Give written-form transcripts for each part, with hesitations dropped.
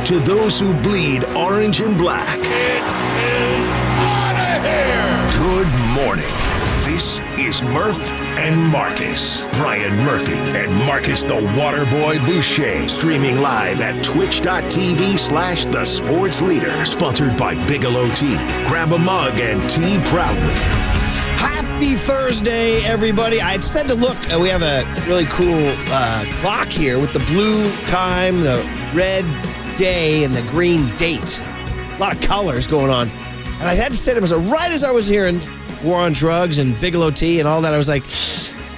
to those who bleed orange and black. It is out of here! Good morning. This is Murph and Marcus. Brian Murphy and Marcus the Waterboy Boucher. Streaming live at twitch.tv/The Sports Leader. Sponsored by Bigelow Tea. Grab a mug and tea proudly. Happy Thursday, everybody. I had said to look, we have a really cool clock here with the blue time, the red day, and the green date. A lot of colors going on. And I had to say to myself, right as I was hearing War on Drugs and Bigelow Tea and all that, I was like,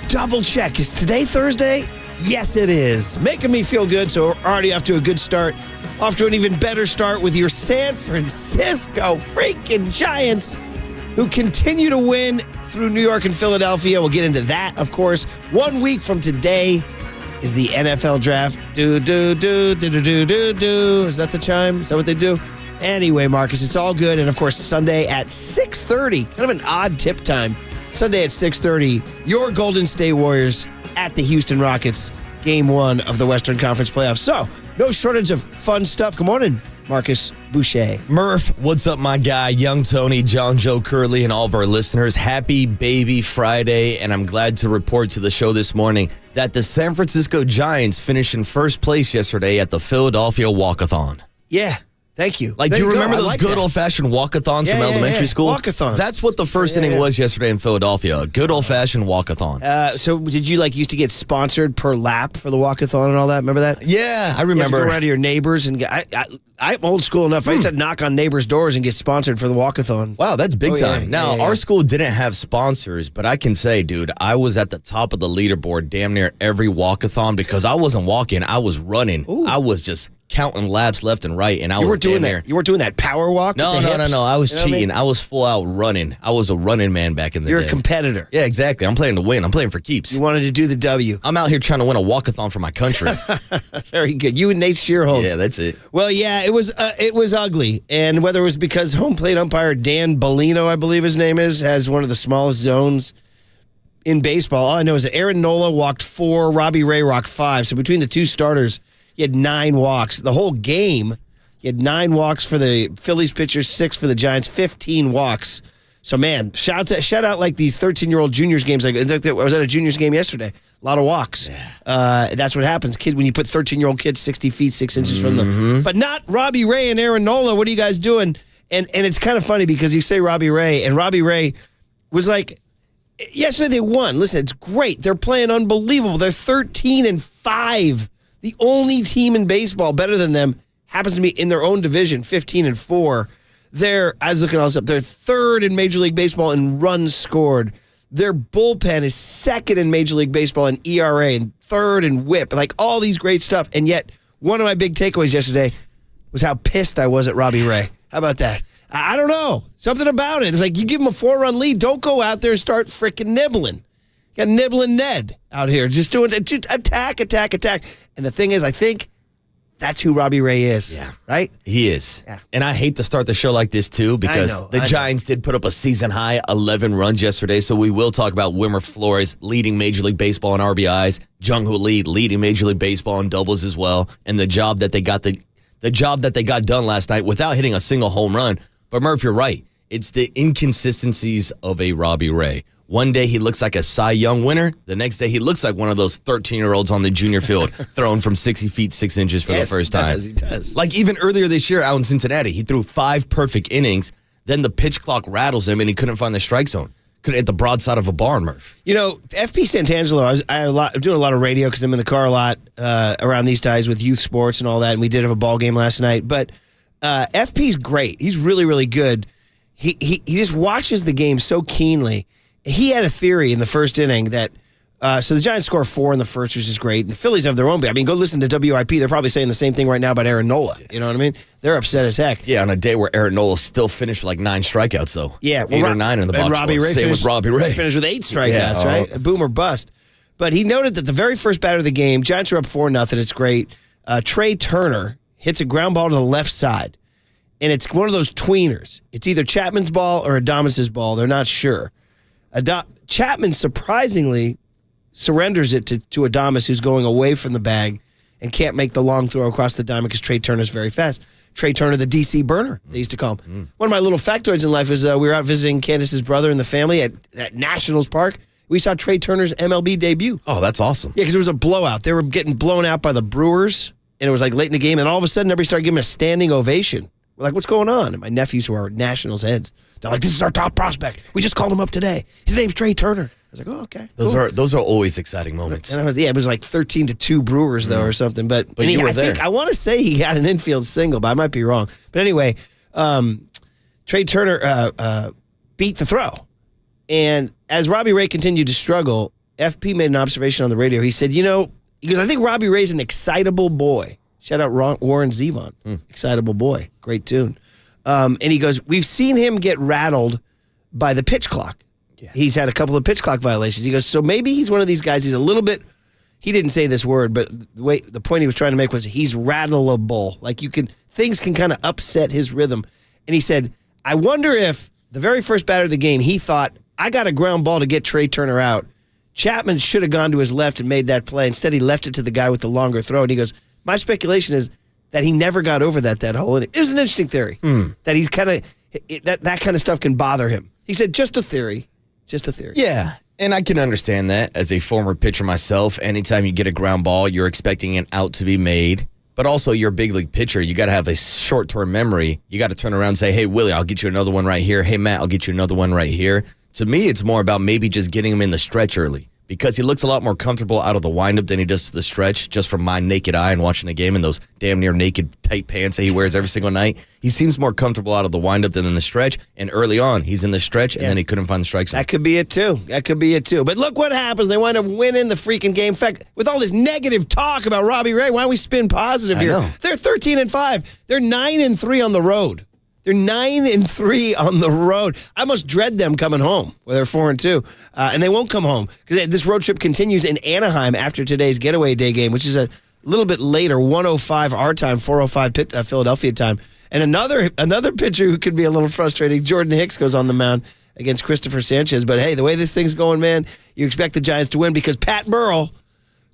double check. Is today Thursday? Yes, it is. Making me feel good, so we're already off to a good start. Off to an even better start with your San Francisco freaking Giants, who continue to win through New York and Philadelphia. We'll get into that, of course. 1 week from today is the NFL draft. Do. Is that the chime? Is that what they do? Anyway, Marcus, it's all good. And, of course, Sunday at 6:30, kind of an odd tip time. Sunday at 6:30, your Golden State Warriors at the Houston Rockets, Game 1 of the Western Conference Playoffs. So, no shortage of fun stuff. Good morning, Marcus Boucher. Murph, what's up, my guy? Young Tony, John Joe Curley, and all of our listeners. Happy Baby Friday, and I'm glad to report to the show this morning that the San Francisco Giants finished in first place yesterday at the Philadelphia walk-a-thon. Yeah. Thank you. Do you remember those good old-fashioned walk-a-thons from elementary school? Walk-a-thons. That's what the first inning was yesterday in Philadelphia, a good old-fashioned walk-a-thon. So did you used to get sponsored per lap for the walk-a-thon and all that? Remember that? Yeah, I remember. You go around to your neighbors and I'm old school enough. I used to knock on neighbors' doors and get sponsored for the walk-a-thon. Wow, that's big time. Now, our school didn't have sponsors, but I can say, dude, I was at the top of the leaderboard damn near every walk-a-thon because I wasn't walking, I was running. Ooh. I was just counting laps left and right, and You weren't doing that power walk? No. I was cheating. I was full out running. I was a running man back in the day. You're a competitor. Yeah, exactly. I'm playing to win. I'm playing for keeps. You wanted to do the W. I'm out here trying to win a walk-a-thon for my country. Very good. You and Nate Shearholtz. Yeah, that's it. Well, yeah, it was ugly, and whether it was because home plate umpire Dan Bellino, I believe his name is, has one of the smallest zones in baseball. All I know is that Aaron Nola walked 4, Robbie Ray walked 5. So between the two starters, he had 9 walks. The whole game, he had 9 walks for the Phillies pitchers, 6 for the Giants, 15 walks. So, man, shout out like these 13-year-old juniors games. I was at a juniors game yesterday. A lot of walks. Yeah. That's what happens, kid, when you put 13-year-old kids 60 feet, 6 inches from them. But not Robbie Ray and Aaron Nola. What are you guys doing? And it's kind of funny because you say Robbie Ray, and Robbie Ray was like, yesterday they won. Listen, it's great. They're playing unbelievable. They're 13-5. The only team in baseball better than them happens to be in their own division, 15-4. I was looking all this up. They're 3rd in Major League Baseball in runs scored. Their bullpen is 2nd in Major League Baseball in ERA and 3rd in WHIP. Like all these great stuff. And yet, one of my big takeaways yesterday was how pissed I was at Robbie Ray. How about that? I don't know. Something about it. It's like you give him a 4-run lead. Don't go out there and start freaking nibbling. Got nibbling Ned out here, just doing attack. And the thing is, I think that's who Robbie Ray is. Yeah. Right? He is. Yeah. And I hate to start the show like this, too, because the Giants did put up a season-high 11 runs yesterday, so we will talk about Wilmer Flores leading Major League Baseball in RBIs, Jung-ho Lee leading Major League Baseball in doubles as well, and the job that they got done last night without hitting a single home run. But, Murph, you're right. It's the inconsistencies of a Robbie Ray. One day he looks like a Cy Young winner. The next day he looks like one of those 13-year-olds on the junior field throwing from 60 feet 6 inches for the first time. He does. Like even earlier this year out in Cincinnati, he threw 5 perfect innings. Then the pitch clock rattles him and he couldn't find the strike zone. Couldn't hit the broadside of a barn, Murph. You know, FP Santangelo, I'm doing a lot of radio because I'm in the car a lot around these times with youth sports and all that, and we did have a ball game last night. But FP's great. He's really, really good. He just watches the game so keenly. He had a theory in the first inning that so the Giants score 4 in the first, which is great. The Phillies have their own. I mean, go listen to WIP. They're probably saying the same thing right now about Aaron Nola. You know what I mean? They're upset as heck. Yeah, on a day where Aaron Nola still finished with like 9 strikeouts, though. Yeah, 8 or 9 in the box. And Robbie Ray Same with Robbie Ray. Finished with 8 strikeouts, right? A boom or bust. But he noted that the very first batter of the game, Giants are up 4-0. It's great. Trey Turner hits a ground ball to the left side. And it's one of those tweeners. It's either Chapman's ball or Adames' ball. They're not sure. Chapman surprisingly surrenders it to Adames, who's going away from the bag, and can't make the long throw across the diamond because Trey Turner's very fast. Trey Turner, the DC burner, they used to call him. One of my little factoids in life is we were out visiting Candace's brother and the family at Nationals Park. We saw Trey Turner's MLB debut. Oh, that's awesome. Yeah, because it was a blowout. They were getting blown out by the Brewers, and it was like late in the game, and all of a sudden everybody started giving a standing ovation. We're like, what's going on? And my nephews who are Nationals heads, they're like, this is our top prospect. We just called him up today. His name's Trey Turner. I was like, oh, okay. Those are always exciting moments. And it was like 13-2 Brewers, though, or something. But you were there. I want to say he got an infield single, but I might be wrong. But anyway, Trey Turner beat the throw. And as Robbie Ray continued to struggle, FP made an observation on the radio. He said, I think Robbie Ray's an excitable boy. Shout out Warren Zevon. Excitable boy. Great tune. And he goes, we've seen him get rattled by the pitch clock. Yeah. He's had a couple of pitch clock violations. He goes, so maybe he's one of these guys. He's a little bit, he didn't say this word, but the point he was trying to make was he's rattleable. Like things can kind of upset his rhythm. And he said, I wonder if the very first batter of the game, he thought, I got a ground ball to get Trey Turner out. Chapman should have gone to his left and made that play. Instead, he left it to the guy with the longer throw. And he goes, my speculation is that he never got over that hole. And it was an interesting theory that he's kind of, that kind of stuff can bother him. He said, just a theory. Just a theory. Yeah, and I can understand that as a former pitcher myself. Anytime you get a ground ball, you're expecting an out to be made. But also, you're a big league pitcher. You got to have a short-term memory. You got to turn around and say, hey, Willie, I'll get you another one right here. Hey, Matt, I'll get you another one right here. To me, it's more about maybe just getting him in the stretch early because he looks a lot more comfortable out of the windup than he does the stretch, just from my naked eye and watching the game in those damn near naked tight pants that he wears every single night. He seems more comfortable out of the windup than in the stretch. And early on, he's in the stretch, and then he couldn't find the strike zone. That could be it, too. But look what happens. They wind up winning the freaking game. In fact, with all this negative talk about Robbie Ray, why don't we spin positive here? They're 13-5. They're 9-3 on the road. They're 9-3 on the road. I almost dread them coming home where they're 4-2. And they won't come home because this road trip continues in Anaheim after today's getaway day game, which is a little bit later, 1:05 our time, 4:05 Philadelphia time. And another pitcher who could be a little frustrating, Jordan Hicks, goes on the mound against Christopher Sanchez. But hey, the way this thing's going, man, you expect the Giants to win because Pat Burrell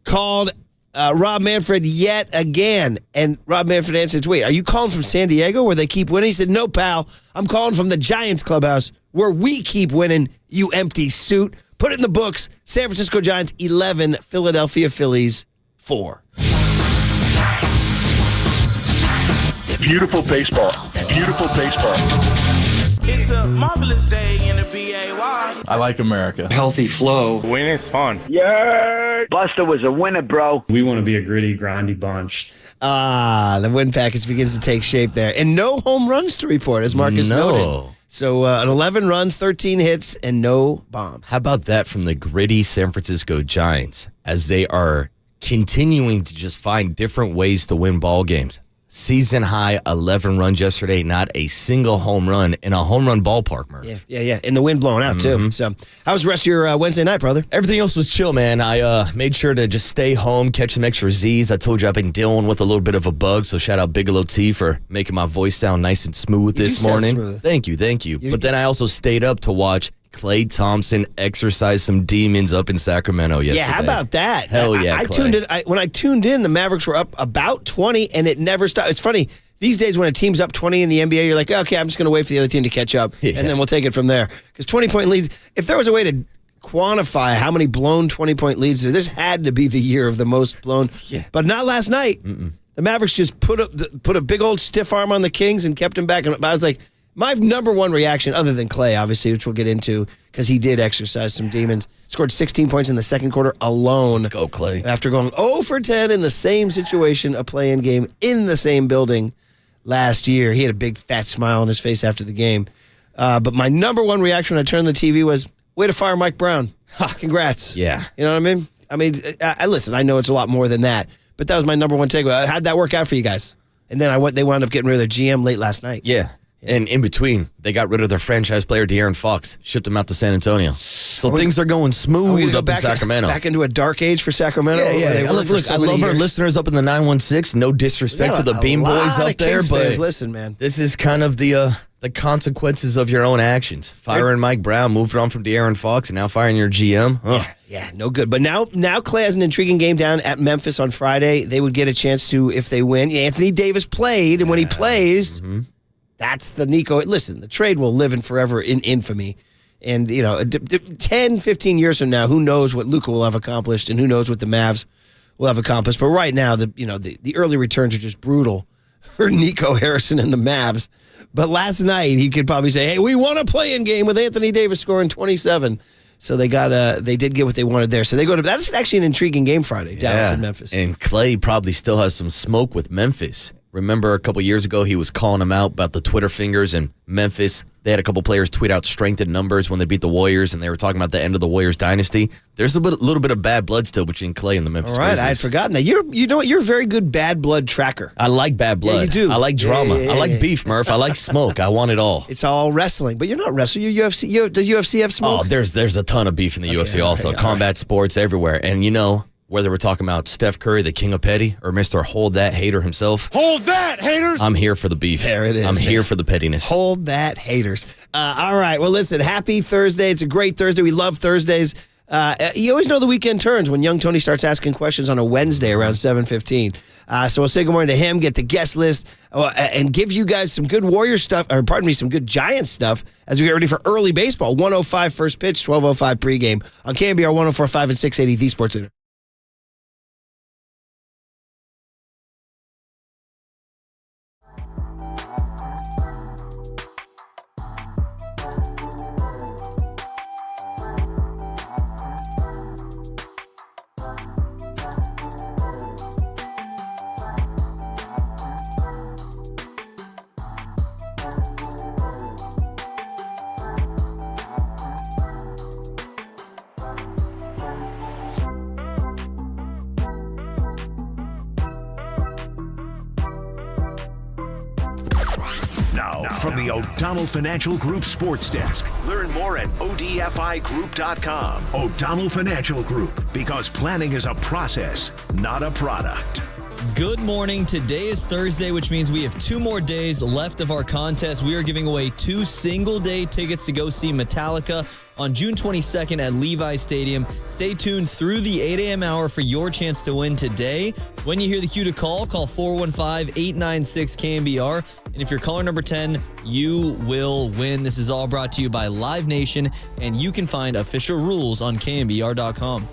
called Rob Manfred yet again. And Rob Manfred answered, wait, are you calling from San Diego where they keep winning? He said, no, pal. I'm calling from the Giants clubhouse where we keep winning, you empty suit. Put it in the books. San Francisco Giants 11, Philadelphia Phillies 4. Beautiful baseball. Beautiful baseball. It's a marvelous day in the BAY. I like America. Healthy flow. Winning is fun. Yeah. Buster was a winner, bro. We want to be a gritty, grindy bunch. The win package begins to take shape there. And no home runs to report, as Marcus noted. So an 11 runs, 13 hits, and no bombs. How about that from the gritty San Francisco Giants as they are continuing to just find different ways to win ball games? Season high 11 runs yesterday, not a single home run in a home run ballpark, Murph. Yeah. And the wind blowing out, too. So, how was the rest of your Wednesday night, brother? Everything else was chill, man. I made sure to just stay home, catch some extra Z's. I told you I've been dealing with a little bit of a bug, so shout out Bigelow T for making my voice sound nice and smooth this morning. Smooth. Thank you. But then I also stayed up to watch Klay Thompson exercise some demons up in Sacramento yesterday. Yeah, how about that? Hell yeah, I tuned in. When I tuned in, the Mavericks were up about 20, and it never stopped. It's funny. These days, when a team's up 20 in the NBA, you're like, okay, I'm just going to wait for the other team to catch up, and then we'll take it from there. Because 20-point leads, if there was a way to quantify how many blown 20-point leads, this had to be the year of the most blown. Yeah. But not last night. The Mavericks just put a big old stiff arm on the Kings and kept them back. And I was like, my number one reaction, other than Klay, obviously, which we'll get into, because he did exercise some demons, scored 16 points in the second quarter alone. Let's go, Klay. After going 0 for 10 in the same situation, a play-in game in the same building last year. He had a big fat smile on his face after the game. But my number one reaction when I turned the TV was, way to fire Mike Brown. Congrats. Yeah. You know what I mean? I mean, listen, I know it's a lot more than that, but that was my number one takeaway. How'd that work out for you guys? And then they wound up getting rid of their GM late last night. Yeah. And in between, they got rid of their franchise player, De'Aaron Fox, shipped him out to San Antonio. So things are going smooth up in Sacramento. Back into a dark age for Sacramento? Yeah. Look, I love our listeners up in the 916. No disrespect to the Bean Boys up there, but listen, man. This is kind of the consequences of your own actions. Firing Mike Brown, moving on from De'Aaron Fox, and now firing your GM. Yeah, no good. But now Klay has an intriguing game down at Memphis on Friday. They would get a chance to, if they win. Anthony Davis played, and when he plays, that's the Nico. Listen, the trade will live in forever in infamy. And, 10, 15 years from now, who knows what Luka will have accomplished and who knows what the Mavs will have accomplished. But right now, the early returns are just brutal for Nico Harrison and the Mavs. But last night, he could probably say, hey, we won a play-in game with Anthony Davis scoring 27. So they did get what they wanted there. So they go to, that's actually an intriguing game Friday, Dallas and Memphis. And Klay probably still has some smoke with Memphis. Remember a couple years ago, he was calling them out about the Twitter fingers in Memphis. They had a couple players tweet out strength in numbers when they beat the Warriors, and they were talking about the end of the Warriors dynasty. There's a little bit of bad blood still between Klay and the Memphis Grizzlies. I had forgotten that. You're a very good bad blood tracker. I like bad blood. Yeah, you do. I like drama. I like beef, Murph. I like smoke. I want it all. It's all wrestling, but you're not wrestling. You're UFC. Does UFC have smoke? Oh, there's a ton of beef in the UFC also. Right, Combat sports everywhere. And whether we're talking about Steph Curry, the king of petty, or Mr. Hold That Hater himself. Hold that, haters! I'm here for the beef. There it is. I'm here for the pettiness. Hold that, haters. All right. Well, listen, happy Thursday. It's a great Thursday. We love Thursdays. You always know the weekend turns when young Tony starts asking questions on a Wednesday around 7:15. So we'll say good morning to him, get the guest list, and give you guys some good Warrior stuff, or pardon me, some good Giants stuff as we get ready for early baseball. 1:05 first pitch, 12:05 pregame on KNBR 104.5 and 680 The Sports Center. Now, from the O'Donnell Financial Group Sports Desk. Learn more at odfigroup.com. O'Donnell Financial Group, because planning is a process, not a product. Good morning. Today is Thursday, which means we have 2 more days left of our contest. We are giving away 2 single-day tickets to go see Metallica on June 22nd at Levi Stadium. Stay tuned through the 8 a.m. hour for your chance to win today. When you hear the cue to call 415-896-KNBR. And if you're caller number 10, you will win. This is all brought to you by Live Nation, and you can find official rules on KNBR.com.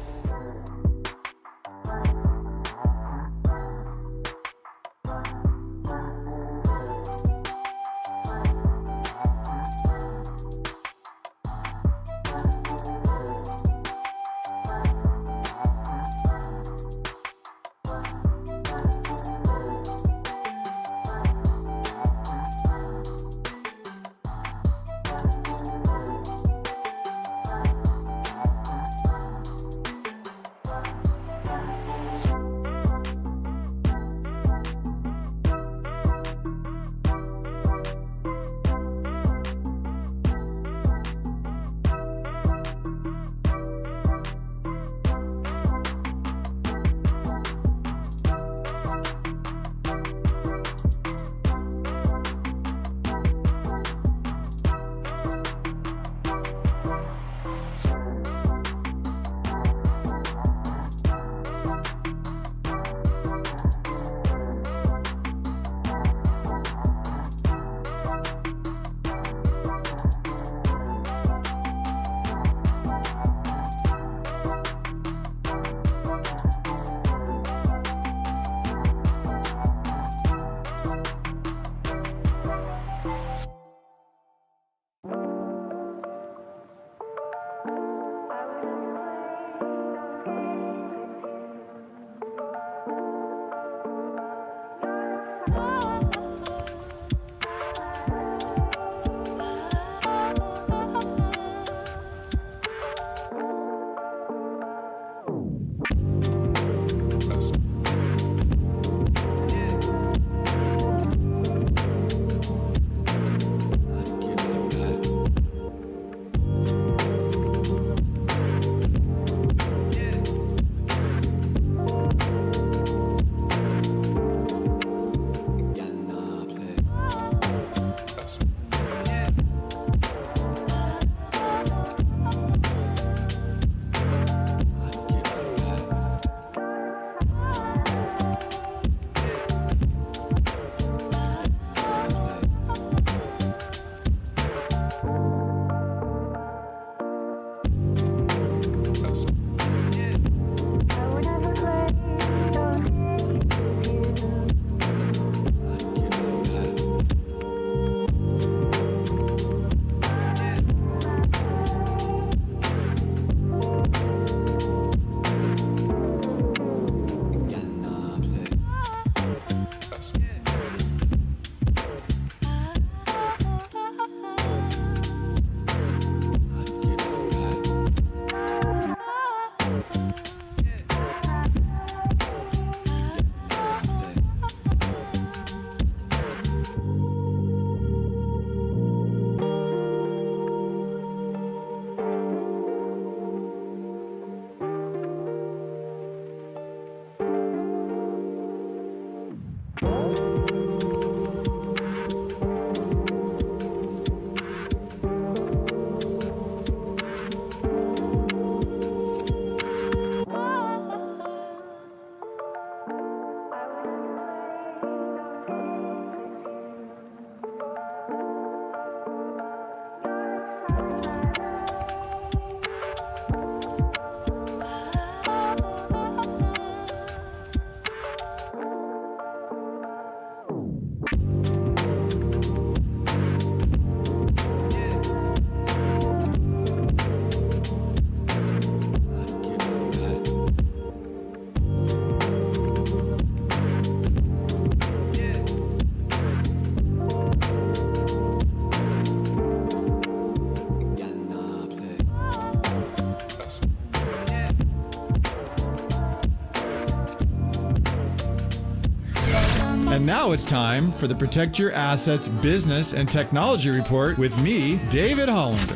And now it's time for the Protect Your Assets Business and Technology Report with me, David Hollander.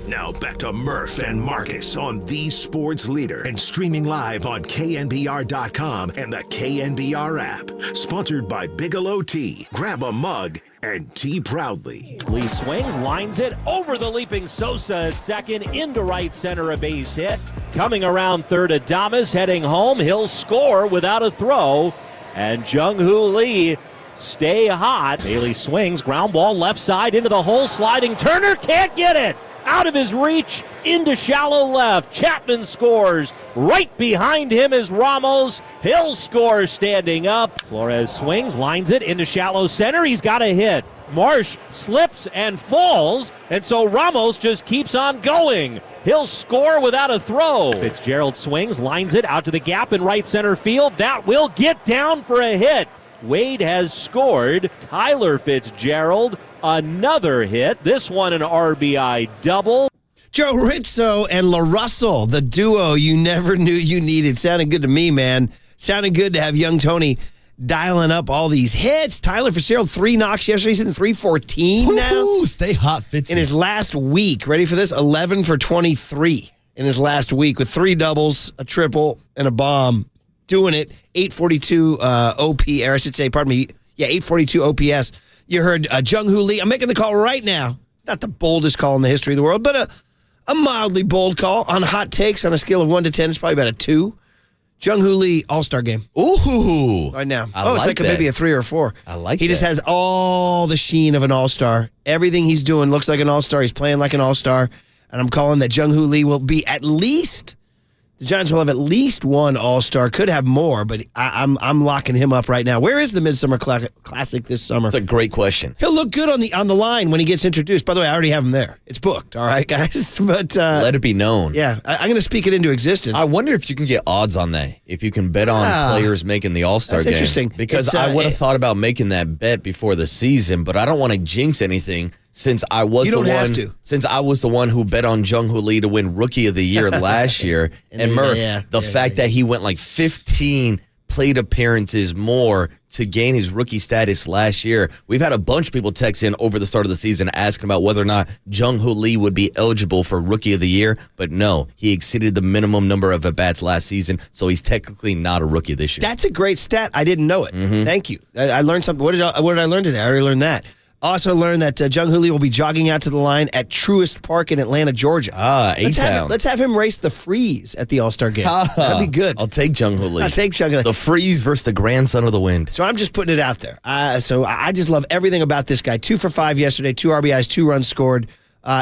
Now back to Murph and Marcus on the Sports Leader and streaming live on KNBR.com and the KNBR app. Sponsored by Bigelow Tea. Grab a mug and tea proudly. Lee swings, lines it over the leaping Sosa at second, into right center, a base hit. Coming around third, Adames heading home. He'll score without a throw. And Jung-ho Lee stay hot. Bailey swings, ground ball left side into the hole, sliding Turner can't get it. Out of his reach, into shallow left. Chapman scores. Right behind him is Ramos. He'll score standing up. Flores swings, lines it into shallow center. He's got a hit. Marsh slips and falls, and so Ramos just keeps on going. He'll score without a throw. Fitzgerald swings, lines it out to the gap in right center field. That will get down for a hit. Wade has scored. Tyler Fitzgerald, another hit. This one an RBI double. Joe Rizzo and LaRussell, the duo you never knew you needed. Sounded good to me, man. Sounded good to have young Tony dialing up all these hits. Tyler Fitzgerald, 3 knocks yesterday. He's hitting 314 now. Ooh, stay hot, Fitzy. In his last week. Ready for this? 11 for 23 in his last week with 3 doubles, a triple, and a bomb. Doing it. 842 OP, or I should say, pardon me. Yeah, 842 OPS. You heard Jung-ho Lee. I'm making the call right now. Not the boldest call in the history of the world, but a mildly bold call on hot takes on a scale of 1 to 10. It's probably about a 2. Jung-ho Lee, All-Star game. Ooh. Right now. It's like maybe a 3 or a 4. I like He just has all the sheen of an All-Star. Everything he's doing looks like an All-Star. He's playing like an All-Star. And I'm calling that Jung-ho Lee will be at least... The Giants will have at least 1 All-Star. Could have more, but I'm locking him up right now. Where is the Midsummer Classic this summer? That's a great question. He'll look good on the line when he gets introduced. By the way, I already have him there. It's booked, all right, guys? But let it be known. Yeah, I'm going to speak it into existence. I wonder if you can get odds on that. If you can bet on players making the All-Star game. That's interesting. Because I would have thought about making that bet before the season, but I don't want to jinx anything. Since I was the one who bet on Jung-ho Lee to win Rookie of the Year last year, and Murph, the fact that he went like 15 plate appearances more to gain his rookie status last year. We've had a bunch of people text in over the start of the season asking about whether or not Jung-ho Lee would be eligible for Rookie of the Year, but no, he exceeded the minimum number of at-bats last season, so he's technically not a rookie this year. That's a great stat. I didn't know it. Thank you. I learned something. What did I learn today? I already learned that. Also learned that Jung-ho Lee will be jogging out to the line at Truist Park in Atlanta, Georgia. A-Town. Let's have him race the Freeze at the All-Star game. That'd be good. I'll take Jung-ho Lee. I'll take Jung-ho Lee. The Freeze versus the Grandson of the Wind. So I'm just putting it out there. So I just love everything about this guy. 2 for 5 yesterday, 2 RBIs, 2 runs scored.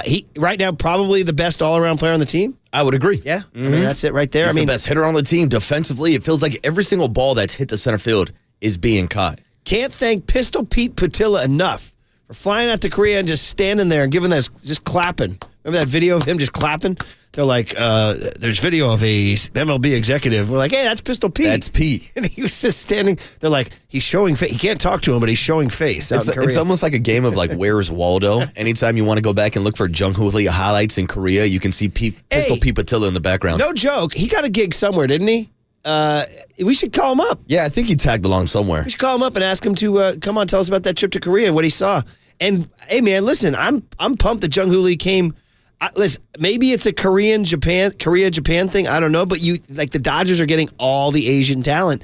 He right now probably the best all-around player on the team. I would agree. Yeah, I mean that's it right there. He's the best hitter on the team. Defensively, it feels like every single ball that's hit the center field is being caught. Can't thank Pistol Pete Patilla enough for flying out to Korea and just standing there and giving us just clapping. Remember that video of him just clapping? They're like, there's video of a MLB executive. We're like, hey, that's Pistol Pete. That's Pete. And he was just standing. They're like, he's showing face. He can't talk to him, but he's showing face. It's almost like a game of like, where's Waldo? Anytime you want to go back and look for Jung-ho Lee highlights in Korea, you can see Pistol Pete Patilla in the background. No joke. He got a gig somewhere, didn't he? We should call him up. Yeah, I think he tagged along somewhere. We should call him up and ask him to come on, tell us about that trip to Korea and what he saw. And hey, man, listen, I'm pumped that Jung-ho Lee came. Listen, maybe it's a Korea-Japan thing. I don't know, but the Dodgers are getting all the Asian talent.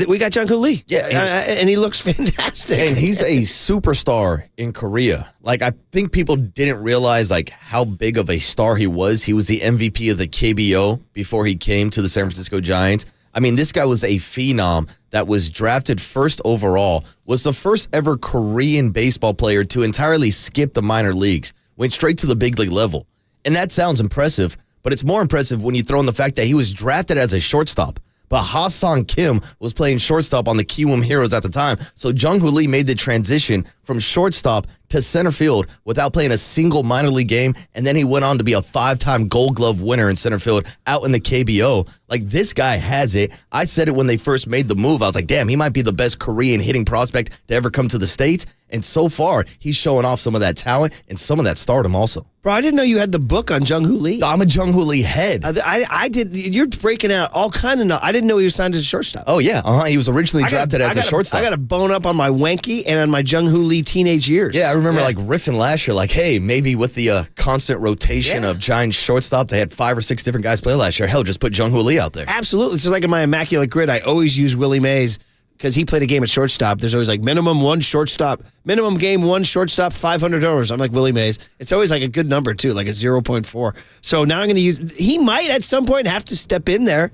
We got Jung-ho Lee. Yeah, and he looks fantastic. And he's a superstar in Korea. Like, I think people didn't realize, like, how big of a star he was. He was the MVP of the KBO before he came to the San Francisco Giants. I mean, this guy was a phenom that was drafted first overall, was the first ever Korean baseball player to entirely skip the minor leagues, went straight to the big league level. And that sounds impressive, but it's more impressive when you throw in the fact that he was drafted as a shortstop. But Ha-Sung Kim was playing shortstop on the Kiwoom Heroes at the time. So Jung-ho Lee made the transition from shortstop to center field without playing a single minor league game. And then he went on to be a 5-time Gold Glove winner in center field out in the KBO. Like, this guy has it. I said it when they first made the move. I was like, damn, he might be the best Korean hitting prospect to ever come to the States. And so far, he's showing off some of that talent and some of that stardom also. Bro, I didn't know you had the book on Jung-ho Lee. I'm a Jung-ho Lee head. I did. You're breaking out all kind of. I didn't know he was signed as a shortstop. Oh, yeah. He was originally drafted as a shortstop. I got a bone up on my Wenke and on my Jung-ho Lee teenage years. Yeah, I remember like riffing last year, like, hey, maybe with the constant rotation of Giants shortstop, they had 5 or 6 different guys play last year. Hell, just put Jung-ho Lee out there. Absolutely. It's like in my immaculate grid, I always use Willie Mays. Because he played a game at shortstop. There's always like minimum game, one shortstop, $500. I'm like Willie Mays. It's always like a good number too, like a 0.4. So now I'm going to use, he might at some point have to step in there.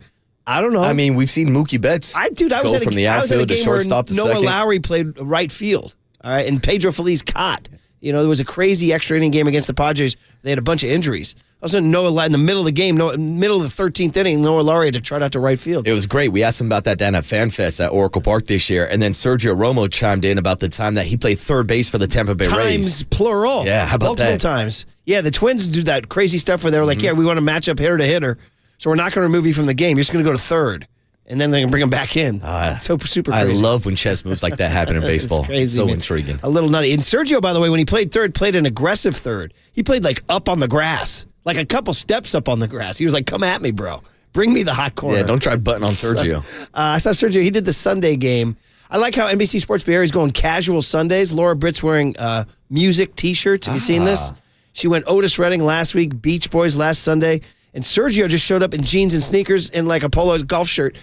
I don't know. I mean, we've seen Mookie Betts go from the outfield to shortstop to second. Noah Lowry played right field, all right, and Pedro Feliz caught. You know, there was a crazy extra inning game against the Padres. They had a bunch of injuries. All of a sudden, Noah, in the middle of the game, middle of the 13th inning, Noah Lowry had to trot out to right field. It was great. We asked him about that down at FanFest at Oracle Park this year, and then Sergio Romo chimed in about the time that he played third base for the Tampa Bay Rays. Times plural. Yeah, how about multiple that? Times. Yeah, the Twins do that crazy stuff where they're like, yeah, we want to match up hitter to hitter, so we're not going to remove you from the game. You're just going to go to third. And then they can bring him back in. So super crazy. I love when chess moves like that happen in baseball. It's crazy, so man. intriguing. A little nutty. And Sergio, by the way, when he played third, played an aggressive third. He played like up on the grass, like a couple steps up on the grass. He was like, come at me, bro. Bring me the hot corner. Yeah, don't try butting on Sergio. I saw Sergio. He did the Sunday game. I like how NBC Sports Bay Area is going casual Sundays. Laura Britt's wearing music T-shirts. Have you seen this? She went Otis Redding last week, Beach Boys last Sunday. And Sergio just showed up in jeans and sneakers and like a polo golf shirt.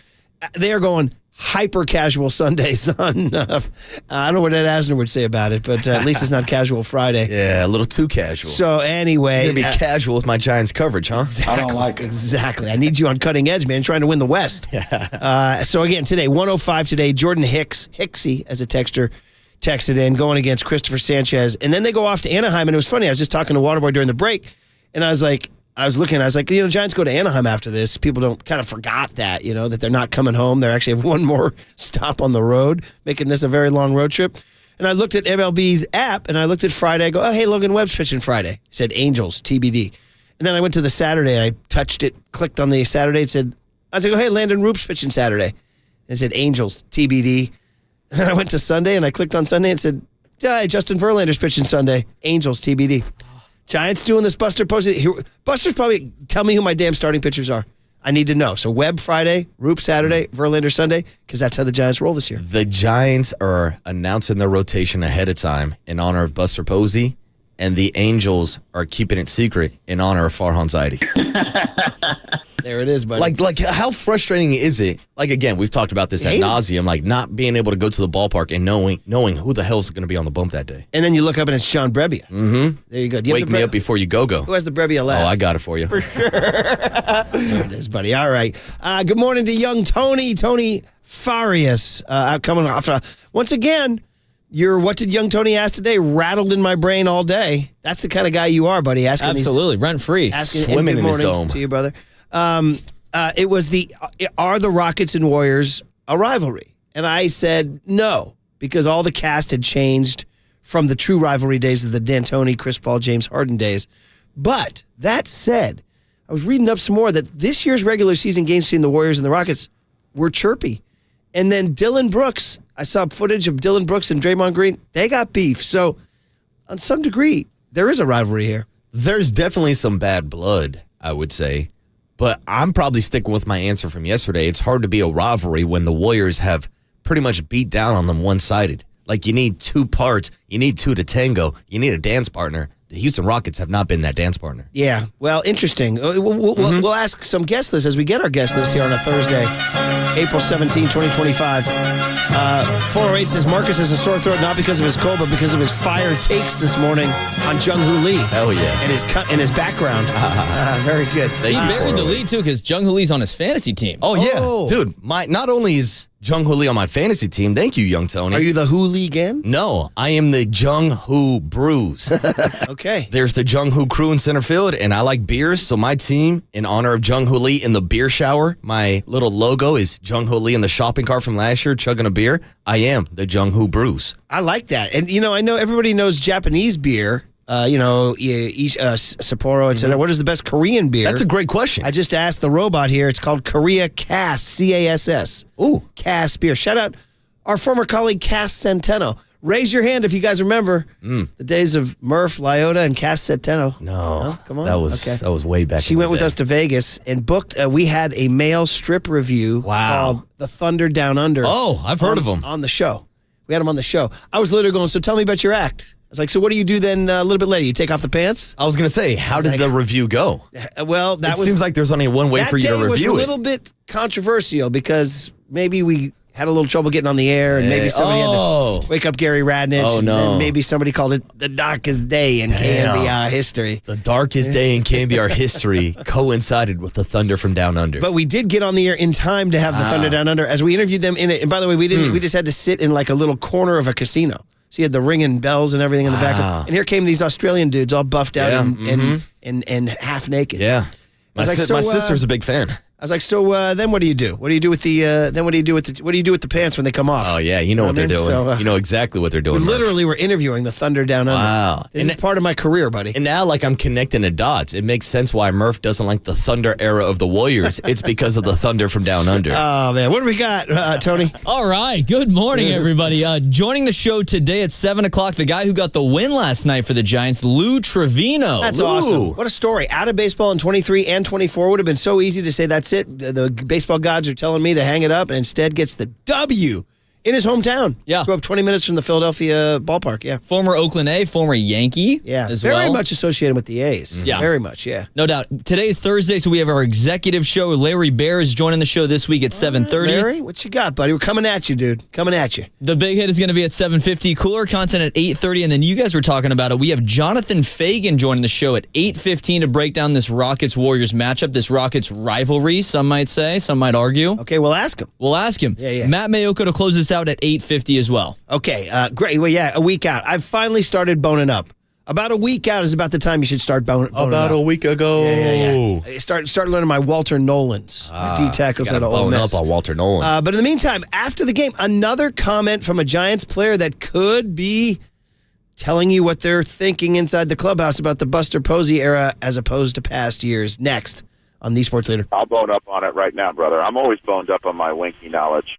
They are going hyper casual Sundays on, I don't know what Ed Asner would say about it, but at least it's not casual Friday. Yeah, a little too casual. So anyway. You're going to be casual with my Giants coverage, huh? Exactly, I don't like it. Exactly. I need you on cutting edge, man, trying to win the West. So again, today, 105 today, Jordan Hicksy, as a texter, texted in, going against Christopher Sanchez. And then they go off to Anaheim, and it was funny. I was just talking to Waterboy during the break, and I was like, Giants go to Anaheim after this. People kind of forgot that, that they're not coming home. They actually have one more stop on the road, making this a very long road trip. And I looked at MLB's app, and I looked at Friday. I go, oh, hey, Logan Webb's pitching Friday. He said Angels, TBD. And then I went to the Saturday, and I touched it, clicked on the Saturday. I was like, oh, hey, Landon Roop's pitching Saturday. And it said Angels, TBD. And then I went to Sunday, and I clicked on Sunday and said, hey, Justin Verlander's pitching Sunday, Angels, TBD. Giants doing this Buster Posey. Buster's probably tell me who my damn starting pitchers are. I need to know. So Webb Friday, Roop Saturday, Verlander Sunday, because that's how the Giants roll this year. The Giants are announcing their rotation ahead of time in honor of Buster Posey, and the Angels are keeping it secret in honor of Farhan Zaidi. There it is, buddy. Like, how frustrating is it? Like, again, we've talked about this ad nauseum, like not being able to go to the ballpark and knowing who the hell's going to be on the bump that day. And then you look up and it's Sean Brebbia. Mm-hmm. There you go. Wake me up before you go. Who has the Brebbia laugh? Oh, I got it for you. For sure. There it is, buddy. All right. Good morning to young Tony Farias. Coming off. Once again, your What Did Young Tony Ask Today rattled in my brain all day. That's the kind of guy you are, buddy. Absolutely. Rent-free. Swimming in his dome. To you, brother. It was are the Rockets and Warriors a rivalry? And I said no, because all the cast had changed from the true rivalry days of the D'Antoni, Chris Paul, James Harden days. But that said, I was reading up some more that this year's regular season games between the Warriors and the Rockets were chirpy. And then Dylan Brooks, I saw footage of Dylan Brooks and Draymond Green. They got beef. So on some degree, there is a rivalry here. There's definitely some bad blood, I would say. But I'm probably sticking with my answer from yesterday. It's hard to be a rivalry when the Warriors have pretty much beat down on them one-sided. Like, you need two parts. You need two to tango. You need a dance partner. The Houston Rockets have not been that dance partner. Yeah. Well, interesting. We'll ask some guest lists as we get our guest list here on a Thursday. April 17, 2025. 408 says Marcus has a sore throat not because of his cold, but because of his fire takes this morning on Jung-ho Lee. Hell yeah. And his background. Very good. He buried the lead, too, because Jung-ho Lee's on his fantasy team. Oh, yeah. Dude, not only is Jung-ho Lee on my fantasy team, thank you, young Tony. Are you the hooligan? No, I am the Jung-ho Brews. Okay. There's the Jung-ho crew in center field, and I like beers, so my team, in honor of Jung-ho Lee in the beer shower, my little logo is Jung-ho Lee in the shopping cart from last year, chugging a beer. I am the Jung-ho Brews. I like that. And, I know everybody knows Japanese beer. Sapporo, etc. What is the best Korean beer? That's a great question. I just asked the robot here. It's called Korea Cass, C-A-S-S. Ooh. Cass beer. Shout out our former colleague Cass Centeno. Raise your hand if you guys remember the days of Murph, Lyota, and Cass Centeno. No. Come on. That was way back. She went with us to Vegas and booked. We had a male strip review called The Thunder Down Under. Oh, I've heard of them. On the show. We had him on the show. I was literally going, so tell me about your act. I was like, so what do you do then a little bit later? You take off the pants? I was going to say, how did the review go? Well, it seems like there's only one way for you to review it. That day was a little bit controversial because maybe we had a little trouble getting on the air and maybe somebody had to wake up Gary Radnich. Oh, no. And then maybe somebody called it the darkest day in KNBR history. The darkest day in KNBR history coincided with the Thunder from Down Under. But we did get on the air in time to have the Thunder Down Under as we interviewed them in it. And by the way, we didn't. We just had to sit in like a little corner of a casino. So you had the ringing bells and everything in the background. And here came these Australian dudes all buffed out and half naked. Yeah. My sister's a big fan. I was like, so then what do you do? What do you do with the what do you do with the pants when they come off? Oh yeah, you know what they're doing. So, you know exactly what they're doing. We literally were interviewing the Thunder Down Under. Wow. This is part of my career, buddy. And now I'm connecting the dots. It makes sense why Murph doesn't like the Thunder era of the Warriors. It's because of the Thunder from Down Under. Oh man, what do we got, Tony? All right, good morning, everybody. Joining the show today at 7 o'clock, the guy who got the win last night for the Giants, Lou Trivino. That's awesome. What a story. Out of baseball in 23 and 24 would have been so easy to say that's it. The baseball gods are telling me to hang it up, and instead gets the W in his hometown. Yeah. Grew up 20 minutes from the Philadelphia ballpark, yeah. Former Oakland A, former Yankee. Yeah, as very well. much associated with the A's. Yeah. Very much, yeah. No doubt. Today's Thursday, so we have our executive show. Larry Bear is joining the show this week at 7:30. Larry, what you got, buddy? We're coming at you, dude. Coming at you. The big hit is going to be at 7:50. Cooler content at 8:30. And then you guys were talking about it. We have Jonathan Fagan joining the show at 8:15 to break down this Rockets-Warriors matchup, this Rockets rivalry, some might say, some might argue. Okay, we'll ask him. Yeah. Matt Mayoka to close this out at 8:50 as well. Okay, great. Well, yeah, a week out. I've finally started boning up. About a week out is about the time you should start boning up. About a week ago. Yeah. Start learning my Walter Nolans. D tackles out of Ole Miss. Up on Walter Nolan. But in the meantime, after the game, another comment from a Giants player that could be telling you what they're thinking inside the clubhouse about the Buster Posey era as opposed to past years. Next on The Sports Leader. I'll bone up on it right now, brother. I'm always boned up on my winky knowledge.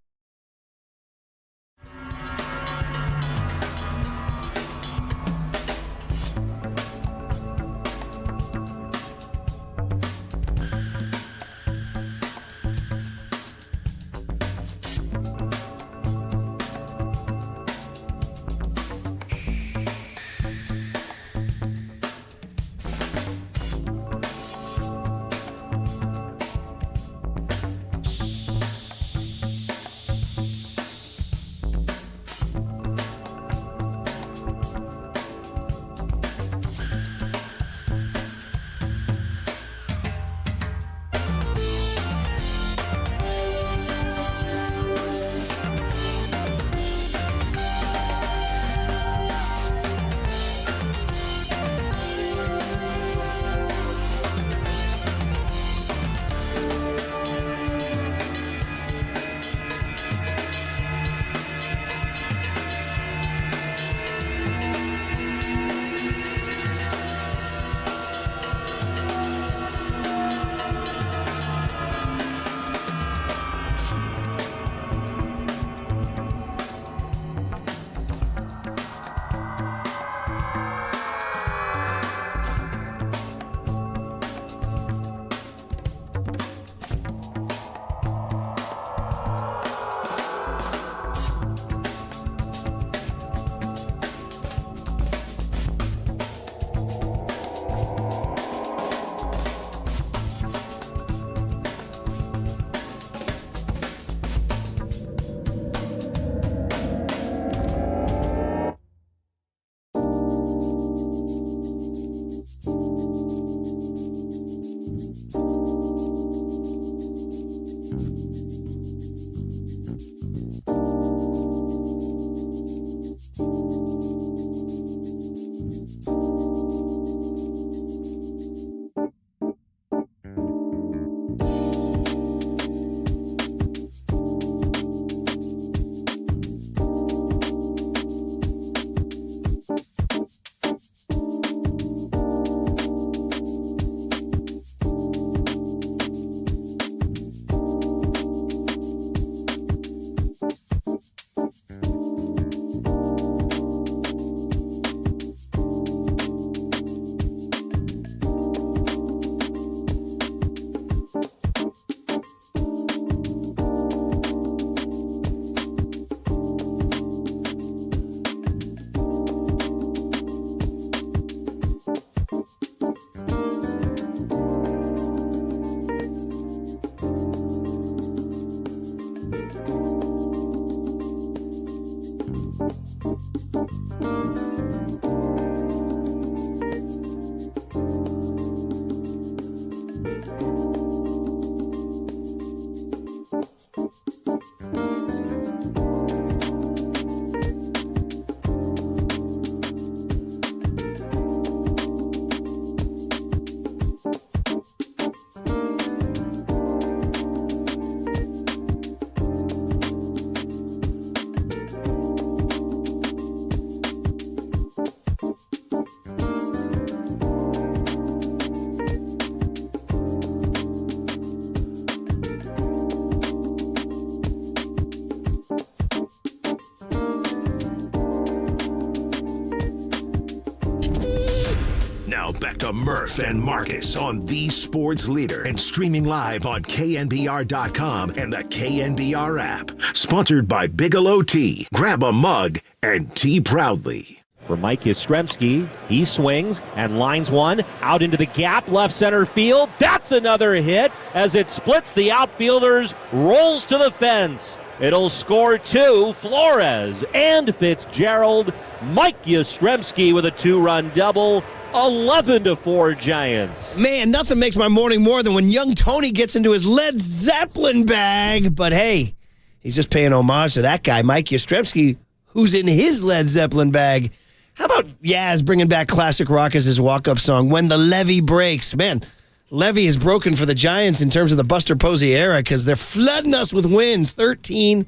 Now back to Murph and Marcus on the Sports Leader and streaming live on KNBR.com and the KNBR app. Sponsored by Bigelow Tea. Grab a mug and tea proudly. For Mike Yastrzemski, he swings and lines one out into the gap, left center field. That's another hit as it splits the outfielders, rolls to the fence. It'll score two. Flores and Fitzgerald. Mike Yastrzemski with a two-run double. 11-4 Giants. Man, nothing makes my morning more than when young Tony gets into his Led Zeppelin bag. But hey, he's just paying homage to that guy, Mike Yastrzemski, who's in his Led Zeppelin bag. How about Yaz bringing back classic rock as his walk-up song, When the Levee Breaks? Man, levee is broken for the Giants in terms of the Buster Posey era because they're flooding us with wins, 13-5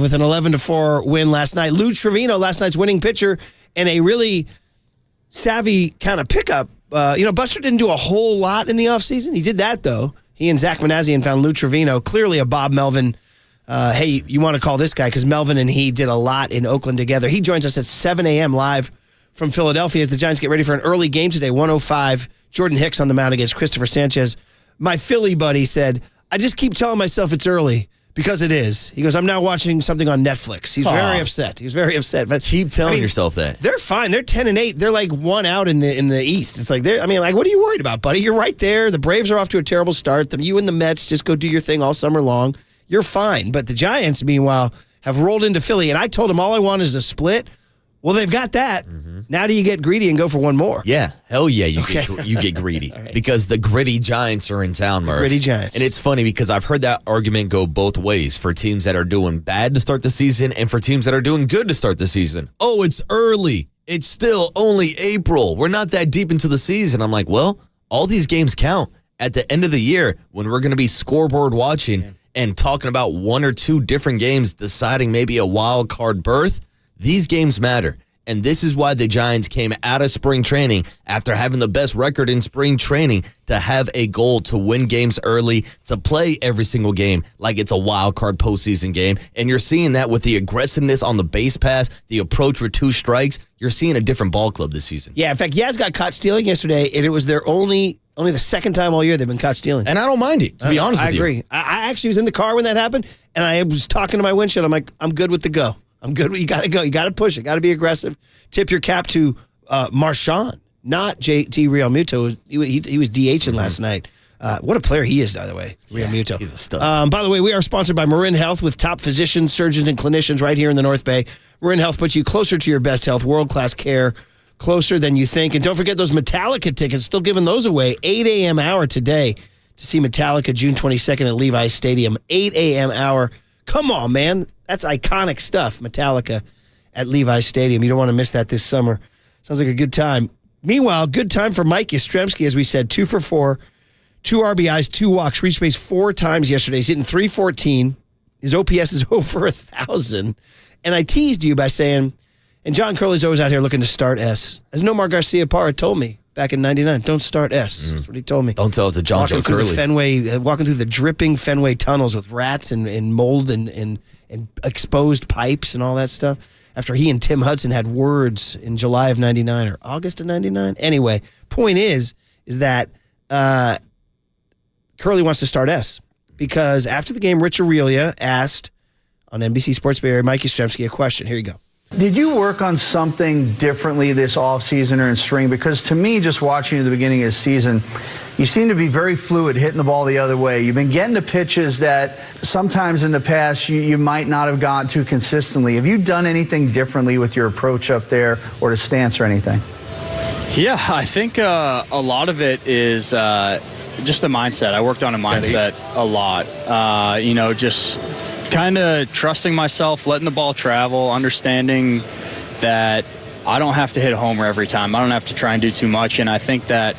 with an 11-4 win last night. Lou Trivino, last night's winning pitcher, and a really savvy kind of pickup. Buster didn't do a whole lot in the offseason. He did that, though. He and Zach Manassian found Lou Trivino, clearly a Bob Melvin. Hey, you want to call this guy because Melvin and he did a lot in Oakland together. He joins us at 7 a.m. live from Philadelphia as the Giants get ready for an early game today, 105. Jordan Hicks on the mound against Christopher Sanchez. My Philly buddy said, I just keep telling myself it's early. Because it is. He goes, I'm now watching something on Netflix. He's very upset. He's very upset. But keep telling yourself that. They're fine. They're 10-8. They're like one out in the East. It's like what are you worried about, buddy? You're right there. The Braves are off to a terrible start. You and the Mets just go do your thing all summer long. You're fine. But the Giants, meanwhile, have rolled into Philly. And I told them all I want is a split. Well, they've got that. Mm-hmm. Now do you get greedy and go for one more? Yeah. Hell yeah, you get greedy. Right. Because the gritty Giants are in town, Murph. Gritty Giants. And it's funny because I've heard that argument go both ways for teams that are doing bad to start the season and for teams that are doing good to start the season. Oh, it's early. It's still only April. We're not that deep into the season. I'm like, well, all these games count. At the end of the year, when we're going to be scoreboard watching and talking about one or two different games deciding maybe a wild card berth, these games matter, and this is why the Giants came out of spring training after having the best record in spring training to have a goal to win games early, to play every single game like it's a wild card postseason game. And you're seeing that with the aggressiveness on the base pass, the approach with two strikes. You're seeing a different ball club this season. Yeah, in fact, Yaz got caught stealing yesterday, and it was their only the second time all year they've been caught stealing. And I don't mind it, to be honest with you. I agree. I actually was in the car when that happened, and I was talking to my windshield. I'm like, I'm good with the go. I'm good. You got to go. You got to push it. Got to be aggressive. Tip your cap to Marchand, not JT Realmuto. He was DHing last night. What a player he is, by the way, Realmuto. He's a stud. By the way, we are sponsored by Marin Health with top physicians, surgeons, and clinicians right here in the North Bay. Marin Health puts you closer to your best health, world-class care, closer than you think. And don't forget those Metallica tickets, still giving those away. 8 a.m. hour today to see Metallica June 22nd at Levi's Stadium. 8 a.m. hour. Come on, man. That's iconic stuff, Metallica at Levi's Stadium. You don't want to miss that this summer. Sounds like a good time. Meanwhile, good time for Mike Yastrzemski, as we said, 2 for 4, 2 RBIs, 2 walks, reached base 4 times yesterday. He's hitting .314. His OPS is over 1,000. And I teased you by saying, and John Curley's always out here looking to start S. As Nomar Garcia-Parra told me back in '99, don't start S. That's what he told me. Don't tell it to John Joe Curley. Walking through the dripping Fenway tunnels with rats and mold and exposed pipes and all that stuff. After he and Tim Hudson had words in July of '99 or August of '99. Anyway, point is that Curley wants to start S because after the game, Rich Aurelia asked on NBC Sports Bay Area Mike Yastrzemski a question. Here you go. Did you work on something differently this offseason or in spring? Because to me, just watching you at the beginning of the season, you seem to be very fluid, hitting the ball the other way. You've been getting to pitches that sometimes in the past you might not have gotten to consistently. Have you done anything differently with your approach up there or the stance or anything? Yeah, I think a lot of it is just a mindset. I worked on a mindset a lot. Just kind of trusting myself, letting the ball travel, understanding that I don't have to hit a homer every time. I don't have to try and do too much. And I think that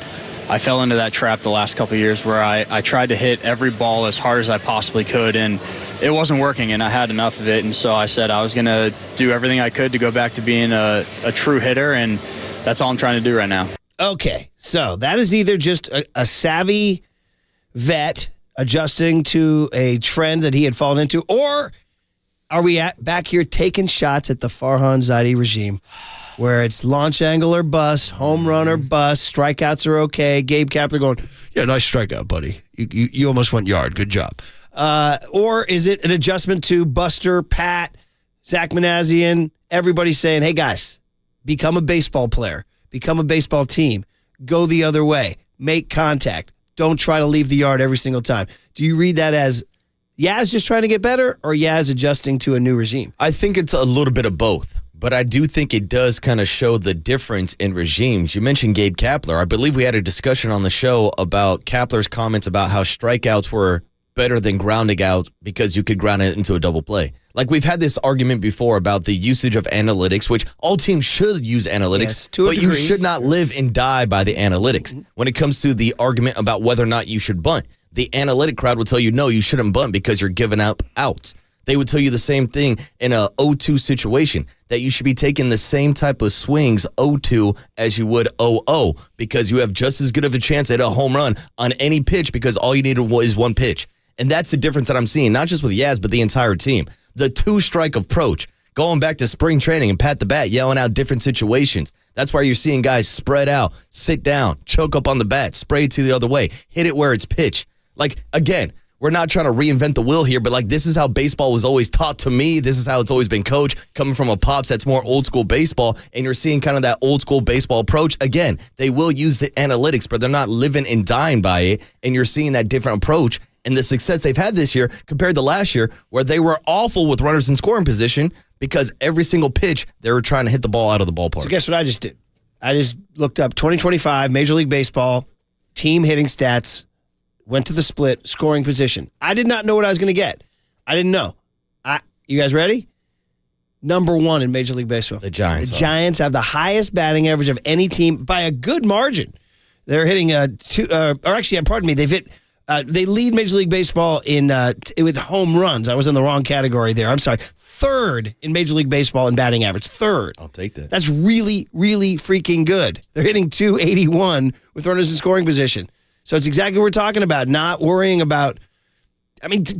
I fell into that trap the last couple of years where I tried to hit every ball as hard as I possibly could, and it wasn't working, and I had enough of it. And so I said I was going to do everything I could to go back to being a true hitter, and that's all I'm trying to do right now. Okay, so that is either just a savvy vet adjusting to a trend that he had fallen into, or are we back here taking shots at the Farhan Zaidi regime where it's launch angle or bust, home run or bust, strikeouts are okay, Gabe Kapler going, yeah, nice strikeout, buddy. You almost went yard. Good job. Or is it an adjustment to Buster, Pat, Zach Manassian, everybody saying, hey, guys, become a baseball player, become a baseball team, go the other way, make contact. Don't try to leave the yard every single time. Do you read that as Yaz just trying to get better or Yaz adjusting to a new regime? I think it's a little bit of both, but I do think it does kind of show the difference in regimes. You mentioned Gabe Kapler. I believe we had a discussion on the show about Kapler's comments about how strikeouts were better than grounding out because you could ground it into a double play. Like, we've had this argument before about the usage of analytics, which all teams should use analytics, but you should not live and die by the analytics. When it comes to the argument about whether or not you should bunt, the analytic crowd will tell you, no, you shouldn't bunt because you're giving up outs. They would tell you the same thing in a 0-2 situation, that you should be taking the same type of swings 0-2 as you would 0-0 because you have just as good of a chance at a home run on any pitch because all you needed is one pitch. And that's the difference that I'm seeing, not just with Yaz, but the entire team. The two-strike approach, going back to spring training and pat the bat, yelling out different situations. That's why you're seeing guys spread out, sit down, choke up on the bat, spray it to the other way, hit it where it's pitched. Like, again, we're not trying to reinvent the wheel here, but like, this is how baseball was always taught to me. This is how it's always been coached, coming from a pops that's more old school baseball. And you're seeing kind of that old school baseball approach. Again, they will use the analytics, but they're not living and dying by it. And you're seeing that different approach and the success they've had this year compared to last year where they were awful with runners in scoring position because every single pitch they were trying to hit the ball out of the ballpark. So guess what I just did? I just looked up 2025 Major League Baseball team hitting stats, went to the split scoring position. I did not know what I was going to get. I didn't know. You guys ready? Number one in Major League Baseball. The Giants. The Giants have the highest batting average of any team by a good margin. They're hitting they've hit. They lead Major League Baseball in with home runs. I was in the wrong category there. I'm sorry. Third in Major League Baseball in batting average. Third. I'll take that. That's really, really freaking good. They're hitting .281 with runners in scoring position. So it's exactly what we're talking about, not worrying about,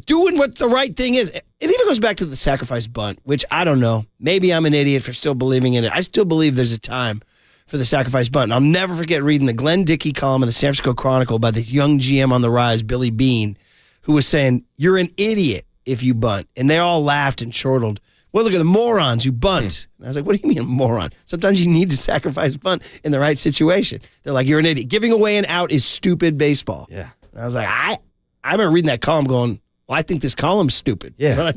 doing what the right thing is. It even goes back to the sacrifice bunt, which I don't know. Maybe I'm an idiot for still believing in it. I still believe there's a time for the sacrifice bunt. And I'll never forget reading the Glenn Dickey column in the San Francisco Chronicle by the young GM on the rise, Billy Beane, who was saying, you're an idiot if you bunt. And they all laughed and chortled. Well, look at the morons who bunt. And I was like, what do you mean a moron? Sometimes you need to sacrifice bunt in the right situation. They're like, you're an idiot. Giving away an out is stupid baseball. Yeah. And I was like, I remember reading that column going, well, I think this column's stupid. Yeah. But I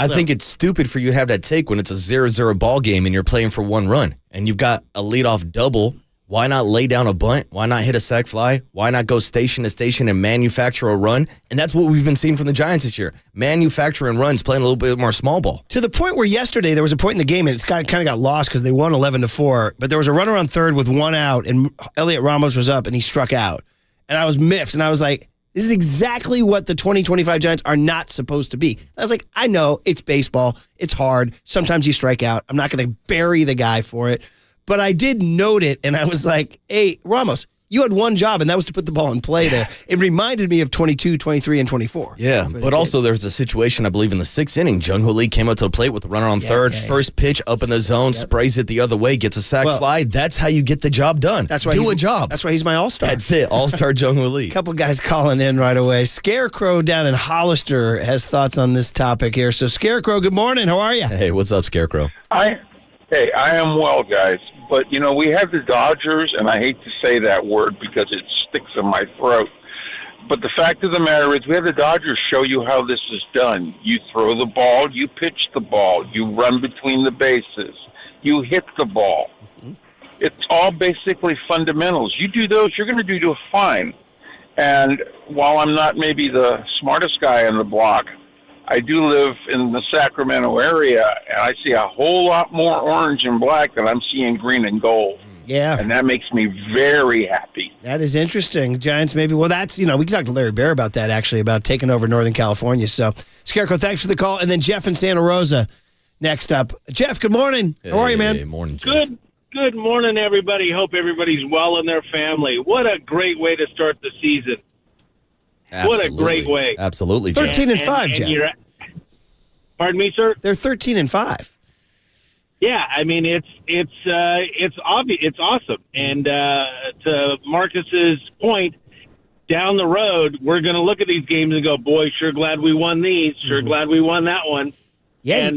think it's stupid for you to have that take when it's a 0-0 ball game and you're playing for one run and you've got a leadoff double. Why not lay down a bunt? Why not hit a sac fly? Why not go station to station and manufacture a run? And that's what we've been seeing from the Giants this year. Manufacturing runs, playing a little bit more small ball. To the point where yesterday there was a point in the game and it's kind of got lost because they won 11-4, but there was a runner on third with one out and Elliot Ramos was up and he struck out. And I was miffed and I was like, this is exactly what the 2025 Giants are not supposed to be. I was like, I know it's baseball. It's hard. Sometimes you strike out. I'm not going to bury the guy for it. But I did note it, and I was like, hey, Ramos, you had one job, and that was to put the ball in play there. It reminded me of 22, 23, and 24. Yeah, but also there's a situation, I believe, in the sixth inning. Jung-ho Lee came out to the plate with a runner on third. First pitch up in the zone, sprays it the other way, gets a sac fly. That's how you get the job done. That's why Do a job. That's why he's my all-star. That's it, all-star Jung-ho Lee. A couple guys calling in right away. Scarecrow down in Hollister has thoughts on this topic here. So, Scarecrow, good morning. How are you? Hey, what's up, Scarecrow? Hey, I am well, guys. But, we have the Dodgers, and I hate to say that word because it sticks in my throat. But the fact of the matter is we have the Dodgers show you how this is done. You throw the ball, you pitch the ball, you run between the bases, you hit the ball. Mm-hmm. It's all basically fundamentals. You do those, you're going to do fine. And while I'm not maybe the smartest guy on the block, I do live in the Sacramento area, and I see a whole lot more orange and black than I'm seeing green and gold. Yeah. And that makes me very happy. That is interesting. Giants maybe. Well, that's, we can talk to Larry Bear about that, actually, about taking over Northern California. So, Scarecrow, thanks for the call. And then Jeff in Santa Rosa next up. Jeff, good morning. How are you, man? Good morning, Jeff. Good morning, everybody. Hope everybody's well in their family. What a great way to start the season. Absolutely. What a great way. Absolutely, Jeff. 13-5, Jeff. Pardon me, sir? They're 13-5. Yeah, I mean it's obvious, it's awesome, and to Marcus's point, down the road we're going to look at these games and go, boy, sure glad we won these, sure glad we won that one. Yeah,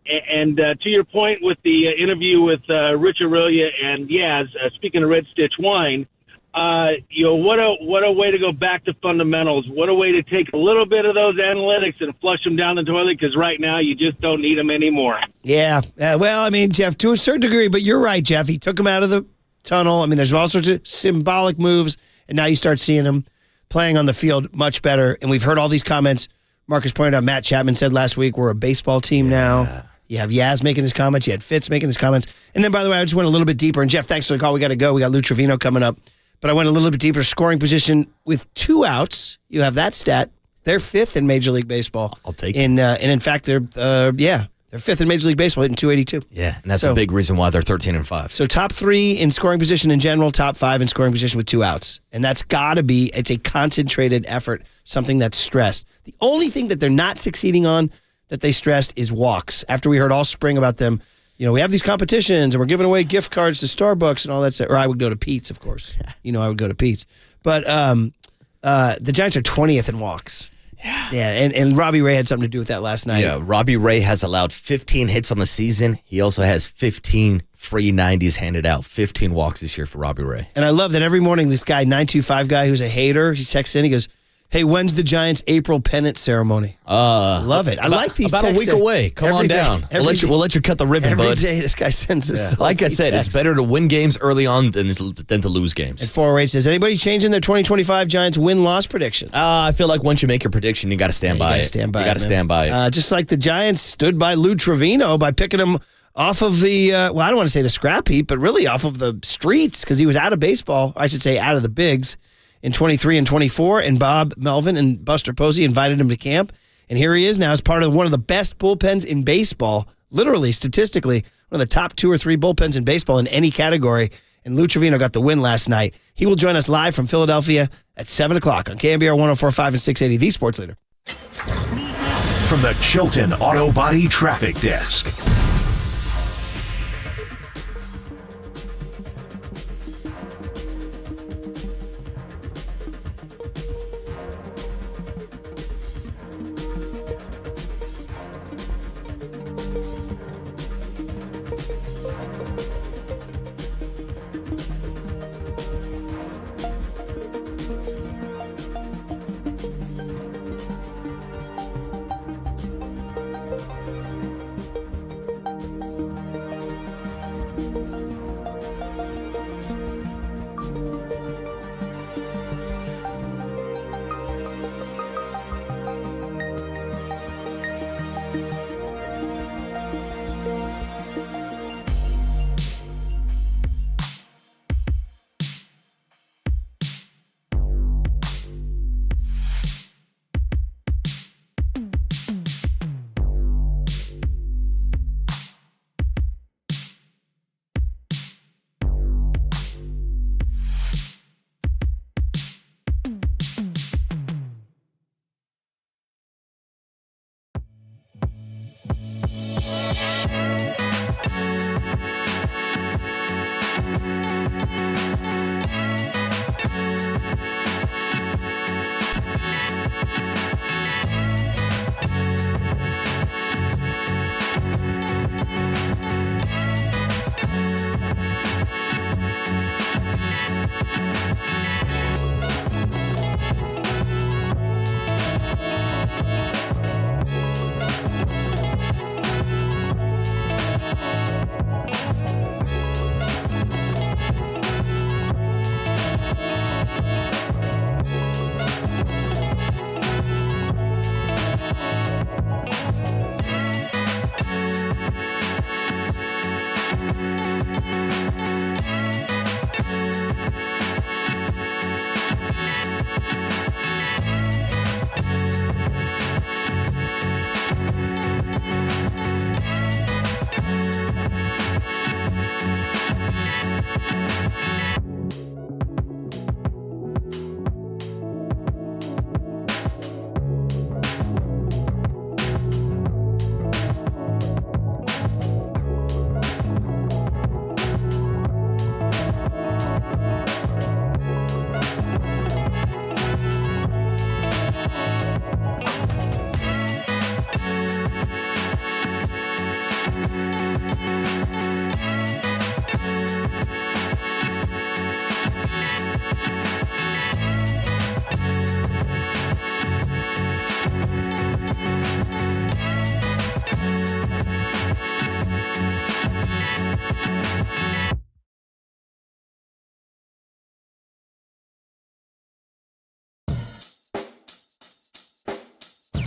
and to your point with the interview with Rich Aurelia and Yaz, speaking of Red Stitch Wine, what a way to go back to fundamentals. What a way to take a little bit of those analytics and flush them down the toilet, because right now you just don't need them anymore. Yeah. Well, I mean, Jeff, to a certain degree, but you're right, Jeff. He took them out of the tunnel. I mean, there's all sorts of symbolic moves, and now you start seeing them playing on the field much better. And we've heard all these comments. Marcus pointed out, Matt Chapman said last week, we're a baseball team now. You have Yaz making his comments. You had Fitz making his comments. And then, by the way, I just went a little bit deeper. And, Jeff, thanks for the call. We got to go. We got Lou Trivino coming up. But I went a little bit deeper. Scoring position with 2 outs. You have that stat. They're 5th in Major League Baseball. I'll take it. And in fact, they're 5th in Major League Baseball, hitting .282. Yeah, and that's a big reason why they're 13-5. So top 3 in scoring position in general, top 5 in scoring position with 2 outs. And that's got to be, it's a concentrated effort, something that's stressed. The only thing that they're not succeeding on that they stressed is walks. After we heard all spring about them, we have these competitions and we're giving away gift cards to Starbucks and all that stuff. Or I would go to Pete's, of course. I would go to Pete's. But the Giants are 20th in walks. Yeah, and Robbie Ray had something to do with that last night. Yeah, Robbie Ray has allowed 15 hits on the season. He also has 15 free 90s handed out. 15 walks this year for Robbie Ray. And I love that every morning this guy, 925 guy who's a hater, he texts in, he goes, hey, when's the Giants' April pennant ceremony? Love it. I like these about texts. About a week away. Come on down. We'll let you cut the ribbon, every bud. Every day this guy sends us. Like I said, it's better to win games early on than to lose games. And 408 says, anybody changing their 2025 Giants win-loss prediction? I feel like once you make your prediction, you got to stand by it. You got to stand by it. Just like the Giants stood by Lou Trivino by picking him off of the, I don't want to say the scrap heap, but really off of the streets because he was out of baseball. I should say out of the bigs. In 23 and 24, and Bob Melvin and Buster Posey invited him to camp. And here he is now as part of one of the best bullpens in baseball, literally, statistically, one of the top 2 or 3 bullpens in baseball in any category. And Lou Trivino got the win last night. He will join us live from Philadelphia at 7 o'clock on KNBR 104.5 and 680, the Sports Leader. From the Chilton Auto Body Traffic Desk.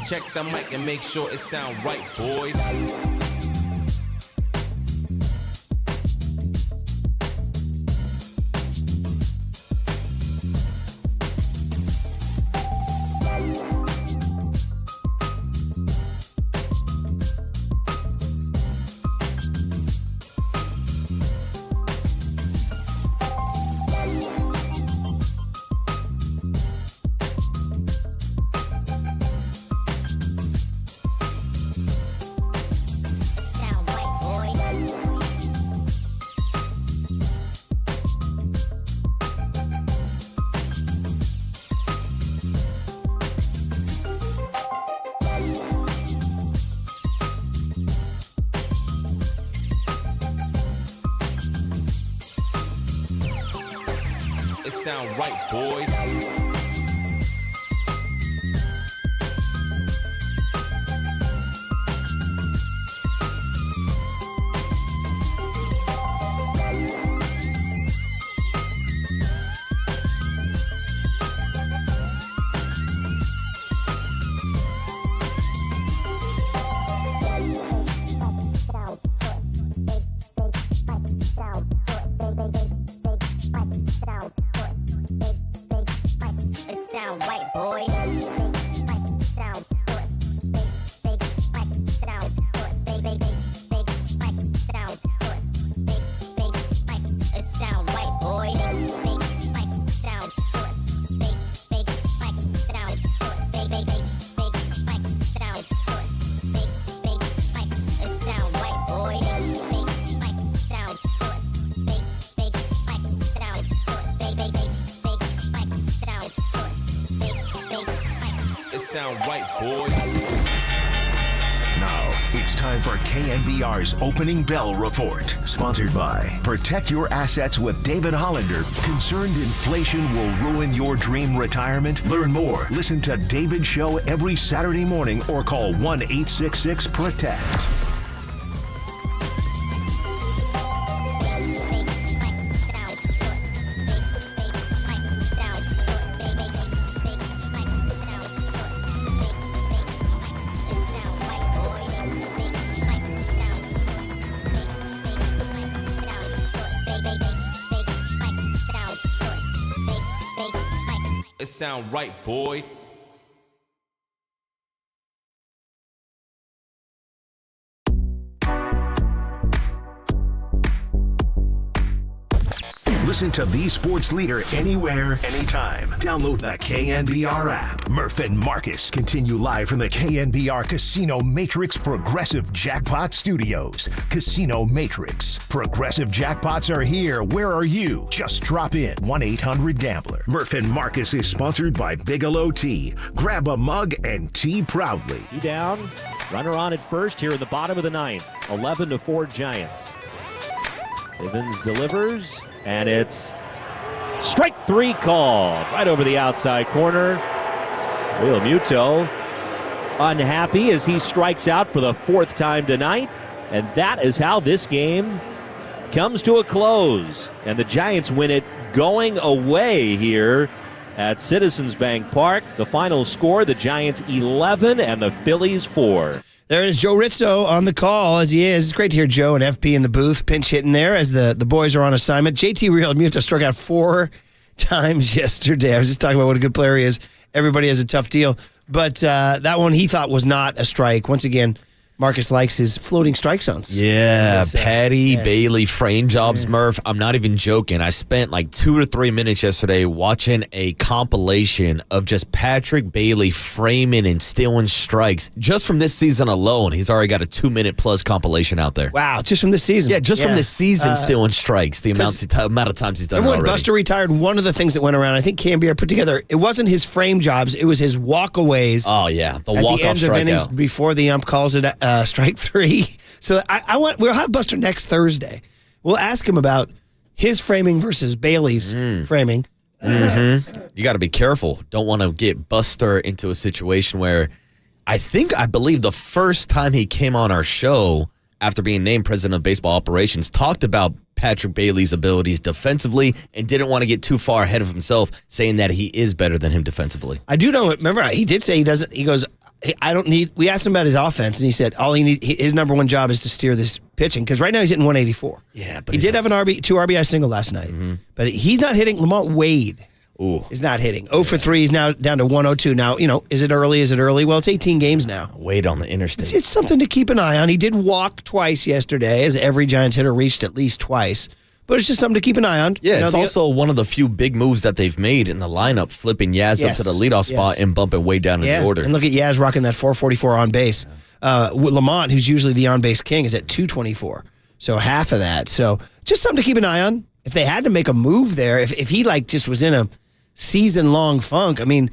Check the mic and make sure it sound right, boys. It sound right, boys. Sound right, boys. Now, it's time for KNBR's Opening Bell Report. Sponsored by Protect Your Assets with David Hollander. Concerned inflation will ruin your dream retirement? Learn more. Listen to David's show every Saturday morning or call 1-866-PROTECT. Sound right, boy. Listen to the sports leader anywhere, anytime. Download the KNBR app. Murph and Marcus continue live from the KNBR Casino Matrix Progressive Jackpot Studios. Casino Matrix. Progressive jackpots are here. Where are you? Just drop in. 1-800-GAMBLER. Murph and Marcus is sponsored by Bigelow Tea. Grab a mug and tea proudly. He down. Runner on at first here in the bottom of the ninth. 11-4 Giants. Evans delivers. And it's strike three called right over the outside corner. Real Muto unhappy as he strikes out for the fourth time tonight. And that is how this game comes to a close. And the Giants win it going away here at Citizens Bank Park. The final score, the Giants 11 and the Phillies 4. There is Joe Rizzo on the call, as he is. It's great to hear Joe and FP in the booth, pinch hitting there as the boys are on assignment. JT Real Muto struck out 4 times yesterday. I was just talking about what a good player he is. Everybody has a tough deal. But that one he thought was not a strike. Once again, Marcus likes his floating strike zones. Yeah, Patty Bailey frame jobs, Murph. I'm not even joking. I spent like 2 to 3 minutes yesterday watching a compilation of just Patrick Bailey framing and stealing strikes. Just from this season alone, he's already got a 2-minute plus compilation out there. Wow, just from this season. Yeah, just from this season stealing strikes, the amount of times he's done it already. When Buster retired, one of the things that went around, I think KNBR put together, it wasn't his frame jobs, it was his walkaways. Oh, yeah, the At walk-off the end of innings strikeout. before the ump calls it strike three. So we'll have Buster next Thursday. We'll ask him about his framing versus Bailey's framing. Mm-hmm. You got to be careful. Don't want to get Buster into a situation where I believe the first time he came on our show after being named president of baseball operations, talked about Patrick Bailey's abilities defensively and didn't want to get too far ahead of himself, saying that he is better than him defensively. I do know, remember, he did say he doesn't, he goes, We asked him about his offense, and he said his number one job is to steer this pitching, because right now he's hitting 184. Yeah, but he did have an two RBI single last night, but he's not hitting. Lamont Wade is not hitting. 0 for 3. He's now down to 102. Now, is it early? Is it early? Well, it's 18 games now. Wade on the interstate. It's something to keep an eye on. He did walk twice yesterday, as every Giants hitter reached at least twice. But it's just something to keep an eye on. Yeah, it's also one of the few big moves that they've made in the lineup, flipping Yaz up to the leadoff spot and bumping way down in the order. And look at Yaz rocking that 444 on base. Lamont, who's usually the on-base king, is at 224. So half of that. So just something to keep an eye on. If they had to make a move there, if he just was in a season-long funk, I mean,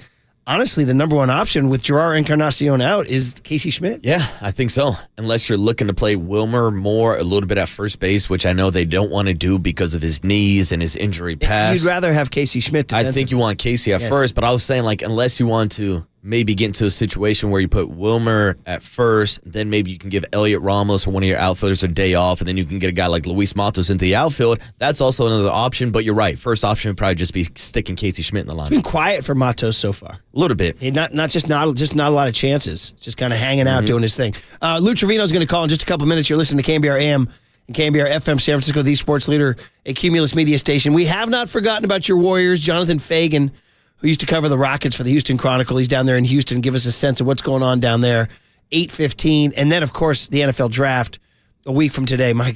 honestly, the number one option with Gerard Encarnacion out is Casey Schmidt. Yeah, I think so. Unless you're looking to play Wilmer more a little bit at first base, which I know they don't want to do because of his knees and his injury past. You'd rather have Casey Schmidt I think you want Casey at first, but I was saying, unless you want to maybe get into a situation where you put Wilmer at first, then maybe you can give Elliot Ramos or one of your outfielders a day off, and then you can get a guy like Luis Matos into the outfield. That's also another option, but you're right. First option would probably just be sticking Casey Schmidt in the lineup. It's been quiet for Matos so far. A little bit. Not a lot of chances. Just kind of hanging out, doing his thing. Lou Trivino is going to call in just a couple minutes. You're listening to KNBR AM and KNBR FM, San Francisco, the sports leader, a Cumulus media station. We have not forgotten about your Warriors. Jonathan Fagan, who used to cover the Rockets for the Houston Chronicle. He's down there in Houston. Give us a sense of what's going on down there. 8:15. And then, of course, the NFL draft a week from today. My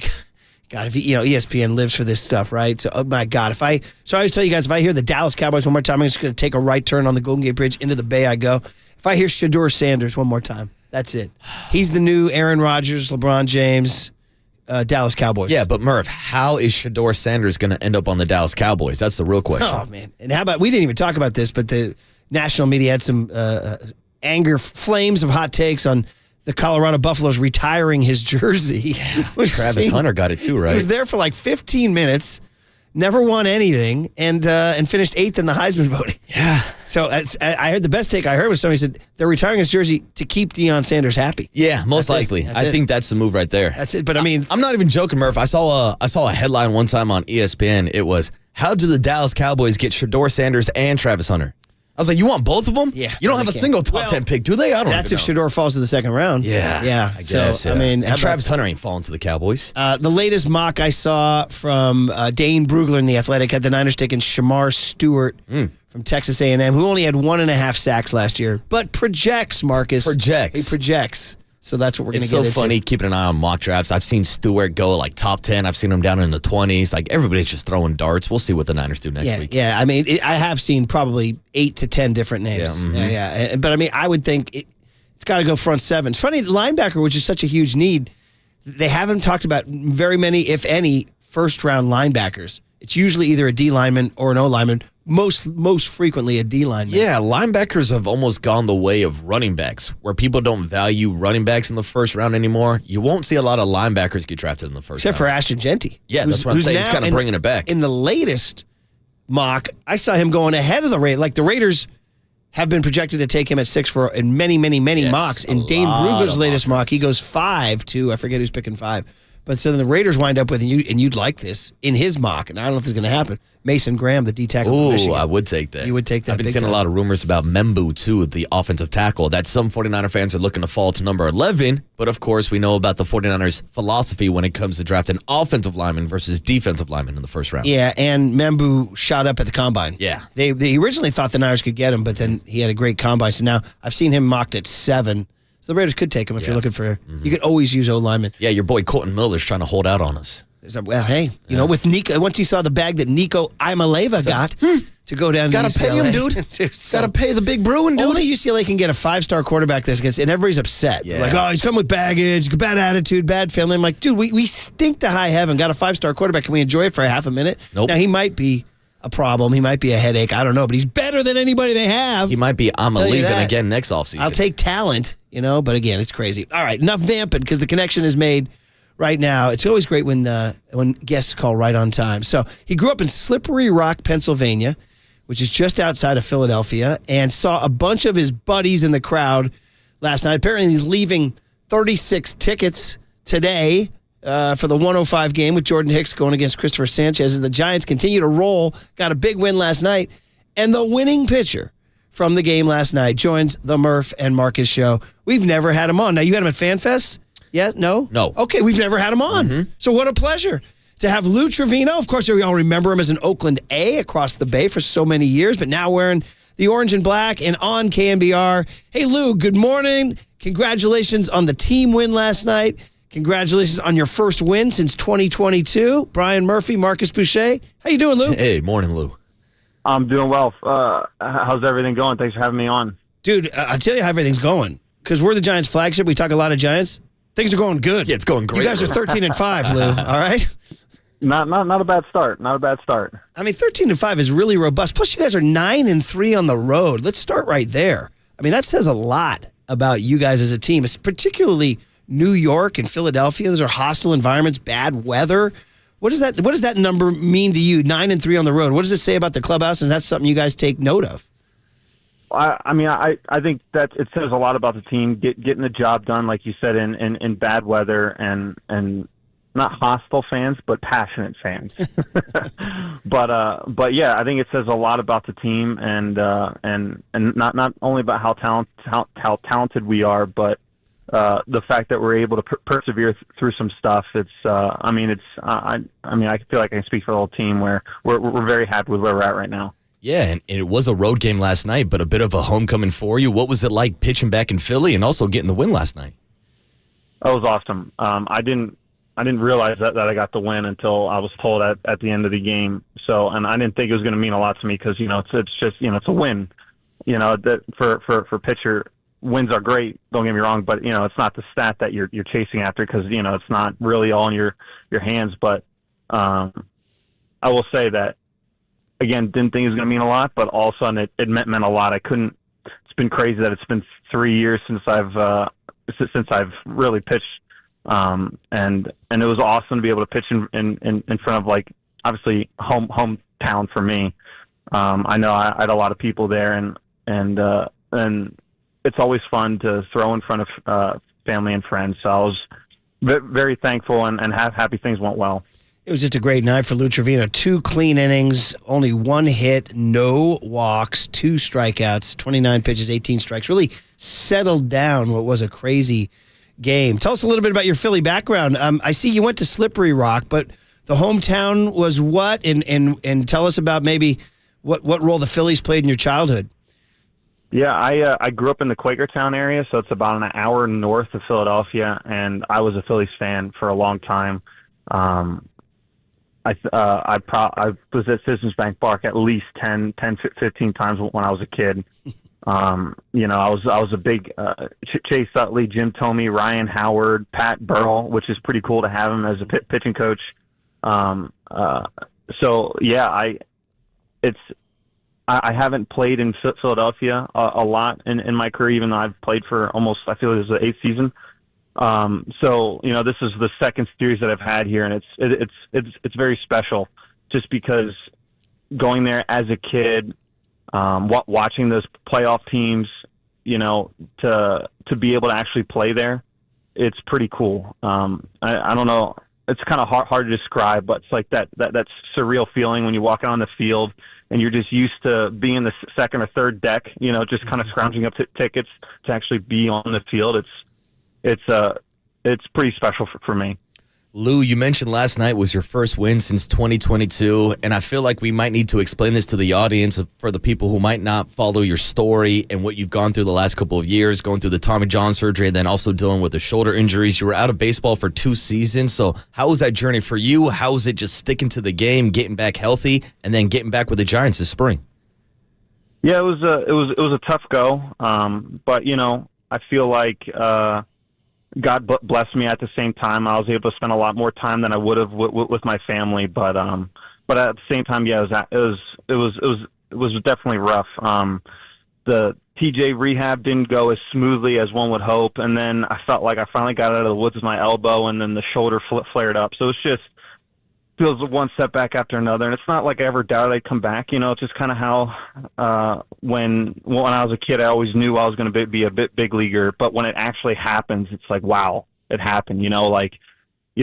God, if ESPN lives for this stuff, right? So, oh my God. So I always tell you guys, if I hear the Dallas Cowboys one more time, I'm just going to take a right turn on the Golden Gate Bridge. Into the Bay I go. If I hear Shedeur Sanders one more time, that's it. He's the new Aaron Rodgers, LeBron James, Dallas Cowboys. Yeah, but Murph, how is Shedeur Sanders going to end up on the Dallas Cowboys? That's the real question. Oh, man. And how about, we didn't even talk about this, but the national media had some flames of hot takes on the Colorado Buffaloes retiring his jersey. Yeah, Travis Hunter got it too, right? He was there for 15 minutes, never won anything, and finished 8th in the Heisman voting. Yeah. So I heard the best take I heard was somebody said they're retiring his jersey to keep Deion Sanders happy. Yeah, most likely. I think that's the move right there. That's it. But I mean, I'm not even joking, Murph. I saw a headline one time on ESPN. It was, "How do the Dallas Cowboys get Shedeur Sanders and Travis Hunter?" I was like, you want both of them? Yeah. You don't have a single top 10 pick, do they? I don't know. That's if Shedeur falls to the second round. Yeah. Yeah. I guess. I mean, and Travis Hunter ain't falling to the Cowboys. The latest mock I saw from Dane Brugler in The Athletic had the Niners taking Shamar Stewart from Texas A&M, who only had 1.5 sacks last year, but projects, Marcus. Projects. He projects. So that's what we're going to get into. It's so funny keeping an eye on mock drafts. I've seen Stewart go top 10. I've seen him down in the 20s. Everybody's just throwing darts. We'll see what the Niners do next week. Yeah, I mean, I have seen probably 8 to 10 different names. Yeah. But I mean, I would think it's got to go front seven. It's funny, linebacker, which is such a huge need, they haven't talked about very many, if any, first-round linebackers. It's usually either a D lineman or an O lineman. Most frequently a D lineman. Yeah, linebackers have almost gone the way of running backs, where people don't value running backs in the first round anymore. You won't see a lot of linebackers get drafted in the first round. Except for Ashton Genty. Yeah, that's what I'm saying. He's kind of bringing it back. In the latest mock, I saw him going ahead of the Raiders. The Raiders have been projected to take him at 6 in many mocks. In Dane Brugler's latest mock, he goes 5 to, I forget who's picking 5. But so then the Raiders wind up with, and you'd like this, in his mock, and I don't know if it's going to happen, Mason Graham, the D-tackle from Michigan. I would take that. You would take that. I've been seeing a lot of rumors about Membu, too, the offensive tackle, that some 49er fans are looking to fall to number 11. But, of course, we know about the 49ers' philosophy when it comes to drafting offensive linemen versus defensive linemen in the first round. Yeah, and Membu shot up at the combine. Yeah. They originally thought the Niners could get him, but then he had a great combine. So now I've seen him mocked at 7. So the Raiders could take him if you're looking for. You could always use O-lineman. Yeah, your boy Colton Miller's trying to hold out on us. Well, hey, with Nico, once he saw the bag that Nico Imaleva got to go down to UCLA. Gotta pay him, dude. Gotta pay the big Bruin, dude. Only UCLA can get a 5-star quarterback this gets, and everybody's upset. Yeah. They're like, he's coming with baggage, bad attitude, bad family. I'm like, dude, we stink to high heaven. Got a 5-star quarterback. Can we enjoy it for half a minute? Nope. Now, he might be a problem. He might be a headache. I don't know, but he's better than anybody they have. He might be leaving again next offseason. I'll take talent, but again, it's crazy. All right, enough vamping because the connection is made right now. It's always great when guests call right on time. So he grew up in Slippery Rock, Pennsylvania, which is just outside of Philadelphia, and saw a bunch of his buddies in the crowd last night. Apparently he's leaving 36 tickets today for the 105 game with Jordan Hicks going against Christopher Sanchez as the Giants continue to roll. Got a big win last night. And the winning pitcher from the game last night joins the Murph and Marcus show. We've never had him on. Now, you had him at FanFest? Yeah? No? No. Okay, we've never had him on. So what a pleasure to have Lou Trivino. Of course, we all remember him as an Oakland A across the bay for so many years, but now wearing the orange and black and on KNBR. Hey, Lou, good morning. Congratulations on the team win last night. Congratulations on your first win since 2022. Brian Murphy, Marcus Boucher. How you doing, Lou? Hey, morning, Lou. I'm doing well. How's everything going? Thanks for having me on. Dude, I'll tell you how everything's going. Because we're the Giants flagship. We talk a lot of Giants. Things are going good. Yeah, it's going great. You guys are 13-5, Lou. All right? Not a bad start. Not a bad start. I mean, 13-5 is really robust. Plus, you guys are 9-3 on the road. Let's start right there. I mean, that says a lot about you guys as a team. It's particularly New York and Philadelphia. Those are hostile environments, bad weather. What does that number mean to you? 9-3 on the road. What does it say about the clubhouse? And that's something you guys take note of. I think that it says a lot about the team getting the job done, like you said, in bad weather and not hostile fans, but passionate fans. but yeah, I think it says a lot about the team and not only about how talented we are, but the fact that we're able to persevere through some stuff. I feel like I can speak for the whole team where we're very happy with where we're at right now. Yeah, and it was a road game last night, but a bit of a homecoming for you. What was it like pitching back in Philly and also getting the win last night? That was awesome. I didn't realize that I got the win until I was told at the end of the game. So, and I didn't think it was going to mean a lot to me because it's just it's a win. That for pitcher, wins are great. Don't get me wrong, but it's not the stat that you're chasing after because it's not really all in your hands. But I will say that. Again, didn't think it was going to mean a lot, but all of a sudden it meant a lot. It's been crazy that it's been 3 years since I've really pitched, and it was awesome to be able to pitch in front of obviously hometown for me. I know I had a lot of people there, and it's always fun to throw in front of family and friends. So I was very thankful and happy things went well. It was just a great night for Lou Trivino. 2 clean innings, only 1 hit, no walks, 2 strikeouts, 29 pitches, 18 strikes. Really settled down what was a crazy game. Tell us a little bit about your Philly background. I see you went to Slippery Rock, but the hometown was what? And tell us about maybe what role the Phillies played in your childhood. Yeah, I grew up in the Quakertown area, so it's about an hour north of Philadelphia, and I was a Phillies fan for a long time. I was at Citizens Bank Park at least 10, 15 times when I was a kid. I was a big Chase Utley, Jim Thome, Ryan Howard, Pat Burrell, which is pretty cool to have him as a pitching coach. So yeah, I haven't played in Philadelphia a lot in my career, even though I've played for almost, I feel this is the 8th season. So this is the second series that I've had here, and it's very special, just because going there as a kid, watching those playoff teams, to be able to actually play there, it's pretty cool. I don't know, it's kind of hard to describe, but it's like that surreal feeling when you walk out on the field and you're just used to being in the second or third deck, just kind of scrounging up tickets to actually be on the field. It's pretty special for me. Lou, you mentioned last night was your first win since 2022, and I feel like we might need to explain this to the audience for the people who might not follow your story and what you've gone through the last couple of years, going through the Tommy John surgery and then also dealing with the shoulder injuries. You were out of baseball for 2 seasons, so how was that journey for you? How was it just sticking to the game, getting back healthy, and then getting back with the Giants this spring? Yeah, it was a tough go, but I feel like God blessed me at the same time. I was able to spend a lot more time than I would have with my family, but at the same time, yeah, it was definitely rough. The TJ rehab didn't go as smoothly as one would hope, and then I felt like I finally got out of the woods with my elbow, and then the shoulder flared up. So it's just feels one setback after another, and it's not like I ever doubted I'd come back. It's just kind of how when I was a kid, I always knew I was going to be a big leaguer, but when it actually happens, it's like, wow, it happened. I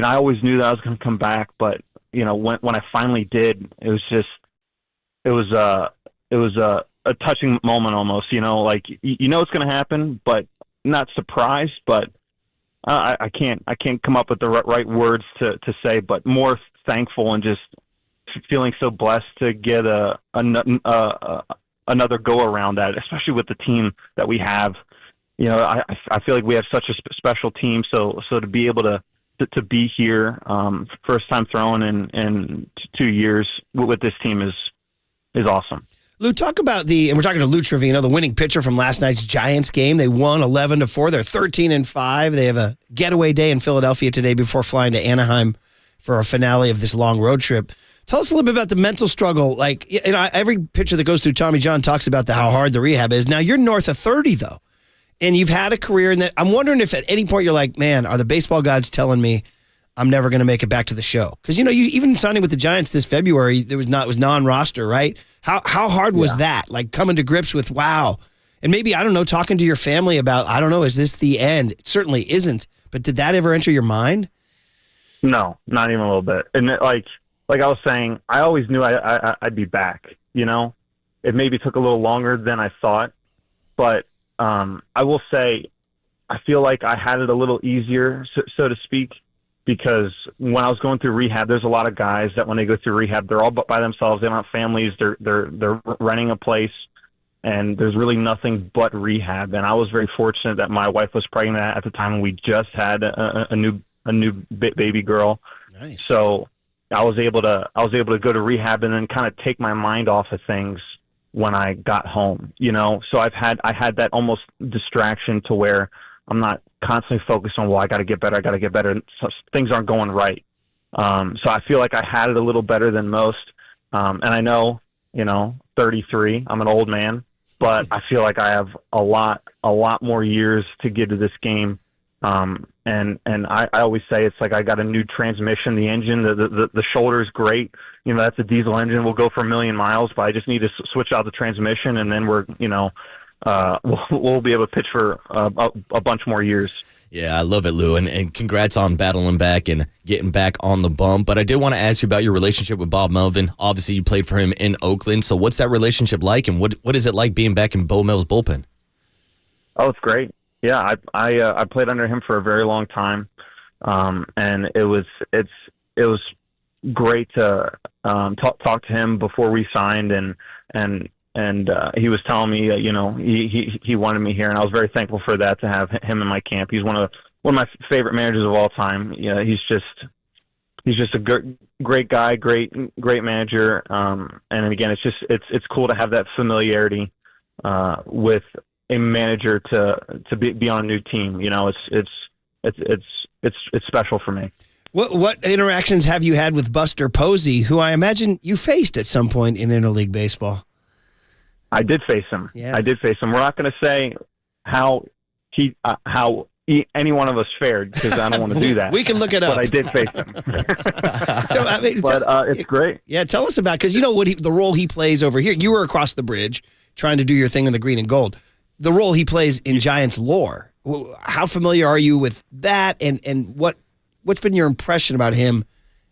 always knew that I was going to come back, but when I finally did, it was a touching moment almost. Like you know it's going to happen, but not surprised. But I can't come up with the right words to say, but more thankful and just feeling so blessed to get another go around at it, especially with the team that we have. I feel like we have such a special team. So to be able to be here, first time throwing in 2 years with this team is awesome. Lou, talk about and we're talking to Lou Trivino, the winning pitcher from last night's Giants game. They won 11-4. They're 13-5. They have a getaway day in Philadelphia today before flying to Anaheim for a finale of this long road trip. Tell us a little bit about the mental struggle. Like, every pitcher that goes through Tommy John talks about how hard the rehab is. Now, you're north of 30, though, and you've had a career in that. I'm wondering if at any point you're like, man, are the baseball gods telling me I'm never going to make it back to the show? Because, you even signing with the Giants this February, it was non-roster, right? How hard was that? Like, coming to grips with, wow. And maybe, I don't know, talking to your family about, I don't know, is this the end? It certainly isn't. But did that ever enter your mind? No, not even a little bit. And like I was saying, I always knew I'd be back, It maybe took a little longer than I thought. But I will say, I feel like I had it a little easier, so to speak, because when I was going through rehab, there's a lot of guys that when they go through rehab, they're all by themselves. They don't have families. They're renting a place, and there's really nothing but rehab. And I was very fortunate that my wife was pregnant at the time, and we just had a new baby girl. Nice. So I was able to go to rehab and then kind of take my mind off of things when I got home. So I had that almost distraction to where I'm not constantly focused on, well, I got to get better. So things aren't going right. So I feel like I had it a little better than most. And I know, 33, I'm an old man, but I feel like I have a lot more years to get to this game. And I always say it's like I got a new transmission. The engine, the shoulder is great. That's a diesel engine. We'll go for 1 million miles, but I just need to switch out the transmission, and then we'll be able to pitch for a bunch more years. Yeah, I love it, Lou, and congrats on battling back and getting back on the bump. But I did want to ask you about your relationship with Bob Melvin. Obviously, you played for him in Oakland, so what's that relationship like, and what is it like being back in Bo Mel's bullpen? Oh, it's great. Yeah, I played under him for a very long time, and it was great to talk to him before we signed, and he was telling me, he wanted me here, and I was very thankful for that, to have him in my camp. He's one of my favorite managers of all time. He's just a great guy, great manager. And again, it's cool to have that familiarity with a manager to be on a new team. It's special for me. What interactions have you had with Buster Posey, who I imagine you faced at some point in interleague baseball? I did face him. Yeah. I did face him. We're not going to say how any one of us fared, because I don't want to do that. We can look it up. But I did face him. It's great. Yeah, tell us about, because the role he plays over here. You were across the bridge trying to do your thing in the green and gold. The role he plays in Giants lore. How familiar are you with that, and what's been your impression about him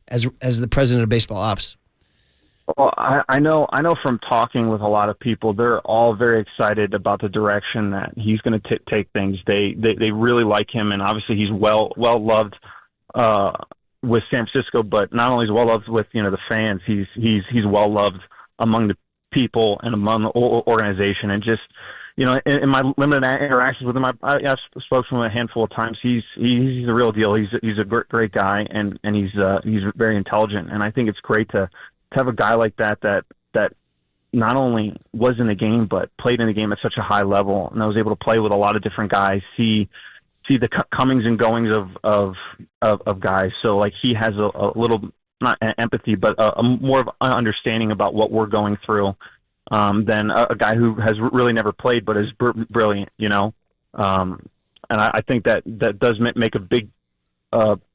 as the president of baseball ops? Well, I know from talking with a lot of people, they're all very excited about the direction that he's going to take things. They really like him, and obviously he's well loved with San Francisco. But not only is well loved with the fans, he's well loved among the people and among the organization. And just in my limited interactions with him, I've spoken to him a handful of times. He's the real deal. He's a great guy, and he's very intelligent. And I think it's great to have a guy like that not only was in the game, but played in the game at such a high level, and I was able to play with a lot of different guys, see the comings and goings of guys. So like, he has a little, not empathy, but a more of an understanding about what we're going through than a guy who has really never played but is brilliant, and I think that does make a big,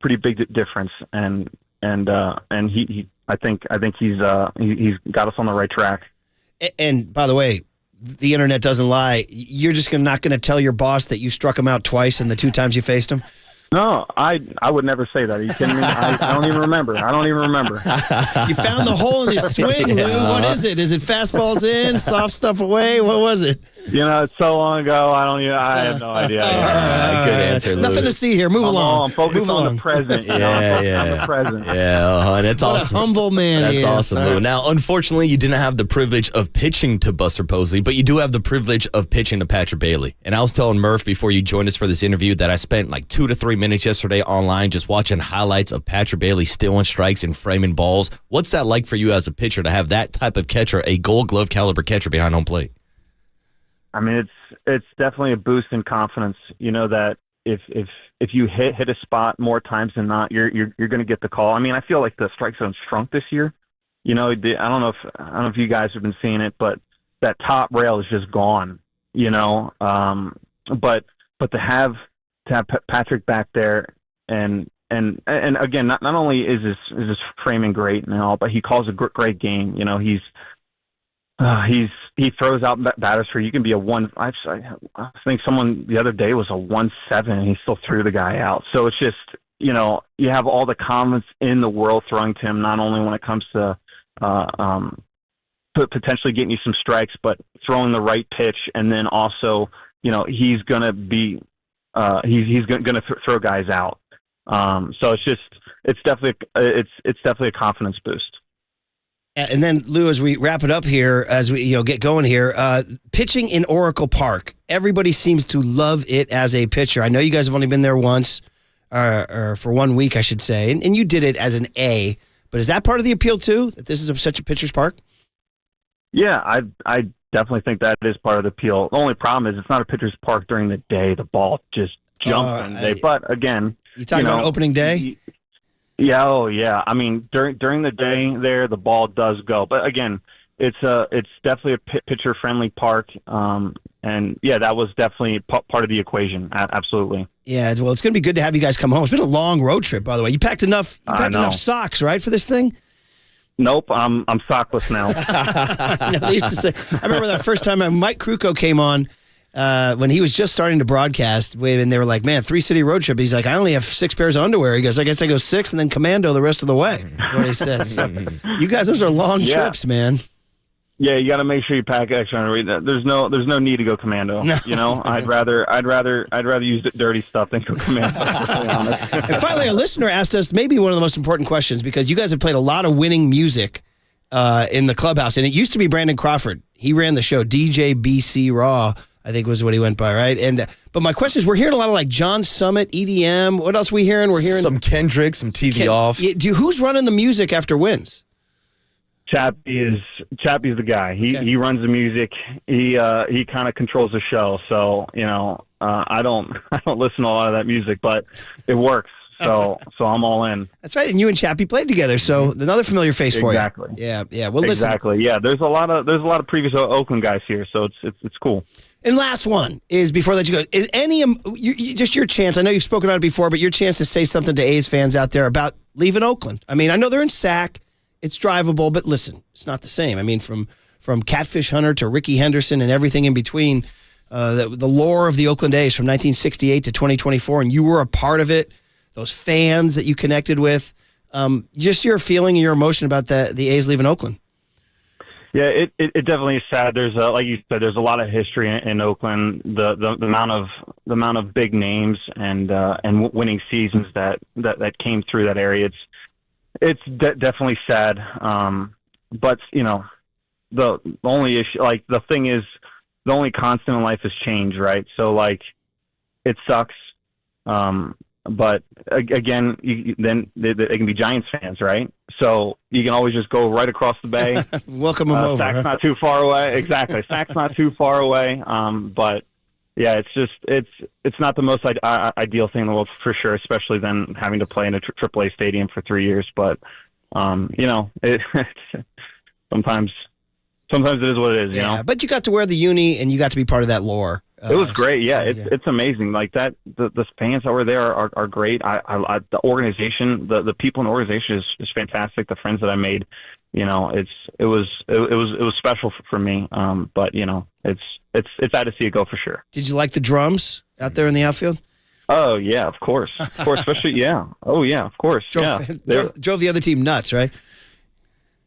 pretty big difference. And he I think he's got us on the right track. And by the way, the internet doesn't lie. You're just not going to tell your boss that you struck him out twice in the 2 times you faced him? No, I would never say that. Are you kidding me? I don't even remember. You found the hole in his swing, Lou. What is it? Is it fastballs in, soft stuff away? What was it? It's so long ago. I have no idea. Good answer, Lou. Nothing to see here. Move along. I'm focused on the present. On the present. Yeah, that's what awesome. A humble man. That's awesome, Lou. Now, unfortunately, you didn't have the privilege of pitching to Buster Posey, but you do have the privilege of pitching to Patrick Bailey. And I was telling Murph before you joined us for this interview that I spent like 2 to 3 minutes yesterday online just watching highlights of Patrick Bailey stealing strikes and framing balls. What's that like for you as a pitcher to have that type of catcher, a Gold Glove caliber catcher behind home plate? I mean, it's definitely a boost in confidence. You know that if you hit a spot more times than not, you're going to get the call. I mean, I feel like the strike zone shrunk this year. I don't know if you guys have been seeing it, but that top rail is just gone. But to have Patrick back there and again, not only is his framing great and all, but he calls a great game. He throws out batters for you can be a 1. I think someone the other day was a 1-7 and he still threw the guy out. So it's just you have all the confidence in the world throwing to him, not only when it comes to potentially getting you some strikes, but throwing the right pitch, and then also he's gonna be he's gonna throw guys out. So it's definitely a confidence boost. And then, Lou, as we wrap it up here, as we get going here, pitching in Oracle Park, everybody seems to love it as a pitcher. I know you guys have only been there once, or for 1 week, I should say, and you did it as an A. But is that part of the appeal too, that this is such a pitcher's park? Yeah, I definitely think that is part of the appeal. The only problem is it's not a pitcher's park during the day. The ball just jumps in the day. But again, you talking about opening day? Yeah, oh yeah. I mean, during the day there, the ball does go. But again, it's definitely a pitcher friendly park. And yeah, that was definitely part of the equation. Absolutely. Yeah, well, it's going to be good to have you guys come home. It's been a long road trip, by the way. You packed enough socks, right, for this thing? Nope, I'm sockless now. They used to say. I remember that first time Mike Krukow came on when he was just starting to broadcast, and they were like, "Man, 3-city road trip." He's like, "I only have 6 pairs of underwear." He goes, "I guess I go 6 and then commando the rest of the way." That's what he says. So, you guys, those are long trips, man. Yeah, you got to make sure you pack extra underwear. There's no need to go commando. No. I'd rather use the dirty stuff than go commando. And finally, a listener asked us maybe one of the most important questions, because you guys have played a lot of winning music in the clubhouse, and it used to be Brandon Crawford. He ran the show. DJ BC Raw, I think, was what he went by, right? And but my question is, we're hearing a lot of like John Summit, EDM. What else are we hearing? We're hearing some Kendrick, some TV Off. Who's running the music after wins? Chappie's the guy. He runs the music. He kind of controls the show. So I don't listen to a lot of that music, but it works. So I'm all in. That's right. And you and Chappie played together, so another familiar face for you. Exactly. Yeah. Well, listen. Exactly. Yeah. There's a lot of previous Oakland guys here, so it's cool. And last one is, before I let you go, is just your chance. I know you've spoken on it before, but your chance to say something to A's fans out there about leaving Oakland. I mean, I know they're in SAC. It's drivable, but listen, it's not the same. I mean, from Catfish Hunter to Ricky Henderson and everything in between, the lore of the Oakland A's from 1968 to 2024, and you were a part of it. Those fans that you connected with, just your feeling and your emotion about the A's leaving Oakland. Yeah, it definitely is sad. There's like you said, there's a lot of history in Oakland. The amount of big names and winning seasons that came through that area. It's definitely sad. But the only issue, like the thing is, the only constant in life is change, right? So like, it sucks. But again, then they can be Giants fans, right? So you can always just go right across the bay. Welcome them over. SAC's not too far away. Exactly. SAC's not too far away. But yeah, it's not the most ideal thing in the world for sure, especially then having to play in a AAA stadium for 3 years. But sometimes it is what it is. Yeah, but you got to wear the uni and you got to be part of that lore. It was great. Yeah, it's amazing. Like that, the fans that were there are great. I the organization, the people in the organization is fantastic. The friends that I made, it was special for me. But it's sad to see it go for sure. Did you like the drums out there in the outfield? Oh, yeah, of course. Of course, especially, yeah. Oh, yeah, of course, yeah. Drove the other team nuts, right?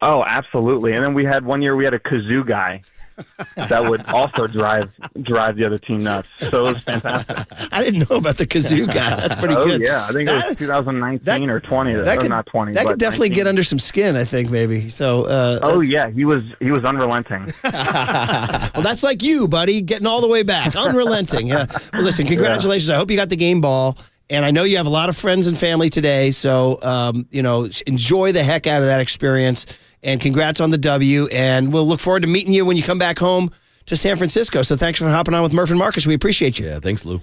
Oh, absolutely. And then we had one year we had a kazoo guy that would also drive the other team nuts. So it was fantastic. I didn't know about the kazoo guy. That's pretty good. Oh, yeah. I think it was 2019 or 20. Not 20. That but could definitely 19. get under some skin, I think, maybe. So. Yeah. He was unrelenting. Well, that's like you, buddy, getting all the way back. Unrelenting. Yeah. Well, listen, congratulations. I hope you got the game ball. And I know you have a lot of friends and family today. So, enjoy the heck out of that experience. And congrats on the W. And we'll look forward to meeting you when you come back home to San Francisco. So thanks for hopping on with Murph and Marcus. We appreciate you. Yeah, thanks, Lou.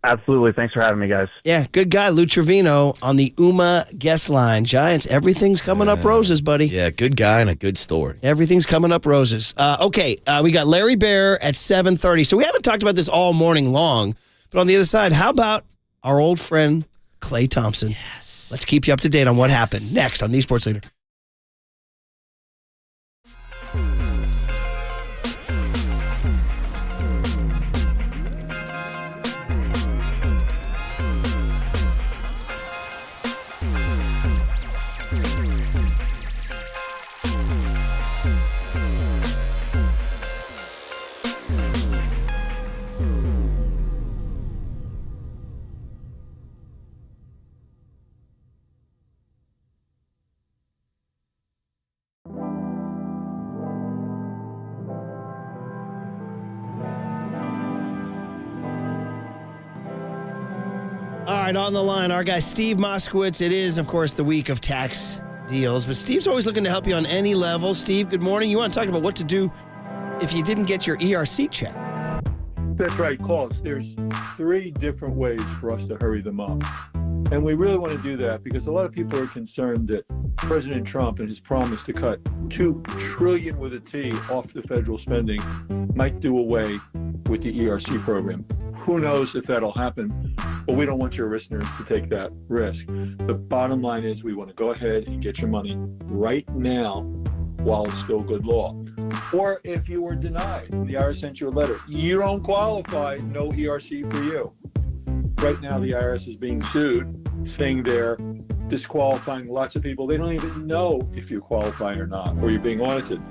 Absolutely. Thanks for having me, guys. Yeah, good guy. Lou Trivino on the UMA guest line. Giants, everything's coming up roses, buddy. Yeah, good guy and a good story. Everything's coming up roses. We got Larry Bear at 7:30. So we haven't talked about this all morning long. But on the other side, how about our old friend Klay Thompson? Yes. Let's keep you up to date on what happened next on The Sports Leader. All right, on the line, our guy Steve Moskowitz. It is, of course, the week of tax deals, but Steve's always looking to help you on any level. Steve, good morning. You want to talk about what to do if you didn't get your ERC check? That's right, Klaus. There's 3 different ways for us to hurry them up. And we really want to do that because a lot of people are concerned that President Trump and his promise to cut $2 trillion with a T off the federal spending might do away with the ERC program. Who knows if that'll happen, but we don't want your listeners to take that risk. The bottom line is we want to go ahead and get your money right now while it's still good law. Or if you were denied, the IRS sent you a letter, you don't qualify, no ERC for you. Right now, the IRS is being sued, saying they're disqualifying lots of people. They don't even know if you qualify or not, or you're being audited.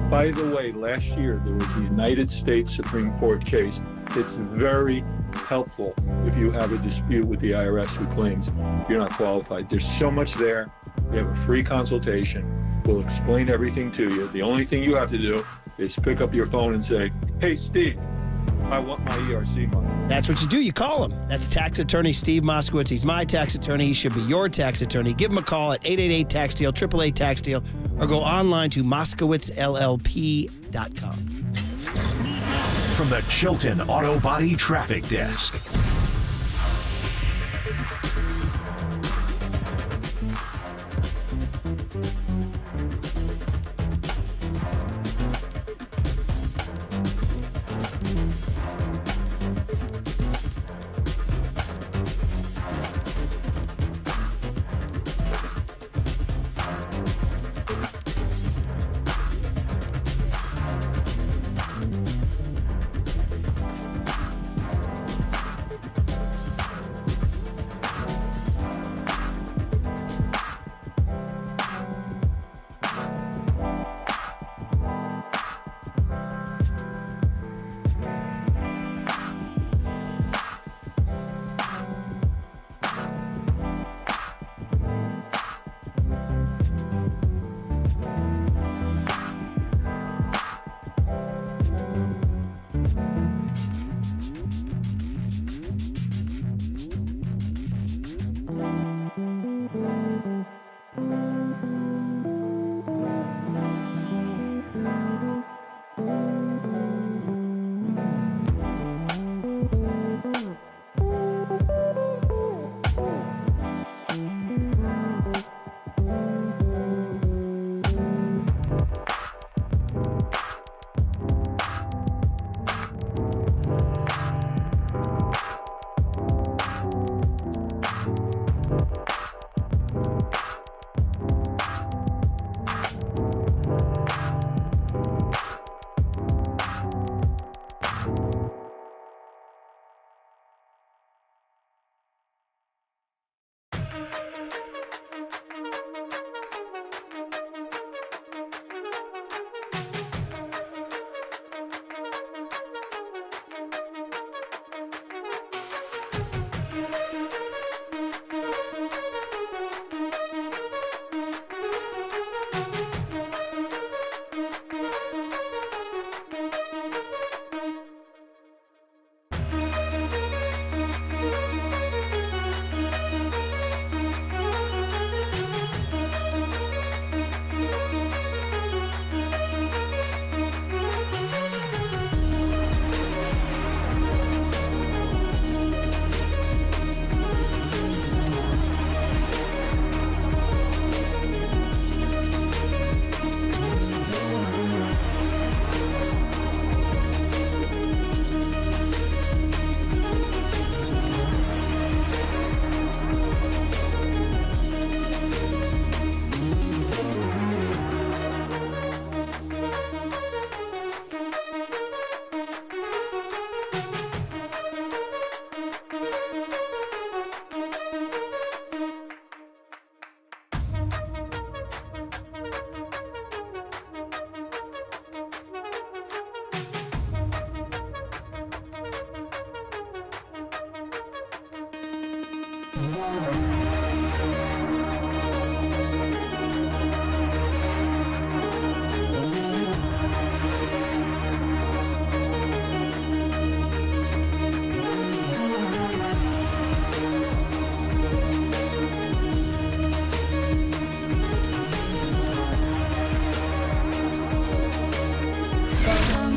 By the way, last year, there was the United States Supreme Court case. It's very helpful if you have a dispute with the IRS who claims you're not qualified. There's so much there. We have a free consultation. We'll explain everything to you. The only thing you have to do is pick up your phone and say, hey, Steve, I want my ERC money. That's what you do. You call him. That's tax attorney Steve Moskowitz. He's my tax attorney. He should be your tax attorney. Give him a call at 888-TAX-DEAL, 888-TAX-DEAL, or go online to moskowitzllp.com. From the Chilton Auto Body Traffic Desk.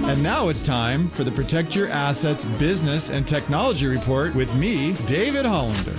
And now it's time for the Protect Your Assets Business and Technology Report with me, David Hollander.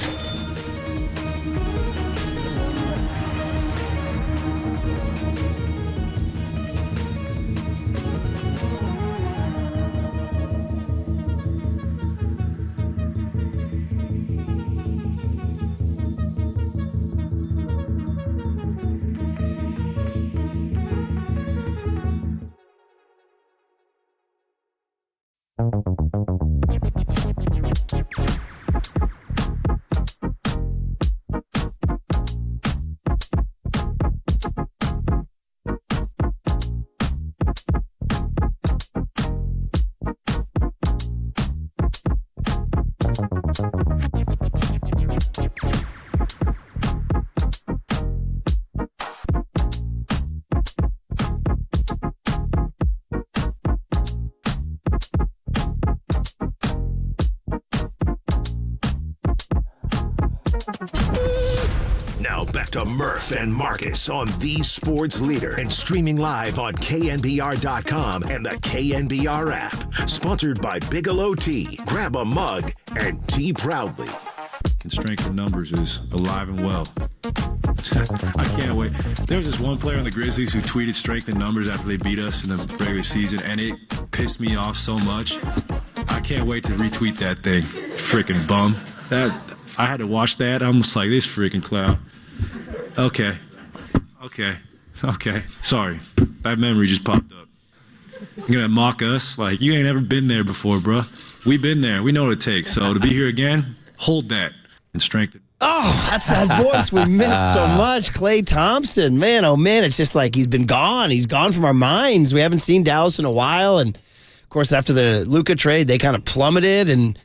Now back to Murph and Marcus on the sports leader and streaming live on KNBR.com and the KNBR app. Sponsored by Bigelow Tea. Grab a mug and tea proudly. And strength in numbers is alive and well. I can't wait. There was this one player on the Grizzlies who tweeted strength in numbers after they beat us in the regular season, and it pissed me off so much. I can't wait to retweet that thing. Freaking bum. I had to watch that. I'm just like, this freaking clown. Okay. Sorry. That memory just popped up. You're going to mock us? Like, you ain't ever been there before, bro. We've been there. We know what it takes. So to be here again, hold that and strengthen. Oh, that's that voice we missed so much. Klay Thompson. Man, oh man, it's just like he's been gone. He's gone from our minds. We haven't seen Dallas in a while. And, of course, after the Luka trade, they kind of plummeted. And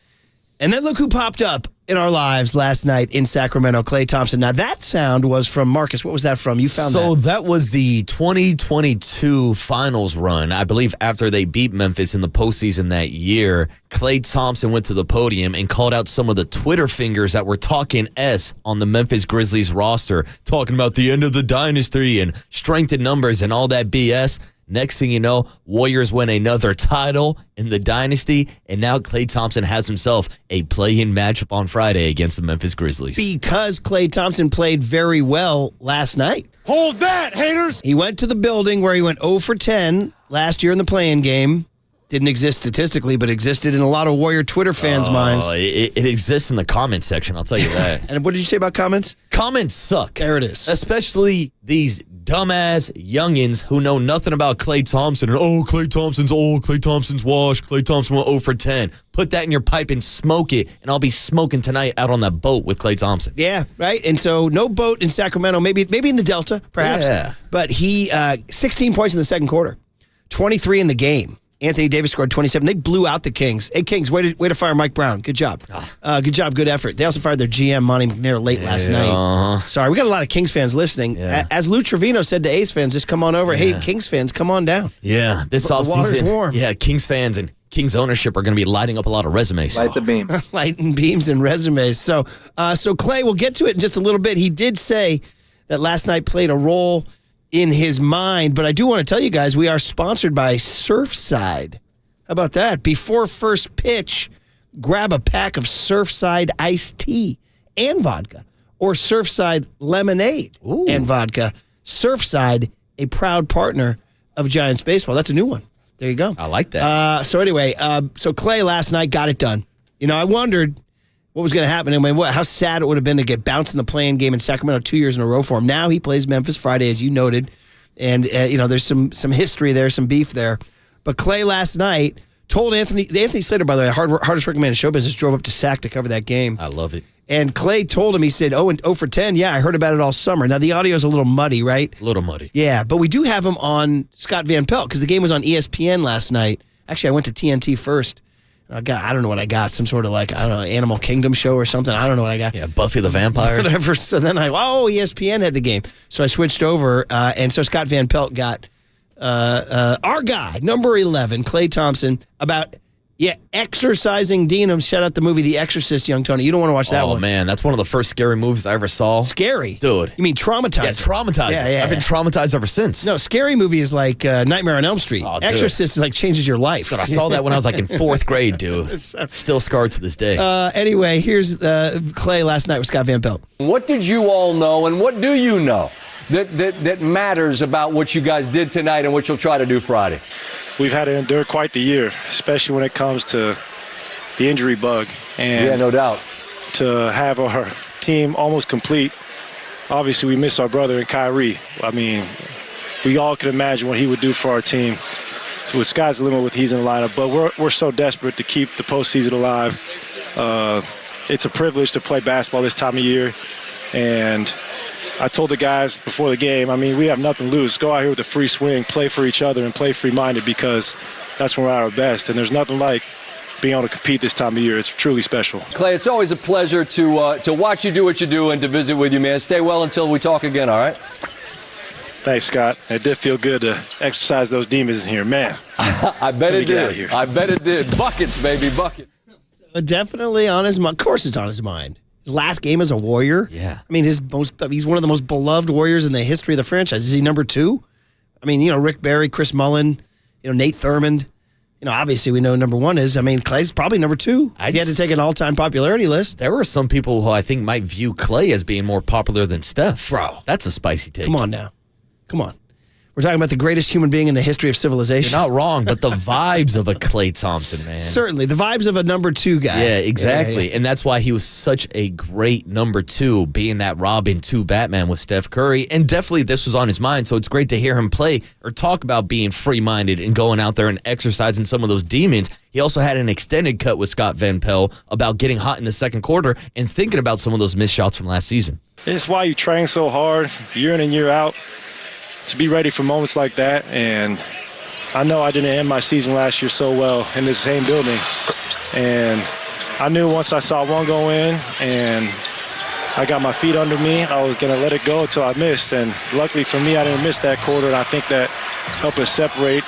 then look who popped up in our lives last night in Sacramento, Klay Thompson. Now, that sound was from Marcus. What was that from? You found that. So that was the 2022 finals run. I believe after they beat Memphis in the postseason that year, Klay Thompson went to the podium and called out some of the Twitter fingers that were talking S on the Memphis Grizzlies roster, talking about the end of the dynasty and strength in numbers and all that BS. Next thing you know, Warriors win another title in the dynasty, and now Klay Thompson has himself a play-in matchup on Friday against the Memphis Grizzlies. Because Klay Thompson played very well last night. Hold that, haters! He went to the building where he went 0 for 10 last year in the play-in game. Didn't exist statistically, but existed in a lot of Warrior Twitter fans' minds. It exists in the comments section, I'll tell you that. And what did you say about comments? Comments suck. There it is. Especially these dumbass youngins who know nothing about Klay Thompson. And, Klay Thompson's old, Klay Thompson's washed, Klay Thompson went 0 for 10. Put that in your pipe and smoke it, and I'll be smoking tonight out on that boat with Klay Thompson. Yeah, right? And so no boat in Sacramento, maybe in the Delta, perhaps. Yeah. But he, 16 points in the second quarter, 23 in the game. Anthony Davis scored 27. They blew out the Kings. Hey, Kings, way to fire Mike Brown. Good job. Good job, good effort. They also fired their GM, Monty McNair, late last night. Sorry, we got a lot of Kings fans listening. Yeah. As Lou Trivino said to A's fans, just come on over. Yeah. Hey, Kings fans, come on down. Yeah, this The water's offseason. warm. Yeah, Kings fans and Kings ownership are going to be lighting up a lot of resumes. Light the beam. Lighting beams and resumes. So Klay, we'll get to it in just a little bit. He did say that last night played a role in his mind, but I do want to tell you guys we are sponsored by Surfside. How about that? Before first pitch, grab a pack of Surfside iced tea and vodka, or Surfside lemonade and vodka. Surfside, a proud partner of Giants baseball. That's a new one. There you go. I like that. So Klay last night got it done. You know, I wondered what was going to happen. I mean, how sad it would have been to get bounced in the play-in game in Sacramento 2 years in a row for him. Now he plays Memphis Friday, as you noted, and there's some history there, some beef there. But Klay last night told Anthony Slater, by the way, hardest working man in show business, drove up to Sac to cover that game. I love it. And Klay told him, he said, 0 for 10. Yeah, I heard about it all summer. Now, the audio's a little muddy, right? A little muddy. Yeah, but we do have him on Scott Van Pelt because the game was on ESPN last night. Actually, I went to TNT first. I don't know what I got. Some sort of Animal Kingdom show or something. I don't know what I got. Yeah, Buffy the Vampire. Whatever. So then ESPN had the game. So I switched over, and so Scott Van Pelt got our guy, number 11, Klay Thompson, about exercising demons. Shout out the movie The Exorcist, young Tony. You don't want to watch that one. Oh, man. That's one of the first scary movies I ever saw. Scary? Dude. You mean traumatizing? Yeah, traumatizing. Yeah. I've been traumatized ever since. No, scary movie is like Nightmare on Elm Street. Oh, Exorcist is like changes your life. Dude, I saw that when I was in 4th grade, dude. Still scarred to this day. Anyway, here's Klay last night with Scott Van Pelt. What did you all know, and what do you know that matters about what you guys did tonight and what you'll try to do Friday? We've had to endure quite the year, especially when it comes to the injury bug. And yeah, no doubt. To have our team almost complete, obviously we miss our brother in Kyrie. I mean, we all can imagine what he would do for our team. With sky's the limit with he's in the lineup, but we're so desperate to keep the postseason alive. It's a privilege to play basketball this time of year, and I told the guys before the game, I mean, we have nothing to lose. Go out here with a free swing, play for each other, and play free-minded, because that's when we're at our best. And there's nothing like being able to compete this time of year. It's truly special. Klay, it's always a pleasure to watch you do what you do and to visit with you, man. Stay well until we talk again, all right? Thanks, Scott. It did feel good to exercise those demons in here, man. I bet it did. I bet it did. Buckets, baby, buckets. Definitely on his mind. Of course it's on his mind. His last game as a Warrior. Yeah. I mean, he's one of the most beloved Warriors in the history of the franchise. Is he number 2? I mean, Rick Barry, Chris Mullin, Nate Thurmond. Obviously we know number 1 is. I mean, Klay's probably number 2. If you had to take an all-time popularity list. There were some people who I think might view Klay as being more popular than Steph. Bro. That's a spicy take. Come on now. Come on. We're talking about the greatest human being in the history of civilization. You're not wrong, but the vibes of a Klay Thompson, man. Certainly. The vibes of a number 2 guy. Yeah, exactly. Yeah. And that's why he was such a great number 2, being that Robin 2 Batman with Steph Curry. And definitely this was on his mind, so it's great to hear him play or talk about being free-minded and going out there and exercising some of those demons. He also had an extended cut with Scott Van Pelt about getting hot in the second quarter and thinking about some of those missed shots from last season. It's why you train so hard, year in and year out, to be ready for moments like that. And I know I didn't end my season last year so well in this same building. And I knew once I saw one go in and I got my feet under me, I was going to let it go until I missed. And luckily for me, I didn't miss that quarter. And I think that helped us separate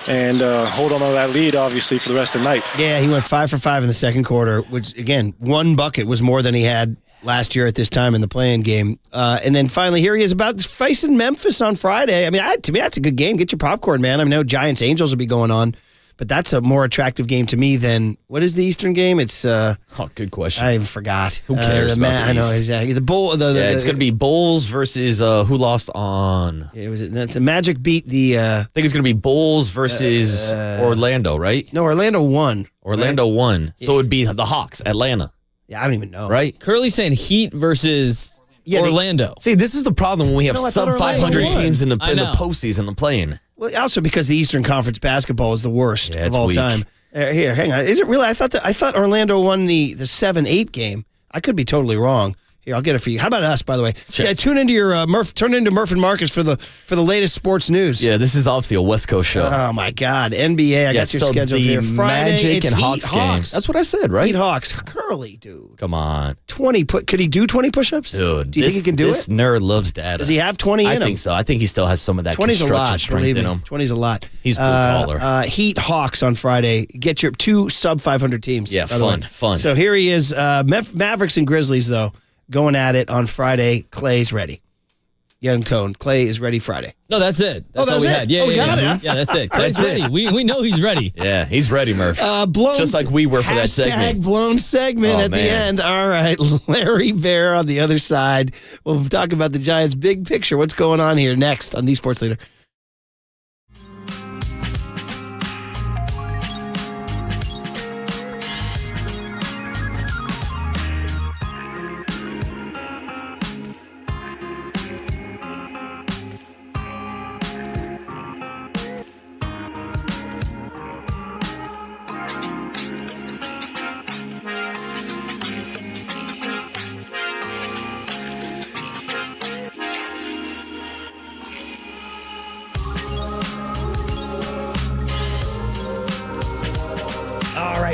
and hold on to that lead, obviously, for the rest of the night. Yeah, he went 5 for 5 in the second quarter, which, again, 1 bucket was more than he had last year at this time in the play-in game. And then finally, here he is about facing Memphis on Friday. I mean, to me, that's a good game. Get your popcorn, man. I know Giants-Angels will be going on, but that's a more attractive game to me than, what is the Eastern game? It's good question. I forgot. Who cares about the I know, East? exactly. It's going to be Bulls versus who lost on? It's a Magic beat the... I think it's going to be Bulls versus Orlando, right? No, Orlando won. Orlando won. So it would be the Hawks, Atlanta. Yeah, I don't even know. Right? Curly's saying Heat versus Orlando. See, this is the problem when we have No, I sub thought Orlando 500 won. teams in the I know. postseason, the play-in. Well, also because the Eastern Conference basketball is the worst of it's all weak. time. Here, hang on. Is it really? I thought Orlando won the 7-8 game. I could be totally wrong. Here, I'll get it for you. How about us, by the way? Sure. Yeah, tune into your turn into Murph and Marcus for the latest sports news. Yeah, this is obviously a West Coast show. Oh my God, NBA! I got your schedule here. Friday, Magic it's and Heat Hawks games. That's what I said, right? Heat Hawks, Curly, dude. Come on, 20. Could he do 20 push-ups? dude. Do you think he can do this it? nerd loves data. Does he have 20 in him? I think so. I think he still has some of that 20's a construction lot. strength Believe in me, him. 20's a lot. He's blue collar. Heat Hawks on Friday. Get your 2 sub 500 teams. Yeah, by the way. fun. So here he is. Mavericks and Grizzlies though. Going at it on Friday. Clay's ready. Young Cone. Klay is ready Friday. No, that's it. That's that all was we it? had. Yeah, Oh, we got it, huh? Yeah, that's it. Clay's ready. We know he's ready. Yeah, he's ready, Murph. Blown, Just like we were for that segment. Blown segment at the end. All right, Larry Bear on the other side. We'll talk about the Giants' big picture. What's going on here next on The Sports Leader?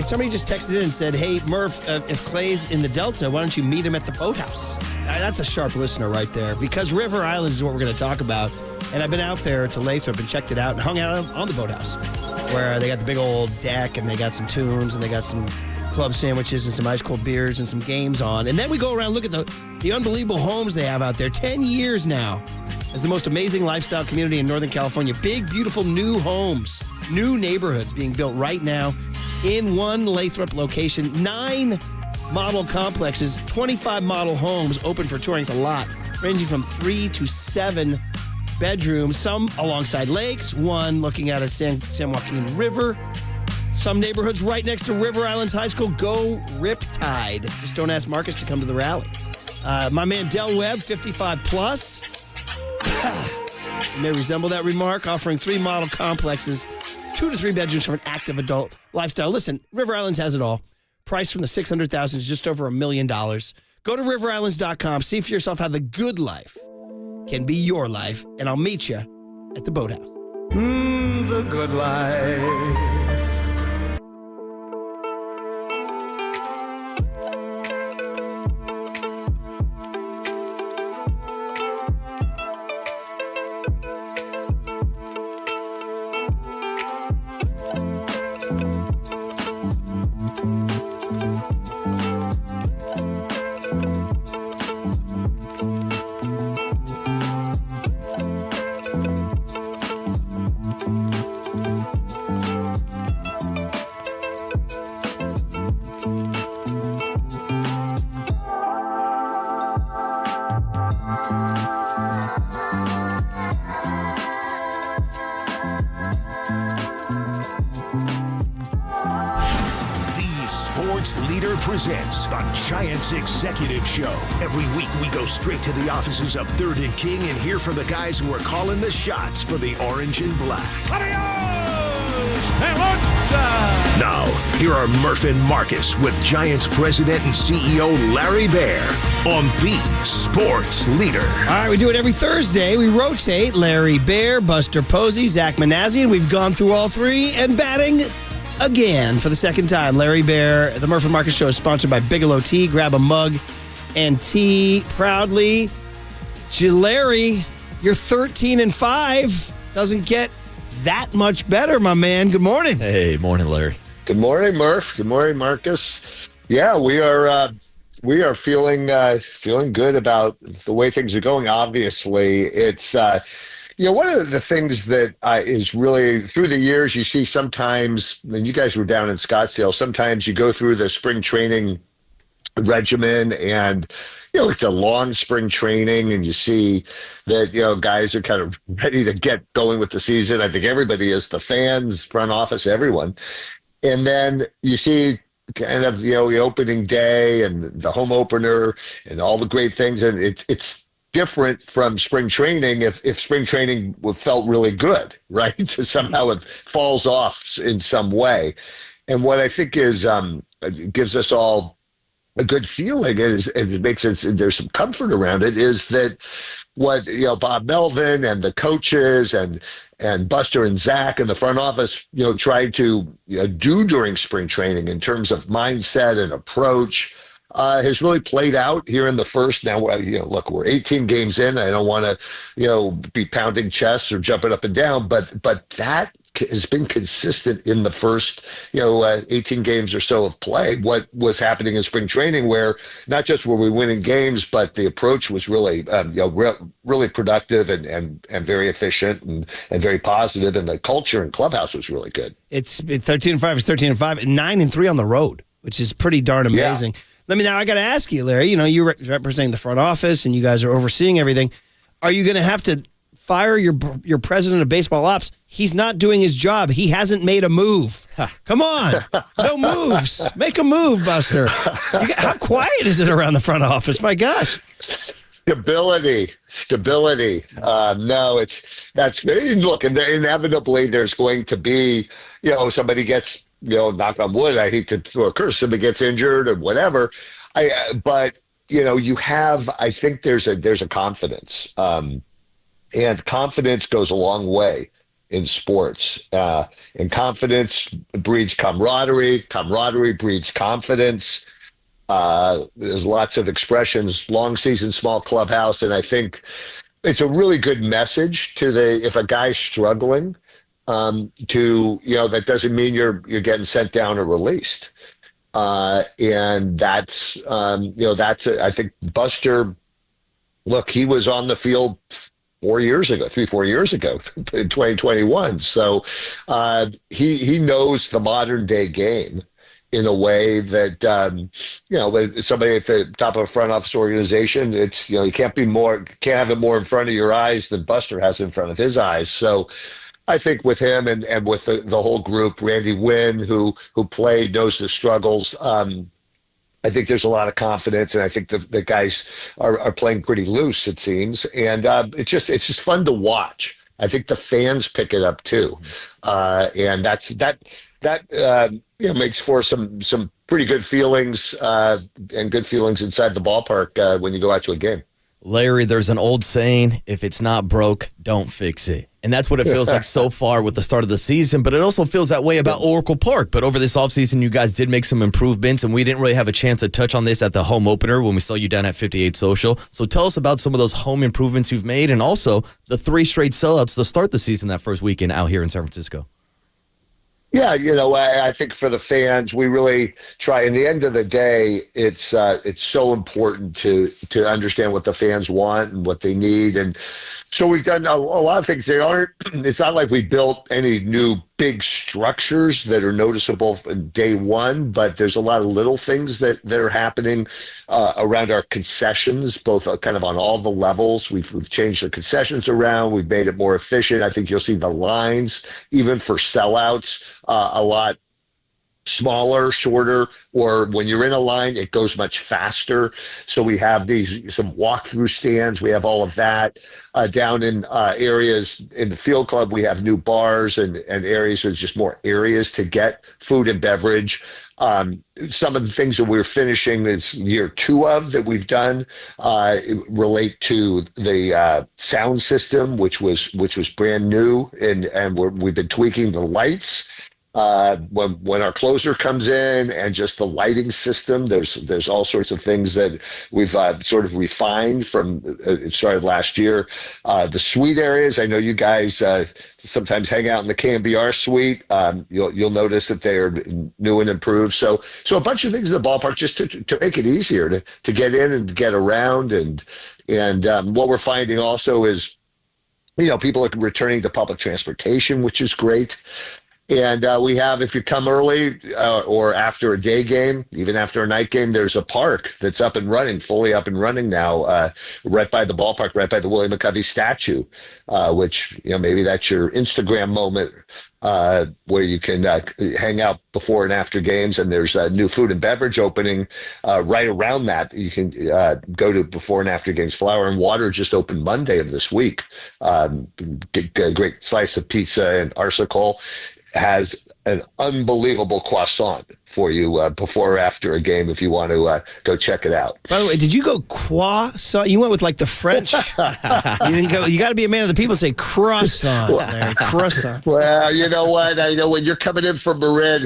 right, somebody just texted in and said, hey, Murph, if Klay's in the Delta, why don't you meet him at the boathouse? That's a sharp listener right there, because River Island is what we're going to talk about. And I've been out there to Lathrop and checked it out and hung out on the boathouse, where they got the big old deck and they got some tunes and they got some club sandwiches and some ice cold beers and some games on. And then we go around and look at the unbelievable homes they have out there. 10 years now as the most amazing lifestyle community in Northern California. Big, beautiful new homes, new neighborhoods being built right now in one Lathrop location. 9 model complexes, 25 model homes open for touring. It's a lot, ranging from 3 to 7 bedrooms, some alongside lakes, one looking at a San Joaquin River. Some neighborhoods right next to River Islands High School. Go Riptide. Just don't ask Marcus to come to the rally. My man Del Webb, 55 plus. May resemble that remark, offering 3 model complexes, 2 to 3 bedrooms for an active adult lifestyle. Listen, River Islands has it all. Price from the $600,000 is just over $1 million. Go to riverislands.com. See for yourself how the good life can be your life, and I'll meet you at the boathouse. The good life. Leader presents the Giants Executive Show. Every week we go straight to the offices of 3rd and King and hear from the guys who are calling the shots for the orange and black. Now, here are Murph and Marcus with Giants President and CEO Larry Baer on the Sports Leader. All right, we do it every Thursday. We rotate Larry Baer, Buster Posey, Zach Manazzi, and we've gone through all 3 and batting again for the second time. Larry Baer, the Murph and Marcus Show is sponsored by Bigelow Tea. Grab a mug and tea proudly. Larry, you're 13-5. Doesn't get that much better, my man. Good morning. Hey, morning, Larry. Good morning, Murph. Good morning, Marcus. Yeah, we are feeling good about the way things are going. Obviously, it's one of the things that is really, through the years, you see sometimes, and you guys were down in Scottsdale, sometimes you go through the spring training regimen and, it's a long spring training and you see that, guys are kind of ready to get going with the season. I think everybody is, the fans, front office, everyone. And then you see kind of, the opening day and the home opener and all the great things. And it's different from spring training if spring training felt really good, right? Somehow it falls off in some way. And what I think is gives us all a good feeling is, and it makes sense, there's some comfort around it, is that what Bob Melvin and the coaches and Buster and Zach and the front office tried to do during spring training in terms of mindset and approach has really played out here in the first. Now, look, we're 18 games in. I don't want to, be pounding chests or jumping up and down, but that has been consistent in the first, 18 games or so of play. What was happening in spring training, where not just were we winning games, but the approach was really, really productive and very efficient and very positive, and the culture and clubhouse was really good. It's 13-5. It's 13-5, 9-3 on the road, which is pretty darn amazing. Yeah. Now I got to ask you, Larry, you're representing the front office and you guys are overseeing everything. Are you going to have to fire your president of baseball ops? He's not doing his job. He hasn't made a move. Come on. No moves. Make a move, Buster. How quiet is it around the front office? My gosh. Stability. No, that's good. Look, inevitably there's going to be, somebody gets, knock on wood, I hate to throw a curse, somebody gets injured or whatever. But you have, I think there's a confidence. And confidence goes a long way in sports. And confidence breeds camaraderie. Camaraderie breeds confidence. There's lots of expressions, long season, small clubhouse. And I think it's a really good message if a guy's struggling, that doesn't mean you're getting sent down or released. And that's I think Buster, look, he was on the field 4 years ago, 3-4 years ago in 2021. So he knows the modern day game in a way that, somebody at the top of a front office organization, it's, you can't have it more in front of your eyes than Buster has in front of his eyes. So I think with him and with the whole group, Randy Wynn, who played, knows the struggles, I think there's a lot of confidence, and I think the guys are playing pretty loose, it seems. And it's just fun to watch. I think the fans pick it up too. And that makes for some pretty good feelings and good feelings inside the ballpark when you go out to a game. Larry, there's an old saying, if it's not broke, don't fix it. And that's what it feels like so far with the start of the season, but it also feels that way about Oracle Park. But over this offseason, you guys did make some improvements, and we didn't really have a chance to touch on this at the home opener when we saw you down at 58 Social. So tell us about some of those home improvements you've made, and also the 3 straight sellouts to start the season that first weekend out here in San Francisco. Yeah, I think for the fans, we really try. In the end of the day, it's so important to understand what the fans want and what they need, and so we've done a lot of things. It's not like we built any new big structures that are noticeable from day one, but there's a lot of little things that are happening around our concessions, both kind of on all the levels. We've changed the concessions around. We've made it more efficient. I think you'll see the lines, even for sellouts, a lot smaller, shorter, or when you're in a line, it goes much faster. So we have some walk-through stands. We have all of that. Down in areas in the field club, we have new bars and areas. There's just more areas to get food and beverage. Some of the things that we're finishing this year 2 of that we've done relate to the sound system, which was brand new, and we've been tweaking the lights. When our closer comes in, and just the lighting system, there's all sorts of things that we've sort of refined from it started last year. The suite areas, I know you guys sometimes hang out in the KNBR suite. You'll notice that they are new and improved. So a bunch of things in the ballpark just to make it easier to get in and to get around. And what we're finding also is, people are returning to public transportation, which is great. And we have, if you come early or after a day game, even after a night game, there's a park that's up and running, fully up and running now, right by the ballpark, right by the Willie McCovey statue, which, maybe that's your Instagram moment where you can hang out before and after games. And there's a new food and beverage opening right around that. You can go to before and after games. Flour and Water just opened Monday of this week. Get a great slice of pizza, and Arsicle has an unbelievable croissant for you before or after a game if you want to go check it out. By the way, did you go croissant? You went with like the French. You didn't go. You got to be a man of the people. Say croissant, Larry. Croissant. Well, you know what? I know when you're coming in from Marin,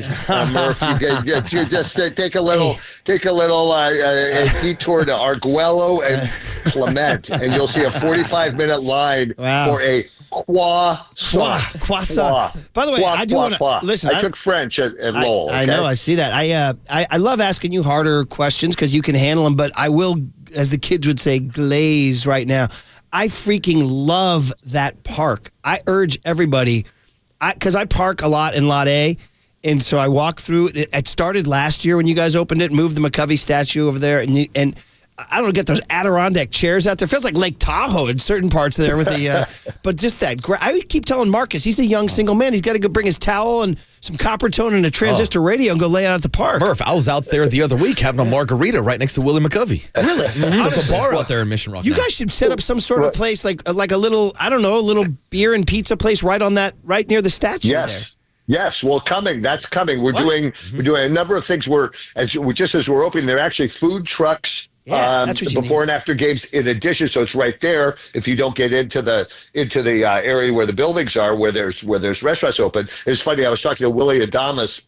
Murph, you just take a little detour to Arguello and Clement, and you'll see a 45-minute line for a croissant. By the way, I do want to listen. I took French at Lowell. I know. I see that. I love asking you harder questions because you can handle them. But I will, as the kids would say, glaze right now. I freaking love that park. I urge everybody, because I park a lot in Lot A, and so I walk through. It started last year when you guys opened it, moved the McCovey statue over there, and I don't know, get those Adirondack chairs out there. It feels like Lake Tahoe in certain parts there with the, but just that. I keep telling Marcus, he's a young single man. He's got to go bring his towel and some copper tone and a transistor radio and go lay out at the park. Murph, I was out there the other week having a margarita right next to Willie McCovey. Really? There's a bar out there in Mission Rock. You guys should set up some sort of place like a little, I don't know, a little beer and pizza place right near the statue there. Yes, well, that's coming. We're doing a number of things. As we're opening, there are actually food trucks that's what you before need. and after games in addition. So it's right there. If you don't get into the area where the buildings are, where there's restaurants open. It's funny. I was talking to Willie Adamas.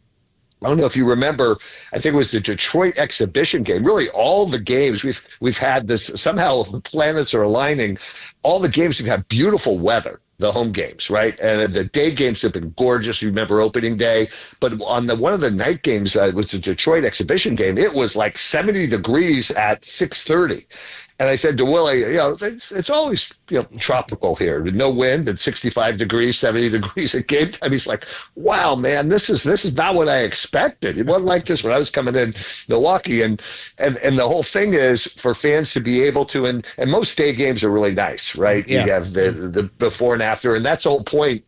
I don't know if you remember, I think it was the Detroit exhibition game. Really, all the games we've had this, somehow the planets are aligning. All the games have had beautiful weather, the home games, right? And the day games have been gorgeous. You remember opening day. But on one of the night games, it was the Detroit exhibition game. It was like 70 degrees at 6:30. And I said to Willie, it's always, tropical here. No wind and 65 degrees, 70 degrees at game time. He's like, wow, man, this is not what I expected. It wasn't like this when I was coming in Milwaukee. And the whole thing is for fans to be able to, and most day games are really nice, right? Yeah. You have the before and after. And that's the whole point,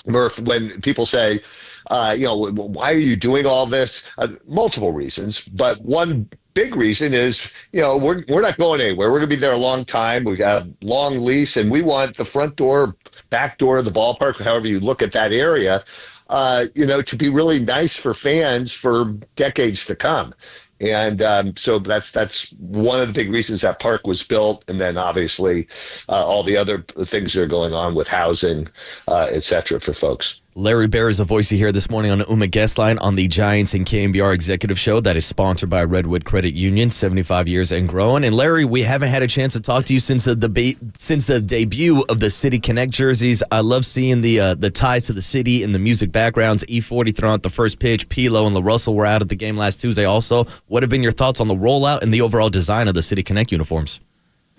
Murph, when people say, why are you doing all this? Multiple reasons, but one big reason is, we're not going anywhere. We're going to be there a long time. We got a long lease, and we want the front door, back door of the ballpark, however you look at that area, to be really nice for fans for decades to come. And so that's one of the big reasons that park was built. And then obviously all the other things that are going on with housing, et cetera, for folks. Larry Bear is a voice you hear this morning on the Uma Guest Line on the Giants and KNBR Executive Show that is sponsored by Redwood Credit Union, 75 years and growing. And Larry, we haven't had a chance to talk to you since the debut of the City Connect jerseys. I love seeing the ties to the city and the music backgrounds. E40 throwing out the first pitch. Pilo and LaRussell were out at the game last Tuesday also. What have been your thoughts on the rollout and the overall design of the City Connect uniforms?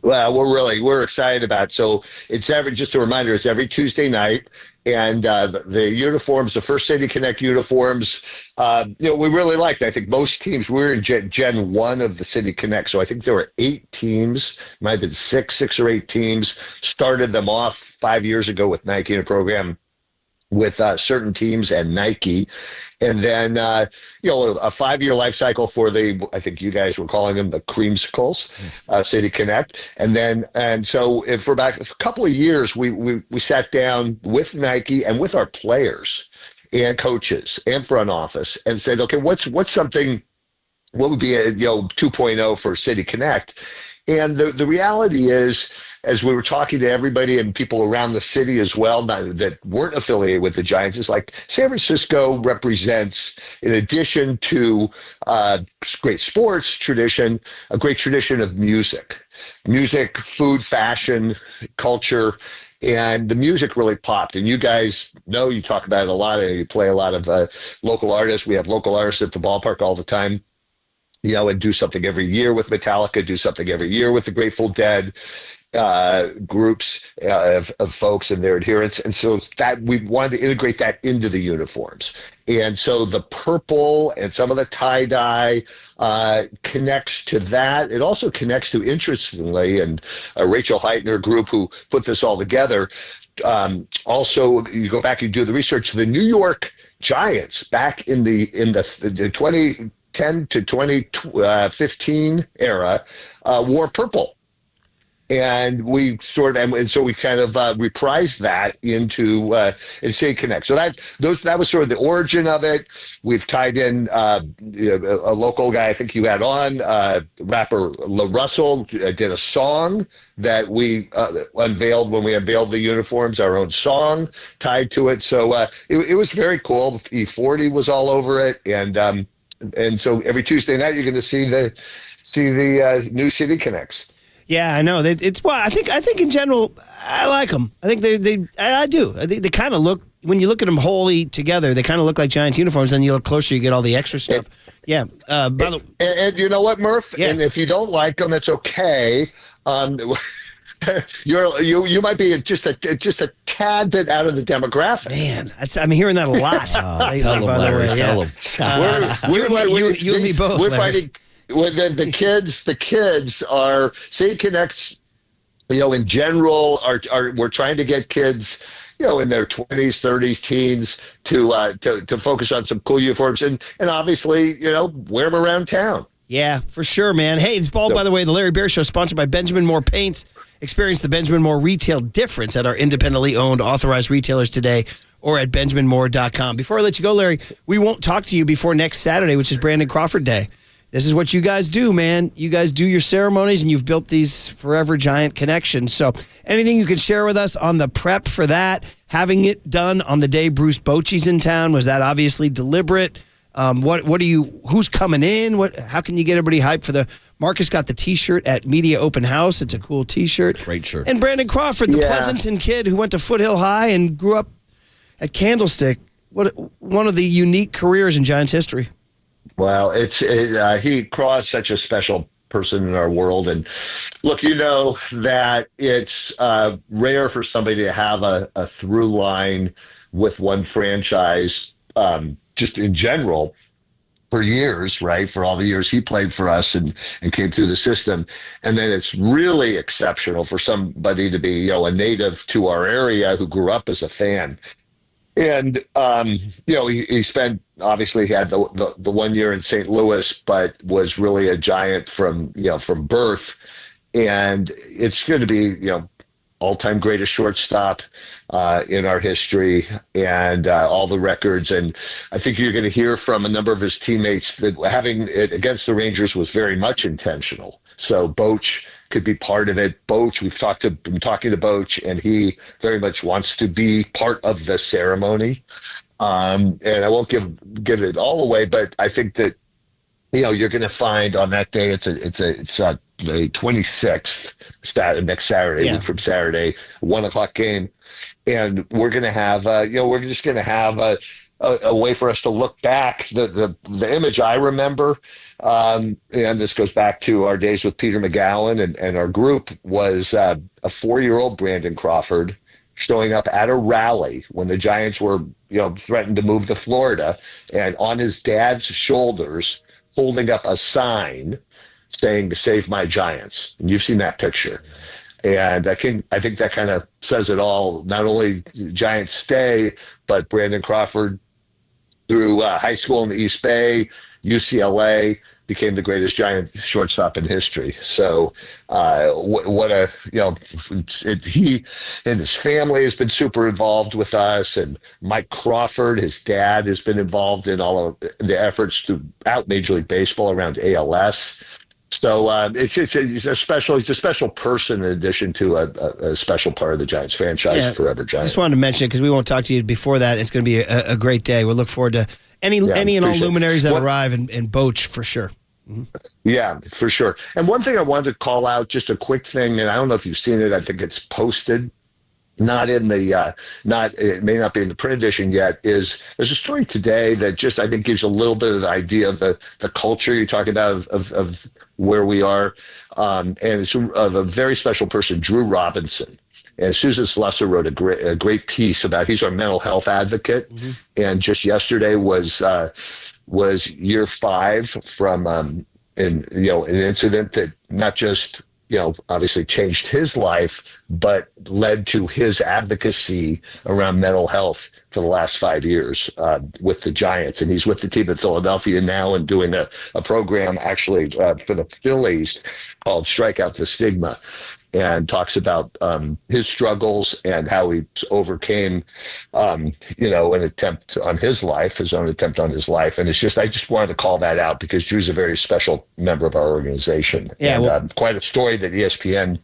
Well, we're excited about it. So it's just a reminder, it's every Tuesday night. And the uniforms, the first City Connect uniforms, we really liked it. I think most teams, we're in Gen 1 of the City Connect. So I think there were 8 teams, might have been six or 8 teams, started them off 5 years ago with Nike in a program with certain teams and Nike. And then, a 5-year life cycle for I think you guys were calling them the creamsicles, City Connect. And so for about a couple of years, we sat down with Nike and with our players and coaches and front office and said, okay, what would be a 2.0 for City Connect? And the reality is, as we were talking to everybody and people around the city as well that weren't affiliated with the Giants, is like San Francisco represents, in addition to great sports tradition, a great tradition of music, food, fashion, culture. And the music really popped. And you guys know, you talk about it a lot. You play a lot of local artists. We have local artists at the ballpark all the time. And do something every year with Metallica, do something every year with the Grateful Dead, groups of folks and their adherents. And so that we wanted to integrate that into the uniforms. And so the purple and some of the tie-dye connects to that. It also connects to, interestingly, and Rachel Heitner group who put this all together. Also, you go back and do the research, the New York Giants back in the 2010 to 2015 era wore purple. And we so we kind of reprised that into in City Connect. So that was sort of the origin of it. We've tied in a local guy I think you had on, rapper LaRussell, did a song that we unveiled when we unveiled the uniforms, our own song tied to it. So it was very cool. E40 was all over it, and so every Tuesday night you're going to see the new City Connects. Yeah, I know. I think in general, I like them. I think I do. I think they kind of look, when you look at them wholly together, they kind of look like Giants uniforms. And you look closer, you get all the extra stuff. And you know what, Murph? Yeah. And if you don't like them, it's okay. You might be just a tad bit out of the demographic. Man, I'm hearing that a lot. Tell them. You and me both. We're fighting. Well, the kids are City Connects. In general, we're trying to get kids, in their 20s, 30s, teens to focus on some cool uniforms and obviously, wear them around town. Yeah, for sure, man. Hey, it's Bald, by the way. The Larry Bear Show, sponsored by Benjamin Moore Paints. Experience the Benjamin Moore retail difference at our independently owned authorized retailers today or at benjaminmoore.com. Before I let you go, Larry, we won't talk to you before next Saturday, which is Brandon Crawford Day. this is what you guys do, man. You guys do your ceremonies, and you've built these forever Giant connections. So anything you could share with us on the prep for that, having it done on the day Bruce Bochy's in town, was that obviously deliberate? Who's coming in? How can you get everybody hyped for Marcus got the T-shirt at Media Open House. It's a cool T-shirt. Great shirt. And Brandon Crawford, the Pleasanton kid who went to Foothill High and grew up at Candlestick. One of the unique careers in Giants history. Well, Craw's such a special person in our world. And look, you know that it's rare for somebody to have a through line with one franchise, just in general, for years, right? For all the years he played for us and came through the system. And then it's really exceptional for somebody to be, a native to our area who grew up as a fan. And, he spent, obviously he had the 1 year in St. Louis, but was really a Giant from birth. And it's going to be, all-time greatest shortstop in our history, and all the records. And I think you're going to hear from a number of his teammates that having it against the Rangers was very much intentional. So Boch could be part of it. Boch, been talking to Boch, and he very much wants to be part of the ceremony. And I won't give it all away, but I think that you're going to find on that day it's the 26th, next Saturday, week from Saturday, 1:00 game, and we're going to have we're just going to have a way for us to look back. The image I remember, and this goes back to our days with Peter McGowan and our group, was a 4-year-old Brandon Crawford showing up at a rally when the Giants were threatened to move to Florida, and on his dad's shoulders holding up a sign saying, "Save my Giants." And you've seen that picture. And I think that kind of says it all. Not only Giants stay, but Brandon Crawford through high school in the East Bay, UCLA, became the greatest Giant shortstop in history. So he and his family has been super involved with us, and Mike Crawford, his dad, has been involved in all of the efforts throughout Major League Baseball around ALS. So he's a special person in addition to a special part of the Giants franchise, forever Giant. Just wanted to mention it because we won't talk to you before that. It's going to be a great day. We'll look forward to any and all luminaries that arrive and Boch for sure. Mm-hmm. Yeah, for sure. And one thing I wanted to call out, just a quick thing, and I don't know if you've seen it. I think it's posted, not in the it may not be in the print edition yet. There's a story today that just I think gives a little bit of the idea of the culture you're talking about of where we are, and it's of a very special person, Drew Robinson. And Susan Slusser wrote a great piece about. He's our mental health advocate, and just yesterday was year 5 from an incident that not just obviously changed his life, but led to his advocacy around mental health for the last 5 years with the Giants. And he's with the team in Philadelphia now and doing a program actually for the Phillies called Strike Out the Stigma, and talks about his struggles and how he overcame, an attempt on his life, his own attempt on his life. And it's just, I just wanted to call that out because Drew's a very special member of our organization. Yeah, and quite a story that ESPN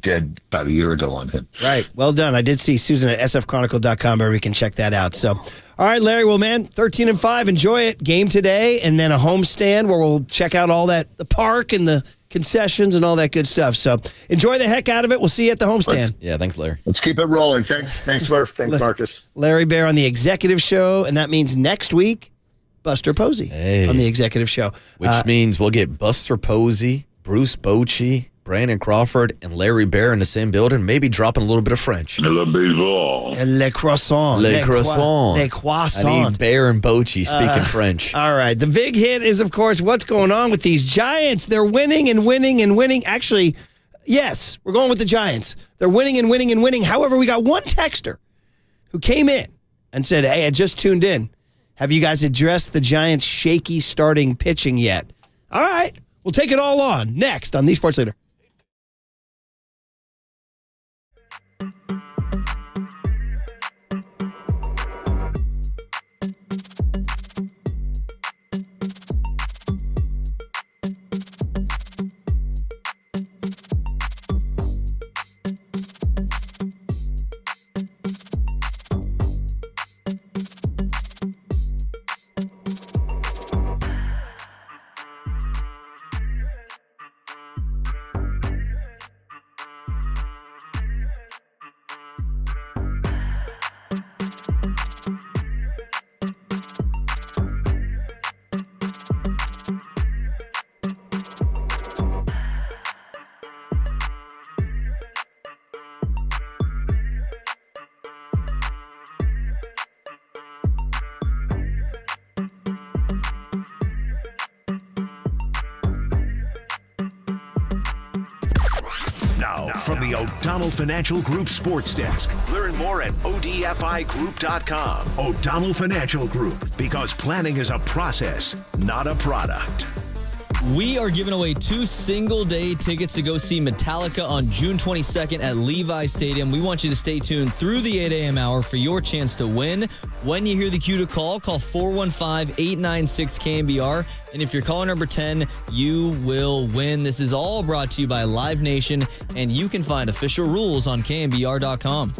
did about a year ago on him. Right. Well done. I did see Susan at sfchronicle.com where we can check that out. So, all right, Larry, well, man, 13-5, enjoy it. Game today, and then a homestand where we'll check out all that, the park and the concessions and all that good stuff. So enjoy the heck out of it. We'll see you at the homestand. Yeah, thanks, Larry. Let's keep it rolling. Thanks, Murph. Thanks, Marcus. Larry Bear on the executive show, and that means next week, Buster Posey on the executive show. Which means we'll get Buster Posey, Bruce Bochy, Brandon Crawford, and Larry Bear in the same building, maybe dropping a little bit of French. Le baseball. Le croissant. Le croissant. Le croissant. I need Bear and Bochy speaking French. All right. The big hit is, of course, what's going on with these Giants. They're winning and winning and winning. Actually, yes, we're going with the Giants. They're winning and winning and winning. However, we got one texter who came in and said, hey, I just tuned in. Have you guys addressed the Giants' shaky starting pitching yet? All right. We'll take it all on next on The Sports Leader. from the O'Donnell Financial Group Sports Desk. Learn more at odfigroup.com. O'Donnell Financial Group, because planning is a process, not a product. We are giving away 2 single-day tickets to go see Metallica on June 22nd at Levi Stadium. We want you to stay tuned through the 8 a.m. hour for your chance to win. When you hear the cue to call 415-896-KNBR. And if you're caller number 10, you will win. This is all brought to you by Live Nation, and you can find official rules on KNBR.com.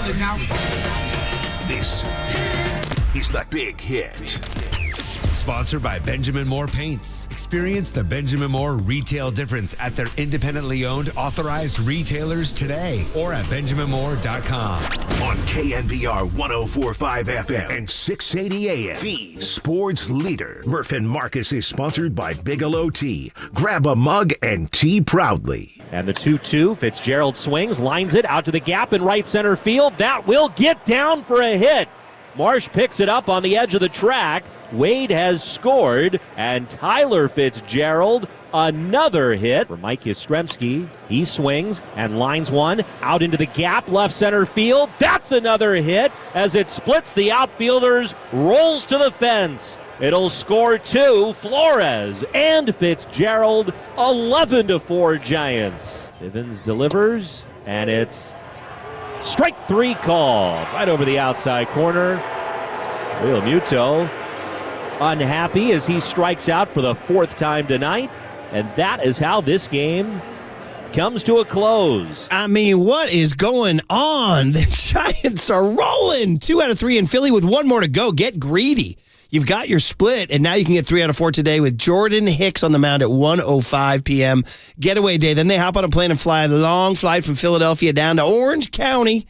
Hold it now. This is the Big Hit. Sponsored by Benjamin Moore Paints. Experience the Benjamin Moore retail difference at their independently owned authorized retailers today or at benjaminmoore.com. On KNBR 104.5 FM and 680 AM. The sports leader. Murph and Marcus is sponsored by Bigelow Tea. Grab a mug and tea proudly. And the 2-2, Fitzgerald swings, lines it out to the gap in right center field. That will get down for a hit. Marsh picks it up on the edge of the track. Wade has scored, and Tyler Fitzgerald, another hit for Mike Yastrzemski. He swings and lines one out into the gap, left center field. That's another hit as it splits the outfielders, rolls to the fence. It'll score two. Flores and Fitzgerald, 11-4 Giants. Bivens delivers, and it's strike three called right over the outside corner. Real Muto unhappy as he strikes out for the fourth time tonight. And that is how this game comes to a close. I mean, what is going on? The Giants are rolling. 2 out of 3 in Philly with one more to go. Get greedy. You've got your split, and now you can get 3 out of 4 today with Jordan Hicks on the mound at 1:05 p.m. Getaway day. Then they hop on a plane and fly the long flight from Philadelphia down to Orange County.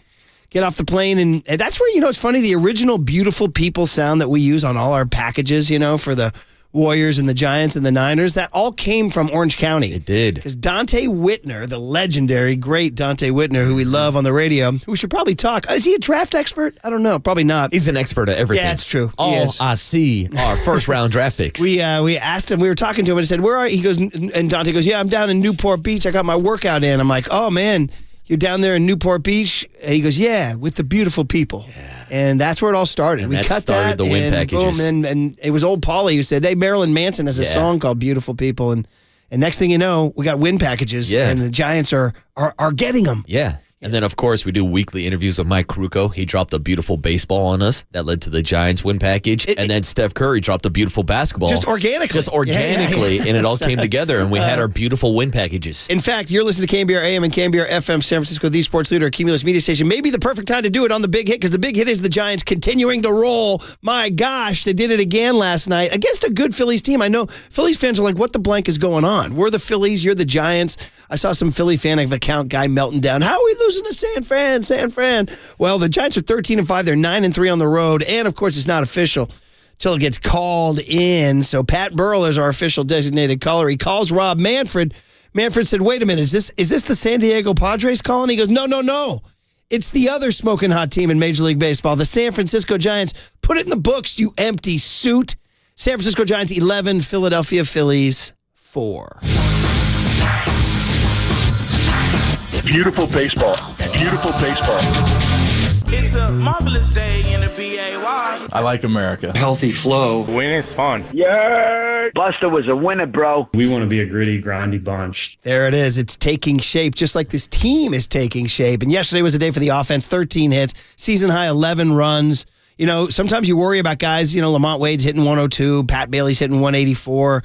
Get off the plane, and that's where, it's funny, the original Beautiful People sound that we use on all our packages, for the Warriors and the Giants and the Niners, that all came from Orange County. It did. Because Dante Whitner, the legendary, great Dante Whitner, who we love on the radio, who should probably talk. Is he a draft expert? I don't know. Probably not. He's an expert at everything. Yeah, it's true. All I see are first-round draft picks. We asked him, we were talking to him, and he said, where are you? He goes, and Dante goes, yeah, I'm down in Newport Beach. I got my workout in. I'm like, oh, man, you're down there in Newport Beach? And he goes, yeah, with the Beautiful People. Yeah. And that's where it all started. And we that cut started that, the win and packages. Boom, and it was old Paulie who said, hey, Marilyn Manson has a song called Beautiful People. And next thing you know, we got win packages, and the Giants are getting them. Yeah. And then, of course, we do weekly interviews with Mike Kruko. He dropped a beautiful baseball on us that led to the Giants win package. And then Steph Curry dropped a beautiful basketball. Just organically. And it all came together, and we had our beautiful win packages. In fact, you're listening to KNBR AM and KNBR FM, San Francisco, the sports leader, Cumulus Media Station. Maybe the perfect time to do it on the Big Hit, because the Big Hit is the Giants continuing to roll. My gosh, they did it again last night against a good Phillies team. I know Phillies fans are like, what the blank is going on? We're the Phillies, you're the Giants. I saw some Philly fan account guy melting down. How are we losing to San Fran? Well, the Giants are 13-5. They're 9-3 on the road. And, of course, it's not official until it gets called in. So Pat Burrell is our official designated caller. He calls Rob Manfred. Manfred said, wait a minute, is this the San Diego Padres calling? He goes, no. It's the other smoking hot team in Major League Baseball, the San Francisco Giants. Put it in the books, you empty suit. San Francisco Giants 11, Philadelphia Phillies 4. Beautiful baseball. It's a marvelous day in the BAY. I like America. Healthy flow. Winning's fun. Yeah. Buster was a winner, bro. We want to be a gritty, grindy bunch. There it is. It's taking shape, just like this team is taking shape. And yesterday was a day for the offense. 13 hits, season high 11 runs. Sometimes you worry about guys, Lamont Wade's hitting 102, Pat Bailey's hitting 184.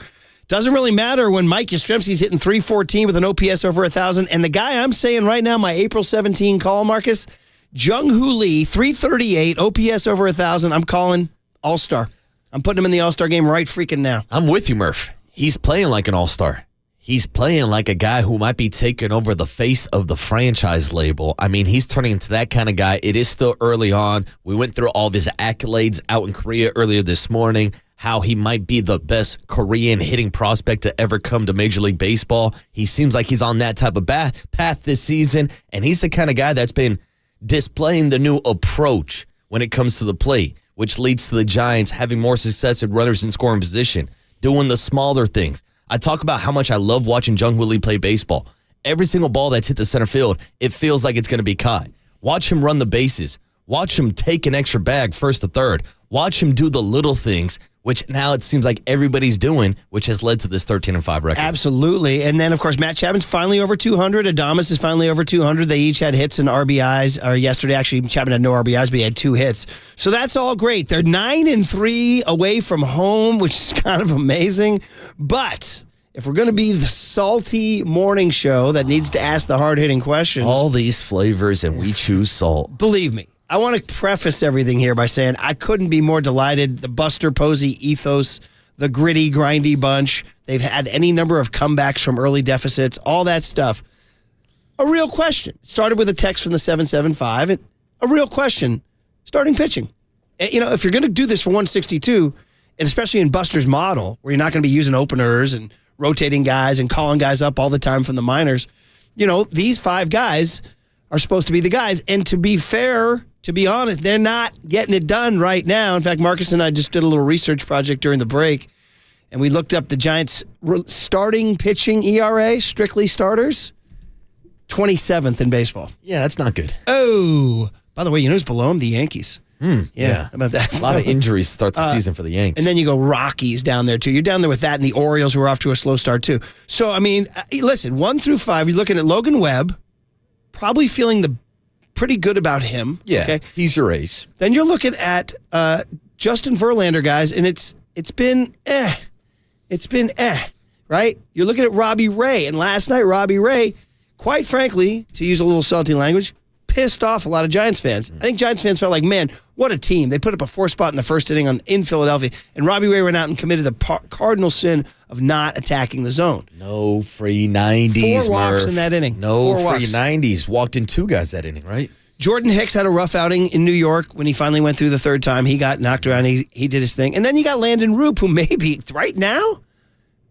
Doesn't really matter when Mike Yastrzemski's hitting 314 with an OPS over 1,000. And the guy I'm saying right now, my April 17 call, Marcus, Jung-ho Lee, 338, OPS over 1,000. I'm calling All-Star. I'm putting him in the All-Star game right freaking now. I'm with you, Murph. He's playing like an All-Star. He's playing like a guy who might be taking over the face of the franchise label. I mean, he's turning into that kind of guy. It is still early on. We went through all of his accolades out in Korea earlier this morning, how he might be the best Korean hitting prospect to ever come to Major League Baseball. He seems like he's on that type of path this season, and he's the kind of guy that's been displaying the new approach when it comes to the plate, which leads to the Giants having more success at runners in scoring position, doing the smaller things. I talk about how much I love watching Jung-ho Lee play baseball. Every single ball that's hit the center field, it feels like it's going to be caught. Watch him run the bases. Watch him take an extra bag first to third. Watch him do the little things, which now it seems like everybody's doing, which has led to this 13-5 record. Absolutely. And then, of course, Matt Chapman's finally over 200. Adames is finally over 200. They each had hits and RBIs. Or yesterday, actually, Chapman had no RBIs, but he had 2 hits. So that's all great. They're 9-3 away from home, which is kind of amazing. But if we're going to be the salty morning show that needs to ask the hard-hitting questions. All these flavors, and we choose salt. Believe me, I want to preface everything here by saying I couldn't be more delighted. The Buster Posey ethos, the gritty, grindy bunch. They've had any number of comebacks from early deficits, all that stuff. A real question. It started with a text from the 775. A real question. Starting pitching. You know, if you're going to do this for 162, and especially in Buster's model, where you're not going to be using openers and rotating guys and calling guys up all the time from the minors, you know, these 5 guys are supposed to be the guys. And to be fair, to be honest, they're not getting it done right now. In fact, Marcus and I just did a little research project during the break, and we looked up the Giants' starting pitching ERA, strictly starters, 27th in baseball. Yeah, that's not good. Oh, by the way, you know who's below them? The Yankees. Yeah, how about that? A lot of injuries start the season for the Yanks. And then you go Rockies down there, too. You're down there with that, and the Orioles who are off to a slow start, too. So, I mean, listen, 1 through 5, you're looking at Logan Webb, probably feeling pretty good about him. Yeah, okay? He's your ace. Then you're looking at Justin Verlander, guys, and it's been right? You're looking at Robbie Ray, and last night, Robbie Ray, quite frankly, to use a little salty language, pissed off a lot of Giants fans. I think Giants fans felt like, man, what a team. They put up a 4 spot in the first inning in Philadelphia, and Robbie Ray went out and committed the cardinal sin of not attacking the zone. No free 90s, 4 walks Murph. in that inning. No 4 free walks. 90s. Walked in 2 guys that inning, right? Jordan Hicks had a rough outing in New York when he finally went through the 3rd time. He got knocked around. He did his thing. And then you got Landon Roop, who maybe, right now,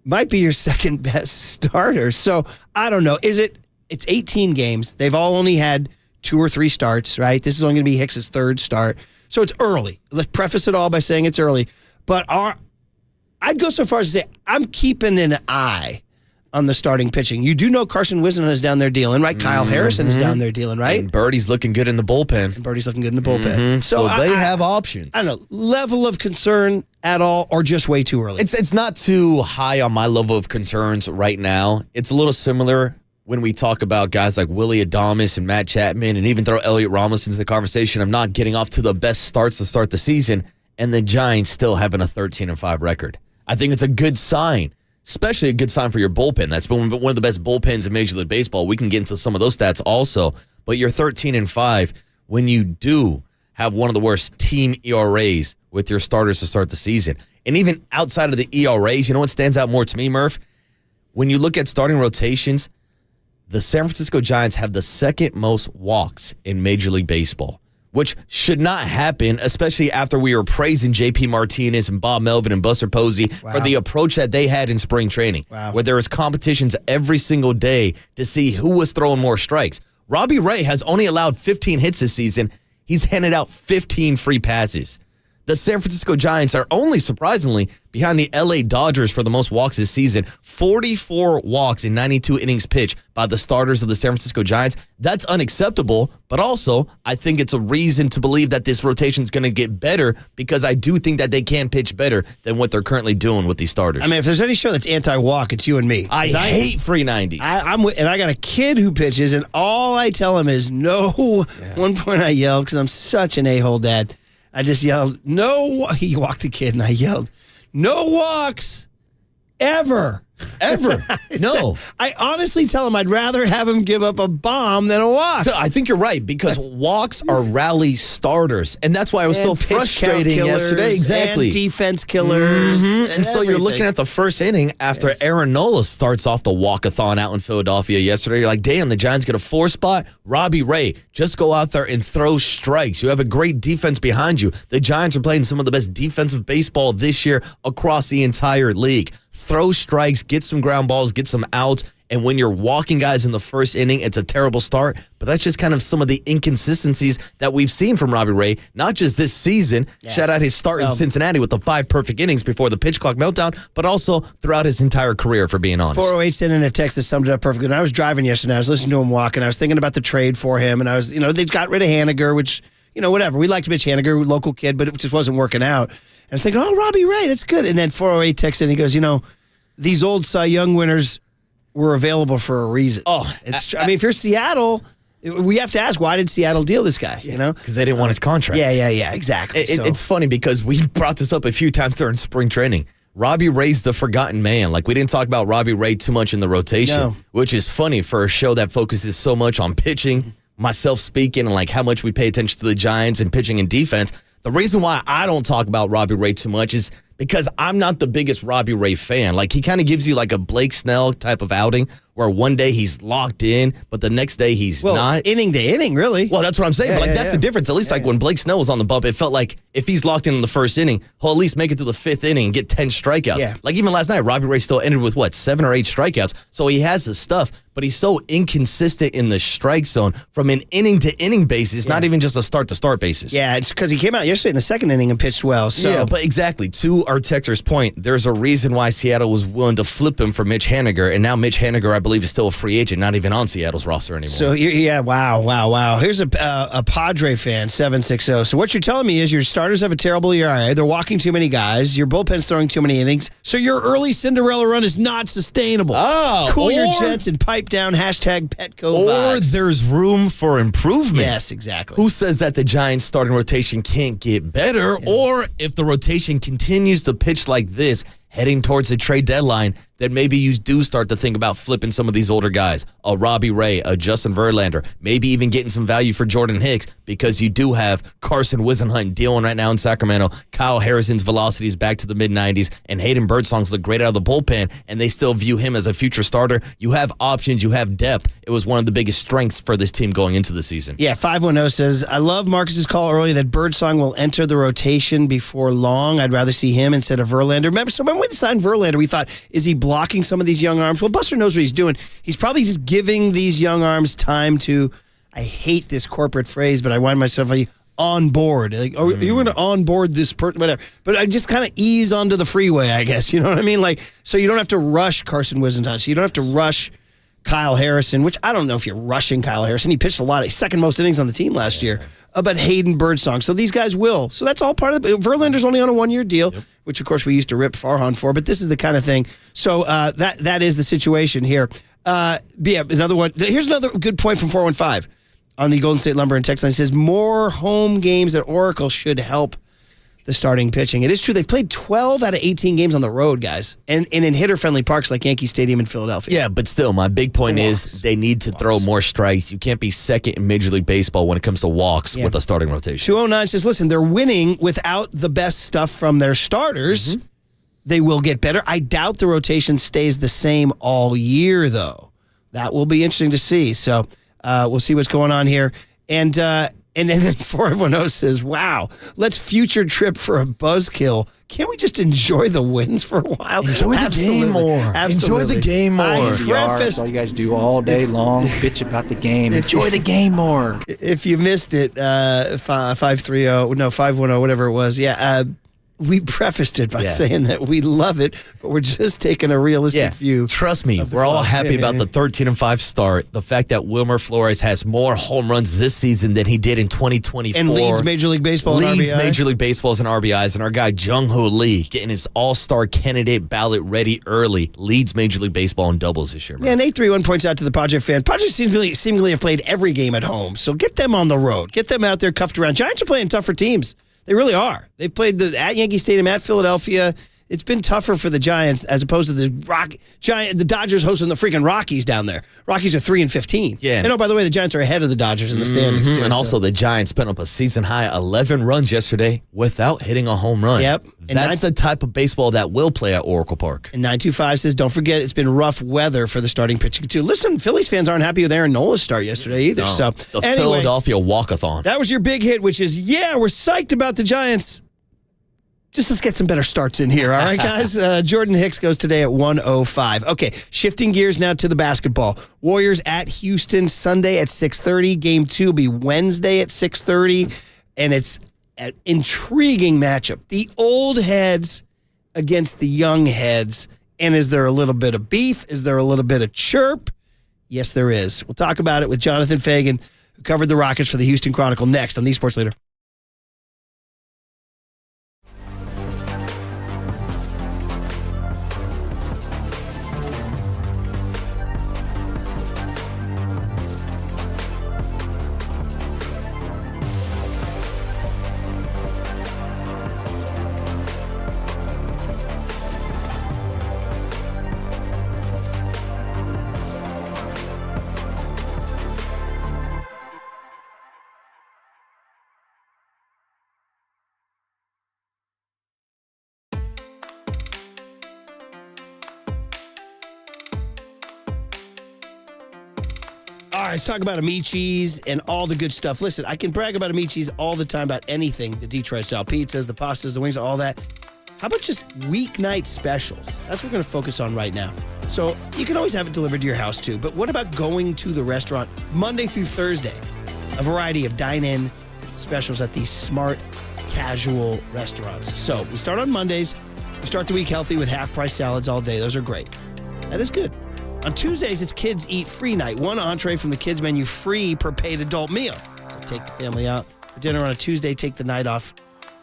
might be your second best starter. So, I don't know. It's 18 games. They've all only had 2 or 3 starts, right? This is only going to be Hicks's 3rd start. So it's early. Let's preface it all by saying it's early. But I'd go so far as to say I'm keeping an eye on the starting pitching. You do know Carson Wisdom is down there dealing, right? Kyle Harrison is down there dealing, right? And Birdie's looking good in the bullpen. So they have options. I don't know. Level of concern at all or just way too early? It's not too high on my level of concerns right now. It's a little similar when we talk about guys like Willie Adames and Matt Chapman and even throw Elliot Ramos into the conversation of not getting off to the best starts to start the season and the Giants still having a 13-5 record. I think it's a good sign, especially a good sign for your bullpen. That's been one of the best bullpens in Major League Baseball. We can get into some of those stats also, but you're 13-5 when you do have one of the worst team ERAs with your starters to start the season. And even outside of the ERAs, you know what stands out more to me, Murph? When you look at starting rotations, the San Francisco Giants have the 2nd most walks in Major League Baseball, which should not happen, especially after we were praising J.P. Martinez and Bob Melvin and Buster Posey for the approach that they had in spring training, where there was competitions every single day to see who was throwing more strikes. Robbie Ray has only allowed 15 hits this season. He's handed out 15 free passes. The San Francisco Giants are only, surprisingly, behind the LA Dodgers for the most walks this season. 44 walks in 92 innings pitched by the starters of the San Francisco Giants. That's unacceptable, but also I think it's a reason to believe that this rotation is going to get better because I do think that they can pitch better than what they're currently doing with these starters. I mean, if there's any show that's anti-walk, it's you and me. I hate free 90s. And I got a kid who pitches, and all I tell him is no. At one point I yelled because I'm such an a-hole dad. I just yelled, no. He walked a kid, and I yelled, no walks ever. Ever. No. I honestly tell him I'd rather have him give up a bomb than a walk. I think you're right because walks are rally starters, and that's why it was so frustrating yesterday. Exactly. And defense killers. And so you're looking at the first inning after Aaron Nola starts off the walk-a-thon out in Philadelphia yesterday. You're like, damn, the Giants get a 4 spot. Robbie Ray, just go out there and throw strikes. You have a great defense behind you. The Giants are playing some of the best defensive baseball this year across the entire league. Throw strikes, get some ground balls, get some outs, and when you're walking guys in the first inning, it's a terrible start. But that's just kind of some of the inconsistencies that we've seen from Robbie Ray, not just this season. Yeah. Shout out his start in Cincinnati with the 5 perfect innings before the pitch clock meltdown, but also throughout his entire career, for being honest. 408 sent in a text that summed it up perfectly. When I was driving yesterday, I was listening to him walk, and I was thinking about the trade for him, and I was, they got rid of Haniger, which, whatever. We liked Mitch Haniger, local kid, but it just wasn't working out. And I was thinking, Robbie Ray, that's good. And then 408 texted and he goes, these old Cy Young winners were available for a reason. If you're Seattle, we have to ask, why did Seattle deal this guy? Because they didn't want his contract. Yeah, exactly. It's funny because we brought this up a few times during spring training. Robbie Ray's the forgotten man. Like, we didn't talk about Robbie Ray too much in the rotation, which is funny for a show that focuses so much on pitching, myself speaking, and like how much we pay attention to the Giants and pitching and defense. The reason why I don't talk about Robbie Ray too much is because I'm not the biggest Robbie Ray fan. Like, he kind of gives you like a Blake Snell type of outing where one day he's locked in, but the next day he's not. Inning to inning, really. Well, that's what I'm saying. But that's the difference. At least when Blake Snell was on the bump, it felt like if he's locked in the first inning, he'll at least make it to the fifth inning and get 10 strikeouts. Yeah. Like even last night, Robbie Ray still ended with 7 or 8 strikeouts. So he has the stuff, but he's so inconsistent in the strike zone from an inning to inning basis, not even just a start to start basis. Yeah, it's because he came out yesterday in the second inning and pitched well. So. Yeah, but exactly. To our texter's point, there's a reason why Seattle was willing to flip him for Mitch Haniger, and now Mitch Haniger, I believe, is still a free agent, not even on Seattle's roster anymore. So, yeah, wow. Here's a Padre fan, 760. So what you're telling me is your starters have a terrible ERA. They're walking too many guys. Your bullpen's throwing too many innings. So your early Cinderella run is not sustainable. Cool your jets and pipe down, hashtag Petco Or vibes. there's room for improvement. Yes, exactly. Who says that the Giants' starting rotation can't get better? Or if the rotation continues to pitch like this, heading towards the trade deadline, then maybe you do start to think about flipping some of these older guys. A Robbie Ray, a Justin Verlander, maybe even getting some value for Jordan Hicks because you do have Carson Wisenhunt dealing right now in Sacramento. Kyle Harrison's velocity is back to the mid-90s, and Hayden Birdsong's look great out of the bullpen, and they still view him as a future starter. You have options. You have depth. It was one of the biggest strengths for this team going into the season. Yeah, 510 says, I love Marcus's call earlier that Birdsong will enter the rotation before long. I'd rather see him instead of Verlander. Remember when we signed Verlander, we thought, is he blocking some of these young arms? Well, Buster knows what he's doing. He's probably just giving these young arms time to, I hate this corporate phrase, but I find myself like, on board. Like, oh, you're going to onboard this person, whatever. But I just kind of ease onto the freeway, I guess. You know what I mean? Like, so you don't have to rush Carson Wisenhunt. So you don't have to rush Kyle Harrison, which I don't know if you're rushing Kyle Harrison. He pitched a lot, second most innings on the team last year. But Hayden Birdsong. So these guys will. So that's all part of it. Verlander's only on a one-year deal, which, of course, we used to rip Farhan for. But this is the kind of thing. So that is the situation here. Yeah, another one. Here's another good point from 415 on the Golden State Lumber and Text line. It says, more home games at Oracle should help the starting pitching. It is true. They've played 12 out of 18 games on the road, guys, and in hitter-friendly parks like Yankee Stadium in Philadelphia. Yeah, but still, my big point is they need to throw more strikes. You can't be second in Major League Baseball when it comes to walks with a starting rotation. 209 says, listen, they're winning without the best stuff from their starters. They will get better. I doubt the rotation stays the same all year, though. That will be interesting to see. So we'll see what's going on here. And then 410 says, wow, let's future trip for a buzzkill. Can't we just enjoy the wins for a while? Enjoy the game more. Absolutely. Enjoy the game more. That's all you guys do all day long, bitch about the game. Enjoy the game more. If you missed it, 510, whatever it was. Yeah, we prefaced it by saying that we love it, but we're just taking a realistic view. Trust me, we're all happy about the 13-5 start. The fact that Wilmer Flores has more home runs this season than he did in 2024. And leads Major League Baseball in RBIs. Leads Major League Baseball's in RBIs. And our guy Jung-ho Lee getting his all-star candidate ballot ready early. Leads Major League Baseball in doubles this year. Yeah, and 831 points out to the Padre fan. Padres seemingly have played every game at home, so get them on the road. Get them out there cuffed around. Giants are playing tougher teams. They really are. They've played at Yankee Stadium, at Philadelphia. It's been tougher for the Giants as opposed to the Dodgers hosting the freaking Rockies down there. Rockies are 3-15. Yeah. And by the way, the Giants are ahead of the Dodgers in the standings too. And also the Giants put up a season high 11 runs yesterday without hitting a home run. Yep. And that's the type of baseball that will play at Oracle Park. And 925 says, don't forget, it's been rough weather for the starting pitching too. Listen, Phillies fans aren't happy with Aaron Nola's start yesterday either. No, So the anyway, Philadelphia walk-a-thon. That was your big hit, which is, we're psyched about the Giants. Just let's get some better starts in here, all right, guys? Jordan Hicks goes today at 1:05. Okay, shifting gears now to the basketball. Warriors at Houston Sunday at 6:30. Game 2 will be Wednesday at 6:30, and it's an intriguing matchup. The old heads against the young heads. And is there a little bit of beef? Is there a little bit of chirp? Yes, there is. We'll talk about it with Jonathan Fagan, who covered the Rockets for the Houston Chronicle, next on The Sports Leader. All right, let's talk about Amichi's and all the good stuff. Listen, I can brag about Amichi's all the time about anything. The Detroit-style pizzas, the pastas, the wings, all that. How about just weeknight specials? That's what we're going to focus on right now. So you can always have it delivered to your house too, but what about going to the restaurant Monday through Thursday? A variety of dine-in specials at these smart, casual restaurants. So we start on Mondays. We start the week healthy with half-price salads all day. Those are great. That is good. On Tuesdays, it's Kids Eat Free Night. One entree from the kids menu free per paid adult meal. So take the family out for dinner on a Tuesday. Take the night off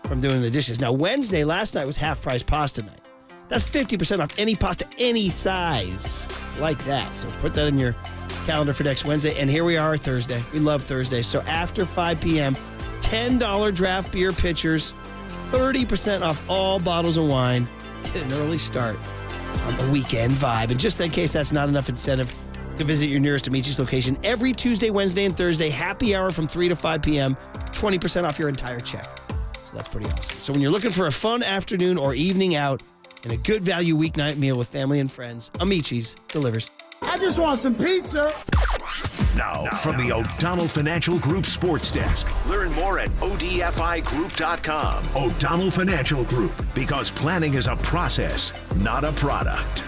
from doing the dishes. Now, Wednesday, last night was half-price pasta night. That's 50% off any pasta, any size like that. So put that in your calendar for next Wednesday. And here we are Thursday. We love Thursdays. So after 5 p.m., $10 draft beer pitchers, 30% off all bottles of wine. Get an early start on the weekend vibe. And just in case that's not enough incentive to visit your nearest Amichi's location, every Tuesday, Wednesday, and Thursday, happy hour from 3 to 5 p.m., 20% off your entire check. So that's pretty awesome. So when you're looking for a fun afternoon or evening out and a good value weeknight meal with family and friends, Amichi's delivers. I just want some pizza. Now, from the O'Donnell Financial Group Sports Desk. Learn more at odfigroup.com. O'Donnell Financial Group, because planning is a process, not a product.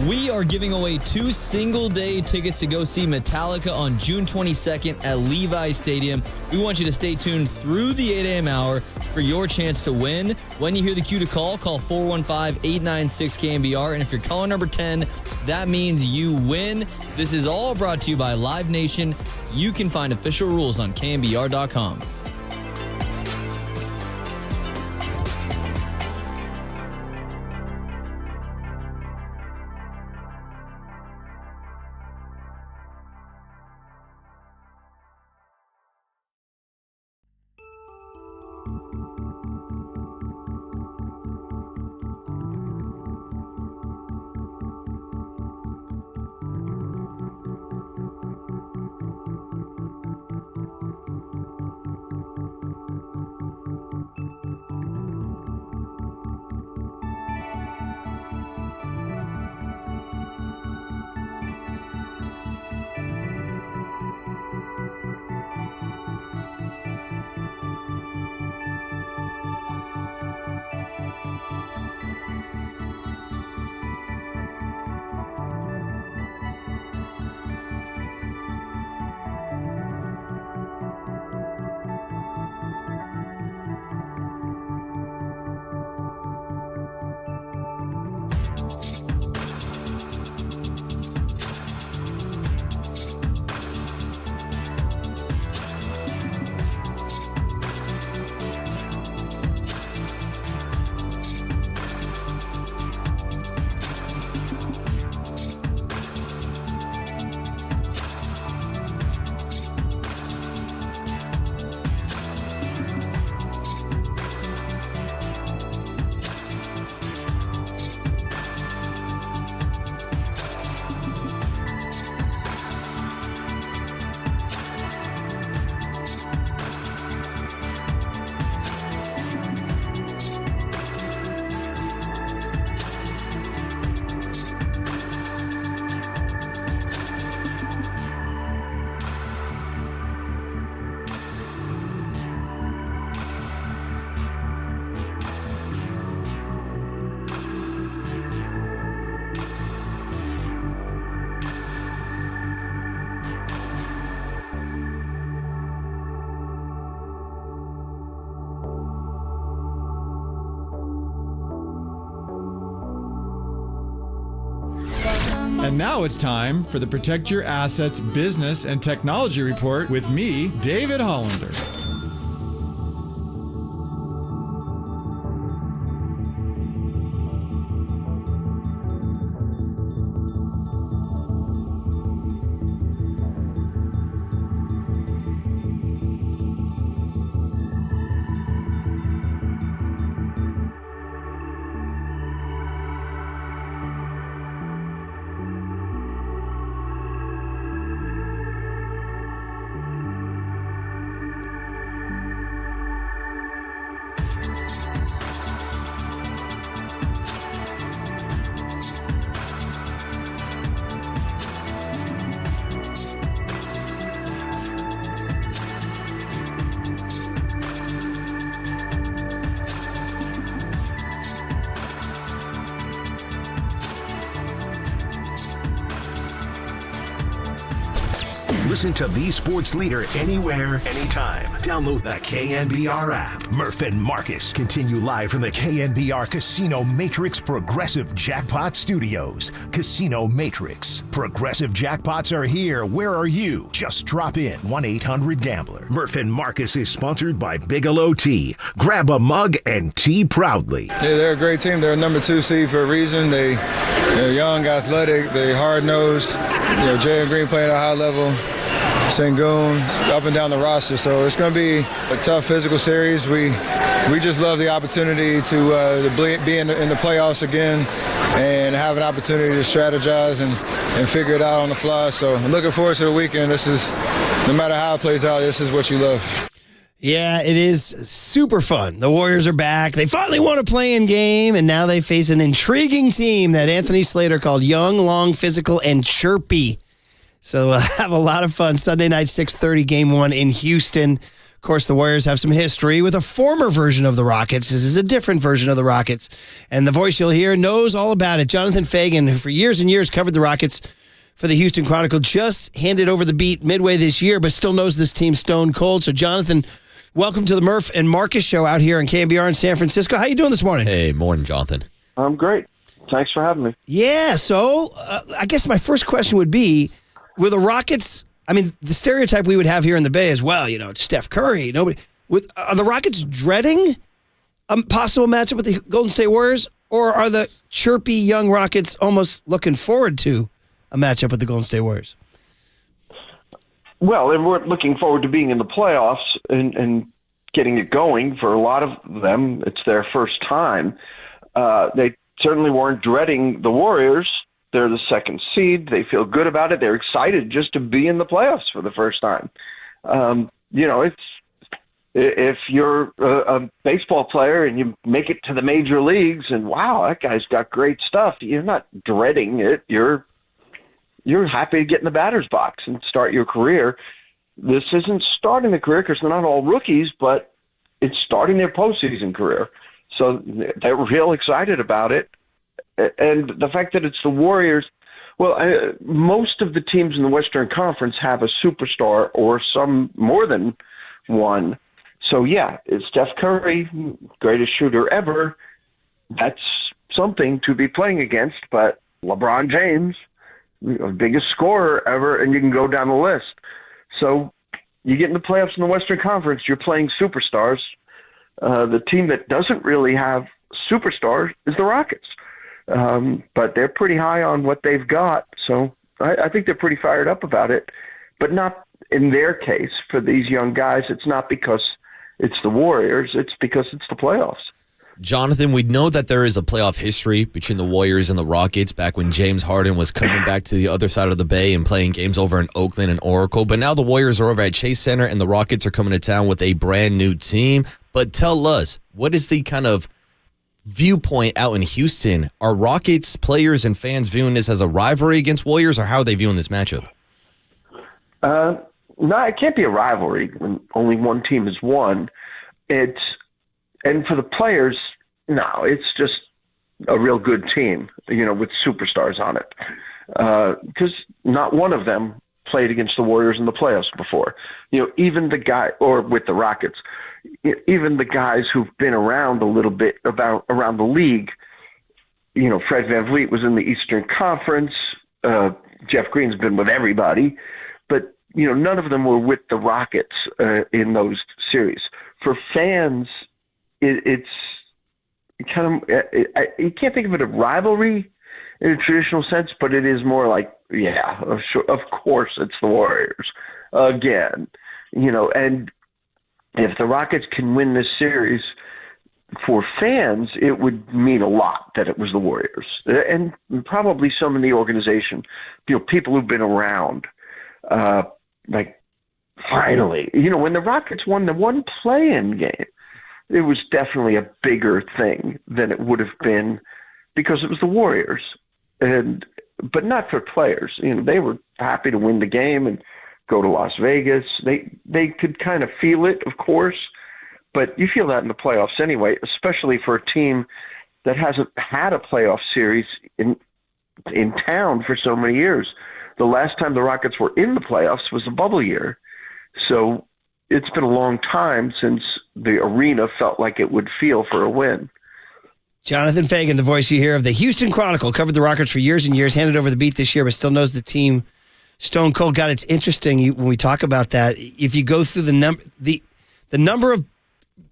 We are giving away 2 single-day tickets to go see Metallica on June 22nd at Levi Stadium. We want you to stay tuned through the 8 a.m. hour for your chance to win. When you hear the cue to call 415-896-KNBR. And if you're caller number 10, that means you win. This is all brought to you by Live Nation. You can find official rules on KNBR.com. And now it's time for the Protect Your Assets Business and Technology Report with me, David Hollander. Listen to the sports leader anywhere, anytime. Download the KNBR app. Murph and Marcus continue live from the KNBR Casino Matrix Progressive Jackpot Studios. Casino Matrix. Progressive jackpots are here. Where are you? Just drop in 1-800-GAMBLER. Murph and Marcus is sponsored by Bigelow Tea. Grab a mug and tea proudly. Yeah, they're a great team. They're a number 2 seed for a reason. They're young, athletic, they hard-nosed. Jalen Green playing at a high level. Sengun up and down the roster, so it's going to be a tough physical series. We just love the opportunity to be in the playoffs again and have an opportunity to strategize and figure it out on the fly. So I'm looking forward to the weekend. No matter how it plays out, this is what you love. Yeah, it is super fun. The Warriors are back. They finally won a play-in game, and now they face an intriguing team that Anthony Slater called young, long, physical, and chirpy. So we'll have a lot of fun. Sunday night, 6:30, Game 1 in Houston. Of course, the Warriors have some history with a former version of the Rockets. This is a different version of the Rockets. And the voice you'll hear knows all about it. Jonathan Fagan, who for years and years covered the Rockets for the Houston Chronicle, just handed over the beat midway this year, but still knows this team stone cold. So, Jonathan, welcome to the Murph and Marcus show out here on KNBR in San Francisco. How you doing this morning? Hey, morning, Jonathan. I'm great. Thanks for having me. Yeah, so I guess my first question would be, with the Rockets, I mean, the stereotype we would have here in the Bay as well, it's Steph Curry. Are the Rockets dreading a possible matchup with the Golden State Warriors, or are the chirpy young Rockets almost looking forward to a matchup with the Golden State Warriors? Well, and we're looking forward to being in the playoffs and getting it going. For a lot of them, it's their first time. They certainly weren't dreading the Warriors. They're the second seed. They feel good about it. They're excited just to be in the playoffs for the first time. If you're a baseball player and you make it to the major leagues and, wow, that guy's got great stuff, you're not dreading it. You're happy to get in the batter's box and start your career. This isn't starting the career because they're not all rookies, but it's starting their postseason career. So they're real excited about it. And the fact that it's the Warriors, most of the teams in the Western Conference have a superstar or some more than one. So, yeah, it's Steph Curry, greatest shooter ever. That's something to be playing against. But LeBron James, biggest scorer ever, and you can go down the list. So you get in the playoffs in the Western Conference, you're playing superstars. The team that doesn't really have superstars is the Rockets. But they're pretty high on what they've got. So I think they're pretty fired up about it. But not in their case for these young guys. It's not because it's the Warriors. It's because it's the playoffs. Jonathan, we know that there is a playoff history between the Warriors and the Rockets back when James Harden was coming back to the other side of the Bay and playing games over in Oakland and Oracle. But now the Warriors are over at Chase Center and the Rockets are coming to town with a brand new team. But tell us, what is the kind of viewpoint out in Houston? Are Rockets players and fans viewing this as a rivalry against Warriors, or how are they viewing this matchup? No, it can't be a rivalry when only one team has won. And for the players, no, it's just a real good team, with superstars on it. Because not one of them played against the Warriors in the playoffs before. Even the guy, or with the Rockets, even the guys who've been around a little bit around the league, Fred VanVleet was in the Eastern Conference. Jeff Green's been with everybody, but none of them were with the Rockets in those series. For fans, it's kind of you can't think of it a rivalry in a traditional sense, but it is more like, yeah, of course it's the Warriors again, and if the Rockets can win this series, for fans, it would mean a lot that it was the Warriors, and probably some in the organization, people who've been around, like finally, when the Rockets won the one play-in game, it was definitely a bigger thing than it would have been because it was the Warriors, but not for players. They were happy to win the game and go to Las Vegas. They could kind of feel it, of course, but you feel that in the playoffs anyway, especially for a team that hasn't had a playoff series in town for so many years. the last time the Rockets were in the playoffs was the bubble year. So it's been a long time since the arena felt like it would feel for a win. Jonathan Fagan, the voice you hear of the Houston Chronicle, covered the Rockets for years and years, handed over the beat this year, but still knows the team stone cold. God, it's interesting when we talk about that. If you go through the number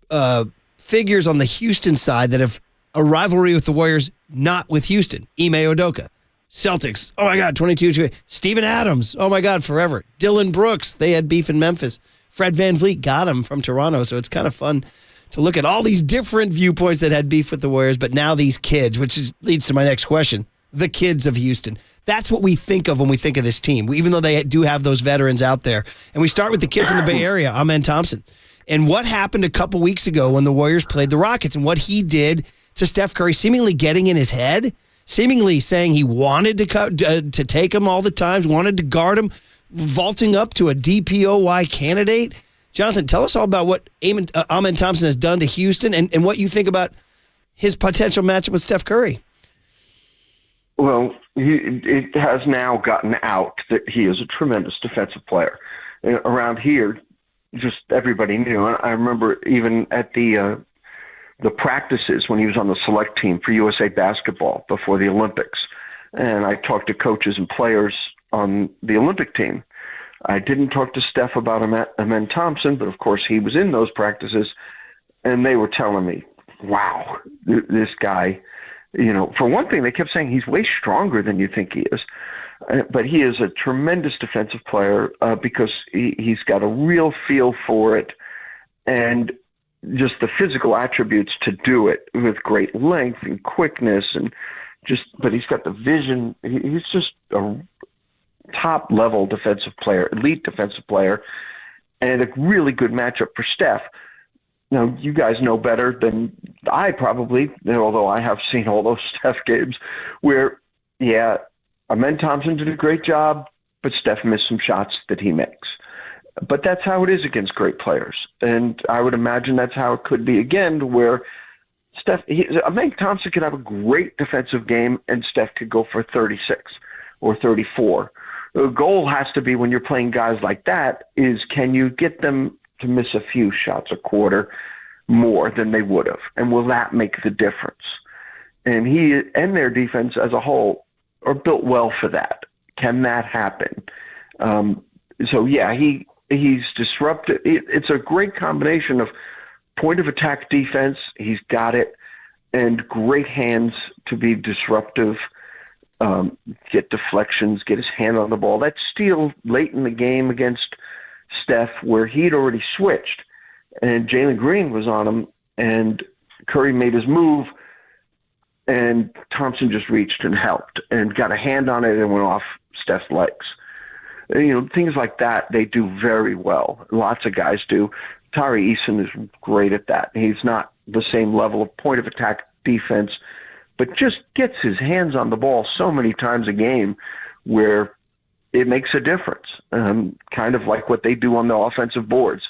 of figures on the Houston side that have a rivalry with the Warriors, not with Houston. Ime Udoka. Celtics, oh my God, 22. Steven Adams, oh my God, forever. Dylan Brooks, they had beef in Memphis. Fred VanVleet got him from Toronto, so it's kind of fun to look at all these different viewpoints that had beef with the Warriors, but now these kids, leads to my next question, the kids of Houston. That's what we think of when we think of this team, even though they do have those veterans out there. And we start with the kid from the Bay Area, Amen Thompson. And what happened a couple weeks ago when the Warriors played the Rockets and what he did to Steph Curry, seemingly getting in his head, seemingly saying he wanted to take him all the time, wanted to guard him, vaulting up to a DPOY candidate. Jonathan, tell us all about what Amen Thompson has done to Houston and what you think about his potential matchup with Steph Curry. Well, it has now gotten out that he is a tremendous defensive player. Around here, just everybody knew. I remember even at the practices when he was on the select team for USA Basketball before the Olympics, and I talked to coaches and players on the Olympic team. I didn't talk to Steph about Amen Thompson, but of course he was in those practices, and they were telling me, wow, this guy, for one thing, they kept saying he's way stronger than you think he is. But he is a tremendous defensive player because he's got a real feel for it and just the physical attributes to do it with great length and quickness but he's got the vision. He's just a top-level defensive player, elite defensive player, and a really good matchup for Steph. Now, you guys know better than I probably, although I have seen all those Steph games where, Amen Thompson did a great job, but Steph missed some shots that he makes. But that's how it is against great players. And I would imagine that's how it could be again, where Amen Thompson could have a great defensive game and Steph could go for 36 or 34. The goal has to be when you're playing guys like that is can you get them to miss a few shots a quarter more than they would have? And will that make the difference? And he and their defense as a whole are built well for that. Can that happen? He's disruptive. It's a great combination of point of attack defense. He's got it, and great hands to be disruptive, get deflections, get his hand on the ball. That steal late in the game against Steph where he'd already switched and Jalen Green was on him and Curry made his move and Thompson just reached and helped and got a hand on it and went off Steph's legs. Things like that they do very well. Lots of guys do. Tari Eason is great at that. He's not the same level of point of attack defense, but just gets his hands on the ball so many times a game where it makes a difference. Kind of like what they do on the offensive boards,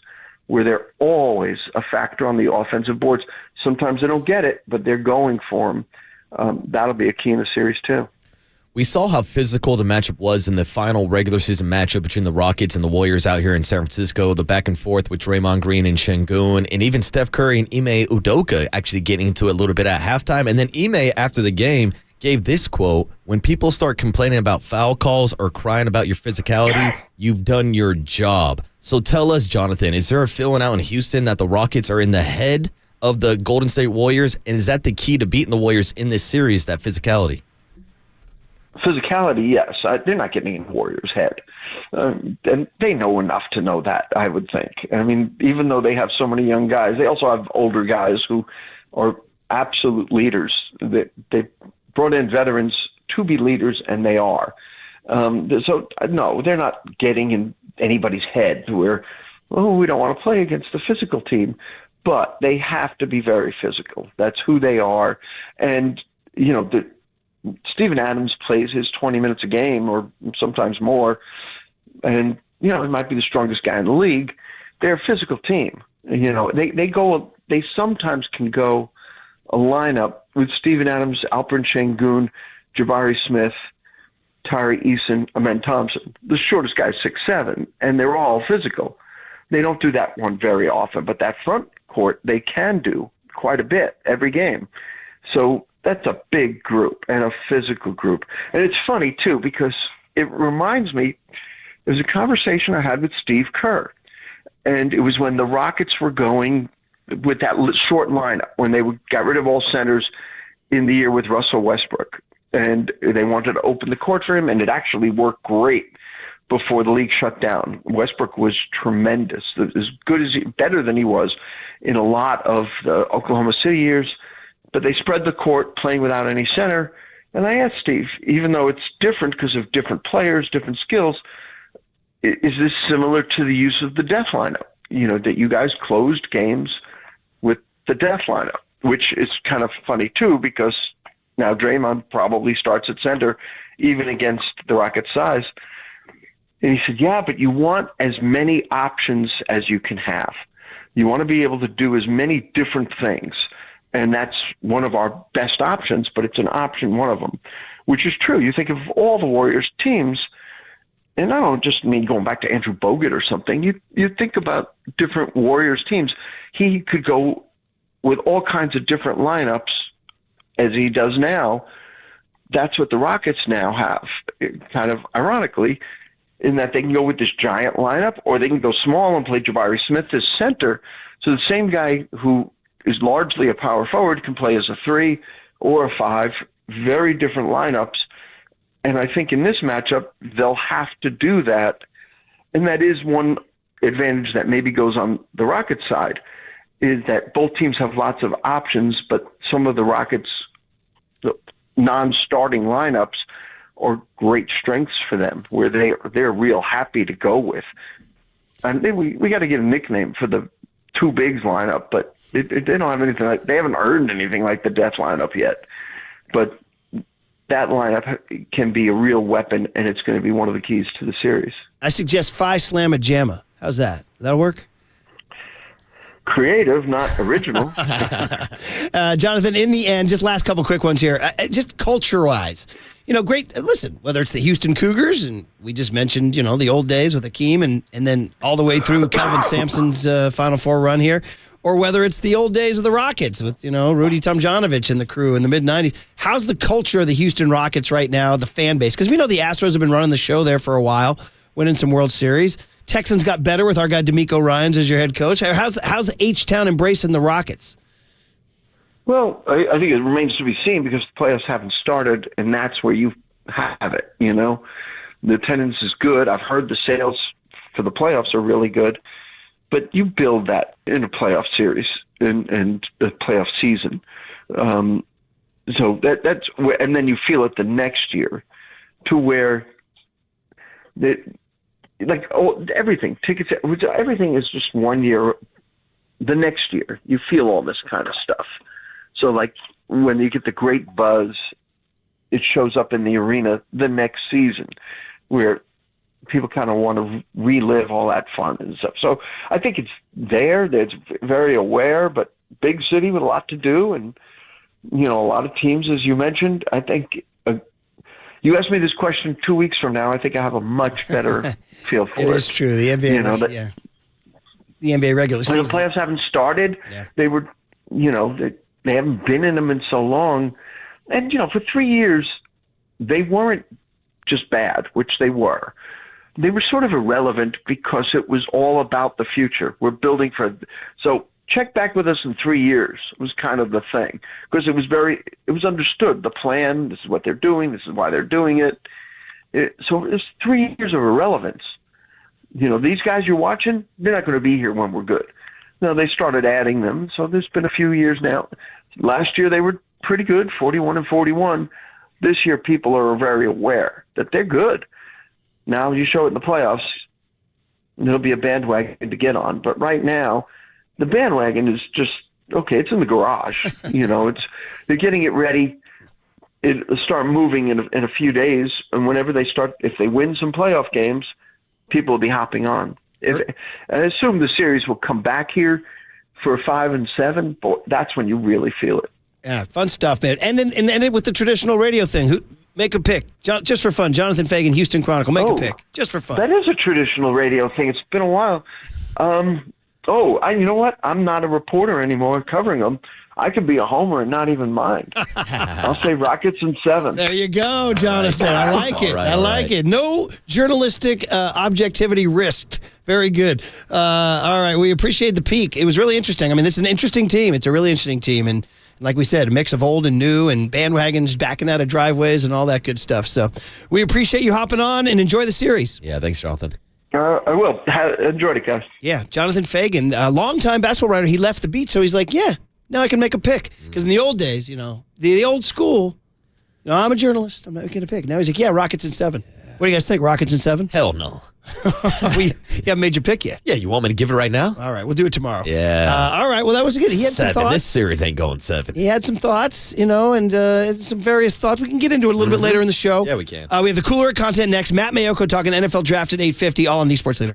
where they're always a factor on the offensive boards. Sometimes they don't get it, but they're going for them. That'll be a key in the series too. We saw how physical the matchup was in the final regular season matchup between the Rockets and the Warriors out here in San Francisco, the back and forth with Draymond Green and Şengün, and even Steph Curry and Ime Udoka actually getting into it a little bit at halftime. And then Ime, after the game, gave this quote: when people start complaining about foul calls or crying about your physicality, you've done your job. So tell us, Jonathan, is there a feeling out in Houston that the Rockets are in the head of the Golden State Warriors? And is that the key to beating the Warriors in this series, that physicality? Physicality, yes. They're not getting in Warriors' head. And they know enough to know that, I would think. I mean, even though they have so many young guys, they also have older guys who are absolute leaders. They brought in veterans to be leaders, and they are. So, no, they're not getting in anybody's head where, we don't want to play against the physical team. But they have to be very physical. That's who they are. And, Steven Adams plays his 20 minutes a game or sometimes more. And, he might be the strongest guy in the league. They're a physical team. They sometimes can go a lineup with Steven Adams, Alperen Şengün, Jabari Smith, Tyree Eason, Amen Thompson. The shortest guy's 6'7", and they're all physical. They don't do that one very often, but that front court they can do quite a bit every game. So that's a big group and a physical group. And it's funny, too, because it reminds me, there's a conversation I had with Steve Kerr, and it was when the Rockets were going with that short lineup, when they got rid of all centers in the year with Russell Westbrook. And they wanted to open the court for him, and it actually worked great before the league shut down. Westbrook was tremendous, as good as better than he was in a lot of the Oklahoma City years. But they spread the court, playing without any center. And I asked Steve, even though it's different because of different players, different skills, is this similar to the use of the death lineup? That you guys closed games with the death lineup, which is kind of funny too, because now Draymond probably starts at center, even against the Rockets' size. And he said, yeah, but you want as many options as you can have. You want to be able to do as many different things. And that's one of our best options, but it's an option, one of them, which is true. You think of all the Warriors teams, and I don't just mean going back to Andrew Bogut or something. You think about different Warriors teams. He could go with all kinds of different lineups as he does now. That's what the Rockets now have, kind of ironically, in that they can go with this giant lineup, or they can go small and play Jabari Smith as center. So the same guy who is largely a power forward can play as a 3 or a 5, very different lineups. And I think in this matchup, they'll have to do that. And that is one advantage that maybe goes on the Rockets side, is that both teams have lots of options, but some of the Rockets' non-starting lineups are great strengths for them, where they're real happy to go with. And we got to get a nickname for the two bigs lineup, but they don't have anything they haven't earned anything like the death lineup yet. But that lineup can be a real weapon, and it's going to be one of the keys to the series. I suggest Phi Slamma Jamma. How's that? That'll work? Creative, not original. Jonathan, in the end, just last couple quick ones here. Just culture-wise, great. Listen, whether it's the Houston Cougars, and we just mentioned, the old days with Akeem, and then all the way through Calvin Sampson's Final Four run here, or whether it's the old days of the Rockets with, Rudy Tomjanovich and the crew in the mid-'90s. How's the culture of the Houston Rockets right now, the fan base? Because we know the Astros have been running the show there for a while, winning some World Series. Texans got better with our guy DeMeco Ryans as your head coach. How's H-Town embracing the Rockets? Well, I think it remains to be seen, because the playoffs haven't started, and that's where you have it, The attendance is good. I've heard the sales for the playoffs are really good. But you build that in a playoff series and a playoff season. So that's where, and then you feel it the next year, to where everything, tickets, everything is just 1 year. The next year, you feel all this kind of stuff. So like when you get the great buzz, it shows up in the arena the next season, where people kind of want to relive all that fun and stuff. So I think it's there. It's very aware, but big city with a lot to do. And, a lot of teams, as you mentioned. I think you ask me this question 2 weeks from now, I think I have a much better feel for it. It is true. The NBA, the NBA regular season. The playoffs haven't started. Yeah. They were, they haven't been in them in so long. And, for 3 years, they weren't just bad, which they were. They were sort of irrelevant because it was all about the future. We're building for – so check back with us in 3 years was kind of the thing, because it was understood. The plan, this is what they're doing, this is why they're doing it. So it's 3 years of irrelevance. These guys you're watching, they're not going to be here when we're good. No, they started adding them, so there's been a few years now. Last year they were pretty good, 41-41. This year people are very aware that they're good. Now you show it in the playoffs, there'll be a bandwagon to get on. But right now, the bandwagon is just, okay, it's in the garage. They're getting it ready. It'll start moving in a few days. And whenever if they win some playoff games, people will be hopping on. I assume the series will come back here for 5 and 7, but that's when you really feel it. Yeah, fun stuff, man. And then with the traditional radio thing, Make a pick. Just for fun. Jonathan Fagan, Houston Chronicle. Make a pick. Just for fun. That is a traditional radio thing. It's been a while. You know what? I'm not a reporter anymore covering them. I could be a homer and not even mind. I'll say Rockets in 7. There you go, Jonathan. I like it. I like it. No journalistic objectivity risked. Very good. All right. We appreciate the peek. It was really interesting. I mean, this is an interesting team. It's a really interesting team. And like we said, a mix of old and new and bandwagons backing out of driveways and all that good stuff. So we appreciate you hopping on and enjoy the series. Yeah, thanks, Jonathan. I will. Enjoyed it, guys. Yeah, Jonathan Fagan, a longtime basketball writer. He left the beat, so he's like, yeah, now I can make a pick. Because in the old days, the old school, I'm a journalist. I'm not making a pick. Now he's like, yeah, Rockets in 7. What do you guys think, Rockets in 7? Hell no. You haven't made your pick yet. Yeah, you want me to give it right now? All right, we'll do it tomorrow. Yeah. All right, well, that was good. He had 7. some thoughts. This series ain't going 7. He had some thoughts, and some various thoughts. We can get into it a little bit later in the show. Yeah, we can. We have the cooler content next. Matt Mayoko talking NFL Draft at 8:50, all on the Sports Leader.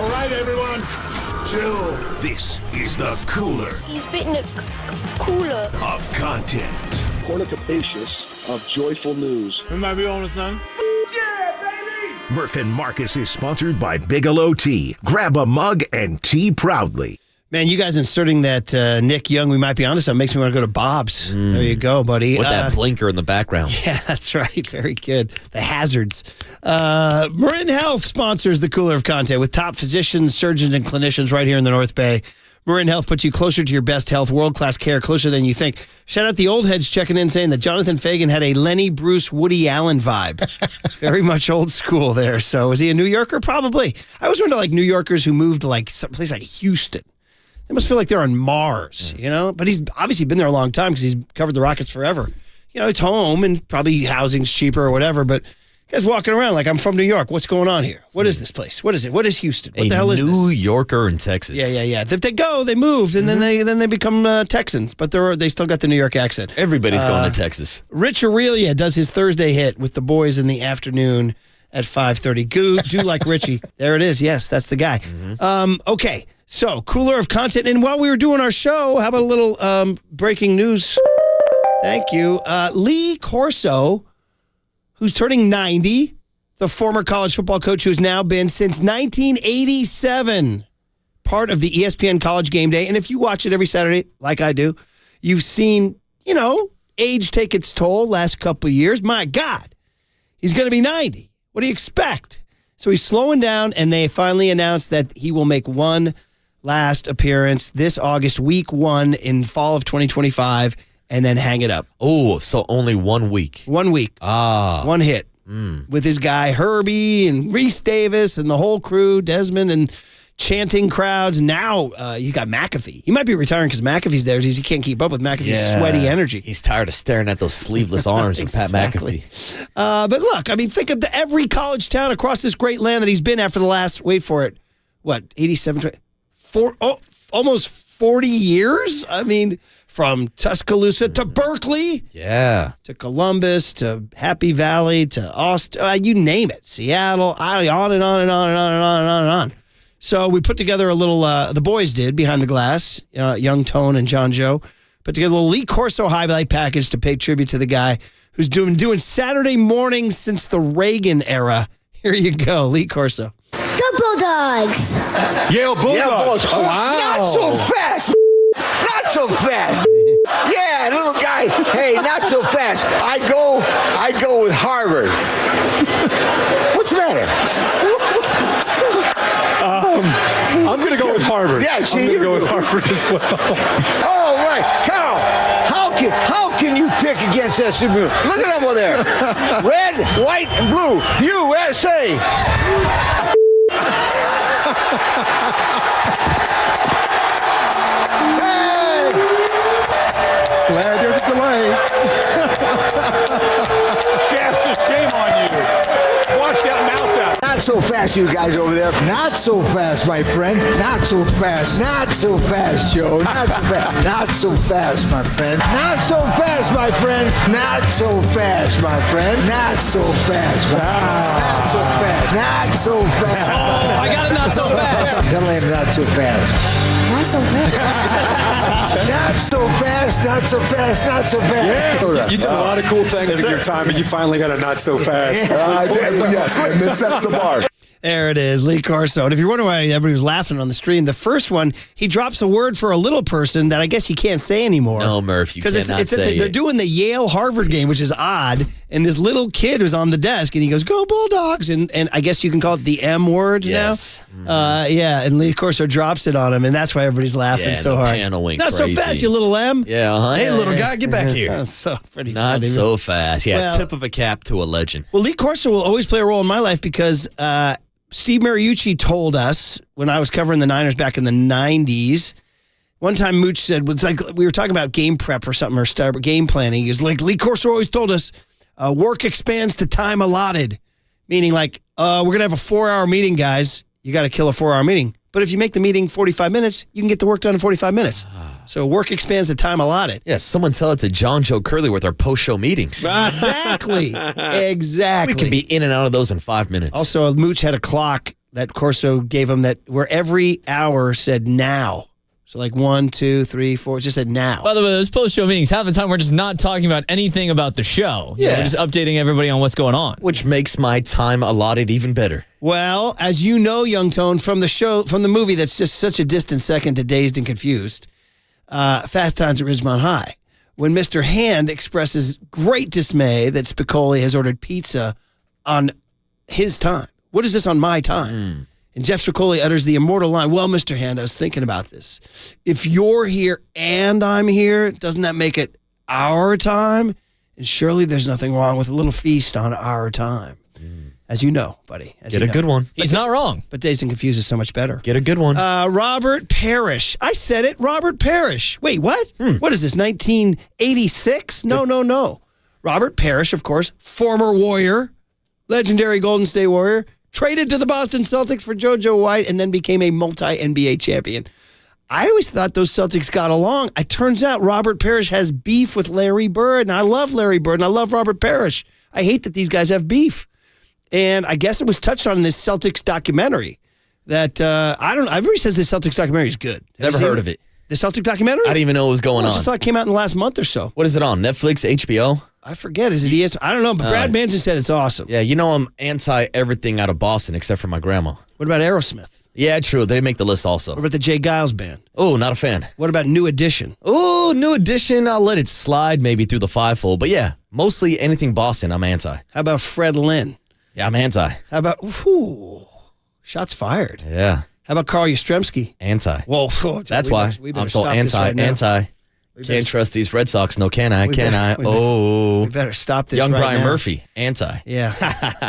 All right, everyone. Chill. This is the cooler He's bitten a cooler of content. Cornucopacious of joyful news. We might be on the sun. Murph and Marcus is sponsored by Bigelow Tea. Grab a mug and tea proudly. Man, you guys inserting that Nick Young, we might be onto something, makes me want to go to Bob's. There you go, buddy. With that blinker in the background. Yeah, that's right. Very good. The hazards. Marin Health sponsors the Cooler of Content with top physicians, surgeons, and clinicians right here in the North Bay. Marin Health puts you closer to your best health, world-class care, closer than you think. Shout out the old heads checking in saying that Jonathan Fagan had a Lenny Bruce Woody Allen vibe. Very much old school there. So is he a New Yorker? Probably. I always wonder, like, New Yorkers who moved to, like, some place like Houston. They must feel like they're on Mars, you know? But he's obviously been there a long time because he's covered the Rockets forever. You know, it's home and probably housing's cheaper or whatever, but guys walking around like, I'm from New York. What's going on here? What is this place? What is it? What is Houston? What the hell is this? New Yorker in Texas. Yeah. They go, they move, and then they become Texans, but they still got the New York accent. Everybody's going to Texas. Rich Aurelia does his Thursday hit with the boys in the afternoon at 5:30. Do like Richie. There it is. Yes, that's the guy. Okay, so Cooler of Content. And while we were doing our show, how about a little breaking news? Thank you. Lee Corso, who's turning 90, the former college football coach who's now been since 1987 part of the ESPN College Game Day. And if you watch it every Saturday, like I do, you've seen, age take its toll last couple of years. My God, he's going to be 90. What do you expect? So he's slowing down, and they finally announced that he will make one last appearance this August, week 1 in fall of 2025, and then hang it up. Oh, so only 1 week. 1 week. Ah. One hit. With his guy Herbie and Reese Davis and the whole crew, Desmond and chanting crowds. Now you got McAfee. He might be retiring because McAfee's there. He can't keep up with McAfee's sweaty energy. He's tired of staring at those sleeveless arms of Pat McAfee. But look, I mean, think of every college town across this great land that he's been at for the last, wait for it, 87, almost 40 years? I mean, from Tuscaloosa to Berkeley. Yeah. To Columbus, to Happy Valley, to Austin, you name it. Seattle, on and on and on and on and on and on. So we put together a little, the boys did, Behind the Glass, Young Tone and John Joe, put together a little Lee Corso highlight package to pay tribute to the guy who's doing Saturday mornings since the Reagan era. Here you go, Lee Corso. Go Bulldogs! Yale Bulldogs. Yale Bulldogs. Oh, wow. Not so fast. Not so fast. Yeah, little guy. Hey, not so fast. I go with Harvard. What's the matter? I'm going to go with Harvard. Yeah, see, I'm going to go with Harvard as well. Oh, right. Carl, how can you pick against SMU? Look at them over there. Red, white, and blue. USA. Hey! Glad there's a delay. Shasta, shame on you. Watch that mouth out. Not so fast, you guys over there. Not so fast, my friend. Not so fast. Not so fast, Joe. Not so fast. Not so fast, my friend. Not so fast, my friends. Not so fast, my friend. Not so fast. Not so fast. Not so fast. Oh, I got it not so fast. Tell him not so fast. Not so fast. Not so fast. Not so fast. Not so fast. Yeah, you did a lot of cool things in your time, but you finally got a not so fast. Yes, and this sets the bar. There it is, Lee Corso. And if you're wondering why everybody was laughing on the stream, the first one, he drops a word for a little person that I guess you can't say anymore. No, Murph, you cannot say they're doing the Yale-Harvard game, which is odd, and this little kid was on the desk, and he goes, "Go Bulldogs!" And I guess you can call it the M word now. And Lee Corso drops it on him, and that's why everybody's laughing so hard. Panel went Not crazy. so fast, you little M. Yeah, Hey, little guy, get back here. That's so pretty Not funny. so fast. Yeah, Well- tip of a cap to a legend. Well, Lee Corso will always play a role in my life because Steve Mariucci told us when I was covering the Niners back in the 90s. One time Mooch said, it's like we were talking about game prep or something, or game planning. He was like, Lee Corso always told us, work expands to time allotted. Meaning like, we're going to have a 4-hour meeting, guys. You got to kill a 4-hour meeting. But if you make the meeting 45 minutes, you can get the work done in 45 minutes. So work expands the time allotted. Yeah, someone tell it to John Joe Curley with our post-show meetings. Exactly. Exactly. We can be in and out of those in 5 minutes. Also, Mooch had a clock that Corso gave him that where every hour said now. So like 1, 2, 3, 4, it just said now. By the way, those post-show meetings, half the time we're just not talking about anything about the show. Yeah. We're just updating everybody on what's going on. Which makes my time allotted even better. Well, as you know, Young Tone, from the movie that's just such a distant second to Dazed and Confused, Fast Times at Ridgemont High, when Mr. Hand expresses great dismay that Spicoli has ordered pizza on his time. What is this on my time? And Jeff Spicoli utters the immortal line, well, Mr. Hand, I was thinking about this. If you're here and I'm here, doesn't that make it our time? And surely there's nothing wrong with a little feast on our time. As you know, buddy. Get a good one. He's not wrong. But Dazed and Confused is so much better. Get a good one. Robert Parish. I said it. Robert Parish. Wait, what? What is this, 1986? No. Robert Parish, of course, former Warrior, legendary Golden State Warrior, traded to the Boston Celtics for JoJo White, and then became a multi-NBA champion. I always thought those Celtics got along. It turns out Robert Parish has beef with Larry Bird, and I love Larry Bird, and I love Robert Parish. I hate that these guys have beef. And I guess it was touched on in this Celtics documentary that, everybody says this Celtics documentary is good. Never heard of it. The Celtic documentary? I didn't even know what was going on. I just thought it came out in the last month or so. What is it on? Netflix, HBO? I forget. Is it ES? I don't know, but Brad Mansion said it's awesome. Yeah, you know I'm anti everything out of Boston except for my grandma. What about Aerosmith? Yeah, true. They make the list also. What about the Jay Giles Band? Oh, not a fan. What about New Edition? Oh, New Edition. I'll let it slide maybe through the fivefold. But yeah, mostly anything Boston, I'm anti. How about Fred Lynn? Yeah, I'm anti. How about, shots fired. Yeah. How about Carl Yastrzemski? Anti. Well, that's why I'm so anti. Can't trust these Red Sox. No, can I? Can I? We better stop this Young right Brian now. Murphy, anti. Yeah.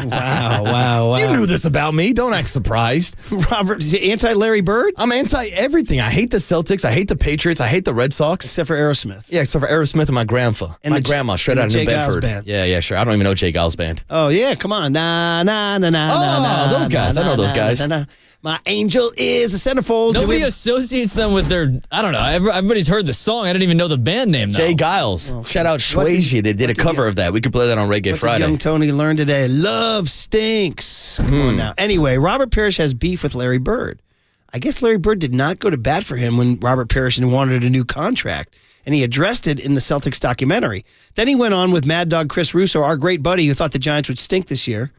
Wow. You knew this about me. Don't act surprised. Robert, is he anti-Larry Bird? I'm anti-everything. I hate the Celtics. I hate the Patriots. I hate the Red Sox. Except for Aerosmith. Yeah, except for Aerosmith and my grandpa. And my grandma, straight out of New Bedford. Band. Yeah, sure. I don't even know Jay Giles Band. Oh, yeah, come on. Those guys. I know those guys. My angel is a centerfold. Nobody associates them with their, I don't know, everybody's heard the song. I didn't even know the band name, though. Jay Giles. Shout out Swayze. They did a cover of that. We could play that on Reggae Friday. Young Tony learned today. Love stinks. Come on now. Anyway, Robert Parish has beef with Larry Bird. I guess Larry Bird did not go to bat for him when Robert Parish wanted a new contract, and he addressed it in the Celtics documentary. Then he went on with Mad Dog Chris Russo, our great buddy who thought the Giants would stink this year.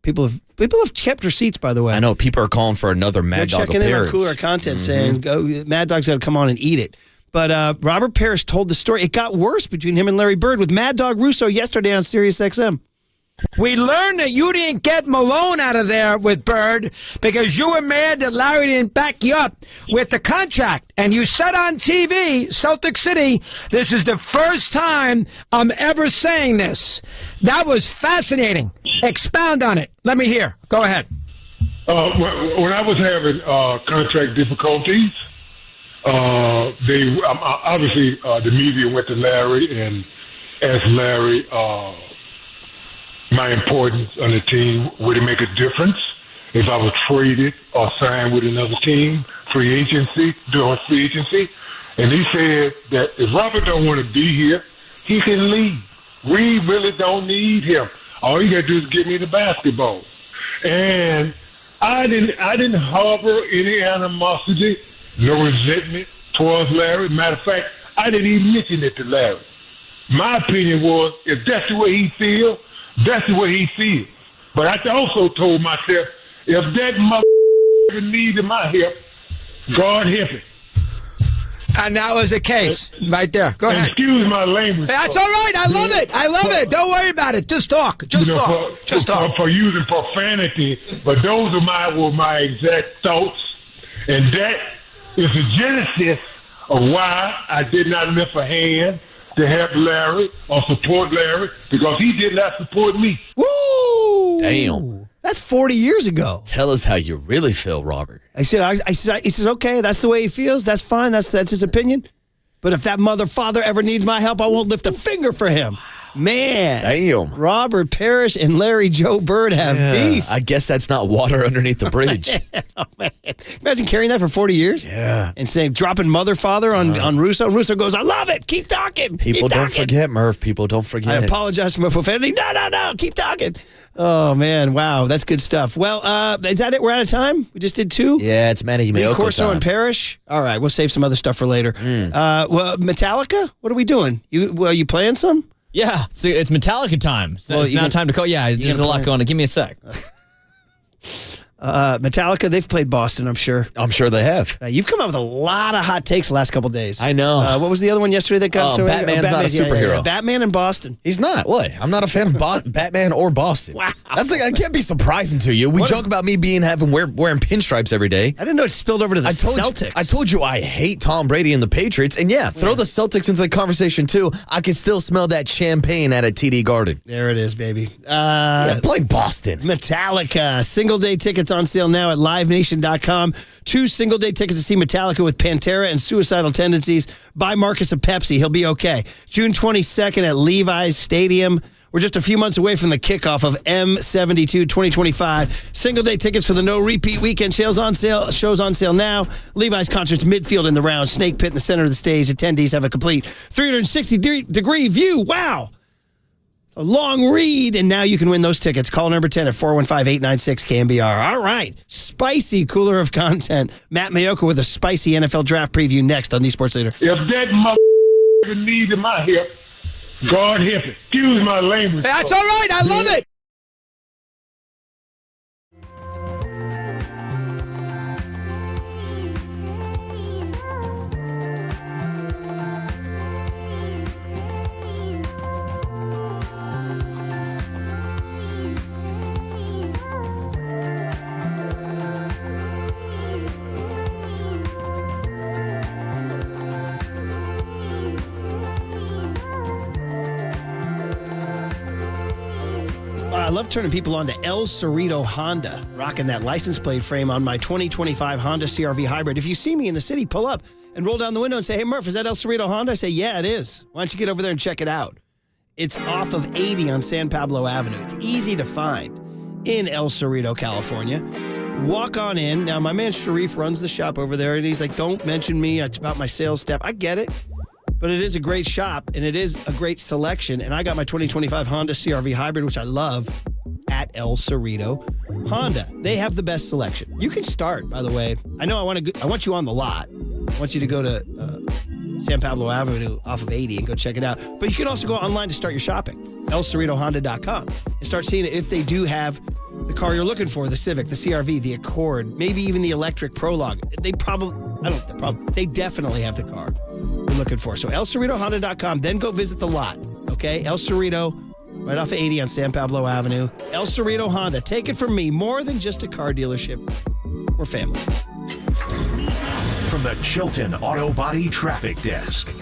People have kept receipts, by the way. I know. People are calling for another Mad Dog appearance. They're checking in on Cooler Content saying, Mad Dog's got to come on and eat it. But Robert Parish told the story. It got worse between him and Larry Bird with Mad Dog Russo yesterday on Sirius XM. We learned that you didn't get Malone out of there with Bird because you were mad that Larry didn't back you up with the contract. And you said on TV, Celtic City, this is the first time I'm ever saying this. That was fascinating. Expound on it. Let me hear. Go ahead. When I was having contract difficulties, obviously the media went to Larry and asked Larry my importance on the team. Would it make a difference if I was traded or signed with another team, during free agency? And he said that if Robert don't want to be here, he can leave. We really don't need him. All you got to do is give me the basketball. And I didn't harbor any animosity, no resentment towards Larry. Matter of fact, I didn't even mention it to Larry. My opinion was, if that's the way he feels, that's the way he feels. But I also told myself, if that mother needed my help, God help it. And that was the case right there. Go ahead. Excuse my language. That's all right. I love it. I love it. Don't worry about it. Just talk. Just talk. For using profanity, but those were my exact thoughts. And that is the genesis of why I did not lift a hand to help Larry or support Larry, because he did not support me. Woo! Damn. That's 40 years ago. Tell us how you really feel, Robert. He says, okay, that's the way he feels. That's fine. That's his opinion. But if that father ever needs my help, I won't lift a finger for him. Man. Damn. Robert Parish and Larry Joe Bird have beef. I guess that's not water underneath the bridge. Oh, man. Imagine carrying that for 40 years. Yeah. And saying, dropping father on Russo. And Russo goes, I love it. Keep talking. People don't forget, Murph. People don't forget. I apologize for my profanity. No. Keep talking. Oh, man. Wow. That's good stuff. Well, is that it? We're out of time? We just did 2? Yeah, it's Manny Mayoko Corso time. and Parish? All right. We'll save some other stuff for later. Well, Metallica? What are we doing? You playing some? Yeah, it's Metallica time. So it's now time to call. Yeah, there's a lot going on. Give me a sec. Metallica, they've played Boston, I'm sure. I'm sure they have. You've come up with a lot of hot takes the last couple days. I know. What was the other one yesterday that got so Batman's not a superhero. Yeah. Batman in Boston. He's not. What? I'm not a fan of Batman or Boston. Wow. That can't be surprising to you. We joke about me wearing pinstripes every day. I didn't know it spilled over to the Celtics. I told you I hate Tom Brady and the Patriots. And throw the Celtics into the conversation too. I can still smell that champagne at a TD Garden. There it is, baby. Play Boston. Metallica. Single-day tickets on sale now at livenation.com. 2 single-day tickets to see Metallica with Pantera and Suicidal Tendencies. Buy Marcus a Pepsi. He'll be okay. June 22nd at Levi's Stadium. We're just a few months away from the kickoff of M72 2025. Single-day tickets for the No Repeat Weekend shows on sale now. Levi's Concerts midfield in the round. Snake Pit in the center of the stage. Attendees have a complete 360-degree view. Wow. A long read, and now you can win those tickets. Call number 10 at 415-896-KNBR. All right. Spicy cooler of content. Matt Mayoko with a spicy NFL draft preview next on The Sports Leader. If that motherfucker needs in my hip, God help it. Excuse my language. That's all right. I love it. I love turning people on to El Cerrito Honda, rocking that license plate frame on my 2025 Honda CR-V Hybrid. If you see me in the city, pull up and roll down the window and say, hey, Murph, is that El Cerrito Honda? I say, yeah, it is. Why don't you get over there and check it out? It's off of 80 on San Pablo Avenue. It's easy to find in El Cerrito, California. Walk on in. Now, my man Sharif runs the shop over there, and he's like, don't mention me. It's about my sales staff. I get it. But it is a great shop, and it is a great selection. And I got my 2025 Honda CR-V Hybrid, which I love, at El Cerrito Honda. They have the best selection. You can start, by the way. I know I want you on the lot. I want you to go to San Pablo Avenue off of 80 and go check it out. But you can also go online to start your shopping. ElCerritoHonda.com and start seeing if they do have the car you're looking for, the Civic, the CR-V, the Accord, maybe even the electric Prologue. They definitely have the car you're looking for. So ElCerritoHonda.com, then go visit the lot, okay? El Cerrito, right off of 80 on San Pablo Avenue. El Cerrito Honda. Take it from me, more than just a car dealership. We're family. From the Chilton Auto Body Traffic Desk.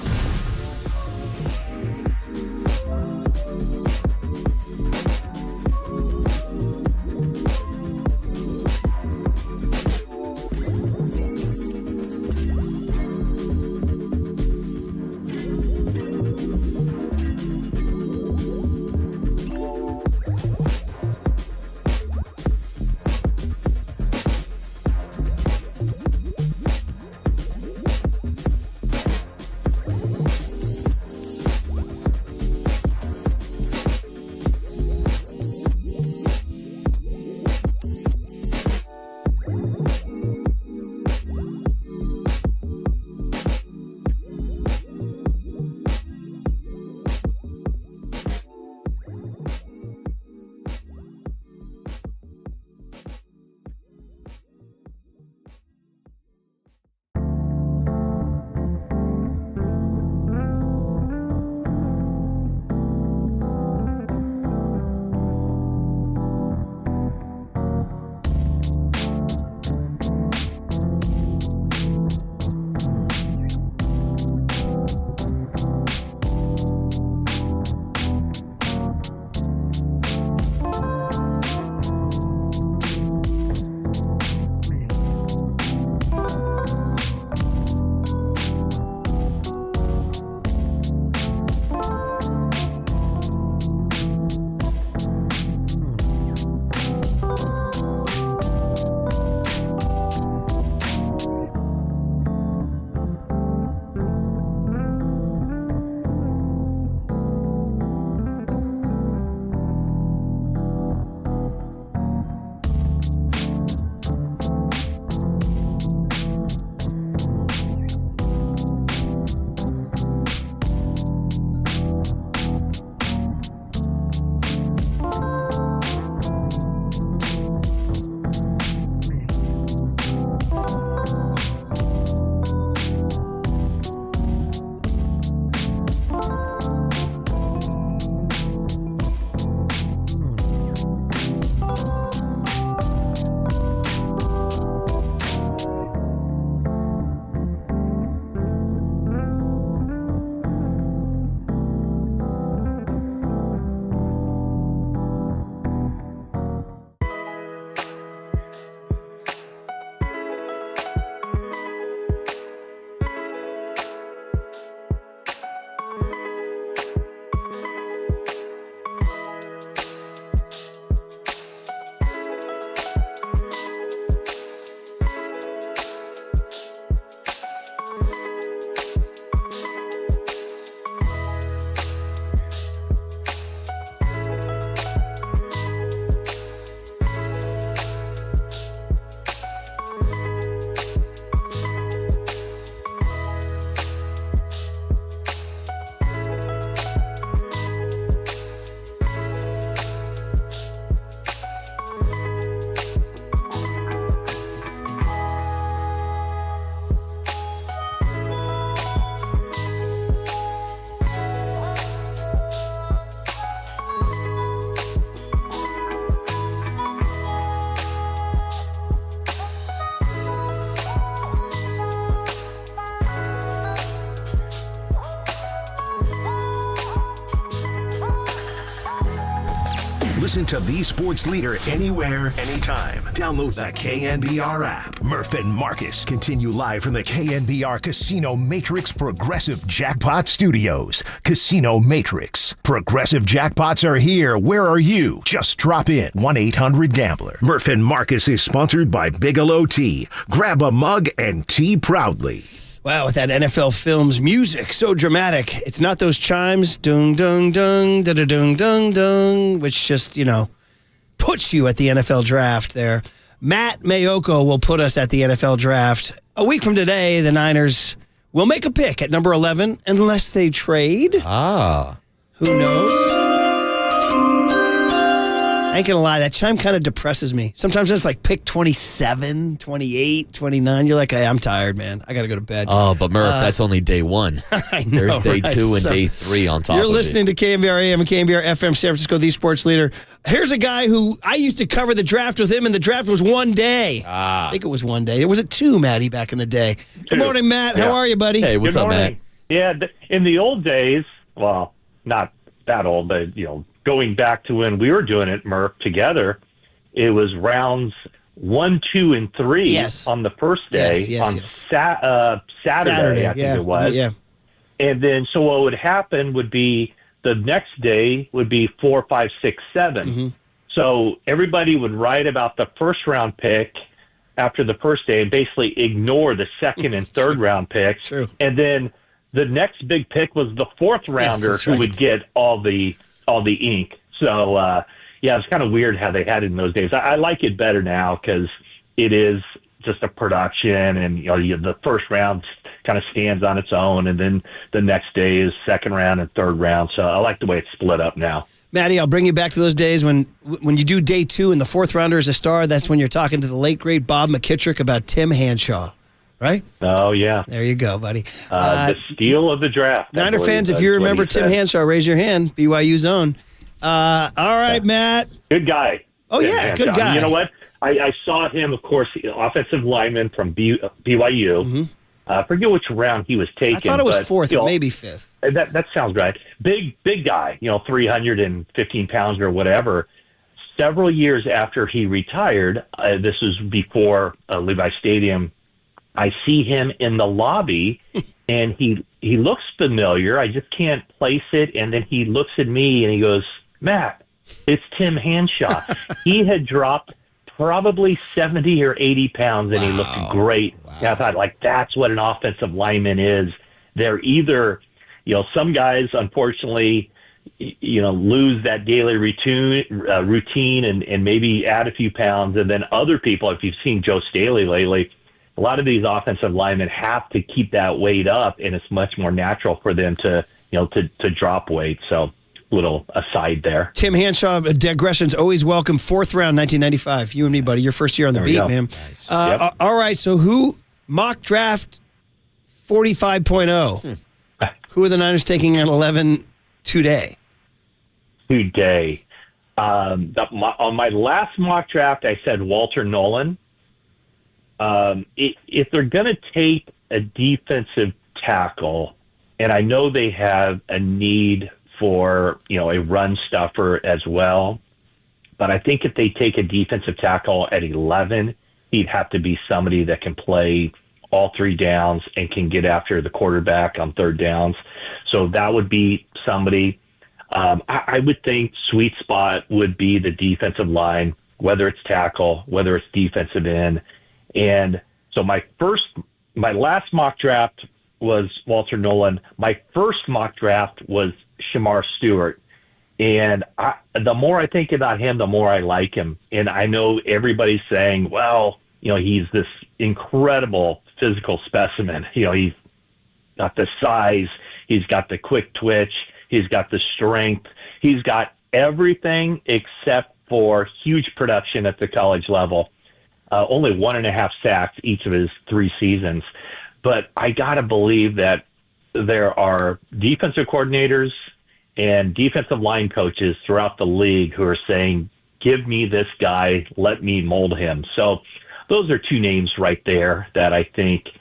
Listen to the sports leader anywhere, anytime. Download the KNBR app. Murph and Marcus continue live from the KNBR Casino Matrix Progressive Jackpot Studios. Casino Matrix. Progressive jackpots are here. Where are you? Just drop in. 1-800-GAMBLER. Murph and Marcus is sponsored by Bigelow Tea. Grab a mug and tea proudly. Wow, with that NFL Films music, so dramatic. It's not those chimes, dung, dung, dung, da da dung, dung, dung, which just, puts you at the NFL draft there. Matt Mayoko will put us at the NFL draft. A week from today, the Niners will make a pick at number 11, unless they trade. Who knows? I ain't gonna lie, that chime kind of depresses me. Sometimes it's like pick 27, 28, 29. You're like, hey, I'm tired, man. I gotta go to bed. Oh, but Murph, that's only day one. I know, There's day right? 2 and day 3 on top of it. You're listening to KNBR AM and KNBR FM, San Francisco, the sports leader. Here's a guy who I used to cover the draft with him, and the draft was one day. I think it was one day. Or was it 2, Matty, back in the day? Good morning, Matt. How are you, buddy? Hey, what's up, Matt? Yeah, in the old days, well, not that old, but, going back to when we were doing it, Murph, together, it was rounds 1, 2, and 3 on the first day. Saturday, I think it was. Yeah. And then, so what would happen would be the next day would be 4, 5, 6, 7. Mm-hmm. So everybody would write about the first round pick after the first day and basically ignore the second and third round picks. True. And then the next big pick was the fourth rounder who would get all the ink. So, it's kind of weird how they had it in those days. I like it better now because it is just a production, and the first round kind of stands on its own, and then the next day is second round and third round. So I like the way it's split up now. Matty, I'll bring you back to those days when you do day 2 and the fourth rounder is a star. That's when you're talking to the late, great Bob McKittrick about Tim Hanshaw. Right? Oh, yeah. There you go, buddy. The steal of the draft. Niner fans, if you remember Tim Hanshaw, raise your hand. BYU's own. All right, Matt. Good guy. Oh, yeah, good guy. You know what? I saw him, of course, offensive lineman from BYU. Mm-hmm. I forget which round he was taken. I thought it was 4th, or maybe 5th. That sounds right. Big guy, 315 pounds or whatever. Several years after he retired, this was before Levi Stadium, I see him in the lobby, and he looks familiar. I just can't place it. And then he looks at me, and he goes, Matt, it's Tim Hanshaw. He had dropped probably 70 or 80 pounds, and he looked great. Wow. And I thought, that's what an offensive lineman is. They're either, some guys, unfortunately, lose that daily routine and maybe add a few pounds. And then other people, if you've seen Joe Staley lately, a lot of these offensive linemen have to keep that weight up, and it's much more natural for them to drop weight. So, little aside there. Tim Hanshaw, digressions always welcome. 4th round, 1995. You and me, buddy. Your first year on the beat, man. Nice. All right. So, who mock draft 45.0? Who are the Niners taking at 11 today? Today, on my last mock draft, I said Walter Nolan. If they're going to take a defensive tackle, and I know they have a need for, a run stuffer as well, but I think if they take a defensive tackle at 11, he'd have to be somebody that can play all 3 downs and can get after the quarterback on 3rd downs. So that would be somebody. I would think sweet spot would be the defensive line, whether it's tackle, whether it's defensive end. And so my last mock draft was Walter Nolan. My first mock draft was Shamar Stewart. And the more I think about him, the more I like him. And I know everybody's saying, well, he's this incredible physical specimen. He's got the size, he's got the quick twitch, he's got the strength, he's got everything except for huge production at the college level. Only 1.5 sacks each of his 3 seasons. But I got to believe that there are defensive coordinators and defensive line coaches throughout the league who are saying, give me this guy, let me mold him. So those are 2 names right there that I think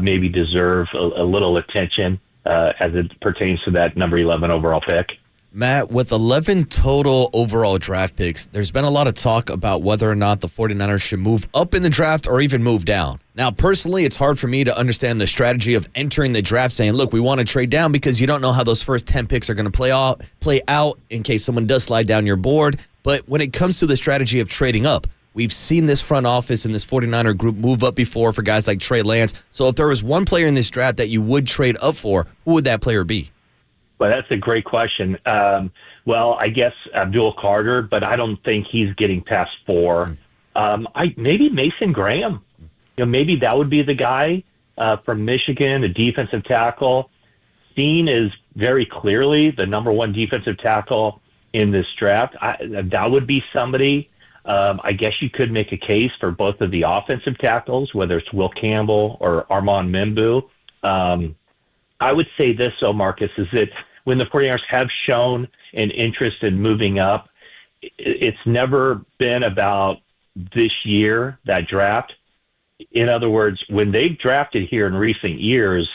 maybe deserve a little attention as it pertains to that number 11 overall pick. Matt, with 11 total overall draft picks, there's been a lot of talk about whether or not the 49ers should move up in the draft or even move down. Now, personally, it's hard for me to understand the strategy of entering the draft saying, look, we want to trade down because you don't know how those first 10 picks are going to play out in case someone does slide down your board. But when it comes to the strategy of trading up, we've seen this front office and this 49er group move up before for guys like Trey Lance. So if there was one player in this draft that you would trade up for, who would that player be? Well, that's a great question. Well, I guess Abdul Carter, but I don't think he's getting past 4. Maybe Mason Graham. Maybe that would be the guy from Michigan, a defensive tackle. Seen as very clearly the number 1 defensive tackle in this draft. That would be somebody. I guess you could make a case for both of the offensive tackles, whether it's Will Campbell or Armand Membu. I would say this, though, Marcus, is that when the 49ers have shown an interest in moving up, it's never been about this year, that draft. In other words, when they've drafted here in recent years,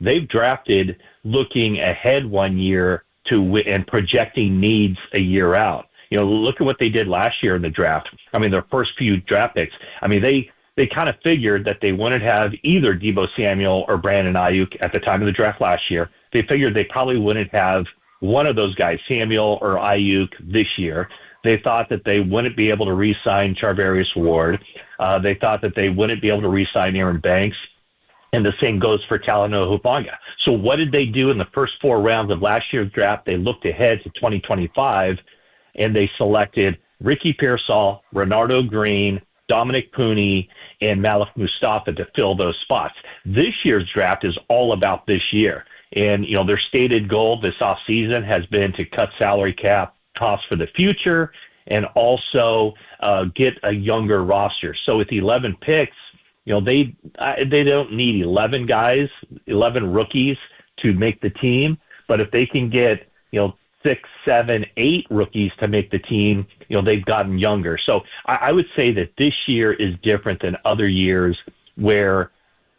they've drafted looking ahead 1 year and projecting needs a year out. Look at what they did last year in the draft. I mean, their first few draft picks. I mean, they kind of figured that they wouldn't have either Deebo Samuel or Brandon Ayuk at the time of the draft last year. They figured they probably wouldn't have one of those guys, Samuel or Ayuk, this year. They thought that they wouldn't be able to re-sign Charvarius Ward. They thought that they wouldn't be able to re-sign Aaron Banks. And the same goes for Talanoa Hufanga. So what did they do in the first 4 rounds of last year's draft? They looked ahead to 2025, and they selected Ricky Pearsall, Renardo Green, Dominic Pooney, and Malik Mustafa to fill those spots. This year's draft is all about this year. And, their stated goal this offseason has been to cut salary cap costs for the future and also get a younger roster. So with 11 picks, they don't need 11 guys, 11 rookies to make the team. But if they can get, 6, 7, 8 rookies to make the team, they've gotten younger. So I would say that this year is different than other years where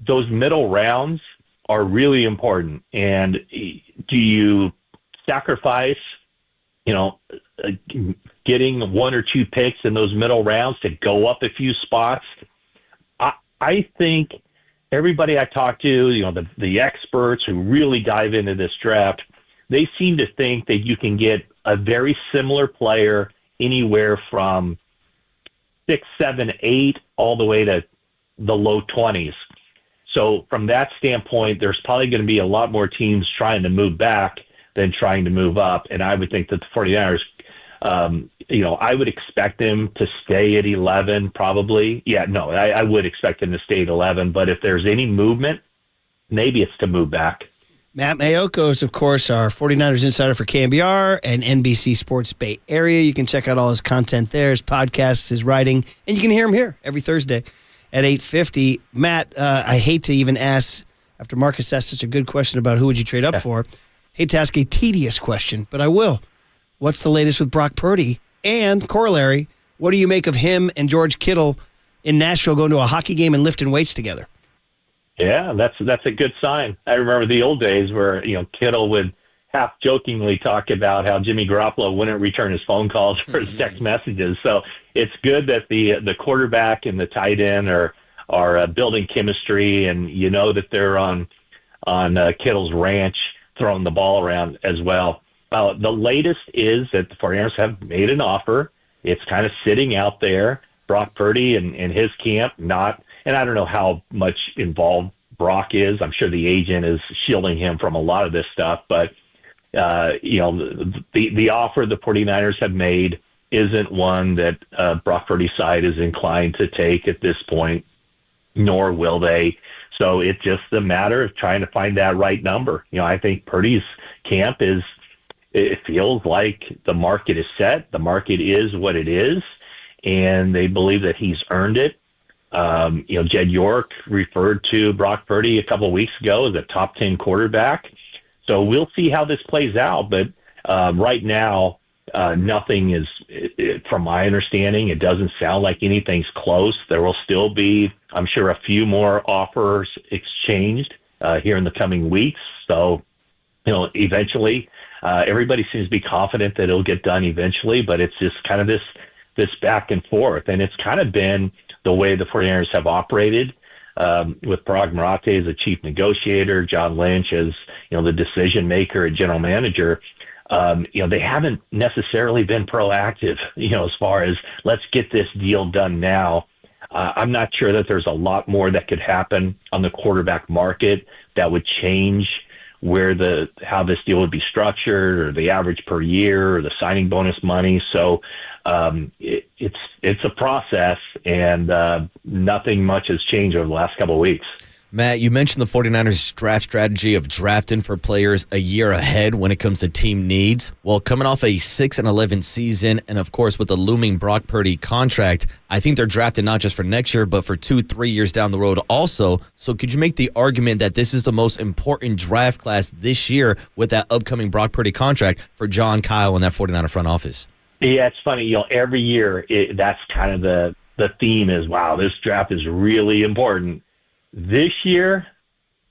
those middle rounds are really important. And do you sacrifice, getting 1 or 2 picks in those middle rounds to go up a few spots? I think everybody I talk to, the experts who really dive into this draft, they seem to think that you can get a very similar player anywhere from 6, 7, 8, all the way to the low 20s. So from that standpoint, there's probably going to be a lot more teams trying to move back than trying to move up. And I would think that the 49ers, I would expect them to stay at 11 probably. I would expect them to stay at 11. But if there's any movement, maybe it's to move back. Matt Mayoko is, of course, our 49ers insider for KNBR and NBC Sports Bay Area. You can check out all his content there, his podcasts, his writing, and you can hear him here every Thursday at 8:50. Matt, I hate to even ask, after Marcus asked such a good question about who would you trade up for, hate to ask a tedious question, but I will. What's the latest with Brock Purdy? And corollary, what do you make of him and George Kittle in Nashville going to a hockey game and lifting weights together? Yeah, that's a good sign. I remember the old days where, Kittle would half jokingly talk about how Jimmy Garoppolo wouldn't return his phone calls or his text messages. So it's good that the quarterback and the tight end are building chemistry, and that they're on Kittle's ranch throwing the ball around as well. The latest is that the 49ers have made an offer. It's kind of sitting out there. Brock Purdy and his camp and I don't know how much involved Brock is. I'm sure the agent is shielding him from a lot of this stuff, but the offer the 49ers have made isn't one that Brock Purdy's side is inclined to take at this point, nor will they. So it's just a matter of trying to find that right number. I think Purdy's camp it feels like the market is set. The market is what it is, and they believe that he's earned it. Jed York referred to Brock Purdy a couple of weeks ago as a top 10 quarterback. So we'll see how this plays out. But right now, nothing is, from my understanding, it doesn't sound like anything's close. There will still be, I'm sure, a few more offers exchanged here in the coming weeks. So, eventually Everybody seems to be confident that it'll get done eventually, but it's just kind of this back and forth. And it's kind of been the way the 49ers have operated, with Parag Marathe as a chief negotiator, John Lynch as, the decision maker and general manager. They haven't necessarily been proactive, as far as let's get this deal done now. I'm not sure that there's a lot more that could happen on the quarterback market that would change how this deal would be structured, or the average per year, or the signing bonus money. So it's a process, and nothing much has changed over the last couple of weeks. Matt, you mentioned the 49ers draft strategy of drafting for players a year ahead when it comes to team needs. Well, coming off a 6-11 season, and of course with the looming Brock Purdy contract, I think they're drafted not just for next year, but for 2-3 years down the road also. So could you make the argument that this is the most important draft class this year with that upcoming Brock Purdy contract for John, Kyle, and that 49er front office? Yeah, it's funny. Every year that's kind of the theme is, wow, this draft is really important. This year,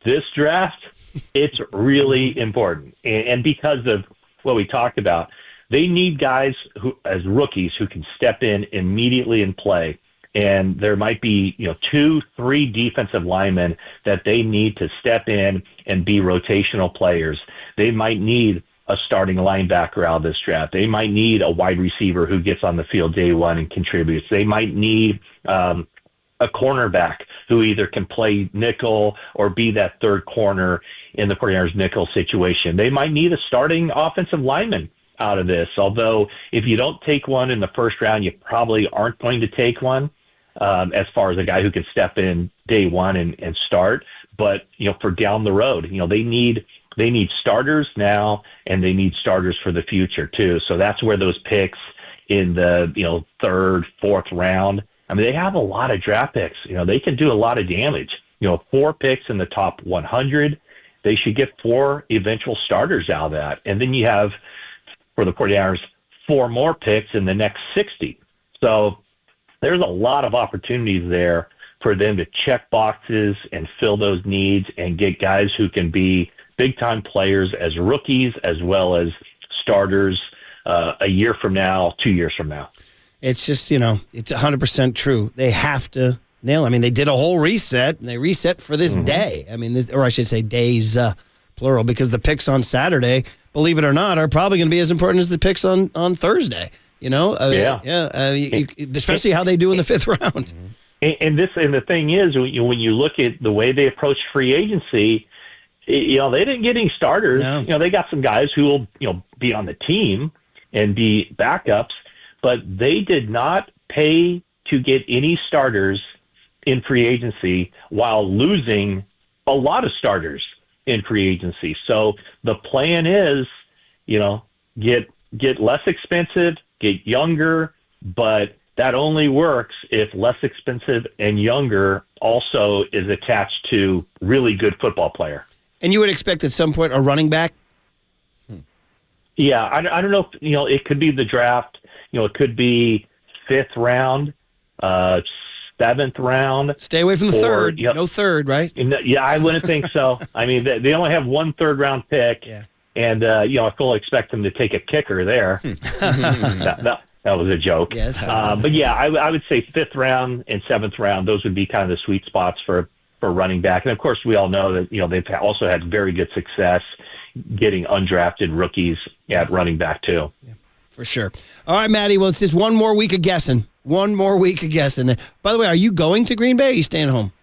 this draft, it's really important. And because of what we talked about, they need guys who, as rookies, who can step in immediately and play. And there might be, 2-3 defensive linemen that they need to step in and be rotational players. They might need a starting linebacker out of this draft. They might need a wide receiver who gets on the field day one and contributes. They might need a cornerback who either can play nickel or be that third corner in the 49ers nickel situation. They might need a starting offensive lineman out of this, although if you don't take one in the first round, you probably aren't going to take one as far as a guy who can step in day one and start. But, for down the road, they need starters now, and they need starters for the future too. So that's where those picks in the, third, fourth round, they have a lot of draft picks. They can do a lot of damage. 4 picks in the top 100. They should get 4 eventual starters out of that. And then you have, for the 49ers, 4 more picks in the next 60. So there's a lot of opportunities there for them to check boxes and fill those needs and get guys who can be big-time players as rookies as well as starters a year from now, 2 years from now. It's just, it's 100% true. They have to nail it. They did a whole reset, and they reset for this day. Or I should say days, plural, because the picks on Saturday, believe it or not, are probably going to be as important as the picks on Thursday. Especially how they do in the 5th round. And the thing is, when you look at the way they approach free agency, they didn't get any starters. No. They got some guys who will, be on the team and be backups, but they did not pay to get any starters in free agency while losing a lot of starters in free agency. So the plan is, get less expensive, get younger, but that only works if less expensive and younger also is attached to really good football player. And you would expect at some point a running back? Yeah, I don't know if, it could be the draft. It could be 5th round, 7th round. Stay away from the third. No third, right? Yeah, I wouldn't think so. They only have 1 third-round pick. Yeah. And, I fully expect them to take a kicker there. That was a joke. Yes. But, yeah, I would say 5th round and 7th round, those would be kind of the sweet spots for running back. And, of course, we all know that, they've also had very good success getting undrafted rookies at running back, too. Yeah. For sure. All right, Matty. Well, it's just one more week of guessing. By the way, are you going to Green Bay or are you staying home?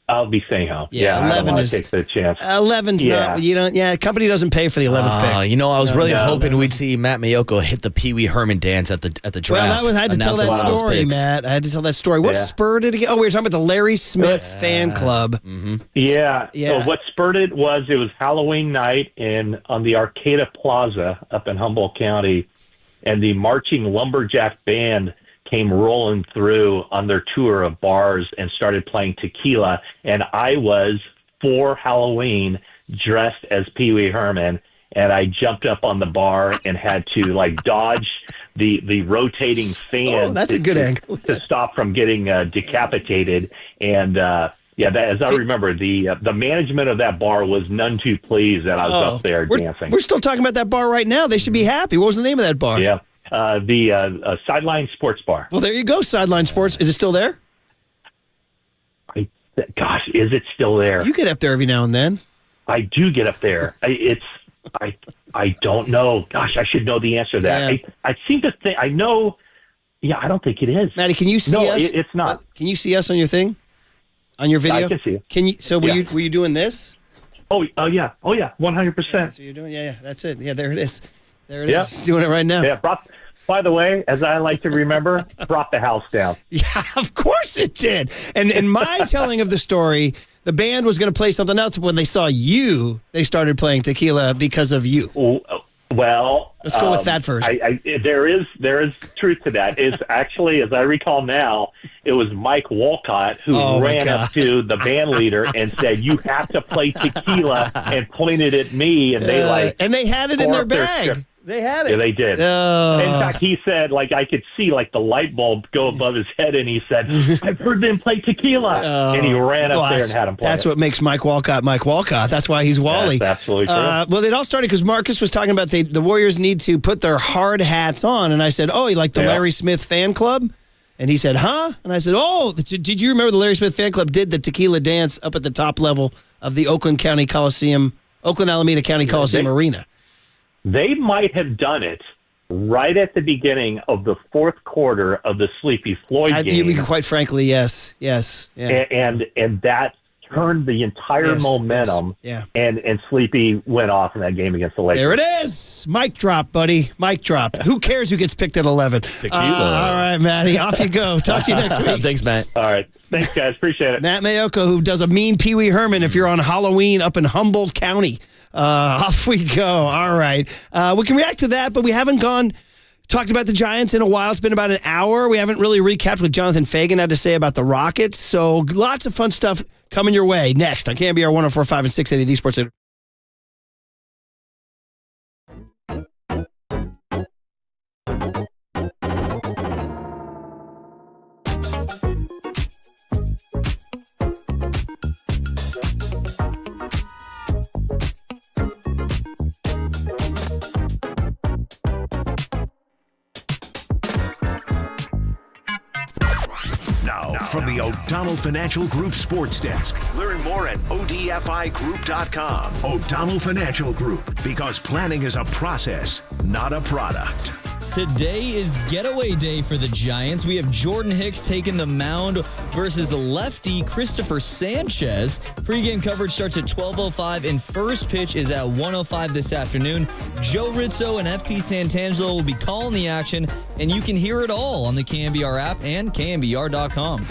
I'll be staying home. Yeah, 11 is take the chance. 11's not. Company doesn't pay for the 11th pick. I was really hoping we'd see Matt Mayoko hit the Pee Wee Herman dance at the draft. Well, I had to tell that story, Matt. I had to tell that story. What spurred it again? Oh, we were talking about the Larry Smith fan club. Mm-hmm. Yeah. So what spurred it was Halloween night on the Arcata Plaza up in Humboldt County, and the Marching Lumberjack Band came rolling through on their tour of bars and started playing tequila. And I was, for Halloween, dressed as Pee Wee Herman, and I jumped up on the bar and had to dodge the rotating fans. Oh, that's a good angle. To stop from getting decapitated. And Yeah, as I remember, the management of that bar was none too pleased that I was up there dancing. We're still talking about that bar right now. They should be happy. What was the name of that bar? Yeah, the Sideline Sports Bar. Well, there you go, Sideline Sports. Is it still there? Gosh, is it still there? You get up there every now and then. I do get up there. I don't know. Gosh, I should know the answer to that. Yeah. I seem to think I know. Yeah, I don't think it is. Maddie, can you see us? No, it's not. Can you see us on your thing? On your video? I can see it. Can you? So were you doing this? Oh yeah, 100%. That's what you're doing. Yeah, that's it. Yeah, there it is. There it is. Doing it right now. Yeah. By the way, as I like to remember, brought the house down. Yeah, of course it did. And in my telling of the story, the band was going to play something else. But when they saw you, they started playing Tequila because of you. Well, let's go with that first. There is truth to that. It's actually, as I recall now, it was Mike Walcott who ran up to the band leader and said, "You have to play Tequila," and pointed at me, and they had it in their bag. They had it. Yeah, they did. In fact, he said, I could see the light bulb go above his head, and he said, "I've heard them play Tequila," and he ran up there and had him play. That's what makes Mike Walcott Mike Walcott. That's why he's Wally. That's absolutely true. Well, it all started because Marcus was talking about the Warriors need to put their hard hats on, and I said, "Oh, you like the Larry Smith fan club?" And he said, "Huh?" And I said, "Oh, did you remember the Larry Smith fan club did the tequila dance up at the top level of the Oakland Alameda County Coliseum Arena?" They might have done it right at the beginning of the fourth quarter of the Sleepy Floyd game. Quite frankly, yes. Yeah. And that turned the entire momentum. Yeah. And Sleepy went off in that game against the Lakers. There it is. Mic drop, buddy. Mic drop. Who cares who gets picked at 11? Tequila. All right, Matty. Off you go. Talk to you next week. Thanks, Matt. All right. Thanks, guys. Appreciate it. Matt Mayoko, who does a mean Pee Wee Herman if you're on Halloween up in Humboldt County. Off we go. All right. We can react to that, but we haven't talked about the Giants in a while. It's been about an hour. We haven't really recapped what Jonathan Fagan had to say about the Rockets. So lots of fun stuff coming your way next on KNBR 104.5 and 680, the Sports Center. From the O'Donnell Financial Group Sports Desk. Learn more at odfigroup.com. O'Donnell Financial Group, because planning is a process, not a product. Today is getaway day for the Giants. We have Jordan Hicks taking the mound versus the lefty Christopher Sanchez. Pre-game coverage starts at 12:05 and first pitch is at 1:05 this afternoon. Joe Rizzo and FP Santangelo will be calling the action, and you can hear it all on the KNBR app and KNBR.com.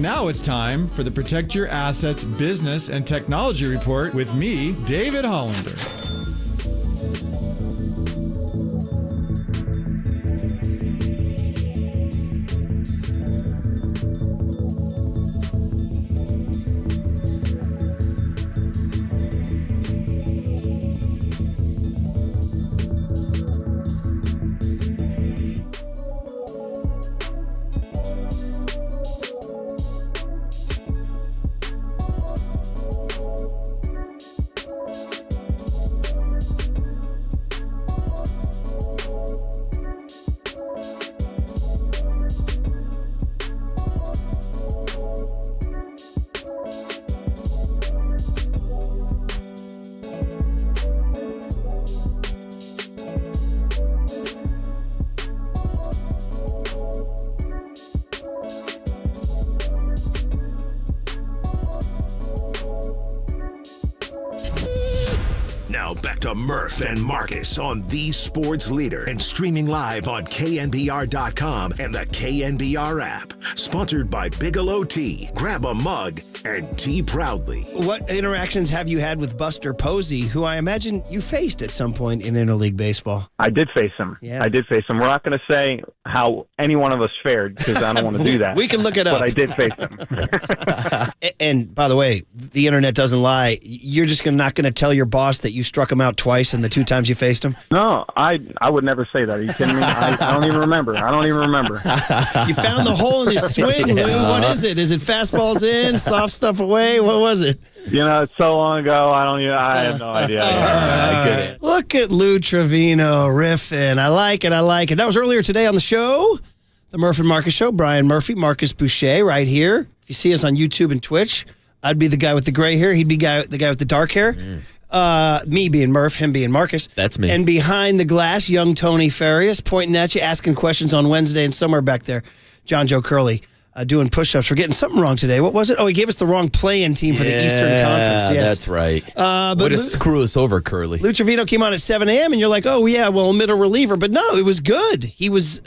now it's time for the Protect Your Assets Business and Technology Report with me, David Hollander. Now back to Murph and Marcus on the Sports Leader and streaming live on KNBR.com and the KNBR app. Sponsored by Bigelow Tea. Grab a mug and tea proudly. What interactions have you had with Buster Posey, who I imagine you faced at some point in interleague baseball? I did face him. Yeah. I did face him. We're not going to say how any one of us fared because I don't want to do that. We can look it up. But I did face him. And by the way, the internet doesn't lie. You're just not going to tell your boss that you struck him out twice in the 2 times you faced him? No, I would never say that. Are you kidding me? I don't even remember. You found the hole in his swing, Lou. What is it? Is it fastballs in, soft stuff away? What was it? You know, it's so long ago. I have no idea. Look at Lou Trivino riffing. I like it. That was earlier today on the show, the Murph and Marcus Show. Brian Murphy, Marcus Boucher right here. If you see us on YouTube and Twitch, I'd be the guy with the gray hair. He'd be the guy with the dark hair. Me being Murph, him being Marcus. That's me. And behind the glass, young Tony Farias pointing at you, asking questions on Wednesday, and somewhere back there, John Joe Curley doing push-ups. We're getting something wrong today. What was it? Oh, he gave us the wrong play-in team for the Eastern Conference. Yes, that's right. But way to screw us over, Curly. Lou Trivino came on at 7 a.m., and you're like, oh, yeah, well, middle reliever. But no, it was good. He was,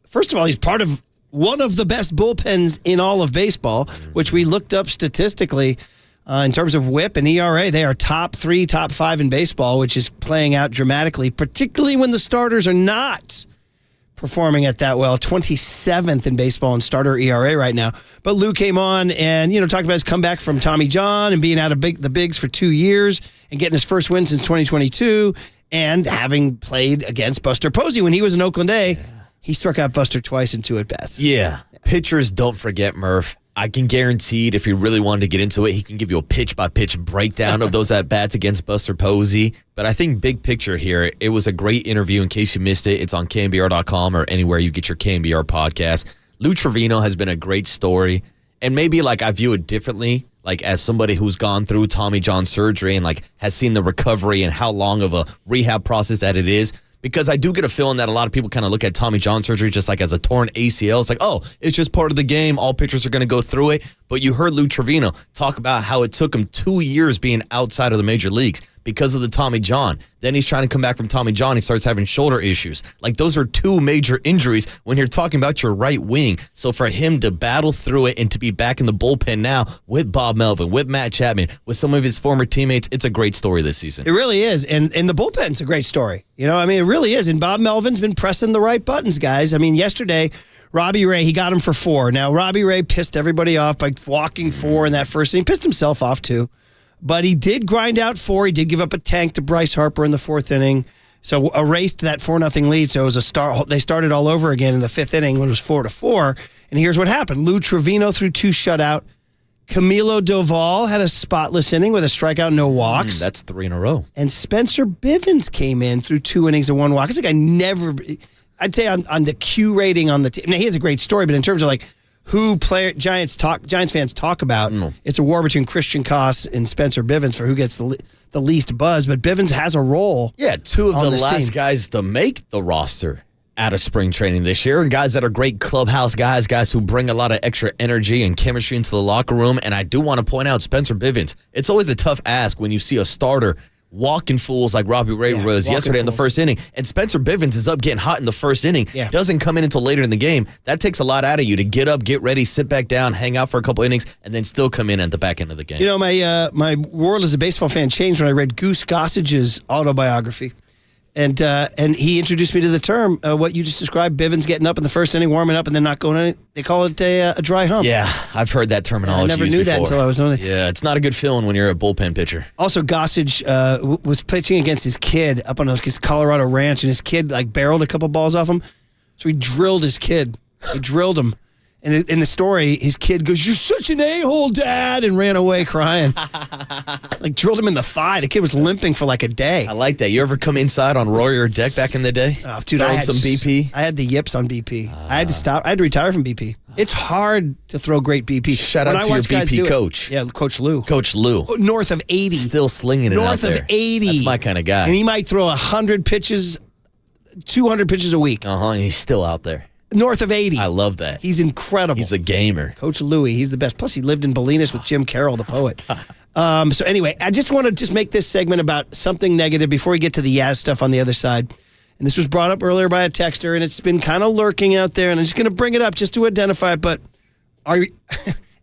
first of all, he's part of one of the best bullpens in all of baseball, which we looked up statistically. In terms of whip and ERA, they are top 3, top 5 in baseball, which is playing out dramatically, particularly when the starters are not performing at that well. 27th in baseball in starter ERA right now. But Lou came on and, talked about his comeback from Tommy John and being out of the bigs for 2 years and getting his first win since 2022 and having played against Buster Posey when he was in Oakland A. Yeah. He struck out Buster twice in 2 at-bats. Yeah. Pitchers don't forget, Murph. I can guarantee if he really wanted to get into it, he can give you a pitch-by-pitch breakdown of those at-bats against Buster Posey. But I think big picture here, it was a great interview. In case you missed it, it's on KNBR.com or anywhere you get your KNBR podcast. Lou Trivino has been a great story. And maybe I view it differently, as somebody who's gone through Tommy John surgery and has seen the recovery and how long of a rehab process that it is. Because I do get a feeling that a lot of people kind of look at Tommy John surgery just as a torn ACL. It's it's just part of the game. All pitchers are going to go through it. But you heard Lou Trivino talk about how it took him 2 years being outside of the major leagues because of the Tommy John. Then he's trying to come back from Tommy John. He starts having shoulder issues. Those are 2 major injuries when you're talking about your right wing. So for him to battle through it and to be back in the bullpen now with Bob Melvin, with Matt Chapman, with some of his former teammates, it's a great story this season. It really is. And the bullpen's a great story. It really is. And Bob Melvin's been pressing the right buttons, guys. Yesterday, Robbie Ray, he got him for 4. Now, Robbie Ray pissed everybody off by walking 4 in that first inning. He pissed himself off, too. But he did grind out 4. He did give up a tank to Bryce Harper in the 4th inning. So erased that 4-0 lead. So it was a start. They started all over again in the 5th inning when it was 4-4. And here's what happened. Lou Trivino threw 2 shutout. Camilo Doval had a spotless inning with a strikeout, no walks. That's 3 in a row. And Spencer Bivens came in through 2 innings and 1 walk. It's I'd say on the Q rating on the team. Now, he has a great story, but in terms of who Giants fans talk about, it's a war between Christian Koss and Spencer Bivens for who gets the least buzz. But Bivens has a role. Yeah, 2 of the last guys to make the roster out of spring training this year, and guys that are great clubhouse guys who bring a lot of extra energy and chemistry into the locker room. And I do want to point out Spencer Bivens. It's always a tough ask when you see a starter walking fools like Robbie Ray was yesterday in the first inning. And Spencer Bivens is up getting hot in the first inning. Yeah. Doesn't come in until later in the game. That takes a lot out of you to get up, get ready, sit back down, hang out for a couple innings, and then still come in at the back end of the game. You know, my world as a baseball fan changed when I read Goose Gossage's autobiography. And he introduced me to the term, what you just described, Bivens getting up in the first inning, warming up, and then not going in. They call it a dry hump. Yeah, I've heard that terminology I never knew that until I was on it. Yeah, it's not a good feeling when you're a bullpen pitcher. Also, Gossage was pitching against his kid up on his Colorado ranch, and his kid barreled a couple balls off him. So he drilled his kid. He drilled him. And in the story, his kid goes, "You're such an a-hole, Dad," and ran away crying. Drilled him in the thigh. The kid was limping for a day. I like that. You ever come inside on Royer deck back in the day? Oh, dude, I had some BP. I had the yips on BP. I had to stop. I had to retire from BP. It's hard to throw great BP. Shout out to your BP coach. Yeah, Coach Lou. Coach Lou. North of 80. Still slinging it out there. North of 80. That's my kind of guy. And he might throw 100 pitches, 200 pitches a week. And he's still out there. North of 80. I love that. He's incredible. He's a gamer. Coach Louie, he's the best. Plus, he lived in Bolinas with Jim Carroll, the poet. So anyway, I just want to make this segment about something negative before we get to the Yaz stuff on the other side. And this was brought up earlier by a texter, and it's been kind of lurking out there, and I'm just going to bring it up just to identify it. But are you,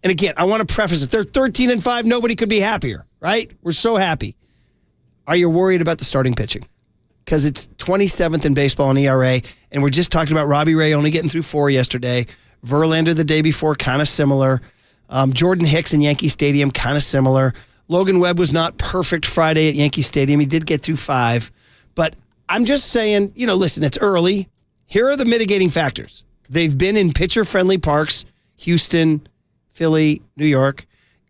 and again, I want to preface it. They're 13-5. Nobody could be happier, right? We're so happy. Are you worried about the starting pitching? Because it's 27th in baseball in ERA, and we're just talking about Robbie Ray only getting through 4 yesterday. Verlander the day before, kind of similar. Jordan Hicks in Yankee Stadium, kind of similar. Logan Webb was not perfect Friday at Yankee Stadium. He did get through 5. But I'm just saying, listen, it's early. Here are the mitigating factors. They've been in pitcher-friendly parks, Houston, Philly, New York.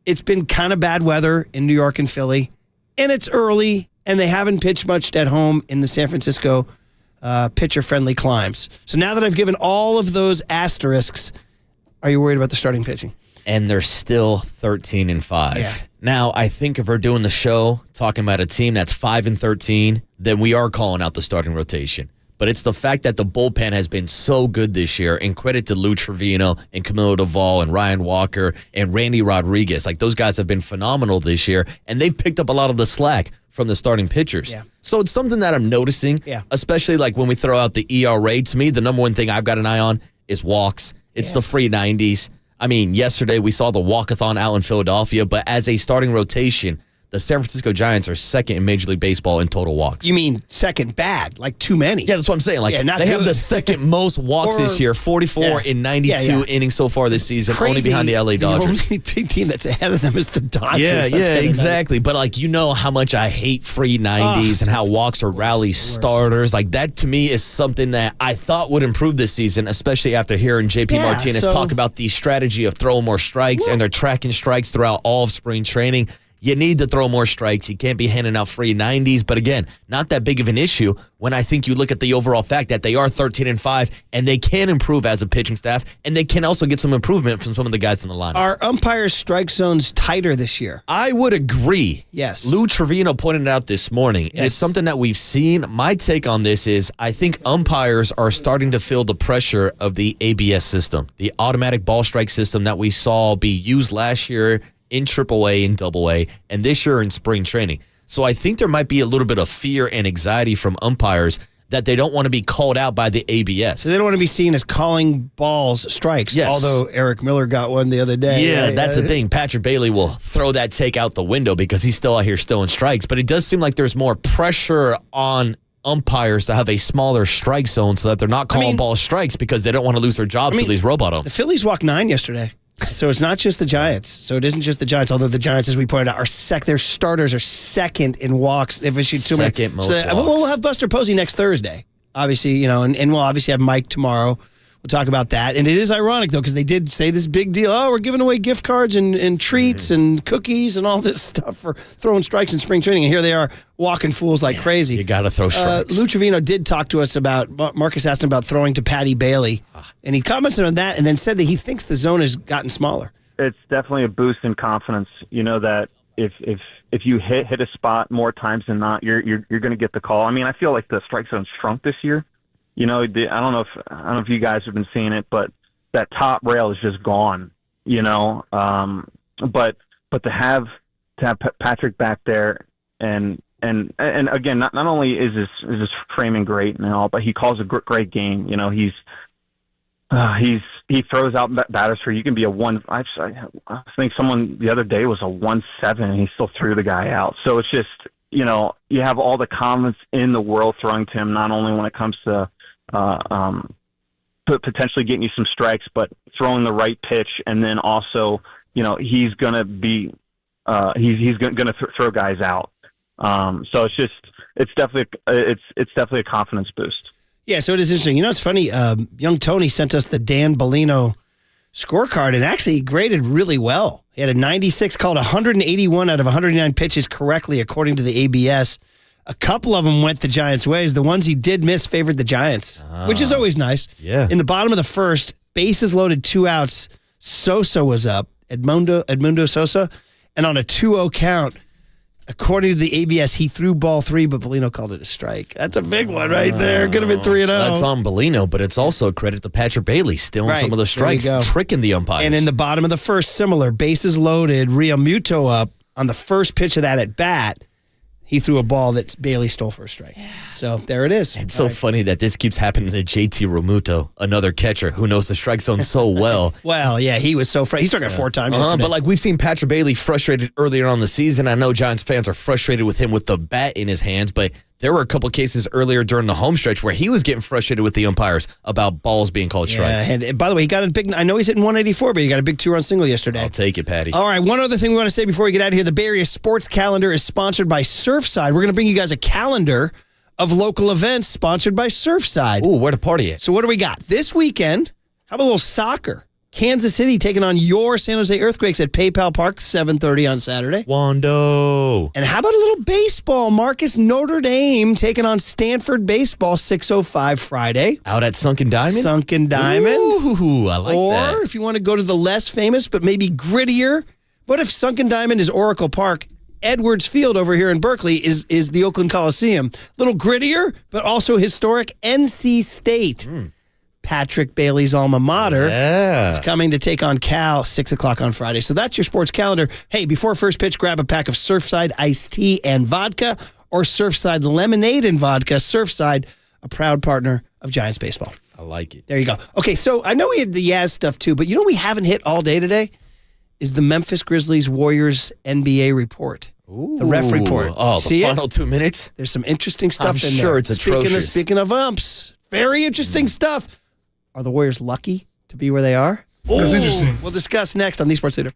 It's been kind of bad weather in New York and Philly. And it's early. And they haven't pitched much at home in the San Francisco pitcher-friendly climes. So now that I've given all of those asterisks, are you worried about the starting pitching? And they're still 13-5. Yeah. Now, I think if we're doing the show talking about a team that's 5-13, then we are calling out the starting rotation. But it's the fact that the bullpen has been so good this year, and credit to Lou Trivino and Camilo Duvall and Ryan Walker and Randy Rodriguez. Those guys have been phenomenal this year, and they've picked up a lot of the slack from the starting pitchers. Yeah. So it's something that I'm noticing, especially when we throw out the ERA. To me, the number one thing I've got an eye on is walks. It's the free 90s. I mean, yesterday we saw the walk-a-thon out in Philadelphia, but as a starting rotation, the San Francisco Giants are second in Major League Baseball in total walks. You mean second bad, too many? Yeah, that's what I'm saying. They have the second most walks this year, 44 in 92 innings so far this season, only behind the LA Dodgers. The only big team that's ahead of them is the Dodgers. Yeah, exactly. But how much I hate free 90s and how walks are rally starters. That to me is something that I thought would improve this season, especially after hearing JP Martinez talk about the strategy of throwing more strikes, and they're tracking strikes throughout all of spring training. You need to throw more strikes. You can't be handing out free 90s. But again, not that big of an issue when I think you look at the overall fact that they are 13-5 and they can improve as a pitching staff, and they can also get some improvement from some of the guys in the lineup. Are umpires' strike zones tighter this year? I would agree. Yes. Lou Trivino pointed it out this morning, and it's something that we've seen. My take on this is I think umpires are starting to feel the pressure of the ABS system, the automatic ball strike system that we saw be used last year in AAA and AA, and this year in spring training. So I think there might be a little bit of fear and anxiety from umpires that they don't want to be called out by the ABS. So they don't want to be seen as calling balls strikes, although Eric Miller got one the other day. Yeah, that's the thing. Patrick Bailey will throw that take out the window because he's still out here stealing strikes, but it does seem like there's more pressure on umpires to have a smaller strike zone so that they're not calling balls strikes because they don't want to lose their jobs to these robot umps. The Phillies walked 9 yesterday. So it's not just the Giants. So it isn't just the Giants, although the Giants, as we pointed out, their starters are second in walks. They've issued too many. Second most walks. We'll have Buster Posey next Thursday, obviously, and we'll obviously have Mike tomorrow. We'll talk about that. And it is ironic, though, because they did say this big deal. Oh, we're giving away gift cards and treats and cookies and all this stuff for throwing strikes in spring training. And here they are walking fools like crazy. You got to throw strikes. Lou Trivino did talk to us about, Marcus asked him about throwing to Patty Bailey. And he commented on that and then said that he thinks the zone has gotten smaller. It's definitely a boost in confidence. You know that if you hit a spot more times than not, you're going to get the call. I mean, I feel like the strike zone shrunk this year. I don't know if you guys have been seeing it, but that top rail is just gone. But to have Patrick back there and and again, not only is his framing great and all, but he calls a great game. You know, he throws out batters for you can be a one. I think someone the other day was a 1-7 and he still threw the guy out. So it's just, you know, you have all the confidence in the world throwing to him, not only when it comes to potentially getting you some strikes, but throwing the right pitch, and then also, you know, he's gonna be he's gonna throw guys out. So it's definitely a confidence boost. Yeah, so it is interesting. You know, it's funny. Young Tony sent us the Dan Bellino scorecard, and actually he graded really well. He had a 96, called 181 out of 109 pitches correctly, according to the ABS. A couple of them went the Giants' ways. The ones he did miss favored the Giants, which is always nice. Yeah. In the bottom of the first, bases loaded, 2 outs. Sosa was up, Edmundo Sosa, and on a 2-0 count, according to the ABS, he threw ball 3, but Bellino called it a strike. That's a big one right there. Could have been 3-0. That's on Bellino, but it's also a credit to Patrick Bailey stealing some of the strikes, tricking the umpires. And in the bottom of the first, similar, bases loaded, Real Muto up on the first pitch of that at bat. He threw a ball that Bailey stole for a strike. So there it is. It's so funny that this keeps happening to JT Realmuto, another catcher who knows the strike zone so well. Well, yeah, he was so frustrated. He struck out 4 times yesterday. But like we've seen Patrick Bailey frustrated earlier on the season. I know Giants fans are frustrated with him with the bat in his hands, but there were a couple cases earlier during the home stretch where he was getting frustrated with the umpires about balls being called strikes. And by the way, he got a big, I know he's hitting 184, but he got a big 2-run single yesterday. I'll take it, Patty. All right, one other thing we want to say before we get out of here. The Bay Area Sports Calendar is sponsored by Surfside. We're going to bring you guys a calendar of local events sponsored by Surfside. Ooh, where to party at? So what do we got? This weekend, how about a little soccer? Kansas City taking on your San Jose Earthquakes at PayPal Park, 7:30 on Saturday. Wando. And how about a little baseball? Marcus, Notre Dame taking on Stanford baseball, 6:05 Friday. Out at Sunken Diamond? Sunken Diamond. Ooh, I like that. Or if you want to go to the less famous but maybe grittier, what if Sunken Diamond is Oracle Park? Edwards Field over here in Berkeley is the Oakland Coliseum. Little grittier, but also historic. NC State. Patrick Bailey's alma mater is coming to take on Cal 6 o'clock on Friday. So that's your sports calendar. Hey, before first pitch, grab a pack of Surfside iced tea and vodka or Surfside lemonade and vodka. Surfside, a proud partner of Giants baseball. I like it. There you go. Okay, so I know we had the Yaz stuff too, but you know what we haven't hit all day today is the Memphis Grizzlies Warriors NBA report. Ooh. The ref report. Oh, See the it? final 2 minutes? There's some interesting stuff I'm in there. sure it's atrocious. Speaking of umps, very interesting stuff. Are the Warriors lucky to be where they are? That's interesting. We'll discuss next on the Sports Leader.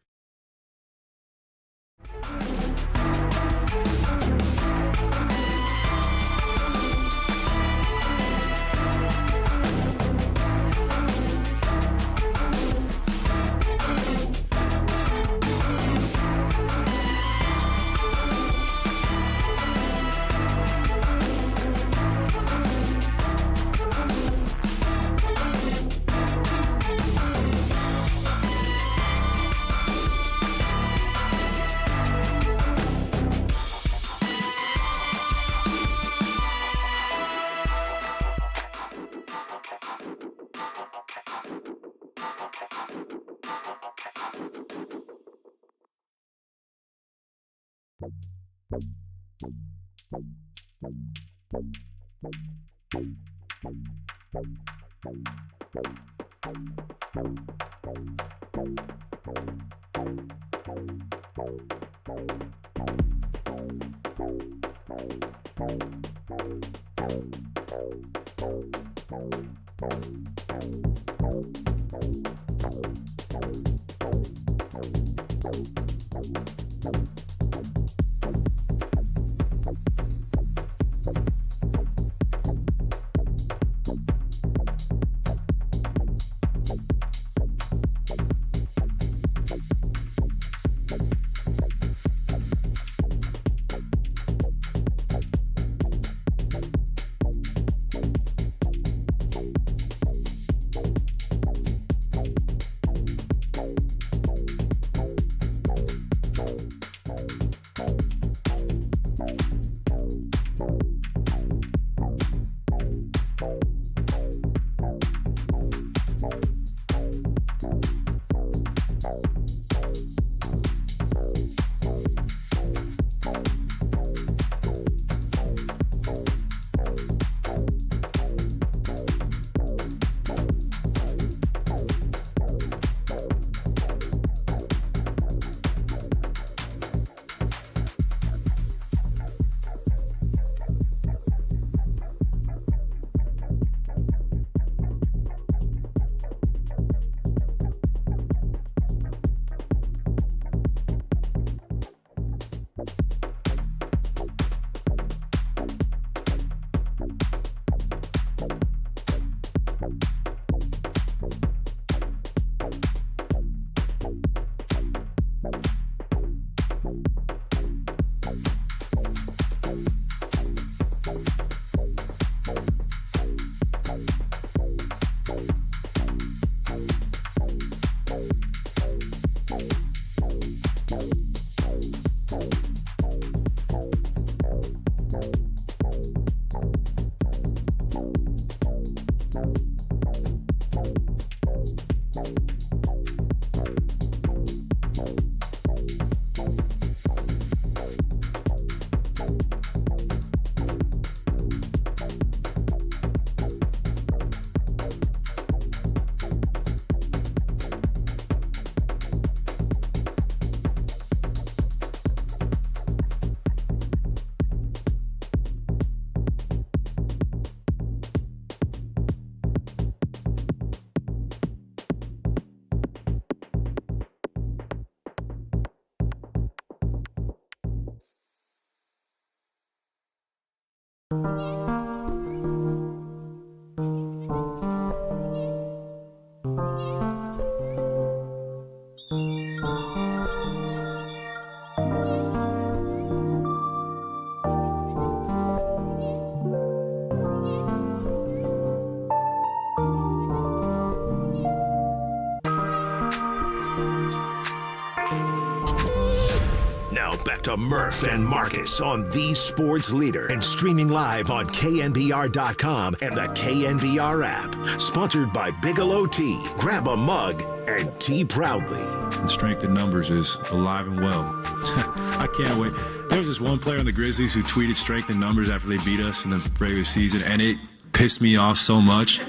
Back to Murph and Marcus on the Sports Leader and streaming live on KNBR.com and the KNBR app. Sponsored by Bigelow Tea. Grab a mug and tea proudly. The strength in numbers is alive and well. I can't wait. There was this one player on the Grizzlies who tweeted strength in numbers after they beat us in the regular season, and it pissed me off so much.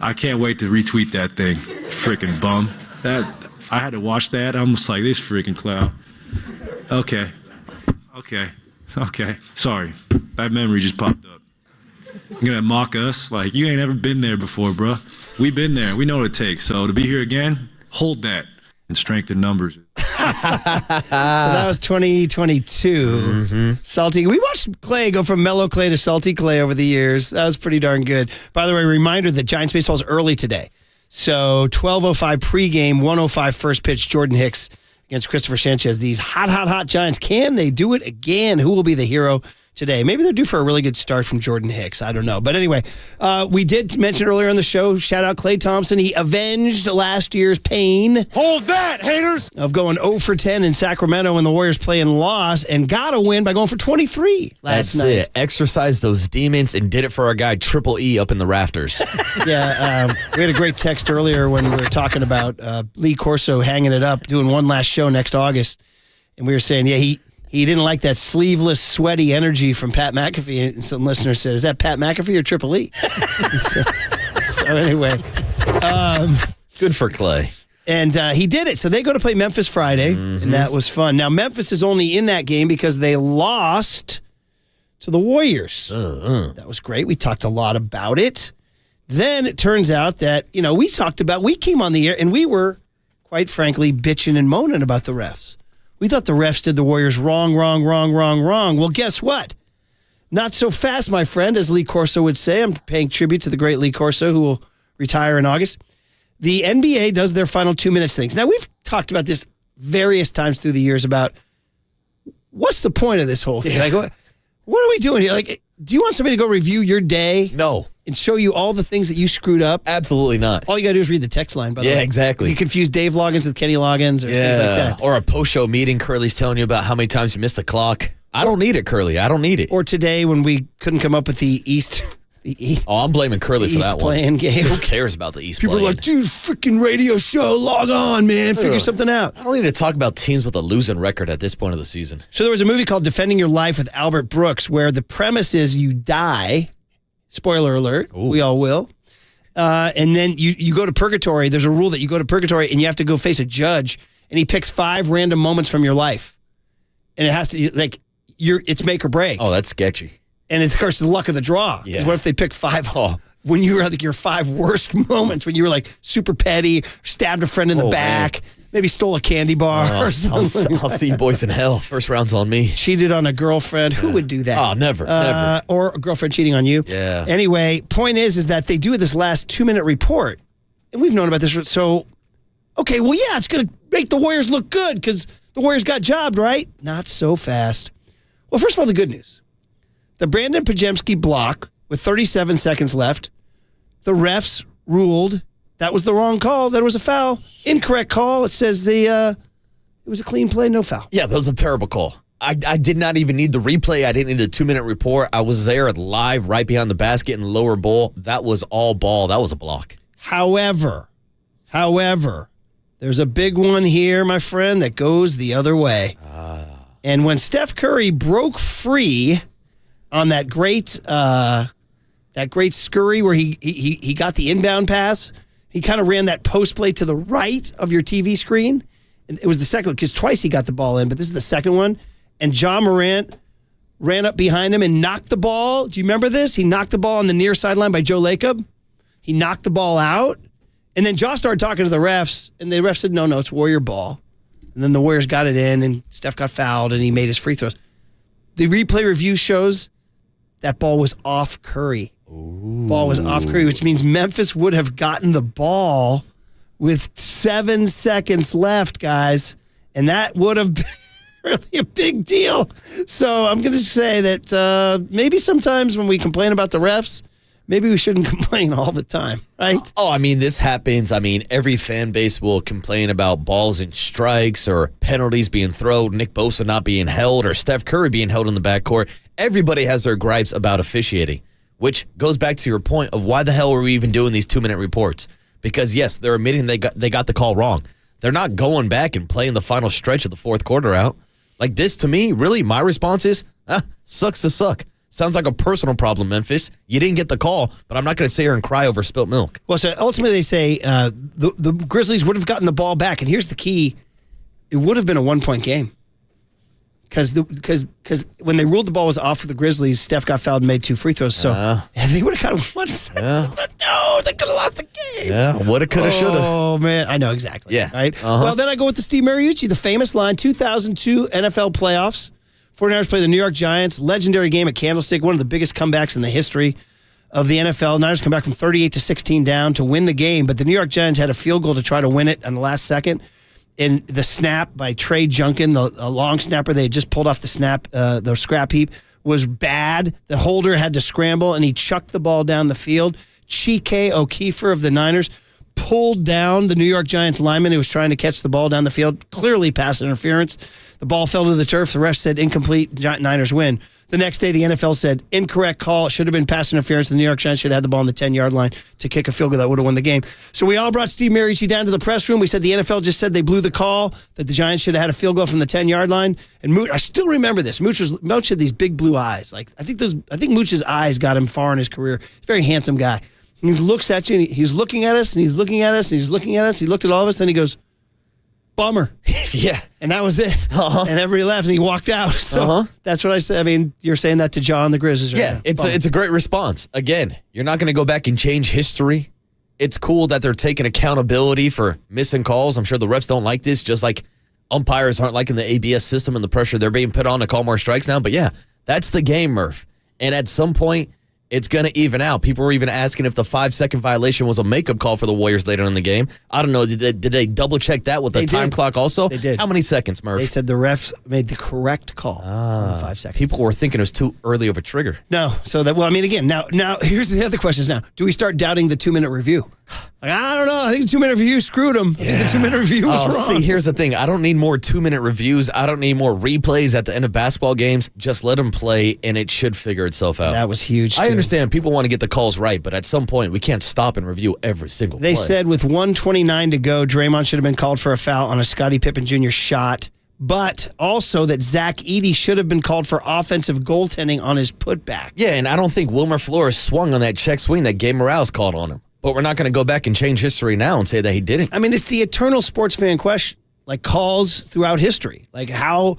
I can't wait to retweet that thing. Freaking bum. I had to watch that. I'm just like, this freaking clown. Okay. Sorry. That memory just popped up. You're going to mock us? Like, you ain't ever been there before, bro. We've been there. We know what it takes. So to be here again, hold that and strength in numbers. So that was 2022. Salty. We watched Klay go from mellow Klay to salty Klay over the years. That was pretty darn good. By the way, reminder that Giants baseball is early today. So 12:05 pregame, 1:05 first pitch, Jordan Hicks against Christopher Sanchez. These hot Giants. Can they do it again? Who will be the hero today? Maybe they're due for a really good start from Jordan Hicks. I don't know. But anyway, we did mention earlier on the show, shout out Klay Thompson. He avenged last year's pain. Hold that, haters! Of going 0 for 10 in Sacramento when the Warriors play and lost, and got a win by going for 23 last night. That's it. Exercised those demons and did it for our guy Triple E up in the rafters. Yeah, we had a great text earlier when we were talking about Lee Corso hanging it up, doing one last show next August. And we were saying, yeah, he didn't like that sleeveless, sweaty energy from Pat McAfee. And some listeners said, is that Pat McAfee or Triple E? so anyway. Good for Klay. And he did it. So they go to play Memphis Friday, and that was fun. Now, Memphis is only in that game because they lost to the Warriors. That was great. We talked a lot about it. Then it turns out that, we came on the air, and we were, quite frankly, bitching and moaning about the refs. We thought the refs did the Warriors wrong. Well, guess what? Not so fast, my friend, as Lee Corso would say. I'm paying tribute to the great Lee Corso, who will retire in August. The NBA does their final 2 minutes things. Now, we've talked about this various times through the years about what's the point of this whole thing? Like, what are we doing here? Like, do you want somebody to go review your day? No. And show you all the things that you screwed up? Absolutely not. All you got to do is read the text line, by the way. Yeah, exactly. If you confuse Dave Loggins with Kenny Loggins or things like that. Or a post-show meeting, Curly's telling you about how many times you missed the clock. I don't need it, Curly. I don't need it. Or today when we couldn't come up with the East. Oh, I'm blaming Curly for that one. Playing game. Who cares about the East People playing? are like, dude, freaking radio show, log on, man. Figure something out. I don't need to talk about teams with a losing record at this point of the season. So there was a movie called Defending Your Life with Albert Brooks where the premise is you die. Spoiler alert. Ooh. We all will. And then you go to purgatory. There's a rule that you go to purgatory and you have to go face a judge, and he picks 5 random moments from your life. And it has to, it's make or break. Oh, that's sketchy. And it's, of course, the luck of the draw. Yeah. What if they pick 5 when you were like your 5 worst moments, when you were like super petty, stabbed a friend in the back, maybe stole a candy bar or something. I'll see you boys in hell. First round's on me. Cheated on a girlfriend. Who would do that? Oh, never. Or a girlfriend cheating on you. Yeah. Anyway, point is that they do this last 2-minute report. And we've known about this. So, okay, well, yeah, it's going to make the Warriors look good because the Warriors got jobbed, right? Not so fast. Well, first of all, the good news. The Brandon Pajemski block with 37 seconds left, the refs ruled that was the wrong call. That was a foul. Incorrect call. It says it was a clean play, no foul. Yeah, that was a terrible call. I did not even need the replay. I didn't need a 2-minute report. I was there live right behind the basket in the lower bowl. That was all ball. That was a block. However, there's a big one here, my friend, that goes the other way. And when Steph Curry broke free on that great scurry where he got the inbound pass, he kind of ran that post play to the right of your TV screen. And it was the second one because twice he got the ball in, but this is the second one. And Ja Morant ran up behind him and knocked the ball. Do you remember this? He knocked the ball on the near sideline by Joe Lacob. He knocked the ball out. And then Ja started talking to the refs, and the refs said, no, it's Warrior ball. And then the Warriors got it in, and Steph got fouled, and he made his free throws. The replay review shows that ball was off Curry. Ball was off Curry, which means Memphis would have gotten the ball with 7 seconds left, guys. And that would have been really a big deal. So I'm going to say that maybe sometimes when we complain about the refs, maybe we shouldn't complain all the time, right? Oh, I mean, this happens. I mean, every fan base will complain about balls and strikes or penalties being thrown, Nick Bosa not being held, or Steph Curry being held in the backcourt. Everybody has their gripes about officiating, which goes back to your point of why the hell are we even doing these 2-minute reports? Because, yes, they're admitting they got the call wrong. They're not going back and playing the final stretch of the fourth quarter out. Like this, to me, really, my response is, sucks to suck. Sounds like a personal problem, Memphis. You didn't get the call, but I'm not going to sit here and cry over spilt milk. Well, so ultimately they say the Grizzlies would have gotten the ball back. And here's the key. It would have been a 1-point game. Because when they ruled the ball was off for the Grizzlies, Steph got fouled and made 2 free throws. So they would have got 1 second. But no, they could have lost the game. Yeah, woulda, coulda, shoulda. Oh, man. I know exactly. Yeah. Right? Well, then I go with the Steve Mariucci, the famous line, 2002 NFL playoffs. 49ers play the New York Giants. Legendary game at Candlestick, one of the biggest comebacks in the history of the NFL. Niners come back from 38-16 down to win the game, but the New York Giants had a field goal to try to win it on the last second. And the snap by Trey Junkin, the long snapper, they had just pulled off the scrap heap, was bad. The holder had to scramble, and he chucked the ball down the field. Chike O'Keefer of the Niners pulled down the New York Giants lineman who was trying to catch the ball down the field. Clearly pass interference. The ball fell to the turf. The ref said incomplete. Niners win. The next day, the NFL said incorrect call. It should have been pass interference. The New York Giants should have had the ball on the 10-yard line to kick a field goal that would have won the game. So we all brought Steve Mariucci down to the press room. We said the NFL just said they blew the call, that the Giants should have had a field goal from the 10-yard line. And Mooch, I still remember this. Mooch had these big blue eyes. Like I think Mooch's eyes got him far in his career. He's a very handsome guy. He looks at you, and he's looking at us, and he's looking at us, and he's looking at us. He looked at all of us, then he goes, bummer. Yeah. And that was it. And everybody left, and he walked out. So that's what I said. I mean, you're saying that to John the Grizzlies right now. It's a great response. Again, you're not going to go back and change history. It's cool that they're taking accountability for missing calls. I'm sure the refs don't like this, just like umpires aren't liking the ABS system and the pressure they're being put on to call more strikes now. But yeah, that's the game, Murph. And at some point, it's going to even out. People were even asking if the 5-second violation was a makeup call for the Warriors later in the game. I don't know. Did they double-check that with the time clock also? They did. How many seconds, Murph? They said the refs made the correct call in 5 seconds. People were thinking it was too early of a trigger. No. So that, well, I mean, again, now here's the other questions now. Do we start doubting the 2-minute review? Like, I don't know. I think the 2-minute review screwed them. I think the 2-minute review was wrong. See, here's the thing. I don't need more 2-minute reviews. I don't need more replays at the end of basketball games. Just let them play, and it should figure itself out. That was huge, too. I understand people want to get the calls right, but at some point, we can't stop and review every single play. They said with 1:29 to go, Draymond should have been called for a foul on a Scottie Pippen Jr. shot, but also that Zach Edey should have been called for offensive goaltending on his putback. Yeah, and I don't think Wilmer Flores swung on that check swing that Gabe Morales called on him. But we're not going to go back and change history now and say that he didn't. I mean, it's the eternal sports fan question, like calls throughout history. Like how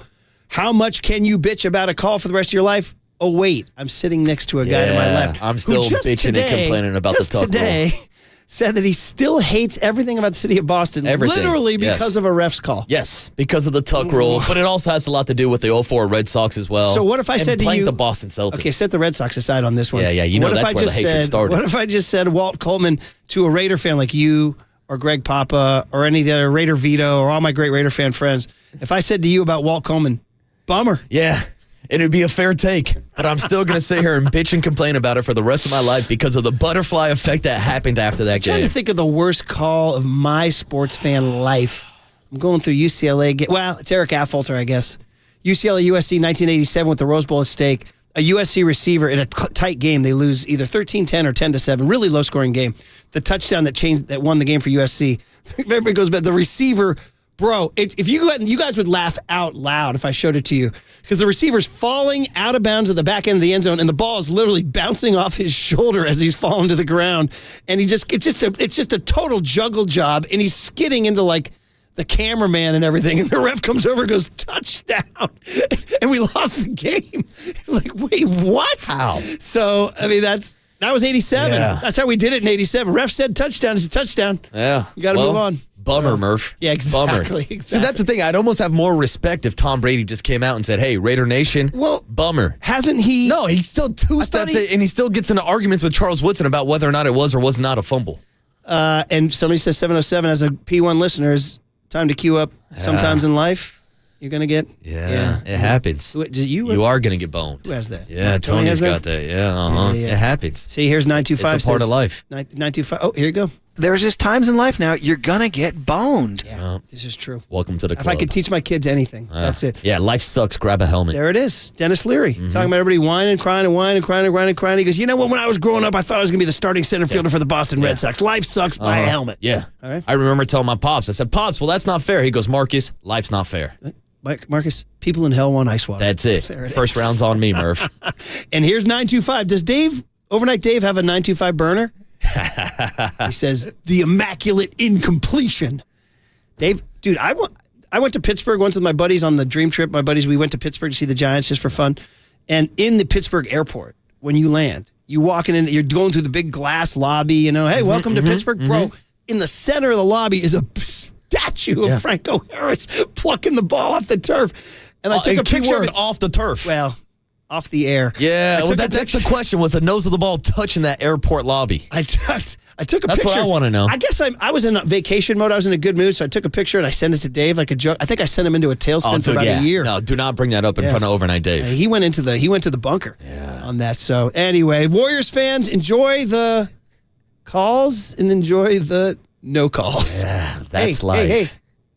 much can you bitch about a call for the rest of your life? Oh, wait, I'm sitting next to a guy to my left. I'm still bitching and complaining about the tuck rule. Said that he still hates everything about the city of Boston, literally because of a ref's call. Yes, because of the tuck rule, but it also has a lot to do with the 04 Red Sox as well. So what if I said to you, the Boston Celtics? Okay, set the Red Sox aside on this one. Yeah, you know that's where the hatred started. What if I just said Walt Coleman to a Raider fan like you or Greg Papa or any of the other Raider Vito or all my great Raider fan friends? If I said to you about Walt Coleman, bummer. Yeah. It'd be a fair take, but I'm still going to sit here and bitch and complain about it for the rest of my life because of the butterfly effect that happened after that game. I'm trying to think of the worst call of my sports fan life. I'm going through UCLA. Well, it's Eric Affolter, I guess. UCLA USC 1987 with the Rose Bowl at stake. A USC receiver in a tight game. They lose either 13-10 or 10-7. Really low-scoring game. The touchdown that won the game for USC. Everybody goes back. The receiver... Bro, if you guys would laugh out loud if I showed it to you, because the receiver's falling out of bounds at the back end of the end zone, and the ball is literally bouncing off his shoulder as he's falling to the ground, and it's just a total juggle job, and he's skidding into like the cameraman and everything, and the ref comes over and goes touchdown, and we lost the game. It's like, wait, what? How? So I mean that was 87. Yeah. That's how we did it in 87. Ref said touchdown. It's a touchdown. Yeah. You got to move on. Bummer, Murph. Yeah, exactly. Bummer. Exactly. See, that's the thing. I'd almost have more respect if Tom Brady just came out and said, hey, Raider Nation, bummer. Hasn't he? No, he's still two steps in, and he still gets into arguments with Charles Woodson about whether or not it was or was not a fumble. And somebody says 707 as a P1 listener is time to queue up sometimes in life. You're going to get... Yeah, it happens. You are going to get boned. Who has that? Yeah, Tony's got that. Yeah, Yeah. It happens. See, here's 925. It's a part of life. 925. Oh, here you go. There's just times in life now you're going to get boned. Yeah, this is true. Welcome to the club. If I could teach my kids anything, that's it. Yeah, life sucks. Grab a helmet. There it is. Dennis Leary talking about everybody whining, crying, and whining, crying, and crying. He goes, you know what? When I was growing up, I thought I was going to be the starting center fielder for the Boston Red Sox. Life sucks. Buy a helmet. Yeah. All right. I remember telling my pops, I said, Pops, well, that's not fair. He goes, Marcus, life's not fair. Marcus, people in hell want ice water. That's it. First round's on me, Murph. And here's 925. Does Overnight Dave have a 925 burner? He says, the immaculate incompletion. Dave, dude, I went to Pittsburgh once with my buddies on the dream trip. We went to Pittsburgh to see the Giants just for fun. And in the Pittsburgh airport, when you land, you walking in, you're going through the big glass lobby, hey, welcome to Pittsburgh. Bro, in the center of the lobby is a statue of Franco Harris plucking the ball off the turf. And I took a picture of it off the turf. Well, off the air. Yeah, that's the question. Was the nose of the ball touching that airport lobby? I took a picture. That's what I want to know. I guess I was in vacation mode. I was in a good mood, so I took a picture and I sent it to Dave like a joke. I think I sent him into a tailspin for about a year. No, do not bring that up in front of Overnight Dave. He went to the bunker on that. So anyway, Warriors fans, enjoy the calls and enjoy the no calls. Yeah, that's life. Hey,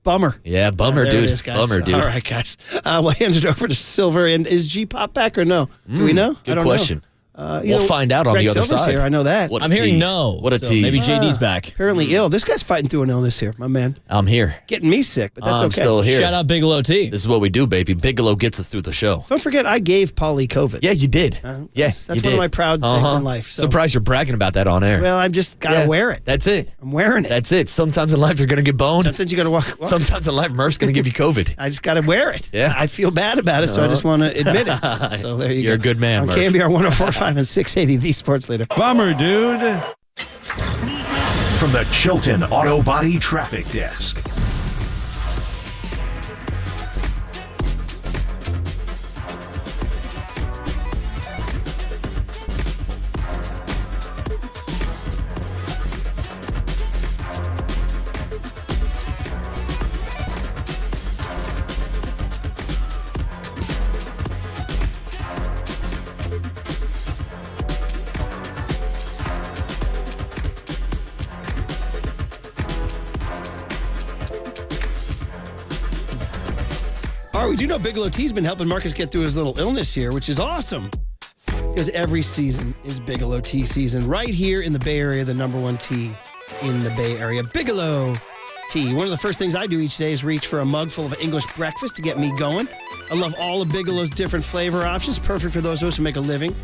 bummer. Yeah, bummer, there dude. It is, guys. Bummer, dude. All right, guys. We'll hand it over to Silver. And is G-Pop back or no? Do we know? Good I don't question. know. We'll find out on Greg the other Silver's side. Here, I know that. What a I'm hearing tease. no. What a tease. Maybe JD's back. Apparently ill. This guy's fighting through an illness here, my man. I'm here. Getting me sick, but that's I'm okay. still here. Shout out Bigelow T. This is what we do, baby. Bigelow gets us through the show. Don't forget, I gave Paulie COVID. Yeah, you did. That's one of my proud things in life. So. Surprised you're bragging about that on air. Well, I've just got to wear it. That's it. I'm wearing it. That's it. Sometimes in life you're going to get boned. Sometimes you got to walk. Sometimes in life Murph's going to give you COVID. I just got to wear it. Yeah. I feel bad about it, so I just want to admit it. So there you go. You're a good man, on Murph. KNBR 104.5 and 680, the sports leader. Bummer, dude. From the Chilton Auto Body Traffic Desk. We do know Bigelow T's been helping Marcus get through his little illness here, which is awesome. Because every season is Bigelow Tea season. Right here in the Bay Area, the number one tea in the Bay Area. Bigelow Tea. One of the first things I do each day is reach for a mug full of English breakfast to get me going. I love all of Bigelow's different flavor options. Perfect for those of us who make a living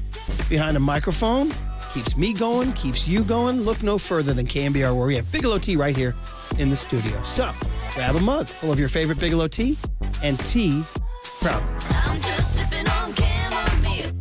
behind a microphone. Keeps me going, keeps you going. Look no further than KNBR, where we have Bigelow Tea right here in the studio. So, grab a mug full of your favorite Bigelow tea and tea proudly. I'm just sipping on chamomile.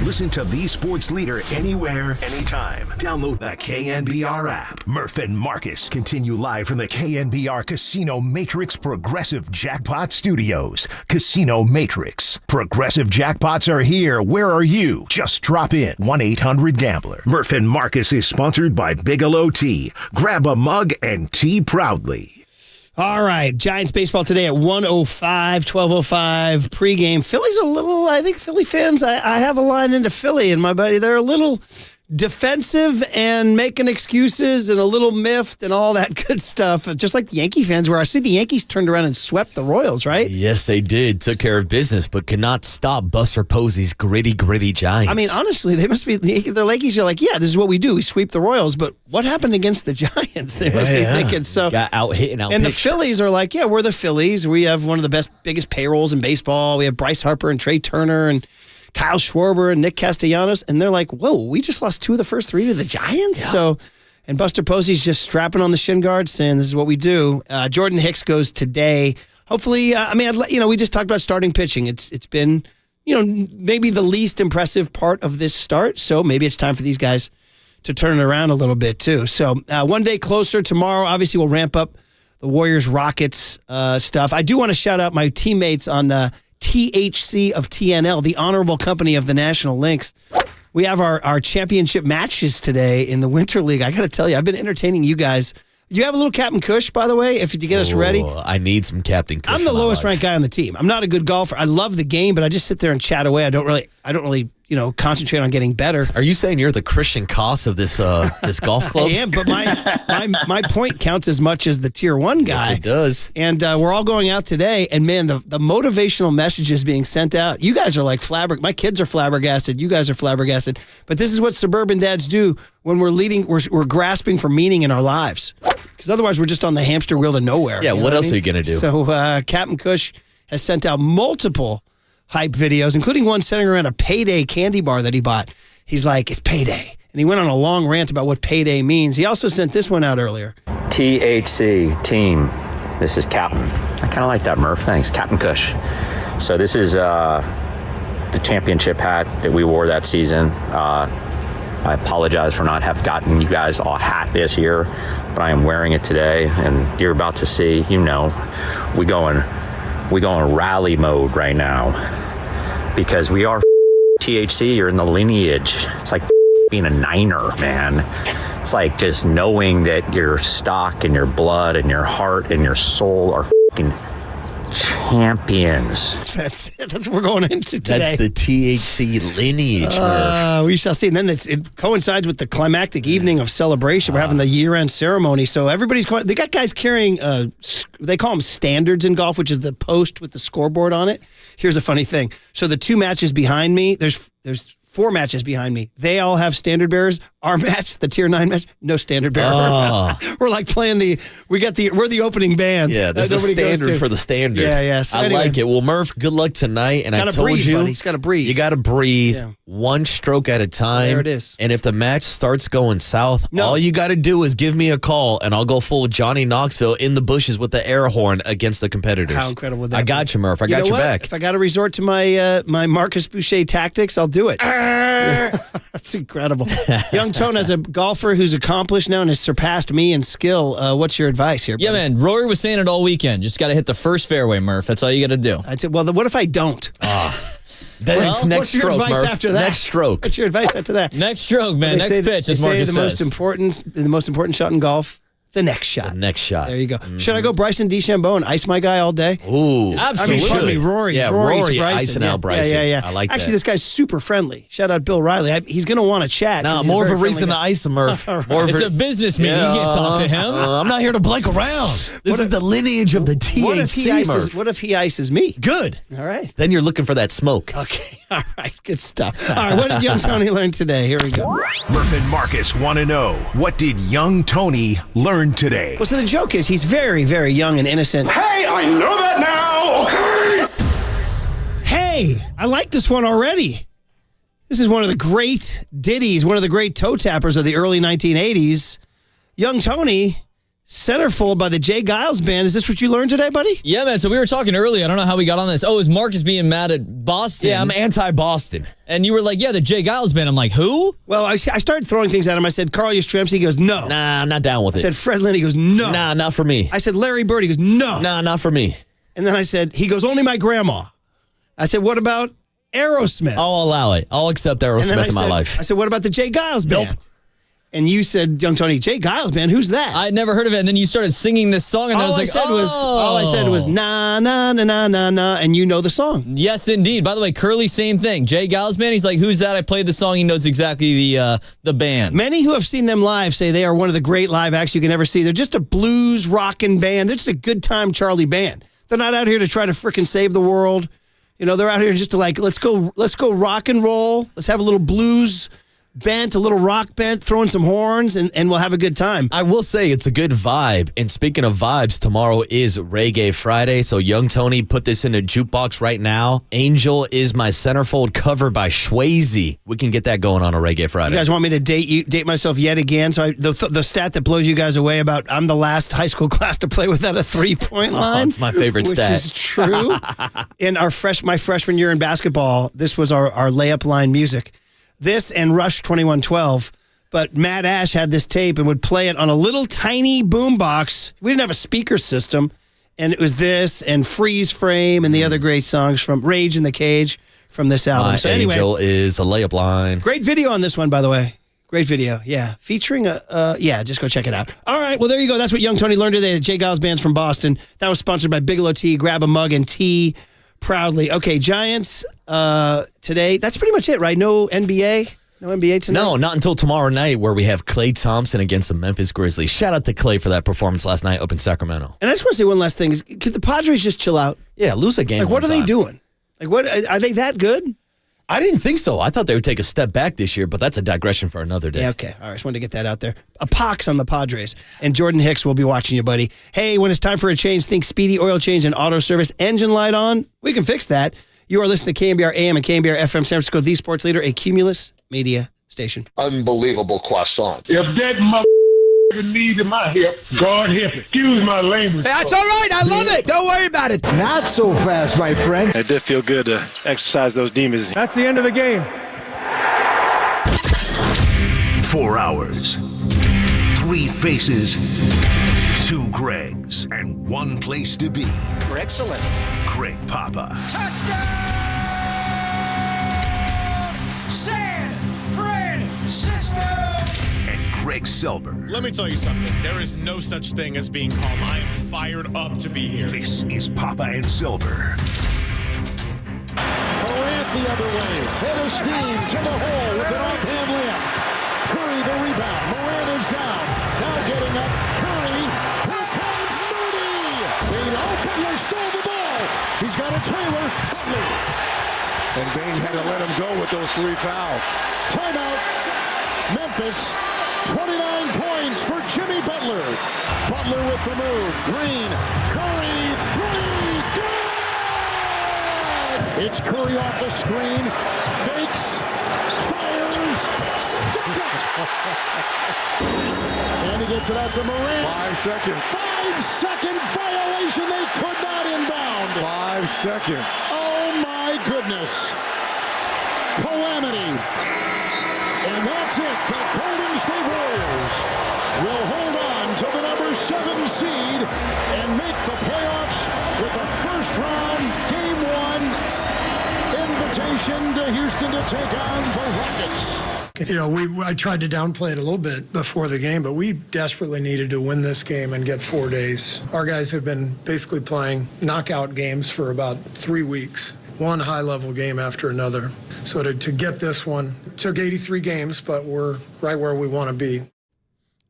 Listen to the sports leader anywhere, anytime. Download the KNBR app. Murph and Marcus continue live from the KNBR Casino Matrix Progressive Jackpot Studios. Casino Matrix. Progressive jackpots are here. Where are you? Just drop in. 1-800-GAMBLER. Murph and Marcus is sponsored by Bigelow Tea. Grab a mug and tea proudly. All right, Giants baseball today at 1:05, 12:05 pregame. Philly's a little, I think Philly fans, I have a line into Philly, and my buddy, they're a little defensive and making excuses and a little miffed and all that good stuff. Just like the Yankee fans, where I see the Yankees turned around and swept the Royals, right? Yes, they did. Took care of business, but could not stop Buster Posey's gritty Giants. I mean, honestly, they must be, the Yankees are like, yeah, this is what we do. We sweep the Royals, but what happened against the Giants? They must be thinking. So got out-hit and out-pitched. And the Phillies are like, yeah, we're the Phillies. We have one of the biggest payrolls in baseball. We have Bryce Harper and Trey Turner and Kyle Schwarber and Nick Castellanos, and they're like, whoa, we just lost 2 of the first 3 to the Giants? Yeah. So, and Buster Posey's just strapping on the shin guards, saying this is what we do. Jordan Hicks goes today. Hopefully, we just talked about starting pitching. It's been, maybe the least impressive part of this start, so maybe it's time for these guys to turn it around a little bit too. So, one day closer tomorrow, obviously we'll ramp up the Warriors-Rockets stuff. I do want to shout out my teammates on THC of TNL, the honorable company of the National Lynx. We have our championship matches today in the Winter League. I got to tell you, I've been entertaining you guys. You have a little Captain Kush, by the way, if you get us ready. I need some Captain Kush. I'm the lowest ranked guy on the team. I'm not a good golfer. I love the game, but I just sit there and chat away. I don't really concentrate on getting better. Are you saying you're the Christian Koss of this golf club? I am, but my point counts as much as the tier 1 guy. Yes, it does. And we're all going out today, and man, the motivational messages being sent out. You guys are like flabbergasted. My kids are flabbergasted. You guys are flabbergasted. But this is what suburban dads do when we're grasping for meaning in our lives. Because otherwise, we're just on the hamster wheel to nowhere. Yeah, what else are you going to do? So Captain Kush has sent out multiple hype videos, including one centering around a payday candy bar that he bought. He's like, it's payday. And he went on a long rant about what payday means. He also sent this one out earlier. THC, team. This is Captain. I kind of like that, Murph. Thanks, Captain Kush. So this is the championship hat that we wore that season. I apologize for not have gotten you guys a hat this year, but I am wearing it today, and you're about to see, we going rally mode right now because we are THC. You're in the lineage. It's like being a Niner, man. It's like just knowing that your stock and your blood and your heart and your soul are champions. That's what we're going into today. That's the THC lineage, Murph. We shall see. And then it coincides with the climactic evening of celebration. We're having the year-end ceremony. So they got guys carrying, they call them standards in golf, which is the post with the scoreboard on it. Here's a funny thing. So the 2 matches behind me, there's 4 matches behind me. They all have standard bearers. Our match, the tier 9 match, no standard bearer. Oh. We're like playing we're the opening band. Yeah, there's a standard for the standard. Yeah. So I like it. Well, Murph, good luck tonight. And I told you, buddy. He's got to breathe. You got to breathe one stroke at a time. There it is. And if the match starts going south, all you got to do is give me a call, and I'll go full Johnny Knoxville in the bushes with the air horn against the competitors. How incredible would that I got you, Murph. I got your back. If I got to resort to my Marcus Boucher tactics, I'll do it. That's incredible. Young Tone, as a golfer who's accomplished now and has surpassed me in skill, what's your advice here, buddy? Yeah, man. Rory was saying it all weekend. Just got to hit the first fairway, Murph. That's all you got to do. I'd say, well, what if I don't? Next what's your stroke, advice Murph. after that? Next stroke. What's your advice after that? Next stroke, man. Next pitch, as Marcus says. The most important shot in golf. The next shot. The next shot. There you go. Should I go Bryson DeChambeau and ice my guy all day? Ooh, absolutely. Pardon me, Rory. Yeah, Rory icing out Bryson. Yeah. I like Actually, that. this guy's super friendly. Shout out Bill Riley. He's going to want to chat. No, more of a reason to ice him, Murph. It's a business meeting. You can't talk to him. I'm not here to blank around. This is the lineage of the THC, Murph. What if he ices me? Good. All right. Then you're looking for that smoke. Okay. All right. Good stuff. All right. What did young Tony learn today? Here we go. Murph and Marcus want to know, what did young Tony learn today? Well, so the joke is he's very, very young and innocent. Hey, I know that now! Hey, I like this one already. This is one of the great ditties, one of the great toe tappers of the early 1980s. Young Tony Centerfold by the Jay Giles Band. Is this what you learned today, buddy? Yeah, man. So we were talking earlier. I don't know how we got on this. Oh, is Marcus being mad at Boston? Yeah, I'm anti-Boston. And you were like, yeah, the Jay Giles Band. I'm like, who? Well, I started throwing things at him. I said, Carl Yastrzemski. He goes, no. Nah, I'm not down with I it. said, Fred Lynn. He goes, no. Nah, not for me. I said, Larry Bird. He goes, no. Nah, not for me. And then I said, he goes, only my grandma. I said, what about Aerosmith? I'll allow it. I'll accept Aerosmith in my life. I said, what about the Jay Giles Band? Nope. And you said, Young Tony, Jay Giles Band, who's that? I'd never heard of it. And then you started singing this song, and I was like, all I said was, na, na, na, na, na, na, and you know the song. Yes, indeed. By the way, Curly, same thing. Jay Giles Band, he's like, who's that? I played the song. He knows exactly the band. Many who have seen them live say they are one of the great live acts you can ever see. They're just a blues rockin' band. They're just a good time Charlie band. They're not out here to try to frickin' save the world. You know, they're out here just to like, let's go rock and roll. Let's have a little blues bent, a little rock bent, throwing some horns, and we'll have a good time. I will say it's a good vibe. And speaking of vibes, tomorrow is Reggae Friday. So Young Tony put this in a jukebox right now. Angel is my centerfold cover by Swayze. We can get that going on a Reggae Friday. You guys want me to date myself yet again? So the stat that blows you guys away about I'm the last high school class to play without a 3-point line. It's my favorite stat. Which is true. In my freshman year in basketball, this was our layup line music. This and Rush 2112, but Matt Ash had this tape and would play it on a little tiny boombox. We didn't have a speaker system, and it was this and Freeze Frame and the other great songs from Rage in the Cage from this album. My so anyway, Angel is a layup line. Great video on this one, by the way. Great video, yeah. Featuring just go check it out. All right, well, there you go. That's what Young Tony learned today. The Jay Giles Band's from Boston. That was sponsored by Bigelow Tea. Grab a mug and tea. Proudly. Okay, Giants today. That's pretty much it, right? No NBA? No NBA tonight? No, not until tomorrow night where we have Klay Thompson against the Memphis Grizzlies. Shout out to Klay for that performance last night up in Sacramento. And I just want to say one last thing. Could the Padres just chill out? Yeah, lose a game. Like, what are they doing? Like, what are they that good? I didn't think so. I thought they would take a step back this year, but that's a digression for another day. Yeah, okay. All right, just wanted to get that out there. A pox on the Padres. And Jordan Hicks will be watching you, buddy. Hey, when it's time for a change, think speedy oil change and auto service. Engine light on. We can fix that. You are listening to KNBR AM and KNBR FM San Francisco, the sports leader, a Cumulus media station. Unbelievable croissant. If that mother needed my hip, God help it. Excuse my language. That's all right. I love it. Don't worry about it. Not so fast, my friend. It did feel good to exercise those demons. That's the end of the game. 4 hours, 3 faces, 2 Gregs, and 1 place to be. Excellent. Greg Papa. Touchdown! San Francisco! And Greg Silver. Let me tell you something. There is no such thing as being calm. I am fired up to be here. This is Papa and Silver. Morant the other way. Head of steam to the hole with an offhand layup. Curry the rebound. Morant is down. Now getting up. Curry. Here comes Moody. Butler stole the ball. He's got a trailer. Butler. And Bane had to let him go with those 3 fouls. Timeout. Memphis. 29 points for Jimmy Butler. Butler with the move. Green. Curry. 3. Good! It's Curry off the screen. Fakes. Fires. Stuck it. And he gets it out to Morant. 5 seconds. 5-second violation. They could not inbound. 5 seconds. Oh my goodness. Calamity. And that's it. The Golden State Warriors will hold on to the number 7 seed and make the playoffs with a first round game 1 invitation to Houston to take on the Rockets. You know, I tried to downplay it a little bit before the game, but we desperately needed to win this game and get 4 days. Our guys have been basically playing knockout games for about 3 weeks, one high-level game after another. So to get this one, it took 83 games, but we're right where we want to be.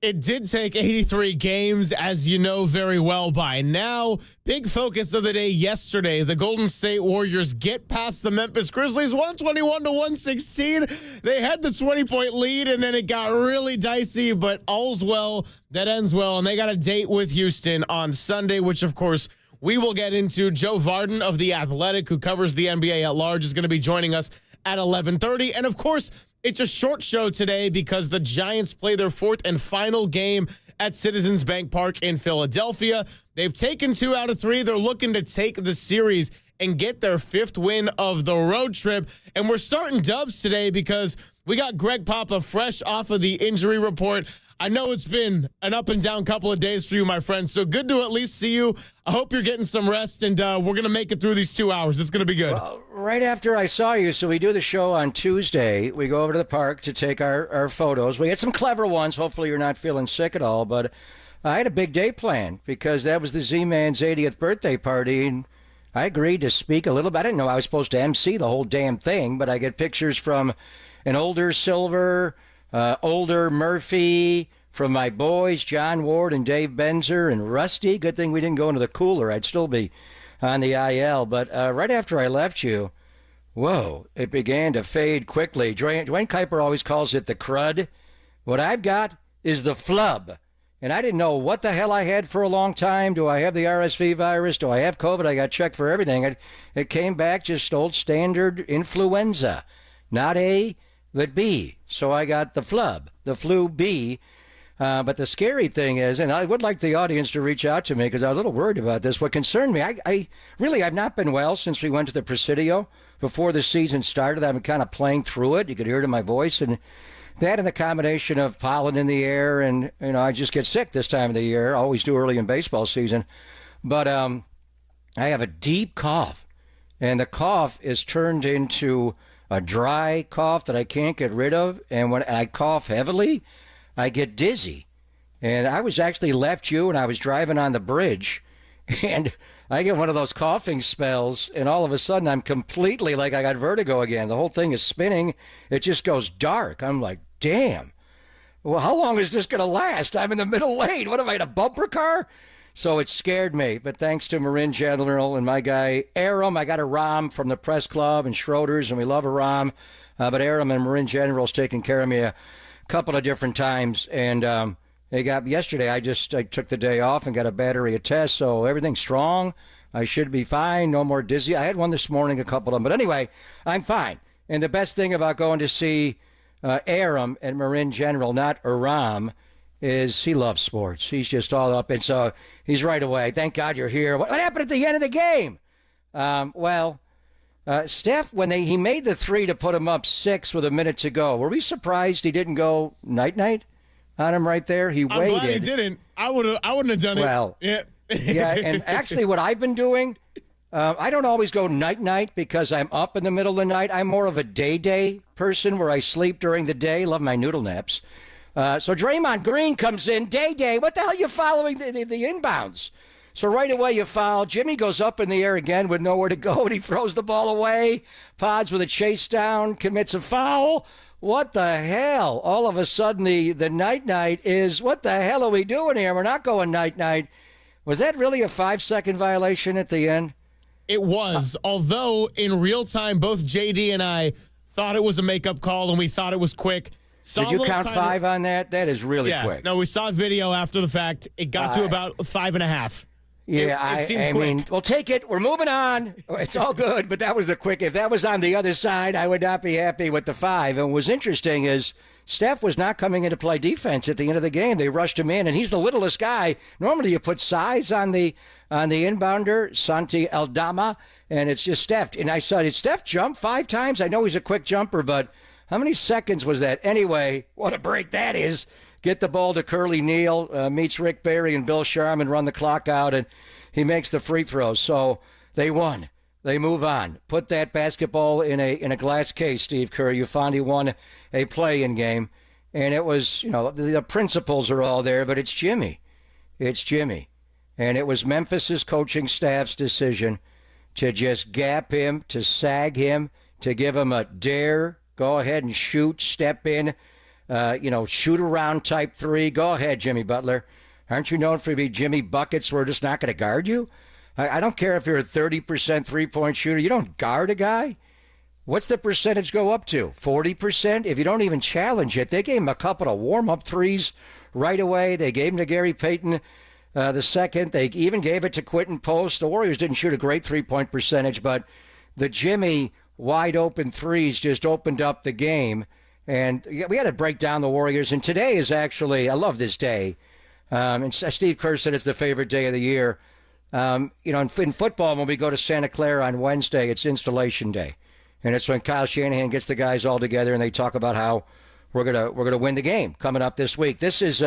It did take 83 games, as you know very well by now. Big focus of the day yesterday. The Golden State Warriors get past the Memphis Grizzlies, 121-116. They had the 20-point lead, and then it got really dicey, but all's well that ends well. And they got a date with Houston on Sunday, which, of course, we will get into. Joe Varden of The Athletic, who covers the NBA at large, is going to be joining us at 11:30. And, of course, It's a short show today because the Giants play their fourth and final game at Citizens Bank Park in Philadelphia. They've taken 2 out of 3. They're looking to take the series and get their 5th win of the road trip. And we're starting dubs today because we got Greg Papa fresh off of the injury report. I know it's been an up and down couple of days for you, my friend. So good to at least see you. I hope you're getting some rest, and we're going to make it through these 2 hours. It's going to be good. Well, right after I saw you, so we do the show on Tuesday. We go over to the park to take our photos. We had some clever ones. Hopefully you're not feeling sick at all. But I had a big day planned because that was the Z-Man's 80th birthday party, and I agreed to speak a little bit. I didn't know I was supposed to MC the whole damn thing, but I get pictures from an older Silver, older Murphy, from my boys, John Ward and Dave Benzer and Rusty. Good thing we didn't go into the cooler. I'd still be on the IL. But right after I left you, whoa, it began to fade quickly. Dwayne Kuiper always calls it the crud. What I've got is the flub. And I didn't know what the hell I had for a long time. Do I have the RSV virus? Do I have COVID? I got checked for everything. It came back just old standard influenza. Not A, but B. So I got the flub, the flu B. But the scary thing is, and I would like the audience to reach out to me because I was a little worried about this. What concerned me, I've not been well since we went to the Presidio. Before the season started, I've been kind of playing through it. You could hear it in my voice. And that and the combination of pollen in the air, and I just get sick this time of the year. I always do early in baseball season. But I have a deep cough, and the cough is turned into a dry cough that I can't get rid of. And when I cough heavily, I get dizzy. And I was actually left you, and I was driving on the bridge, and I get one of those coughing spells, and all of a sudden I'm completely like I got vertigo again. The whole thing is spinning. It just goes dark. I'm like, damn. Well, how long is this going to last? I'm in the middle lane. What am I, in a bumper car? So it scared me. But thanks to Marin General and my guy Aram, I got a Rom from the press club and Schroeder's, and we love a Rom. But Aram and Marin General's taking care of me a couple of different times. And they got yesterday. I took the day off and got a battery of tests, so everything's strong. I should be fine. No more dizzy. I had one this morning, a couple of them. But anyway, I'm fine. And the best thing about going to see Aram and Marin General, not Aram, is he loves sports. He's just all up. And so he's right away. Thank God you're here. What happened at the end of the game? Steph, when he made the 3 to put him up 6 with a minute to go, were we surprised he didn't go night-night on him right there? He waited. I'm glad he didn't. I wouldn't have done it. Well, yeah. Yeah, and actually what I've been doing, I don't always go night-night because I'm up in the middle of the night. I'm more of a day person where I sleep during the day. Love my noodle naps. So Draymond Green comes in, day. What the hell are you following the inbounds? So right away you foul. Jimmy goes up in the air again with nowhere to go, and he throws the ball away. Pods with a chase down, commits a foul. What the hell? All of a sudden the night is, what the hell are we doing here? We're not going night. Was that really a 5-second violation at the end? It was, although in real time, both JD and I thought it was a makeup call, and we thought it was quick. Did you count 5 on that? That is really quick. No, we saw video after the fact. It got to about 5.5. Yeah, it seemed I quick. mean, we'll take it. We're moving on. It's all good, but that was the quick. If that was on the other side, I would not be happy with the 5. And what was interesting is Steph was not coming in to play defense at the end of the game. They rushed him in, and he's the littlest guy. Normally you put size on the inbounder, Santi Aldama, and it's just Steph. And I saw, did Steph jump 5 times? I know he's a quick jumper, but how many seconds was that? Anyway, what a break that is. Get the ball to Curly Neal, meets Rick Barry and Bill Sharman, run the clock out, and he makes the free throws. So they won. They move on. Put that basketball in a glass case, Steve Kerr. You finally won a play-in game. And it was, the principles are all there, but it's Jimmy. It's Jimmy. And it was Memphis's coaching staff's decision to just gap him, to sag him, to give him a dare, go ahead and shoot, step in, shoot around type 3. Go ahead, Jimmy Butler. Aren't you known for being Jimmy Buckets? We're just not going to guard you. I don't care if you're a 30% three-point shooter. You don't guard a guy. What's the percentage go up to? 40%? If you don't even challenge it. They gave him a couple of warm-up threes right away. They gave him to Gary Payton the second. They even gave it to Quentin Post. The Warriors didn't shoot a great three-point percentage, but the Jimmy wide-open threes just opened up the game. And we had to break down the Warriors. And today is actually, I love this day. And Steve Kerr said it's the favorite day of the year. In football, when we go to Santa Clara on Wednesday, it's installation day. And it's when Kyle Shanahan gets the guys all together and they talk about how we're gonna win the game coming up this week. This is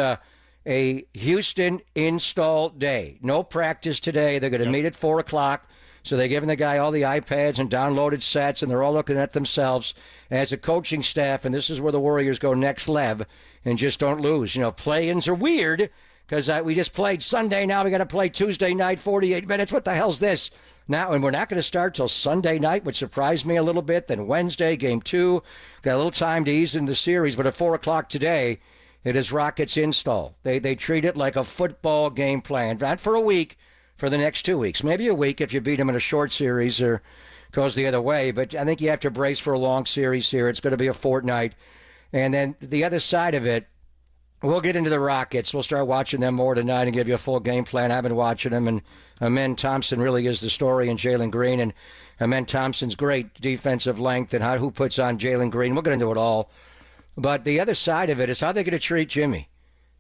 a Houston install day. No practice today. They're going to meet at 4 o'clock. So they're giving the guy all the iPads and downloaded sets, and they're all looking at themselves as a coaching staff. And this is where the Warriors go next level and just don't lose. Play-ins are weird because we just played Sunday. Now we got to play Tuesday night, 48 minutes. What the hell's this? Now, and we're not going to start till Sunday night, which surprised me a little bit. Then Wednesday, game 2. Got a little time to ease into the series, but at 4 o'clock today, it is Rockets install. They treat it like a football game plan, not for a week, for the next 2 weeks. Maybe a week if you beat them in a short series or goes the other way. But I think you have to brace for a long series here. It's going to be a fortnight. And then the other side of it, we'll get into the Rockets. We'll start watching them more tonight and give you a full game plan. I've been watching them, and Amen Thompson really is the story, and Jalen Green. And Amen Thompson's great defensive length and who puts on Jalen Green. We'll get into it all. But the other side of it is how they're going to treat Jimmy.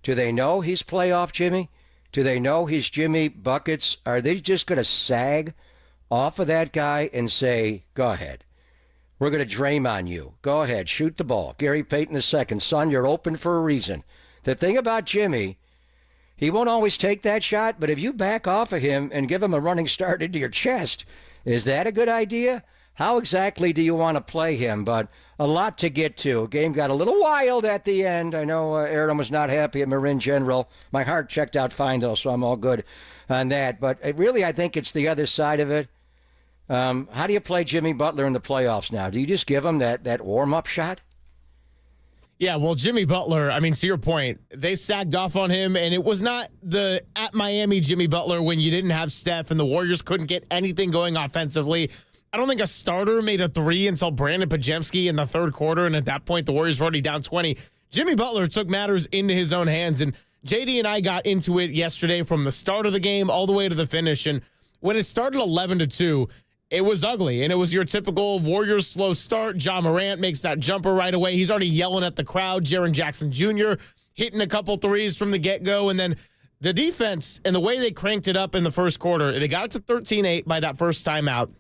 Do they know he's playoff Jimmy? Do they know he's Jimmy Buckets? Are they just going to sag off of that guy and say, go ahead. We're going to dream on you. Go ahead. Shoot the ball. Gary Payton II. Son, you're open for a reason. The thing about Jimmy, he won't always take that shot, but if you back off of him and give him a running start into your chest, is that a good idea? How exactly do you want to play him? But a lot to get to. Game got a little wild at the end. I know Aaron was not happy at Marin General. My heart checked out fine, though, so I'm all good on that. But really, I think it's the other side of it. How do you play Jimmy Butler in the playoffs now? Do you just give him that warm-up shot? Yeah, well, Jimmy Butler, to your point, they sagged off on him, and it was not the at Miami Jimmy Butler when you didn't have Steph and the Warriors couldn't get anything going offensively. I don't think a starter made a three until Brandon Pajemski in the third quarter, and at that point, the Warriors were already down 20. Jimmy Butler took matters into his own hands, and JD and I got into it yesterday from the start of the game all the way to the finish, and when it started 11-2, it was ugly, and it was your typical Warriors slow start. John Morant makes that jumper right away. He's already yelling at the crowd. Jaren Jackson Jr. hitting a couple threes from the get-go, and then the defense and the way they cranked it up in the first quarter, they got it to 13-8 by that first timeout.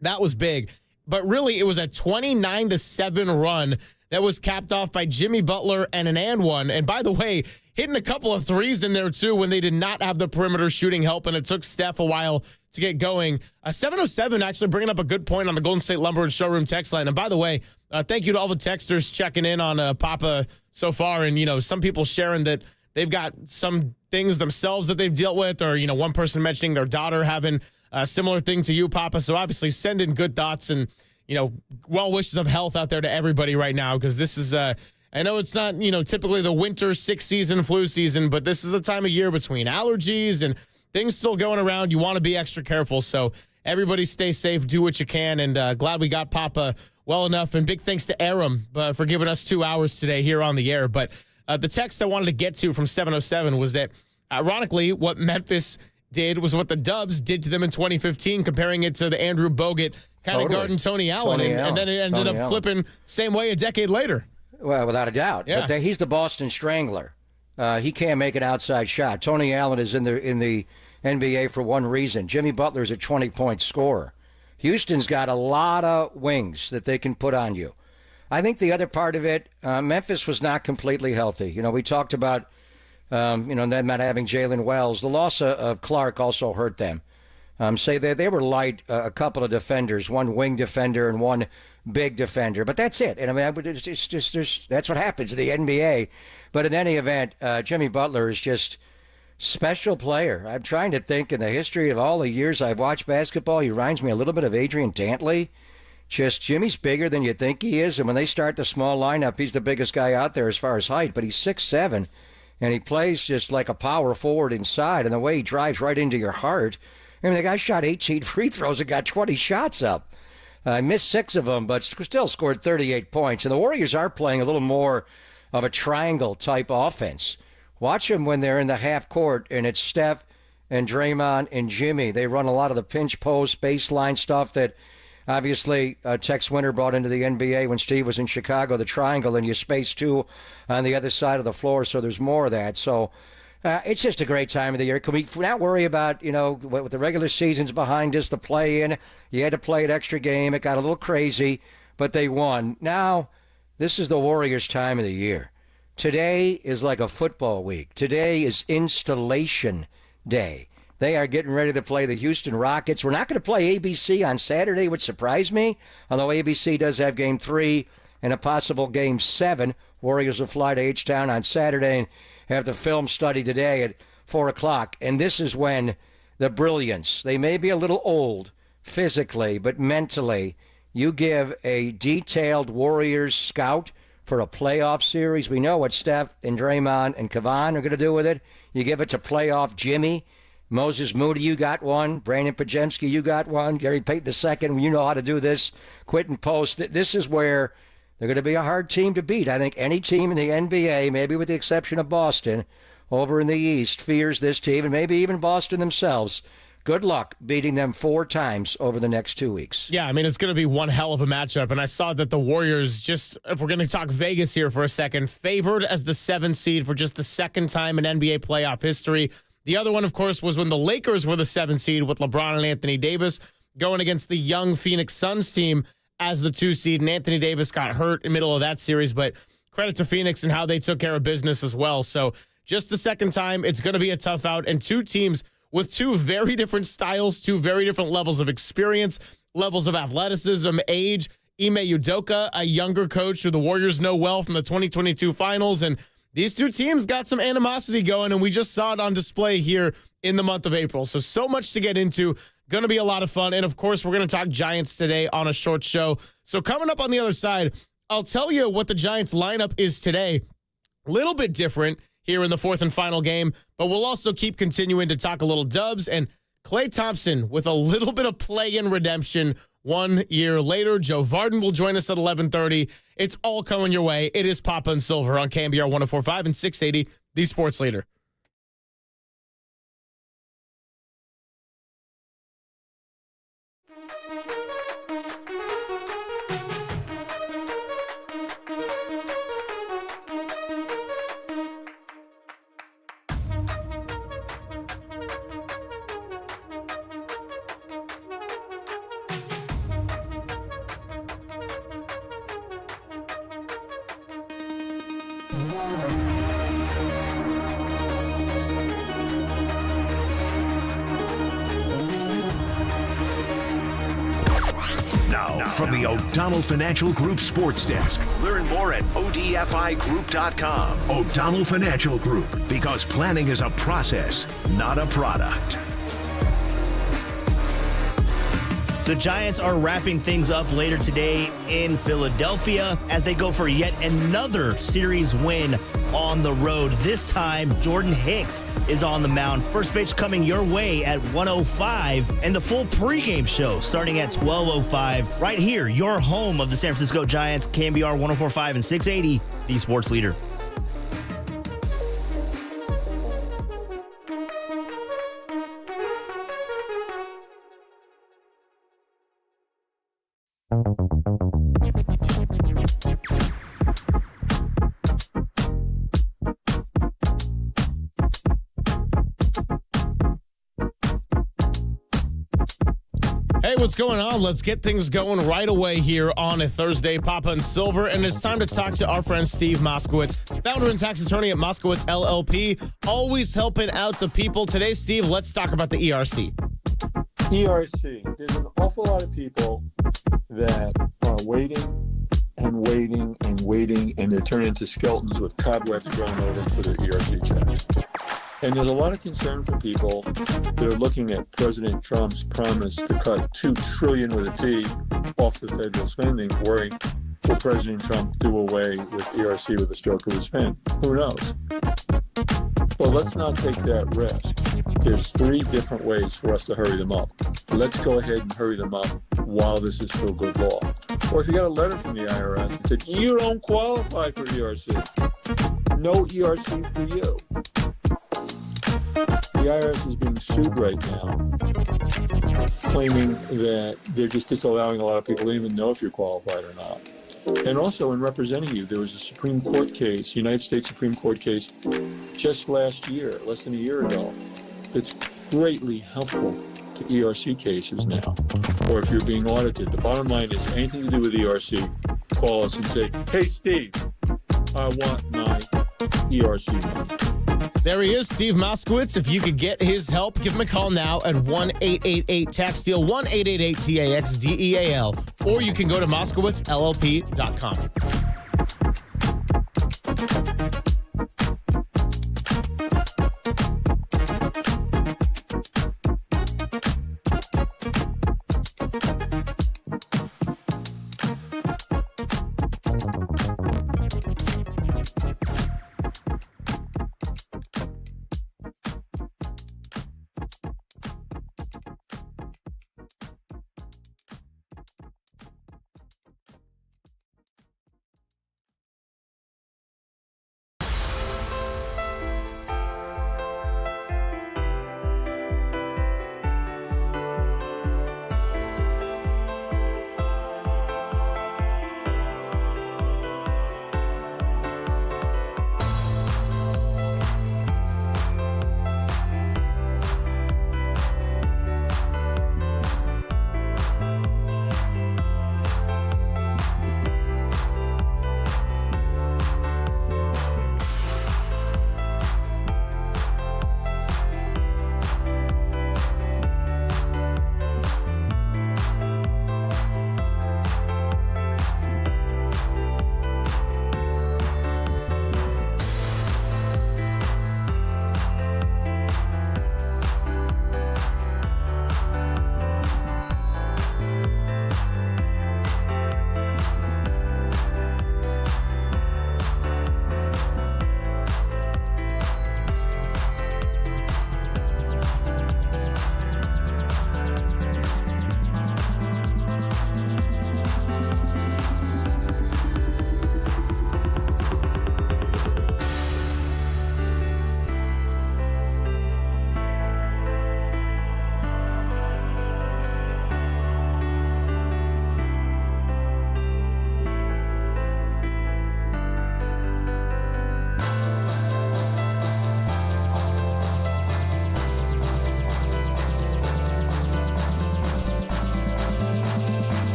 That was big. But really, it was a 29-7 run that was capped off by Jimmy Butler and an and one. And by the way, hitting a couple of threes in there, too, when they did not have the perimeter shooting help, and it took Steph a while to get going. 707 actually bringing up a good point on the Golden State Lumber and Showroom text line. And by the way, thank you to all the texters checking in on Papa so far. And, some people sharing that they've got some things themselves that they've dealt with, or, one person mentioning their daughter having a similar thing to you, Papa. So obviously send in good thoughts and, well wishes of health out there to everybody right now, because this is I know it's not, typically the winter 6th season flu season, but this is a time of year between allergies and things still going around. You want to be extra careful. So everybody stay safe, do what you can. And glad we got Papa well enough. And big thanks to Aram for giving us 2 hours today here on the air. But the text I wanted to get to from 707 was that, ironically, what Memphis did was what the Dubs did to them in 2015, comparing it to the Andrew Bogut kind of guarding Tony Allen. And then it ended up flipping same way a decade later. Well, without a doubt. Yeah. But he's the Boston Strangler. He can't make an outside shot. Tony Allen is in the NBA for one reason. Jimmy Butler's a 20-point scorer. Houston's got a lot of wings that they can put on you. I think the other part of it, Memphis was not completely healthy. We talked about, them not having Jalen Wells. The loss of Clark also hurt them. They were light, a couple of defenders, one wing defender and one big defender, but that's it. And it's just that's what happens in the NBA. But in any event, Jimmy Butler is just special player. I'm trying to think in the history of all the years I've watched basketball, he reminds me a little bit of Adrian Dantley. Just Jimmy's bigger than you think he is, and when they start the small lineup, he's the biggest guy out there as far as height, but he's 6'7", and he plays just like a power forward inside, and the way he drives right into your heart. The guy shot 18 free throws and got 20 shots up. Missed 6 of them, but still scored 38 points. And the Warriors are playing a little more of a triangle-type offense. Watch them when they're in the half court, and it's Steph and Draymond and Jimmy. They run a lot of the pinch post baseline stuff that Obviously, Tex Winter brought into the NBA when Steve was in Chicago, the triangle, and you space 2 on the other side of the floor, so there's more of that. So it's just a great time of the year. Can we not worry about, with the regular season's behind us, the play-in, you had to play an extra game. It got a little crazy, but they won. Now, this is the Warriors' time of the year. Today is like a football week. Today is installation day. They are getting ready to play the Houston Rockets. We're not going to play ABC on Saturday, which surprised me, although ABC does have Game 3 and a possible Game 7. Warriors will fly to H-Town on Saturday and have the film study today at 4 o'clock. And this is when the brilliance, they may be a little old physically, but mentally, you give a detailed Warriors scout for a playoff series. We know what Steph and Draymond and Kevon are going to do with it. You give it to playoff Jimmy. Moses Moody, you got one. Brandon Pajemski, you got one. Gary Payton II, you know how to do this. Quentin Post. This is where they're going to be a hard team to beat. I think any team in the NBA, maybe with the exception of Boston, over in the East, fears this team, and maybe even Boston themselves. Good luck beating them 4 times over the next 2 weeks. Yeah, I mean, it's going to be one hell of a matchup. And I saw that the Warriors, just if we're going to talk Vegas here for a second, favored as the 7th seed for just the second time in NBA playoff history. The other one, of course, was when the Lakers were the 7th seed with LeBron and Anthony Davis going against the young Phoenix Suns team as the 2 seed. And Anthony Davis got hurt in the middle of that series, but credit to Phoenix and how they took care of business as well. So just the second time, it's going to be a tough out. And 2 teams with 2 very different styles, 2 very different levels of experience, levels of athleticism, age. Ime Udoka, a younger coach who the Warriors know well from the 2022 finals. And these 2 teams got some animosity going, and we just saw it on display here in the month of April. So much to get into. Going to be a lot of fun. And, of course, we're going to talk Giants today on a short show. So coming up on the other side, I'll tell you what the Giants lineup is today. A little bit different here in the 4th and final game, but we'll also keep continuing to talk a little Dubs. And Klay Thompson with a little bit of play-in redemption 1 year later. Joe Varden will join us at 11:30. It's all coming your way. It is Papa and Silver on KNBR 104.5 and 680, the Sports Leader. From the O'Donnell Financial Group Sports Desk. Learn more at ODFIGroup.com. O'Donnell Financial Group, because planning is a process, not a product. The Giants are wrapping things up later today in Philadelphia as they go for yet another series win on the road. This time, Jordan Hicks is on the mound. First pitch coming your way at 1:05, and the full pregame show starting at 12:05 right here, your home of the San Francisco Giants, KNBR 104.5 and 680, the Sports Leader. Hey, what's going on? Let's get things going right away here on a Thursday, Papa and Silver. And it's time to talk to our friend Steve Moskowitz, founder and tax attorney at Moskowitz LLP, always helping out the people. Today, Steve, let's talk about the ERC. ERC. There's an awful lot of people that are waiting and waiting and waiting, and they're turned into skeletons with cobwebs thrown over for their ERC checks. And there's a lot of concern for people that are looking at President Trump's promise to cut $2 trillion with a T off the federal spending, worrying, will President Trump do away with ERC with a stroke of his pen? Who knows? Well, let's not take that risk. There's 3 different ways for us to hurry them up. Let's go ahead and hurry them up while this is still good law. Or if you got a letter from the IRS that said, you don't qualify for ERC, no ERC for you. The IRS is being sued right now claiming that they're just disallowing a lot of people to even know if you're qualified or not. And also in representing you, there was a Supreme Court case, United States Supreme Court case, just last year, less than a year ago, that's greatly helpful to ERC cases now, or if you're being audited. The bottom line is anything to do with ERC, call us and say, hey, Steve, I want my ERC money. There he is, Steve Moskowitz. If you could get his help, give him a call now at 1-888-TAX-DEAL, 1-888-TAX-DEAL, or you can go to MoskowitzLLP.com.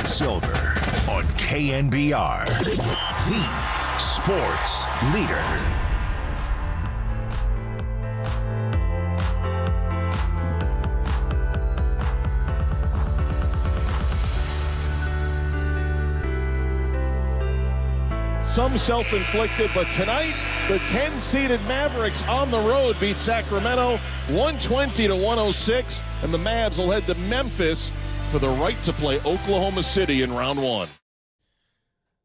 Silver on KNBR, the sports leader. Some self-inflicted, but tonight, the 10-seeded Mavericks on the road beat Sacramento 120-106, and the Mavs will head to Memphis for the right to play Oklahoma City in round one.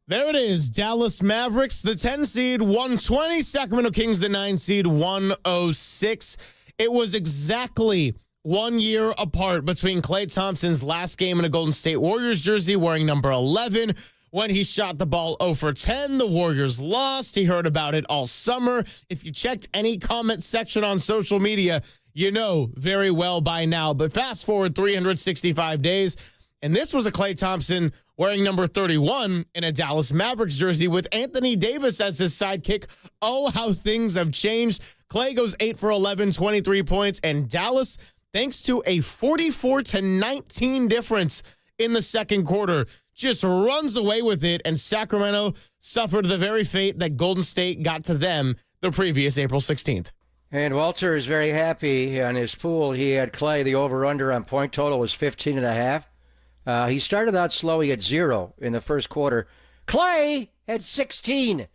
There it is. Dallas Mavericks, the 10 seed, 120. Sacramento Kings, the 9 seed, 106. It was exactly 1 year apart between Klay Thompson's last game in a Golden State Warriors jersey wearing number 11 when he shot the ball 0 for 10. The Warriors lost. He heard about it all summer. If you checked any comment section on social media, you know very well by now. But fast forward 365 days, and this was a Klay Thompson wearing number 31 in a Dallas Mavericks jersey with Anthony Davis as his sidekick. Oh, how things have changed. Klay goes 8 for 11, 23 points, and Dallas, thanks to a 44-19 difference in the second quarter, just runs away with it, and Sacramento suffered the very fate that Golden State got to them the previous April 16th. And Walter is very happy on his pool. He had Klay. The over-under on point total was 15.5. He started out slow. He had 0 in the first quarter. Klay had 16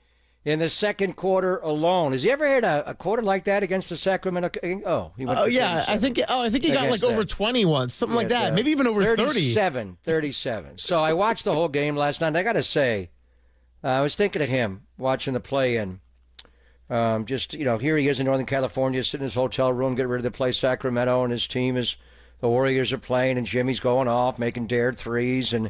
in the second quarter alone. Has he ever had a quarter like that against the Sacramento Kings? Oh, he went for yeah. I think he got like over 20 once, something like that. Maybe even over 30. 37. So I watched the whole game last night. And I got to say, I was thinking of him watching the play-in. Here he is in Northern California, sitting in his hotel room, getting ready to play Sacramento, and his team the Warriors are playing, and Jimmy's going off, making dared threes, and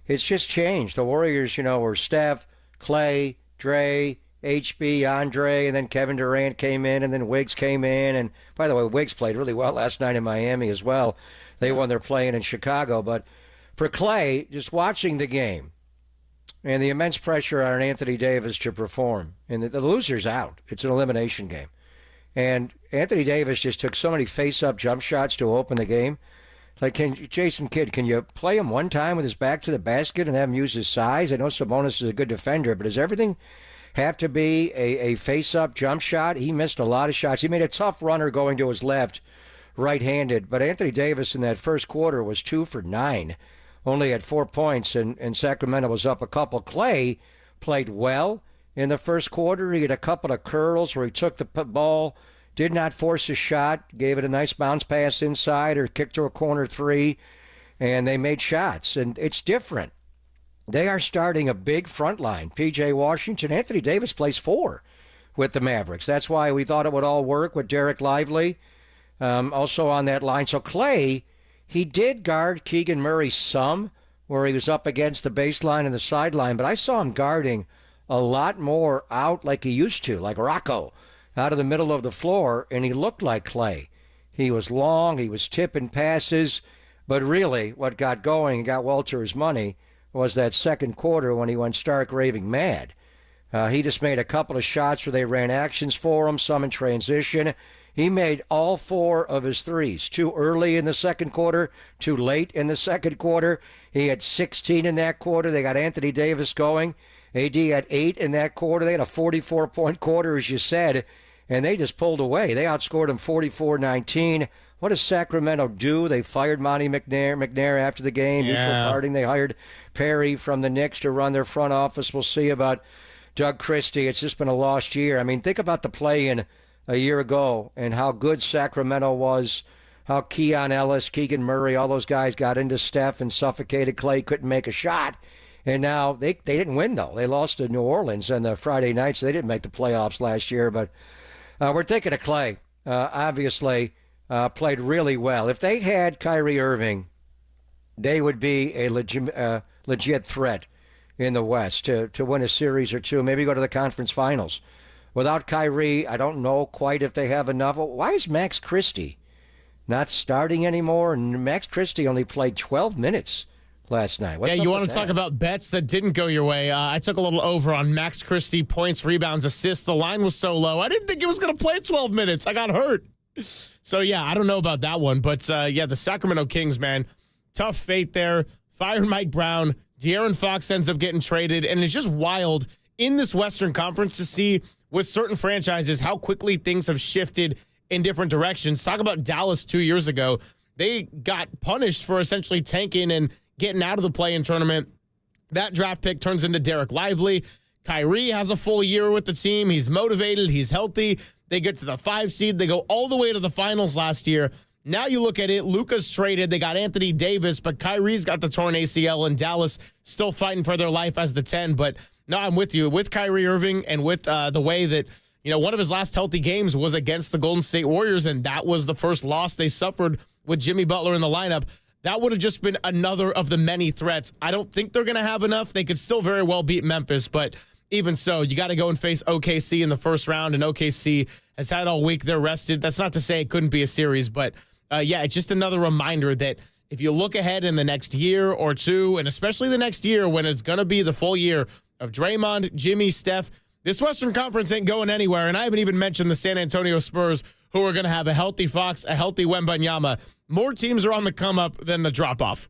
it's just changed. The Warriors, were Steph, Klay, Dre, HB, Andre, and then Kevin Durant came in, and then Wiggs came in, and by the way, Wiggs played really well last night in Miami as well. They won their play-in Chicago, but for Klay, just watching the game, and the immense pressure on Anthony Davis to perform. And the loser's out. It's an elimination game. And Anthony Davis just took so many face-up jump shots to open the game. Like, Jason Kidd, can you play him one time with his back to the basket and have him use his size? I know Sabonis is a good defender, but does everything have to be a face-up jump shot? He missed a lot of shots. He made a tough runner going to his left, right-handed. But Anthony Davis in that first quarter was 2 for 9. Only had 4 points, and Sacramento was up a couple. Klay played well in the first quarter. He had a couple of curls where he took the ball, did not force a shot, gave it a nice bounce pass inside or kicked to a corner three, and they made shots. And it's different. They are starting a big front line. P.J. Washington, Anthony Davis plays 4 with the Mavericks. That's why we thought it would all work with Derek Lively also on that line. So Klay, he did guard Keegan Murray some, where he was up against the baseline and the sideline, but I saw him guarding a lot more out like he used to, like Rocco, out of the middle of the floor, and he looked like Klay. He was long, he was tipping passes, but really what got going and got Walter his money was that second quarter when he went stark raving mad. He just made a couple of shots where they ran actions for him, some in transition. He made all 4 of his threes, 2 early in the second quarter, 2 late in the second quarter. He had 16 in that quarter. They got Anthony Davis going. AD had 8 in that quarter. They had a 44-point quarter, as you said, and they just pulled away. They outscored them 44-19. What does Sacramento do? They fired Monty McNair after the game. Neutral parting. They hired Perry from the Knicks to run their front office. We'll see about Doug Christie. It's just been a lost year. I mean, think about the play-in a year ago and how good Sacramento was, how Keon Ellis, Keegan Murray, all those guys got into Steph and suffocated Klay, couldn't make a shot. And now they didn't win, though. They lost to New Orleans on the Friday night, so they didn't make the playoffs last year. But we're thinking of Klay. Obviously, played really well. If they had Kyrie Irving, they would be a legit threat in the West to win a series or two, maybe go to the conference finals. Without Kyrie, I don't know quite if they have enough. Why is Max Christie not starting anymore? And Max Christie only played 12 minutes last night. What's you want to talk about bets that didn't go your way? I took a little over on Max Christie points, rebounds, assists. The line was so low. I didn't think he was going to play 12 minutes. I got hurt. So, I don't know about that one. But, the Sacramento Kings, man, tough fate there. Fired Mike Brown. De'Aaron Fox ends up getting traded. And it's just wild in this Western Conference to see with certain franchises how quickly things have shifted in different directions. Talk about Dallas 2 years ago. They got punished for essentially tanking and getting out of the play-in tournament. That draft pick turns into Derek Lively. Kyrie has a full year with the team. He's motivated. He's healthy. They get to the 5 seed. They go all the way to the finals last year. Now you look at it, Luka's traded. They got Anthony Davis, but Kyrie's got the torn ACL, and Dallas still fighting for their life as the 10. But no, I'm with you. With Kyrie Irving and with the way that, one of his last healthy games was against the Golden State Warriors, and that was the first loss they suffered with Jimmy Butler in the lineup. That would have just been another of the many threats. I don't think they're going to have enough. They could still very well beat Memphis, but even so, you got to go and face OKC in the first round, and OKC has had all week. They're rested. That's not to say it couldn't be a series, but it's just another reminder that if you look ahead in the next year or two, and especially the next year when it's going to be the full year of Draymond, Jimmy, Steph, this Western Conference ain't going anywhere. And I haven't even mentioned the San Antonio Spurs, who are going to have a healthy Fox, a healthy Wembanyama. More teams are on the come up than the drop off.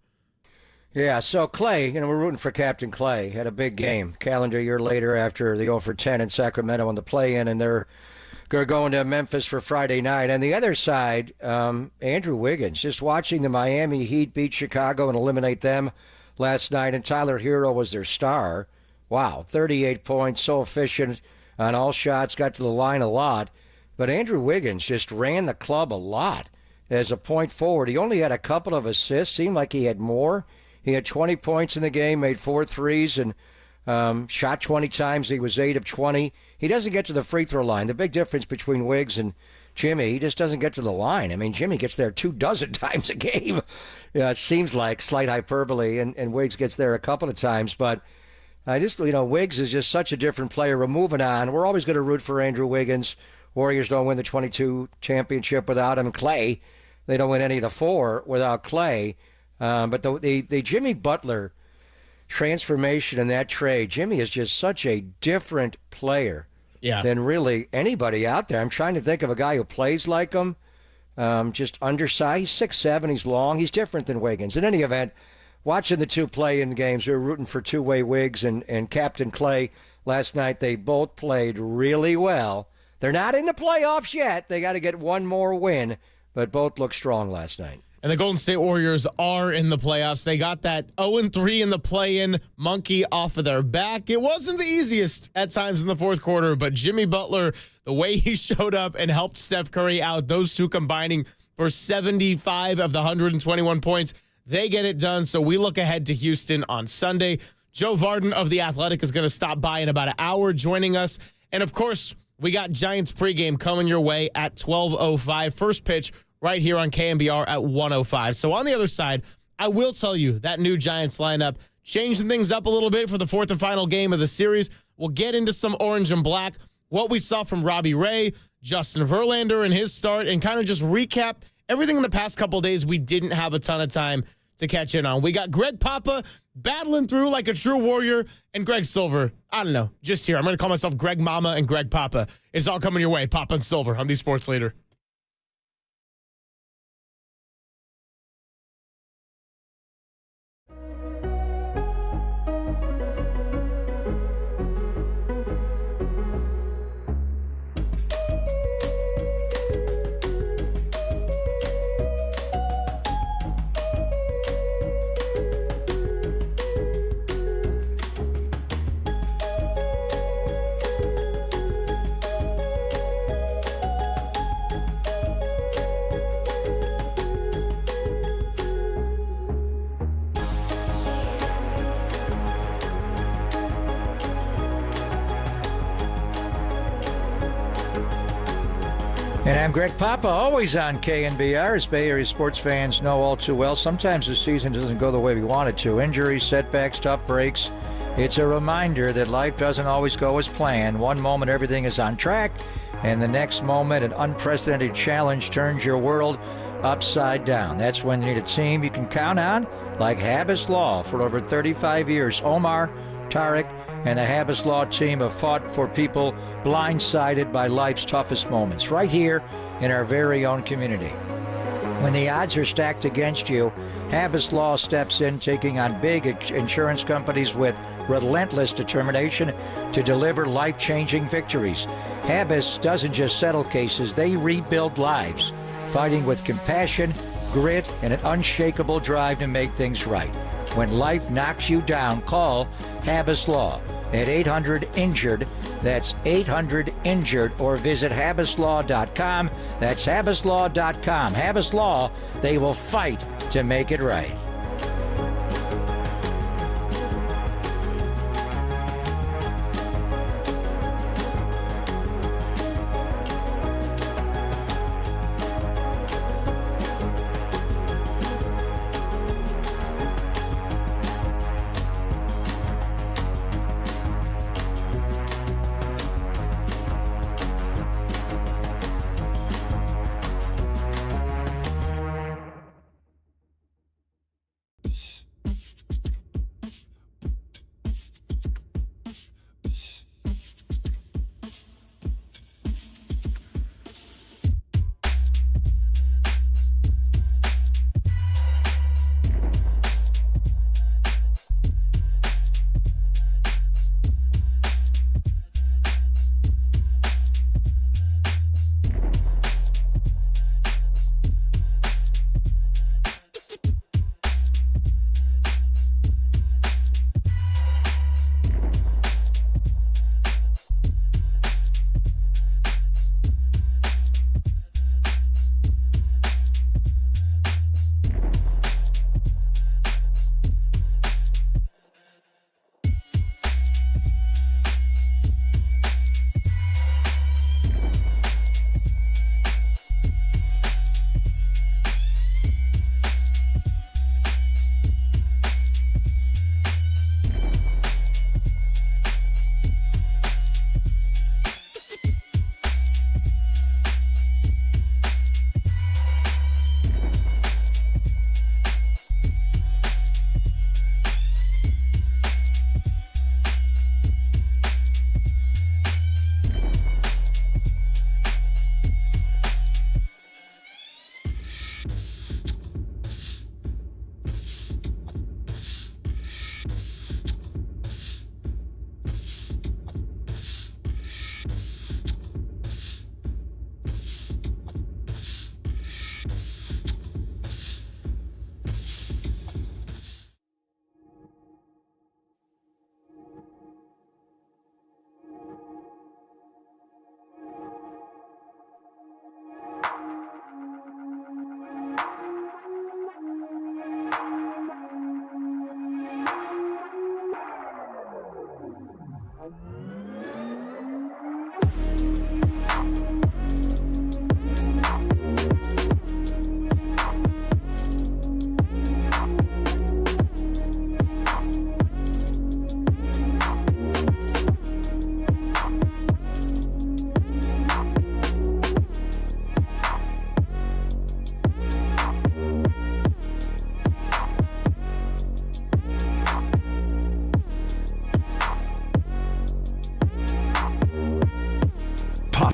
Yeah, so Klay, we're rooting for Captain Klay. Had a big game. Calendar year later after the 0-for-10 in Sacramento on the play-in, and they're going to Memphis for Friday night. On the other side, Andrew Wiggins, just watching the Miami Heat beat Chicago and eliminate them last night, and Tyler Hero was their star. Wow, 38 points, so efficient on all shots, got to the line a lot. But Andrew Wiggins just ran the club a lot as a point forward. He only had a couple of assists, seemed like he had more. He had 20 points in the game, made 4 threes, and shot 20 times. He was 8 of 20. He doesn't get to the free throw line. The big difference between Wiggs and Jimmy, he just doesn't get to the line. I mean, Jimmy gets there 24 times a game. It seems like slight hyperbole, and Wiggs gets there a couple of times. But Wiggs is just such a different player. We're moving on. We're always going to root for Andrew Wiggins. Warriors don't win the 22 championship without him. Klay, they don't win any of the 4 without Klay. But the Jimmy Butler transformation in that trade, Jimmy is just such a different player than really anybody out there. I'm trying to think of a guy who plays like him, just undersized. He's 6'7", he's long. He's different than Wiggins. In any event, watching the two play in games, we were rooting for two-way Wiggs and Captain Klay last night. They both played really well. They're not in the playoffs yet. They got to get one more win, but both looked strong last night. And the Golden State Warriors are in the playoffs. They got that 0-3 in the play-in monkey off of their back. It wasn't the easiest at times in the fourth quarter, but Jimmy Butler, the way he showed up and helped Steph Curry out, those two combining for 75 of the 121 points, they get it done. So we look ahead to Houston on Sunday. Joe Vardon of The Athletic is going to stop by in about an hour joining us. And, of course, we got Giants pregame coming your way at 12:05. First pitch right here on KNBR at 105. So on the other side, I will tell you that new Giants lineup, changing things up a little bit for the fourth and final game of the series. We'll get into some orange and black, what we saw from Robbie Ray, Justin Verlander and his start, and kind of just recap everything in the past couple of days we didn't have a ton of time to catch in on. We got Greg Papa battling through like a true warrior, and Greg Silver, I don't know, just here. I'm going to call myself Greg Mama and Greg Papa. It's all coming your way. Papa and Silver. I'm the sports leader. And I'm Greg Papa, always on KNBR. As Bay Area sports fans know all too well, sometimes the season doesn't go the way we want it to. Injuries, setbacks, tough breaks. It's a reminder that life doesn't always go as planned. One moment everything is on track, and the next moment an unprecedented challenge turns your world upside down. That's when you need a team you can count on, like Habas Law. For over 35 years, Omar, Tariq, and the Habas Law team have fought for people blindsided by life's toughest moments, right here in our very own community. When the odds are stacked against you, Habas Law steps in, taking on big insurance companies with relentless determination to deliver life-changing victories. Habas doesn't just settle cases, they rebuild lives, fighting with compassion, grit, and an unshakable drive to make things right. When life knocks you down, call Habas Law at 800-INJURED. That's 800-INJURED, or visit habaslaw.com. That's habaslaw.com. Habas Law, they will fight to make it right.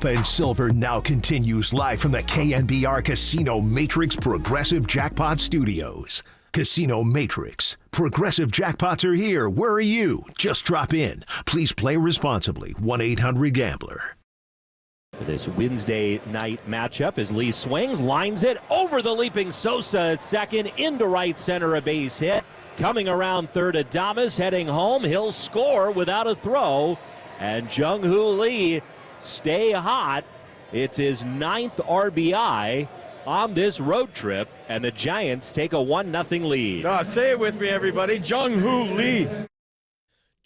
Papa and Silver now continues live from the KNBR Casino Matrix Progressive Jackpot Studios. Casino Matrix. Progressive jackpots are here. Where are you? Just drop in. Please play responsibly. 1-800-GAMBLER. This Wednesday night matchup as Lee swings, lines it over the leaping Sosa at second, into right center, a base hit. Coming around third, Adames heading home. He'll score without a throw. And Jung-ho Lee stay hot. It's his 9th RBI on this road trip, and the Giants take a 1-0 lead. Say it with me, everybody. Jung-ho Lee.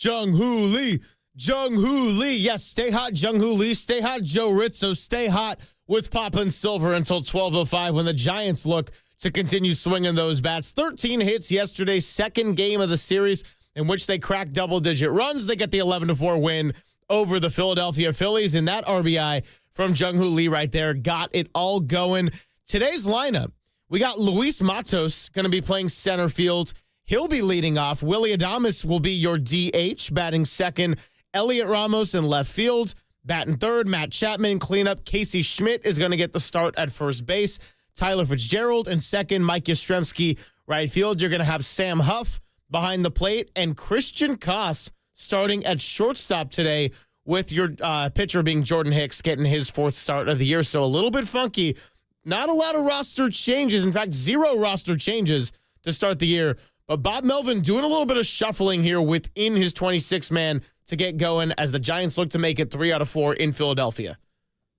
Jung-ho Lee. Jung-ho Lee. Yes, stay hot, Jung-ho Lee. Stay hot, Joe Rizzo. Stay hot with Papa and Silver until 12:05 when the Giants look to continue swinging those bats. 13 hits yesterday, second game of the series in which they cracked double-digit runs. They get the 11-4 win over the Philadelphia Phillies, and that RBI from Jung-ho Lee right there got it all going. Today's lineup, we got Luis Matos going to be playing center field. He'll be leading off. Willy Adames will be your DH, batting second. Elliot Ramos in left field, batting third. Matt Chapman cleanup. Casey Schmidt is going to get the start at first base. Tyler Fitzgerald in second. Mike Yastrzemski right field. You're going to have Sam Huff behind the plate, and Christian Koss starting at shortstop today, with your pitcher being Jordan Hicks getting his 4th start of the year. So a little bit funky. Not a lot of roster changes. In fact, 0 roster changes to start the year. But Bob Melvin doing a little bit of shuffling here within his 26-man to get going as the Giants look to make it 3 out of 4 in Philadelphia.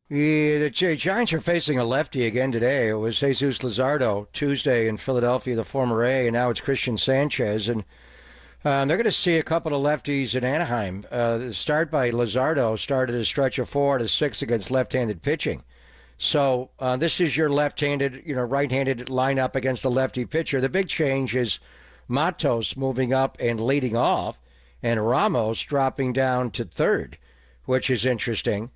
Yeah, the Giants are facing a lefty again today. It was Jesus Luzardo Tuesday in Philadelphia, the former A, and now it's Christian Sanchez. And they're going to see a couple of lefties in Anaheim. The start by Luzardo started a stretch of 4 out of 6 against left-handed pitching. So this is your left-handed, right-handed lineup against the lefty pitcher. The big change is Matos moving up and leading off, and Ramos dropping down to third, which is interesting.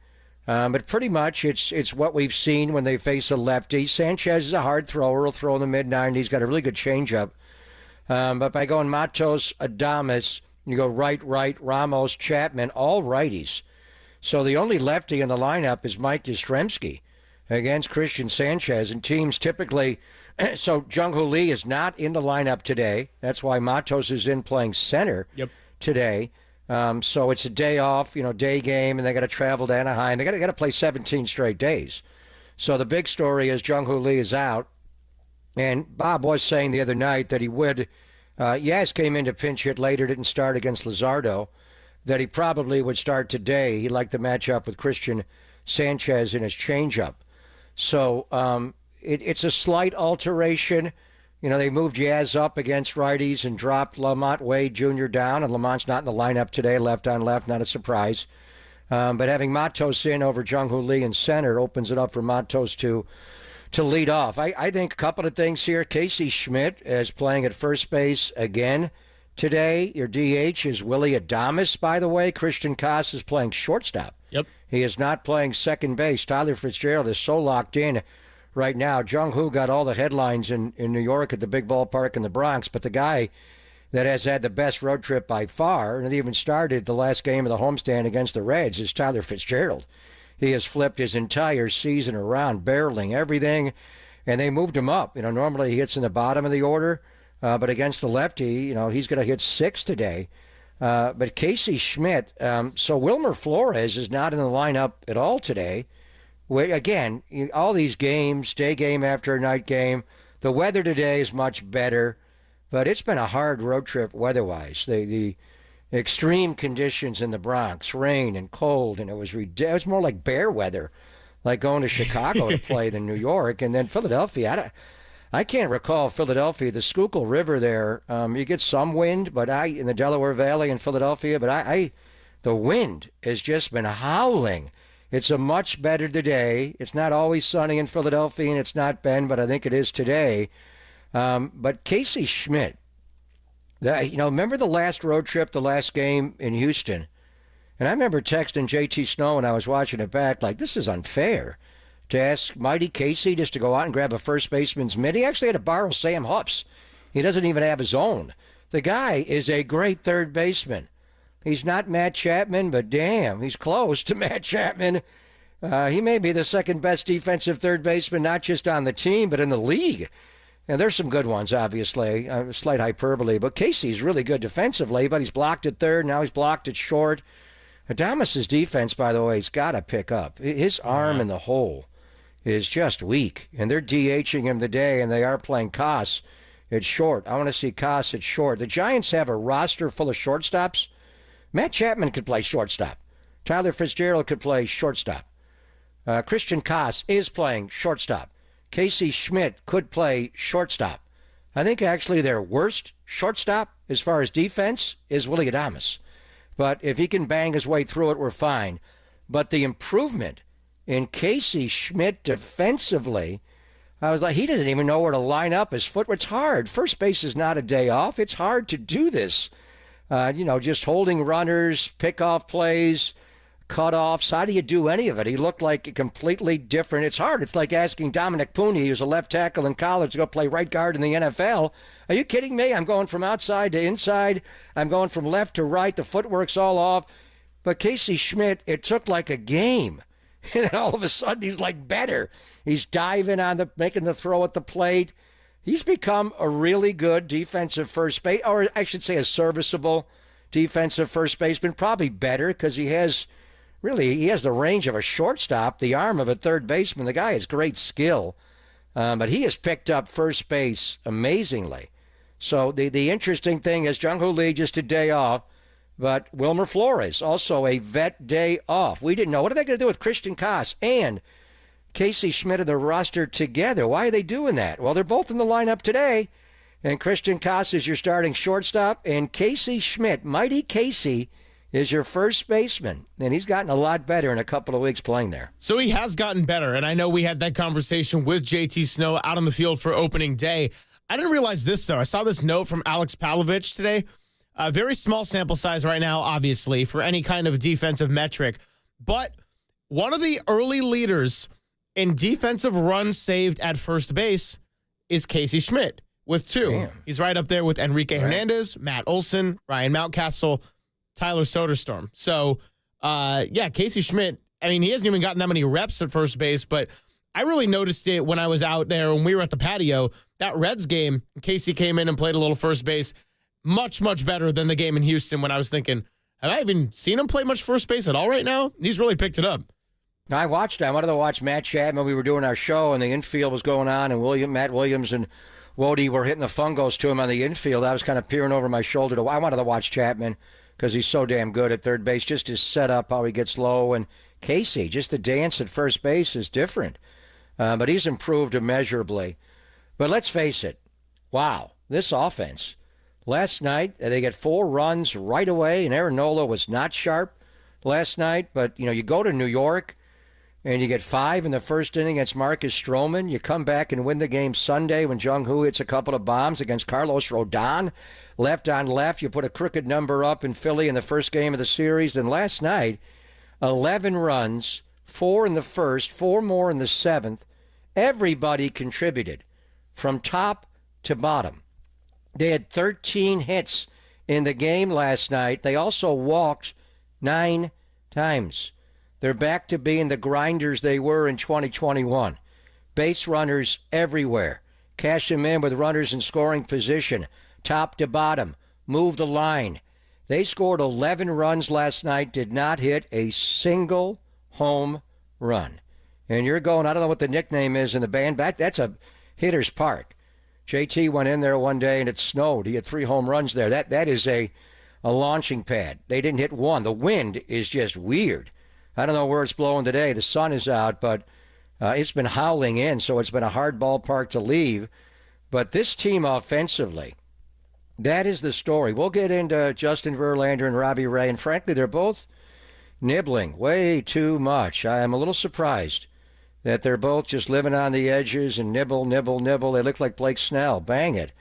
But pretty much it's what we've seen when they face a lefty. Sanchez is a hard thrower. He'll throw in the mid-90s. Got a really good changeup. But by going Matos, Adames, you go right, Ramos, Chapman, all righties. So the only lefty in the lineup is Mike Yastrzemski against Christian Sanchez. And teams typically, so Jung-ho Lee is not in the lineup today. That's why Matos is in playing center today. So it's a day off, day game, and they got to travel to Anaheim. They got to play 17 straight days. So the big story is Jung-ho Lee is out. And Bob was saying the other night that he would, Yaz came in to pinch hit later, didn't start against Luzardo, that he probably would start today. He liked the matchup with Christian Sanchez in his changeup. So it's a slight alteration. They moved Yaz up against righties and dropped Lamont Wade Jr. down, and Lamont's not in the lineup today, left on left, not a surprise. But having Matos in over Jung-ho Lee in center opens it up for Matos to lead off. I think a couple of things here. Casey Schmidt is playing at first base again today. Your DH is Willy Adames, by the way. Christian Koss is playing shortstop. Yep. He is not playing second base. Tyler Fitzgerald is so locked in right now. Jung-ho got all the headlines in New York at the big ballpark in the Bronx, but the guy that has had the best road trip by far, and it even started the last game of the homestand against the Reds, is Tyler Fitzgerald. He has flipped his entire season around, barreling everything, and they moved him up. Normally he hits in the bottom of the order, but against the lefty, he's going to hit 6 today. But Casey Schmidt, so Wilmer Flores is not in the lineup at all today. Again, all these games, day game after night game, the weather today is much better, but it's been a hard road trip weather-wise. The extreme conditions in the Bronx, rain and cold, and it was more like bear weather, like going to Chicago to play than New York. And then Philadelphia, I can't recall Philadelphia, the Schuylkill River there. You get some wind, but in the Delaware Valley in Philadelphia, but the wind has just been howling. It's a much better today. It's not always sunny in Philadelphia, and it's not been, but I think it is today. But Casey Schmidt, remember the last road trip, the last game in Houston? And I remember texting J.T. Snow when I was watching it back, like, this is unfair to ask Mighty Casey just to go out and grab a first baseman's mitt. He actually had to borrow Sam Huff's. He doesn't even have his own. The guy is a great third baseman. He's not Matt Chapman, but damn, he's close to Matt Chapman. He may be the second best defensive third baseman, not just on the team, but in the league. And there's some good ones, obviously. Slight hyperbole, but Casey's really good defensively, but he's blocked at third. Now he's blocked at short. Adames' defense, by the way, he's got to pick up. His arm in the hole is just weak, and they're DHing him today, and they are playing Koss at short. I want to see Koss at short. The Giants have a roster full of shortstops. Matt Chapman could play shortstop. Tyler Fitzgerald could play shortstop. Christian Koss is playing shortstop. Casey Schmidt could play shortstop. I think actually their worst shortstop as far as defense is Willie Adames. But if he can bang his way through it, we're fine. But the improvement in Casey Schmidt defensively, I was like, he doesn't even know where to line up his foot. It's hard. First base is not a day off. It's hard to do this. Just holding runners, pickoff plays, cutoffs. How do you do any of it? He looked like a completely different. It's hard. It's like asking Dominic Pooney, who's a left tackle in college, to go play right guard in the NFL. Are you kidding me? I'm going from outside to inside. I'm going from left to right. The footwork's all off. But Casey Schmidt, it took like a game. And then all of a sudden, he's like better. He's diving on making the throw at the plate. He's become a really good defensive first base, or I should say a serviceable defensive first baseman. Probably better because he has the range of a shortstop, the arm of a third baseman. The guy has great skill, but he has picked up first base amazingly. So the interesting thing is Jung-ho Lee just a day off, but Wilmer Flores also a vet day off. We didn't know. What are they going to do with Christian Koss and Casey Schmidt in the roster together? Why are they doing that? Well, they're both in the lineup today, and Christian Koss is your starting shortstop, and Casey Schmidt, mighty Casey, is your first baseman, and he's gotten a lot better in a couple of weeks playing there. So he has gotten better, and I know we had that conversation with JT Snow out on the field for opening day. I didn't realize this, though. I saw this note from Alex Pavlovich today. A very small sample size right now, obviously, for any kind of defensive metric, but one of the early leaders in defensive runs saved at first base is Casey Schmidt with 2. Damn. He's right up there with Enrique Hernandez, Matt Olson, Ryan Mountcastle, Tyler Soderstrom. So, Casey Schmidt, I mean, he hasn't even gotten that many reps at first base, but I really noticed it when I was out there when we were at the patio. That Reds game, Casey came in and played a little first base, much, much better than the game in Houston when I was thinking, have I even seen him play much first base at all right now? He's really picked it up. I watched. I wanted to watch Matt Chapman. We were doing our show, and the infield was going on, and Matt Williams and Wody were hitting the fungos to him on the infield. I was kind of peering over my shoulder. I wanted to watch Chapman because he's so damn good at third base, just his setup, how he gets low. And Casey, just the dance at first base is different. But he's improved immeasurably. But let's face it, wow, this offense. Last night, they get 4 runs right away, and Aaron Nola was not sharp last night. But, you go to New York, and you get 5 in the first inning against Marcus Stroman. You come back and win the game Sunday when Jung-ho hits a couple of bombs against Carlos Rodon. Left on left, you put a crooked number up in Philly in the first game of the series. Then last night, 11 runs, 4 in the first, 4 more in the 7th. Everybody contributed from top to bottom. They had 13 hits in the game last night. They also walked 9 times. They're back to being the grinders they were in 2021. Base runners everywhere. Cash them in with runners in scoring position. Top to bottom. Move the line. They scored 11 runs last night, did not hit a single home run. And you're going, I don't know what the nickname is in the band. That's a hitter's park. JT went in there one day and it snowed. He had 3 home runs there. That is a launching pad. They didn't hit one. The wind is just weird. I don't know where it's blowing today. The sun is out, but it's been howling in, so it's been a hard ballpark to leave. But this team offensively, that is the story. We'll get into Justin Verlander and Robbie Ray, and frankly, they're both nibbling way too much. I am a little surprised that they're both just living on the edges and nibble. They look like Blake Snell. Bang it.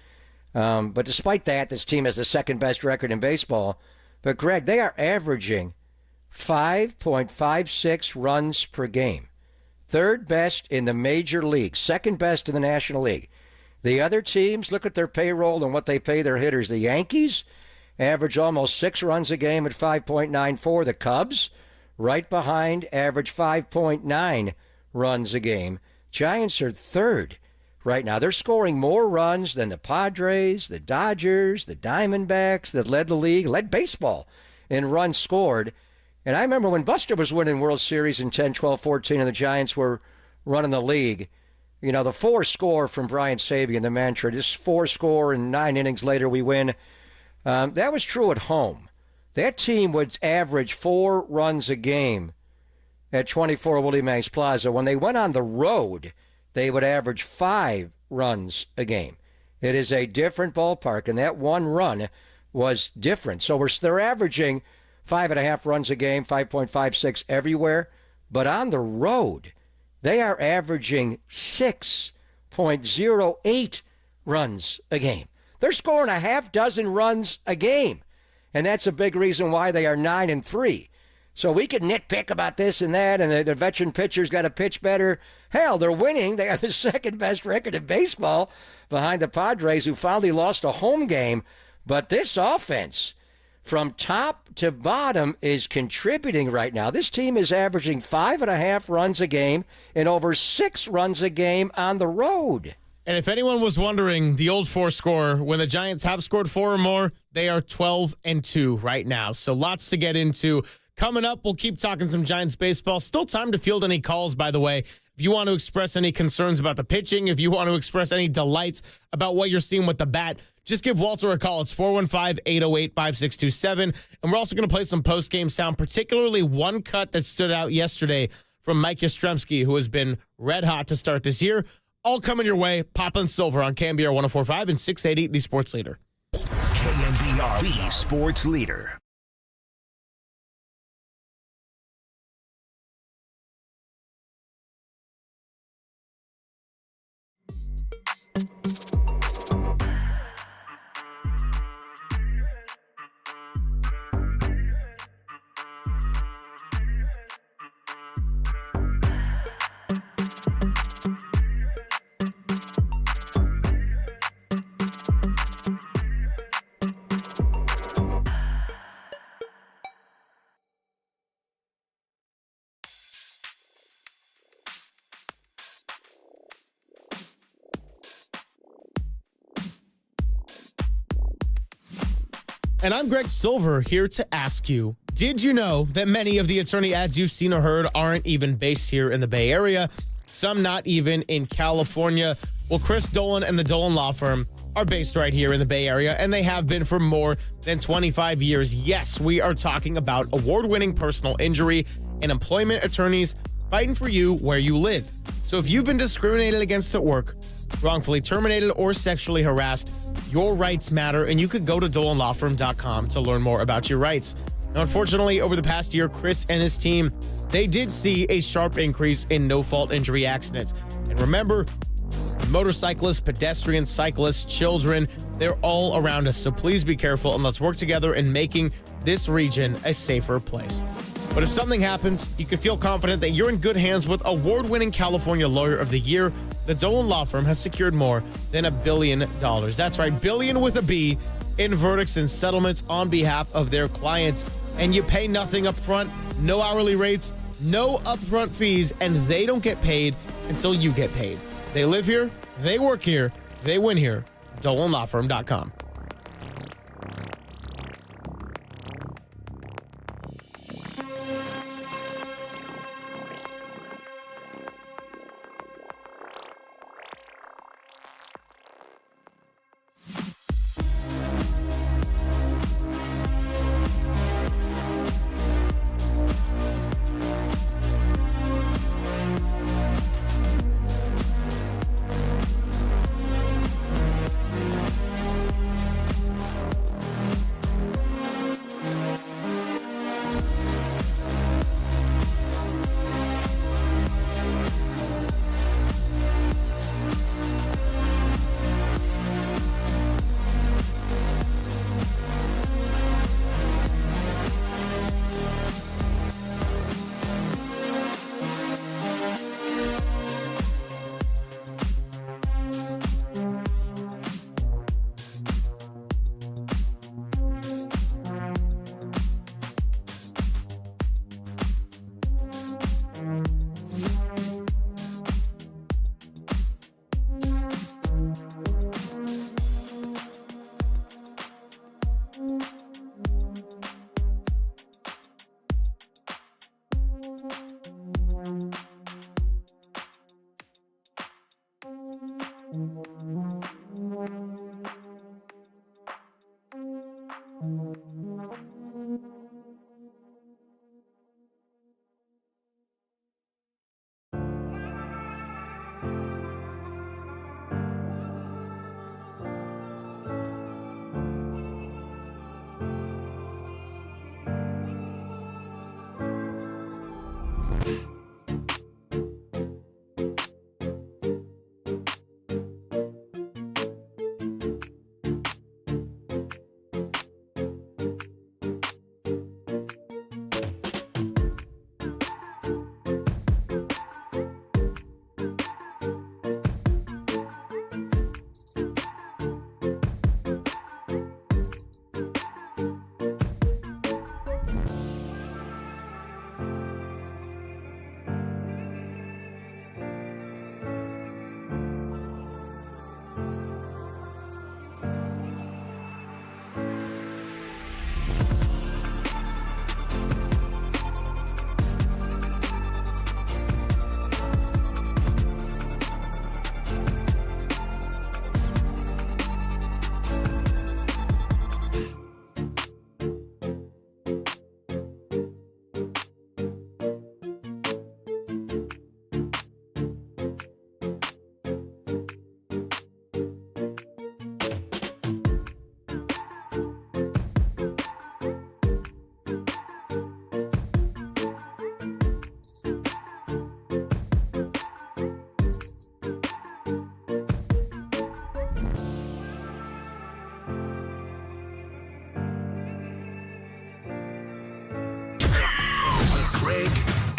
But despite that, this team has the second best record in baseball. But, Greg, they are averaging 5.56 runs per game. Third best in the major league. Second best in the National League. The other teams, look at their payroll and what they pay their hitters. The Yankees average almost 6 runs a game at 5.94. The Cubs right behind, average 5.9 runs a game. Giants are third right now. They're scoring more runs than the Padres, the Dodgers, the Diamondbacks that led the league, led baseball in runs scored. And I remember when Buster was winning World Series in 10, 12, 14, and the Giants were running the league. You know, the 4 score from Brian Sabian, the mantra, just 4 score and 9 innings later we win. That was true at home. That team would average 4 runs a game at 24 Willie Mays Plaza. When they went on the road, they would average 5 runs a game. It is a different ballpark, and that one run was different. So they're averaging 5.5 runs a game, 5.56 everywhere. But on the road, they are averaging 6.08 runs a game. They're scoring a half dozen runs a game. And that's a big reason why they are 9-3. So we could nitpick about this and that, and the veteran pitcher's got to pitch better. Hell, they're winning. They have the second best record in baseball behind the Padres, who finally lost a home game. But this offense, from top to bottom, is contributing right now. This team is averaging 5.5 runs a game and over 6 runs a game on the road. And if anyone was wondering, the old 4 score, when the Giants have scored 4 or more, they are 12-2 right now. So lots to get into. Coming up, we'll keep talking some Giants baseball. Still time to field any calls, by the way. If you want to express any concerns about the pitching, if you want to express any delights about what you're seeing with the bat, just give Walter a call. It's 415-808-5627. And we're also going to play some post-game sound, particularly one cut that stood out yesterday from Mike Yastrzemski, who has been red hot to start this year. All coming your way. Poplin Silver on KNBR 104.5 and 680, the Sports Leader. KNBR, the Sports Leader. And I'm Greg Silver, here to ask you, did you know that many of the attorney ads you've seen or heard aren't even based here in the Bay Area? Some not even in California. Well, Chris Dolan and the Dolan Law Firm are based right here in the Bay Area, and they have been for more than 25 years. Yes, we are talking about award-winning personal injury and employment attorneys fighting for you where you live. So if you've been discriminated against at work, wrongfully terminated, or sexually harassed, your rights matter, and you could go to DolanLawFirm.com to learn more about your rights. Now, unfortunately, over the past year, Chris and his team, they did see a sharp increase in no-fault injury accidents. And remember, motorcyclists, pedestrians, cyclists, children, they're all around us. So please be careful, and let's work together in making this region a safer place. But if something happens, you can feel confident that you're in good hands with award-winning California Lawyer of the Year. The Dolan Law Firm has secured more than $1 billion. That's right, billion with a B, in verdicts and settlements on behalf of their clients. And you pay nothing up front, no hourly rates, no upfront fees, and they don't get paid until you get paid. They live here, they work here, they win here. DolanLawFirm.com.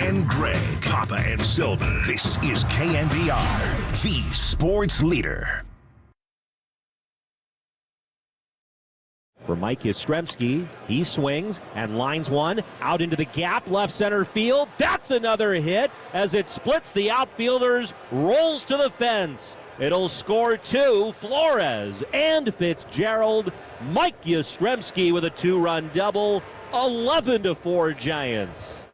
and Greg, Papa and Silver. This is KNBR, the sports leader. For Mike Yastrzemski, he swings and lines one out into the gap, left center field. That's another hit as it splits the outfielders, rolls to the fence. It'll score two. Flores and Fitzgerald. Mike Yastrzemski with a two-run double. 11-4 Giants.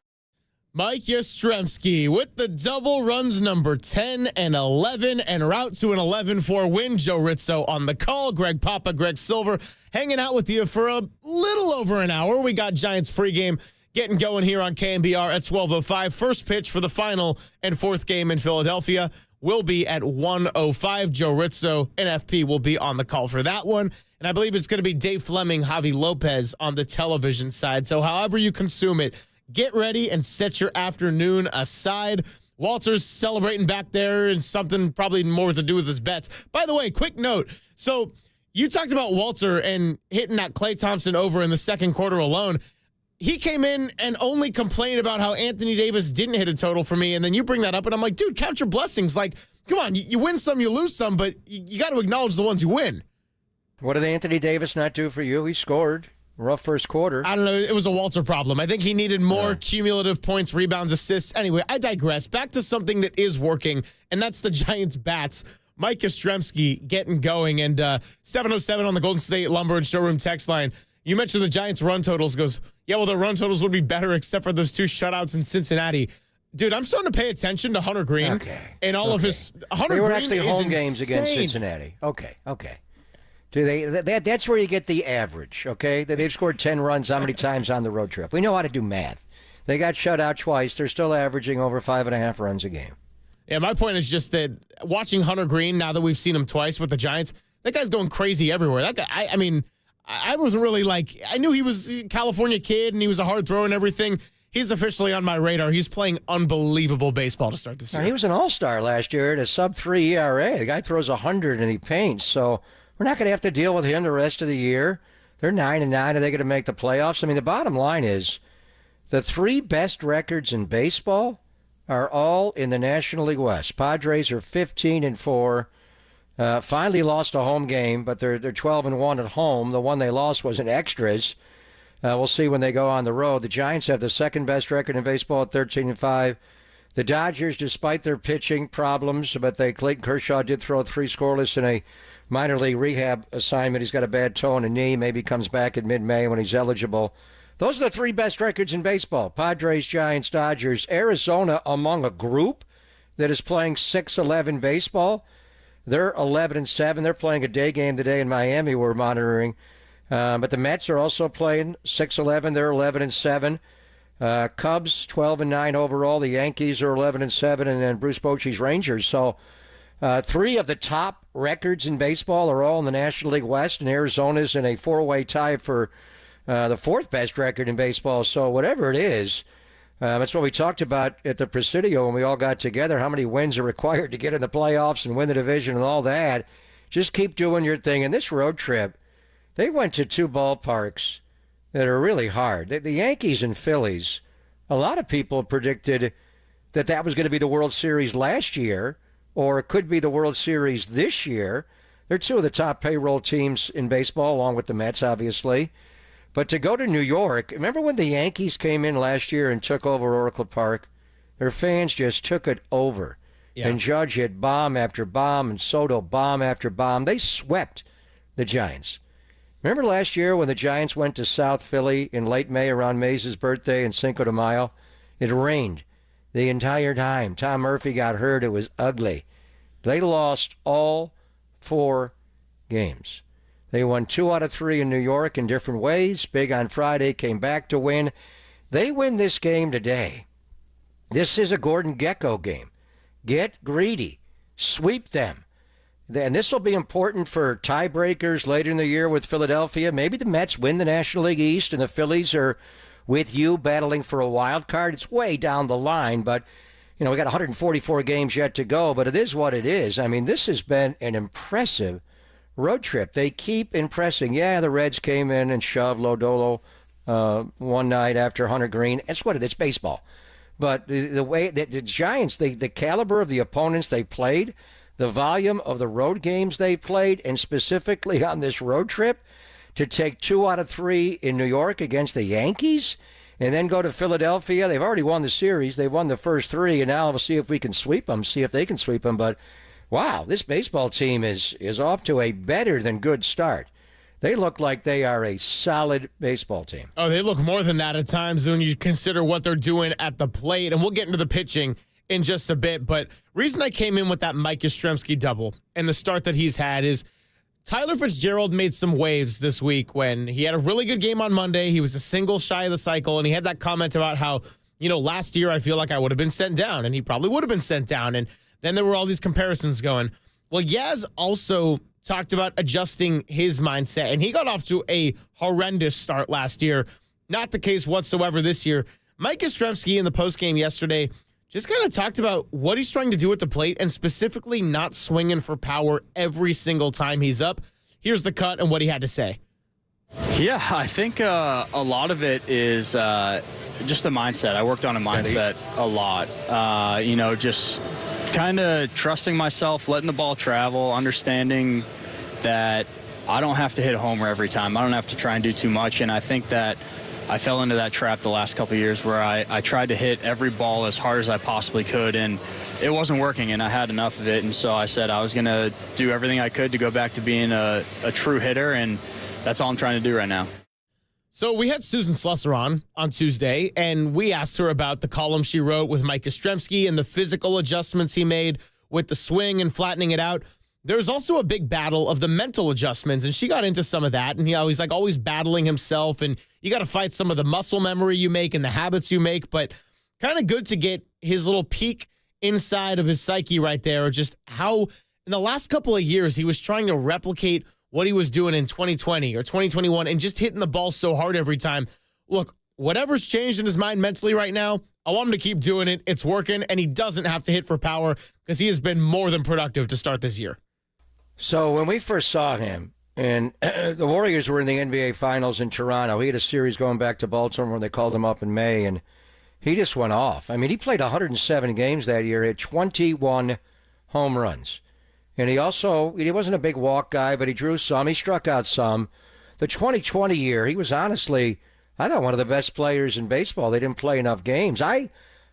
Mike Yastrzemski with the double runs number 10 and 11 and route to an 11-4 win. Joe Rizzo on the call. Greg Papa, Greg Silver hanging out with you for a little over an hour. We got Giants pregame getting going here on KNBR at 12:05. First pitch for the final and fourth game in Philadelphia will be at 1:05. Joe Rizzo and FP will be on the call for that one. And I believe it's going to be Dave Fleming, Javi Lopez on the television side. So however you consume it, get ready and set your afternoon aside. Walter's celebrating back there is something probably more to do with his bets. By the way, quick note. So you talked about Walter and hitting that Klay Thompson over in the second quarter alone. He came in and only complained about how Anthony Davis didn't hit a total for me, and then you bring that up, and I'm like, dude, count your blessings. Like, come on, you win some, you lose some, but you got to acknowledge the ones you win. What did Anthony Davis not do for you? He scored. Rough first quarter. I don't know. It was a Walter problem. I think he needed more cumulative points, rebounds, assists. Anyway, I digress. Back to something that is working, and that's the Giants' bats. Mike Yastrzemski getting going, and 707 on the Golden State Lumber and Showroom text line. You mentioned the Giants' run totals. Goes, yeah, well, their run totals would be better except for those two shutouts in Cincinnati. Dude, I'm starting to pay attention to Hunter Green and all of his. Hunter They were Green actually is home games insane. against Cincinnati. Okay. That's where you get the average, okay? They've scored 10 runs how many times on the road trip? We know how to do math. They got shut out twice. They're still averaging over 5.5 runs a game. Yeah, my point is just that watching Hunter Green, now that we've seen him twice with the Giants, that guy's going crazy everywhere. That guy, I wasn't really like, I knew he was a California kid and he was a hard thrower and everything. He's officially on my radar. He's playing unbelievable baseball to start this year. Now, he was an all-star last year at a sub-3 ERA. The guy throws 100 and he paints, so we're not going to have to deal with him the rest of the year. They're 9-9. Are they going to make the playoffs? I mean, the bottom line is the three best records in baseball are all in the National League West. Padres are 15-4. Finally lost a home game, but they're 12-1 at home. The one they lost was in extras. We'll see when they go on the road. The Giants have the second best record in baseball at 13-5. The Dodgers, despite their pitching problems, but Clayton Kershaw did throw 3 scoreless in a minor league rehab assignment. He's got a bad toe in a knee. Maybe comes back in mid-May when he's eligible. Those are the three best records in baseball. Padres, Giants, Dodgers. Arizona among a group that is playing 6-11 baseball They're 11-7. They're playing a day game today in Miami. We're monitoring, but the Mets are also playing 6-11. They're 11-7. Cubs 12-9 overall. The Yankees are 11-7, and then Bruce Bochy's Rangers. So 3 of the top records in baseball are all in the National League West, and Arizona's in a 4-way tie for the 4th best record in baseball. So whatever it is, that's what we talked about at the Presidio when we all got together, how many wins are required to get in the playoffs and win the division and all that. Just keep doing your thing. And this road trip, they went to 2 ballparks that are really hard. The Yankees and Phillies, a lot of people predicted that was going to be the World Series last year, or it could be the World Series this year. They're 2 of the top payroll teams in baseball, along with the Mets, obviously. But to go to New York, remember when the Yankees came in last year and took over Oracle Park? Their fans just took it over. Yeah. And Judge hit bomb after bomb and Soto bomb after bomb. They swept the Giants. Remember last year when the Giants went to South Philly in late May around Mays' birthday and Cinco de Mayo? It rained the entire time. Tom Murphy got hurt. It was ugly. They lost all 4 games. They won 2 out of 3 in New York in different ways. Big on Friday, came back to win. They win this game today. This is a Gordon Gekko game. Get greedy. Sweep them. And this will be important for tiebreakers later in the year with Philadelphia. Maybe the Mets win the National League East and the Phillies are with you battling for a wild card. It's way down the line, but we got 144 games yet to go, but it is what it is. I mean, this has been an impressive road trip. They keep impressing. Yeah, the Reds came in and shoved Lodolo one night after Hunter Green. That's what it is, baseball. But the way that the Giants, the caliber of the opponents they played, the volume of the road games they played, and specifically on this road trip, to take 2 out of 3 in New York against the Yankees, and then go to Philadelphia. They've already won the series. They've won the first 3, and now we'll see if we can sweep them, see if they can sweep them. But wow, this baseball team is off to a better than good start. They look like they are a solid baseball team. Oh, they look more than that at times when you consider what they're doing at the plate. And we'll get into the pitching in just a bit. But reason I came in with that Mike Yastrzemski double and the start that he's had is Tyler Fitzgerald made some waves this week when he had a really good game on Monday. He was a single shy of the cycle, and he had that comment about how, last year I feel like I would have been sent down, and he probably would have been sent down. And then there were all these comparisons going. Well, Yaz also talked about adjusting his mindset, and he got off to a horrendous start last year. Not the case whatsoever this year. Mike Yastrzemski in the postgame yesterday just kind of talked about what he's trying to do at the plate and specifically not swinging for power every single time he's up. Here's the cut and what he had to say. Yeah, I think a lot of it is just a mindset. I worked on a mindset a lot. Just kind of trusting myself, letting the ball travel, understanding that I don't have to hit a homer every time. I don't have to try and do too much. And I think that I fell into that trap the last couple of years where I tried to hit every ball as hard as I possibly could, and it wasn't working, and I had enough of it. And so I said I was going to do everything I could to go back to being a true hitter, and that's all I'm trying to do right now. So we had Susan Slusser on Tuesday, and we asked her about the column she wrote with Mike Yastrzemski and the physical adjustments he made with the swing and flattening it out. There's also a big battle of the mental adjustments, and she got into some of that. And he's like always battling himself, and you got to fight some of the muscle memory you make and the habits you make. But kind of good to get his little peek inside of his psyche right there, just how in the last couple of years he was trying to replicate what he was doing in 2020 or 2021 and just hitting the ball so hard every time. Look, whatever's changed in his mind mentally right now, I want him to keep doing it. It's working, and he doesn't have to hit for power because he has been more than productive to start this year. So when we first saw him, and the Warriors were in the NBA Finals in Toronto, he had a series going back to Baltimore when they called him up in May, and he just went off. I mean, he played 107 games that year, had 21 home runs. And he wasn't a big walk guy, but he drew some. He struck out some. The 2020 year, he was honestly, I thought, one of the best players in baseball. They didn't play enough games. I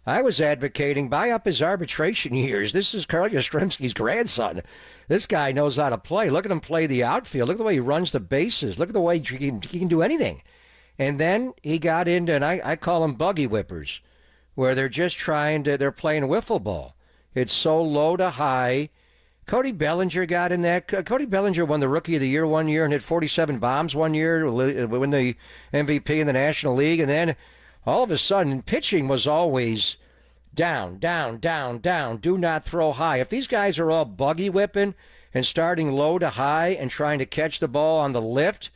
was advocating, buy up his arbitration years. This is Carl Yastrzemski's grandson. This guy knows how to play. Look at him play the outfield. Look at the way he runs the bases. Look at the way he can do anything. And then he got into, and I call them buggy whippers, where they're just they're playing wiffle ball. It's so low to high. Cody Bellinger got in that. Cody Bellinger won the Rookie of the Year one year and hit 47 bombs one year, win the MVP in the National League. And then all of a sudden, pitching was always down, down, down, down. Do not throw high. If these guys are all buggy whipping and starting low to high and trying to catch the ball on the lift,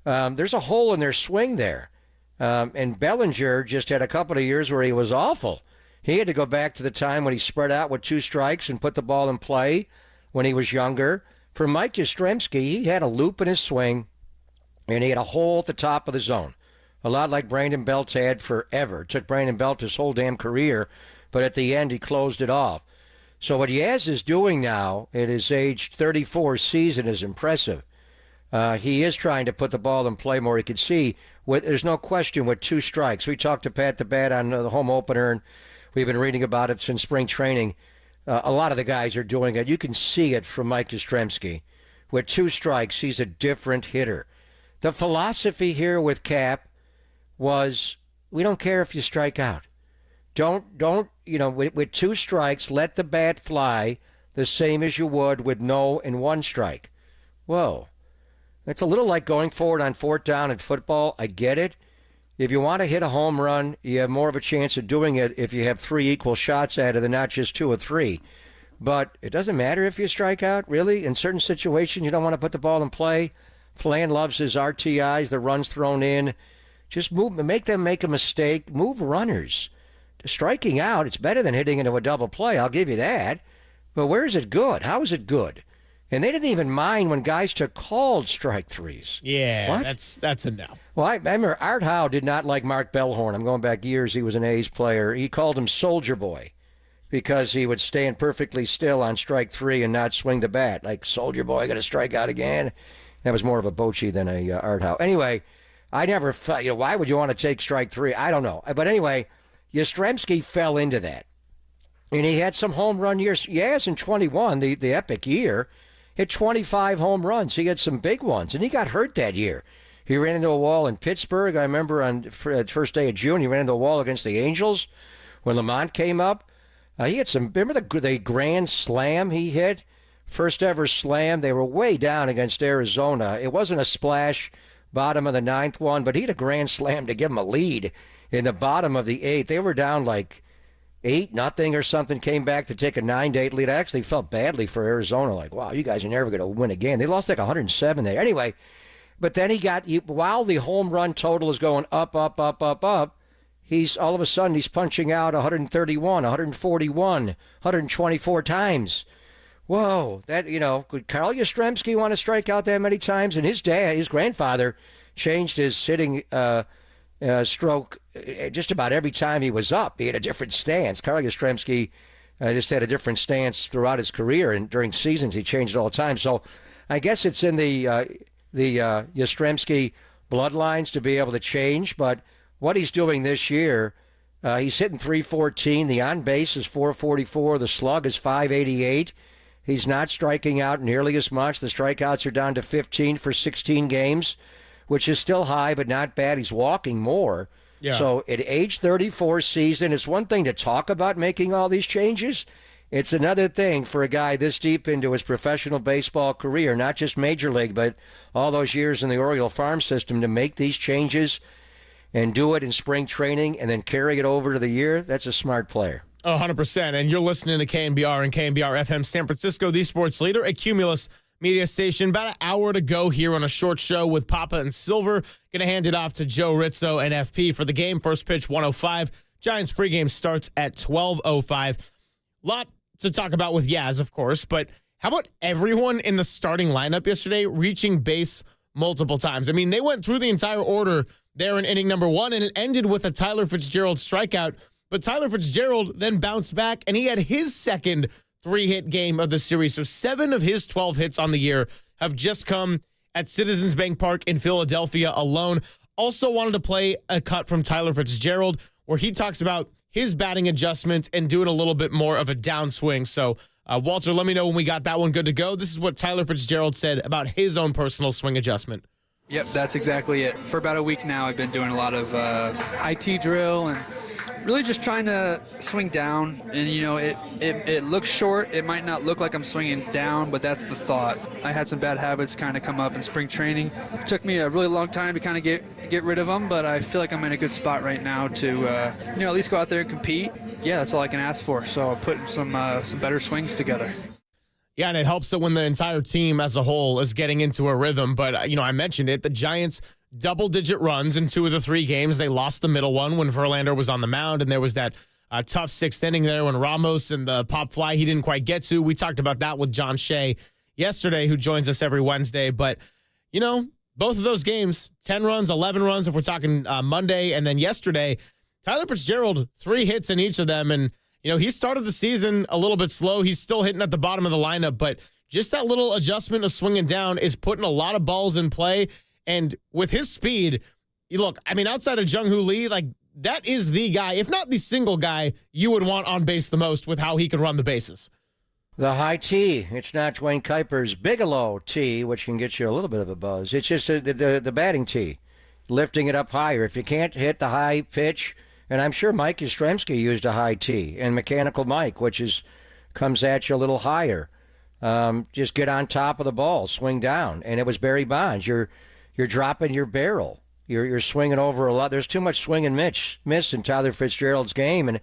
there's a hole in their swing there. And Bellinger just had a couple of years where he was awful. He had to go back to the time when he spread out with 2 strikes and put the ball in play when he was younger. For Mike Yastrzemski, he had a loop in his swing, and he had a hole at the top of the zone. A lot like Brandon Belt's had forever. It took Brandon Belt his whole damn career, but at the end he closed it off. So what Yaz is doing now at his age 34 season is impressive. He is trying to put the ball in play more. He can see, there's no question, with 2 strikes. We talked to Pat the Bat on the home opener, and we've been reading about it since spring training. A lot of the guys are doing it. You can see it from Mike Yastrzemski. With 2 strikes, he's a different hitter. The philosophy here with Cap was, we don't care if you strike out. With 2 strikes, let the bat fly the same as you would with no and 1 strike. Whoa. It's a little like going forward on 4th down in football. I get it. If you want to hit a home run, you have more of a chance of doing it if you have 3 equal shots at it and not just 2 or 3. But it doesn't matter if you strike out, really. In certain situations, you don't want to put the ball in play. Flan loves his RTIs, the runs thrown in. Just make them make a mistake. Move runners. Striking out, it's better than hitting into a double play. I'll give you that. But where is it good? How is it good? And they didn't even mind when guys took called strike 3s. Yeah, what? that's a no. Well, I remember Art Howe did not like Mark Bellhorn. I'm going back years. He was an A's player. He called him Soldier Boy because he would stand perfectly still on strike 3 and not swing the bat. Like, Soldier Boy, going to strike out again? That was more of a Bochy than a Art Howe. Anyway, I never felt, why would you want to take strike 3? I don't know. But anyway, Yastrzemski fell into that. And he had some home run years. Yes, in 21, the epic year, hit 25 home runs. He had some big ones, and he got hurt that year. He ran into a wall in Pittsburgh. I remember on the first day of June, he ran into a wall against the Angels when Lamont came up. He had some, remember the grand slam he hit? First ever slam. They were way down against Arizona. It wasn't a splash, bottom of the 9th one, but he had a grand slam to give him a lead in the bottom of the 8th. They were down like 8-0 or something, came back to take a 9-8 lead. I actually felt badly for Arizona, like, wow, you guys are never going to win a game. They lost like 107 there. Anyway, but then while the home run total is going up, he's all of a sudden he's punching out 131, 141, 124 times. Whoa, could Carl Yastrzemski want to strike out that many times? And his grandfather, changed his hitting stroke just about every time he was up. He had a different stance. Carl Yastrzemski just had a different stance throughout his career, and during seasons he changed all the time. So I guess it's in the Yastrzemski bloodlines to be able to change. But what he's doing this year, he's hitting .314. The on base is .444. The slug is .588. He's not striking out nearly as much. The strikeouts are down to 15 for 16 games, which is still high, but not bad. He's walking more. Yeah. So at age 34 season, it's one thing to talk about making all these changes. It's another thing for a guy this deep into his professional baseball career, not just Major League, but all those years in the Oriole farm system, to make these changes and do it in spring training and then carry it over to the year. That's a smart player. 100%. And you're listening to KNBR and KNBR FM San Francisco, the sports leader, a Cumulus media station. About an hour to go here on a short show with Papa and Silver. Going to hand it off to Joe Rizzo and FP for the game. First pitch, 1:05. Giants pregame starts at 12:05. Lot to talk about with Yaz, of course, but how about everyone in the starting lineup yesterday reaching base multiple times? I mean, they went through the entire order there in inning number 1, and it ended with a Tyler Fitzgerald strikeout. But Tyler Fitzgerald then bounced back, and he had his second 3-hit game of the series. So 7 of his 12 hits on the year have just come at Citizens Bank Park in Philadelphia alone. Also wanted to play a cut from Tyler Fitzgerald where he talks about his batting adjustments and doing a little bit more of a downswing. So, Walter, let me know when we got that one good to go. This is what Tyler Fitzgerald said about his own personal swing adjustment. Yep, that's exactly it. For about a week now, I've been doing a lot of IT drill and Really just trying to swing down, and it looks short. It might not look like I'm swinging down, but that's the thought. I had some bad habits kind of come up in spring training. It took me a really long time to kind of get rid of them, but I feel like I'm in a good spot right now to at least go out there and compete. Yeah, that's all I can ask for. So I'm putting some better swings together. Yeah, and it helps that when the entire team as a whole is getting into a rhythm. But, I mentioned it, the Giants double-digit runs in 2 of the 3 games. They lost the middle one when Verlander was on the mound, and there was that tough 6th inning there when Ramos and the pop fly he didn't quite get to. We talked about that with John Shea yesterday, who joins us every Wednesday. But, both of those games, 10 runs, 11 runs if we're talking Monday, and then yesterday, Tyler Fitzgerald, 3 hits in each of them, and he started the season a little bit slow. He's still hitting at the bottom of the lineup, but just that little adjustment of swinging down is putting a lot of balls in play. And with his speed, outside of Jung-ho Lee, that is the guy, if not the single guy, you would want on base the most with how he can run the bases. The high T. It's not Dwayne Kuiper's Bigelow T, which can get you a little bit of a buzz. It's just the batting T, lifting it up higher. If you can't hit the high pitch, and I'm sure Mike Yastrzemski used a high T, and Mechanical Mike, which comes at you a little higher. Just get on top of the ball, swing down. And it was Barry Bonds. You're dropping your barrel. You're swinging over a lot. There's too much swing and miss in Tyler Fitzgerald's game, and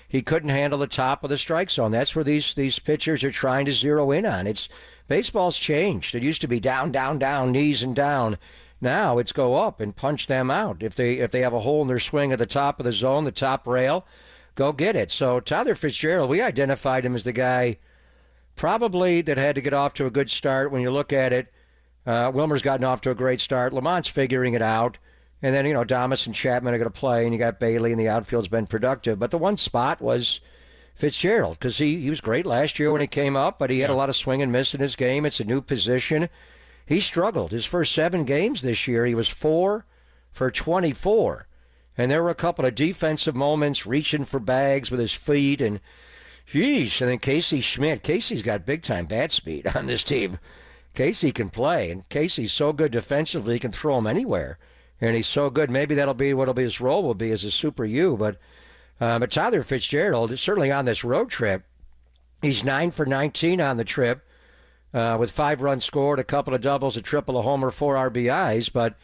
he couldn't handle the top of the strike zone. That's where these pitchers are trying to zero in on. Baseball's changed. It used to be down, down, down, knees and down. Now it's go up and punch them out. If they have a hole in their swing at the top of the zone, the top rail, go get it. So Tyler Fitzgerald, we identified him as the guy probably that had to get off to a good start. When you look at it, Wilmer's gotten off to a great start. Lamont's figuring it out. And then, Damas and Chapman are going to play, and you got Bailey, and the outfield's been productive. But the one spot was Fitzgerald, because he was great last year when he came up, but he had a lot of swing and miss in his game. It's a new position. He struggled. His first 7 games this year, he was 4 for 24. And there were a couple of defensive moments, reaching for bags with his feet. And, geez, and then Casey Schmidt. Casey's got big-time bat speed on this team. Casey can play, and Casey's so good defensively, he can throw him anywhere. And he's so good. Maybe that'll be what'll be his role will be as a Super U. But Tyler Fitzgerald is certainly on this road trip. He's 9 for 19 on the trip. With 5 runs scored, a couple of doubles, a triple, a homer, 4 RBIs. But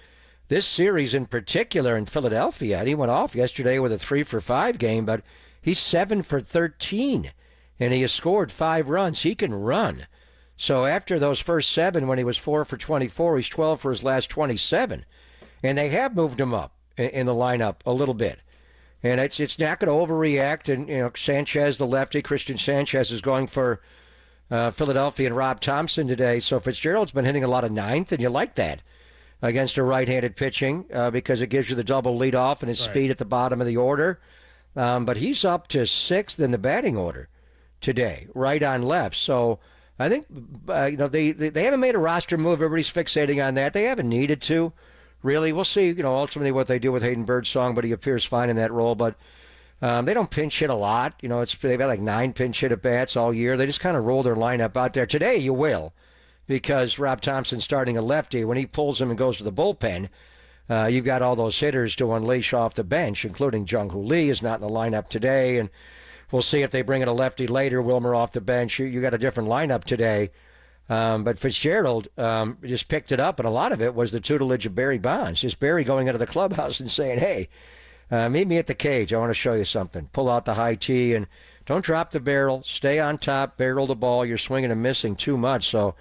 this series in particular in Philadelphia, and he went off yesterday with a 3 for 5 game, but he's 7 for 13, and he has scored 5 runs. He can run. So after those first 7, when he was 4 for 24, he's 12 for his last 27. And they have moved him up in the lineup a little bit. And it's not going to overreact. And, Sanchez, the lefty, Christian Sanchez, is going for Philadelphia and Rob Thompson today. So Fitzgerald's been hitting a lot of 9th, and you like that against a right-handed pitching because it gives you the double leadoff and his speed at the bottom of the order. But he's up to 6th in the batting order today, right on left. So I think they haven't made a roster move. Everybody's fixating on that. They haven't needed to, really. We'll see, ultimately what they do with Hayden Birdsong, but he appears fine in that role. But they don't pinch hit a lot. They've had like 9 pinch hit at bats all year. They just kind of roll their lineup out there. Today you will, because Rob Thompson's starting a lefty. When he pulls him and goes to the bullpen, you've got all those hitters to unleash off the bench, including Jung-ho Lee is not in the lineup today. And we'll see if they bring in a lefty later, Wilmer off the bench. You got a different lineup today. But Fitzgerald just picked it up, and a lot of it was the tutelage of Barry Bonds. Just Barry going into the clubhouse and saying, hey, meet me at the cage. I want to show you something. Pull out the high tee, and don't drop the barrel. Stay on top, barrel the ball. You're swinging and missing too much. So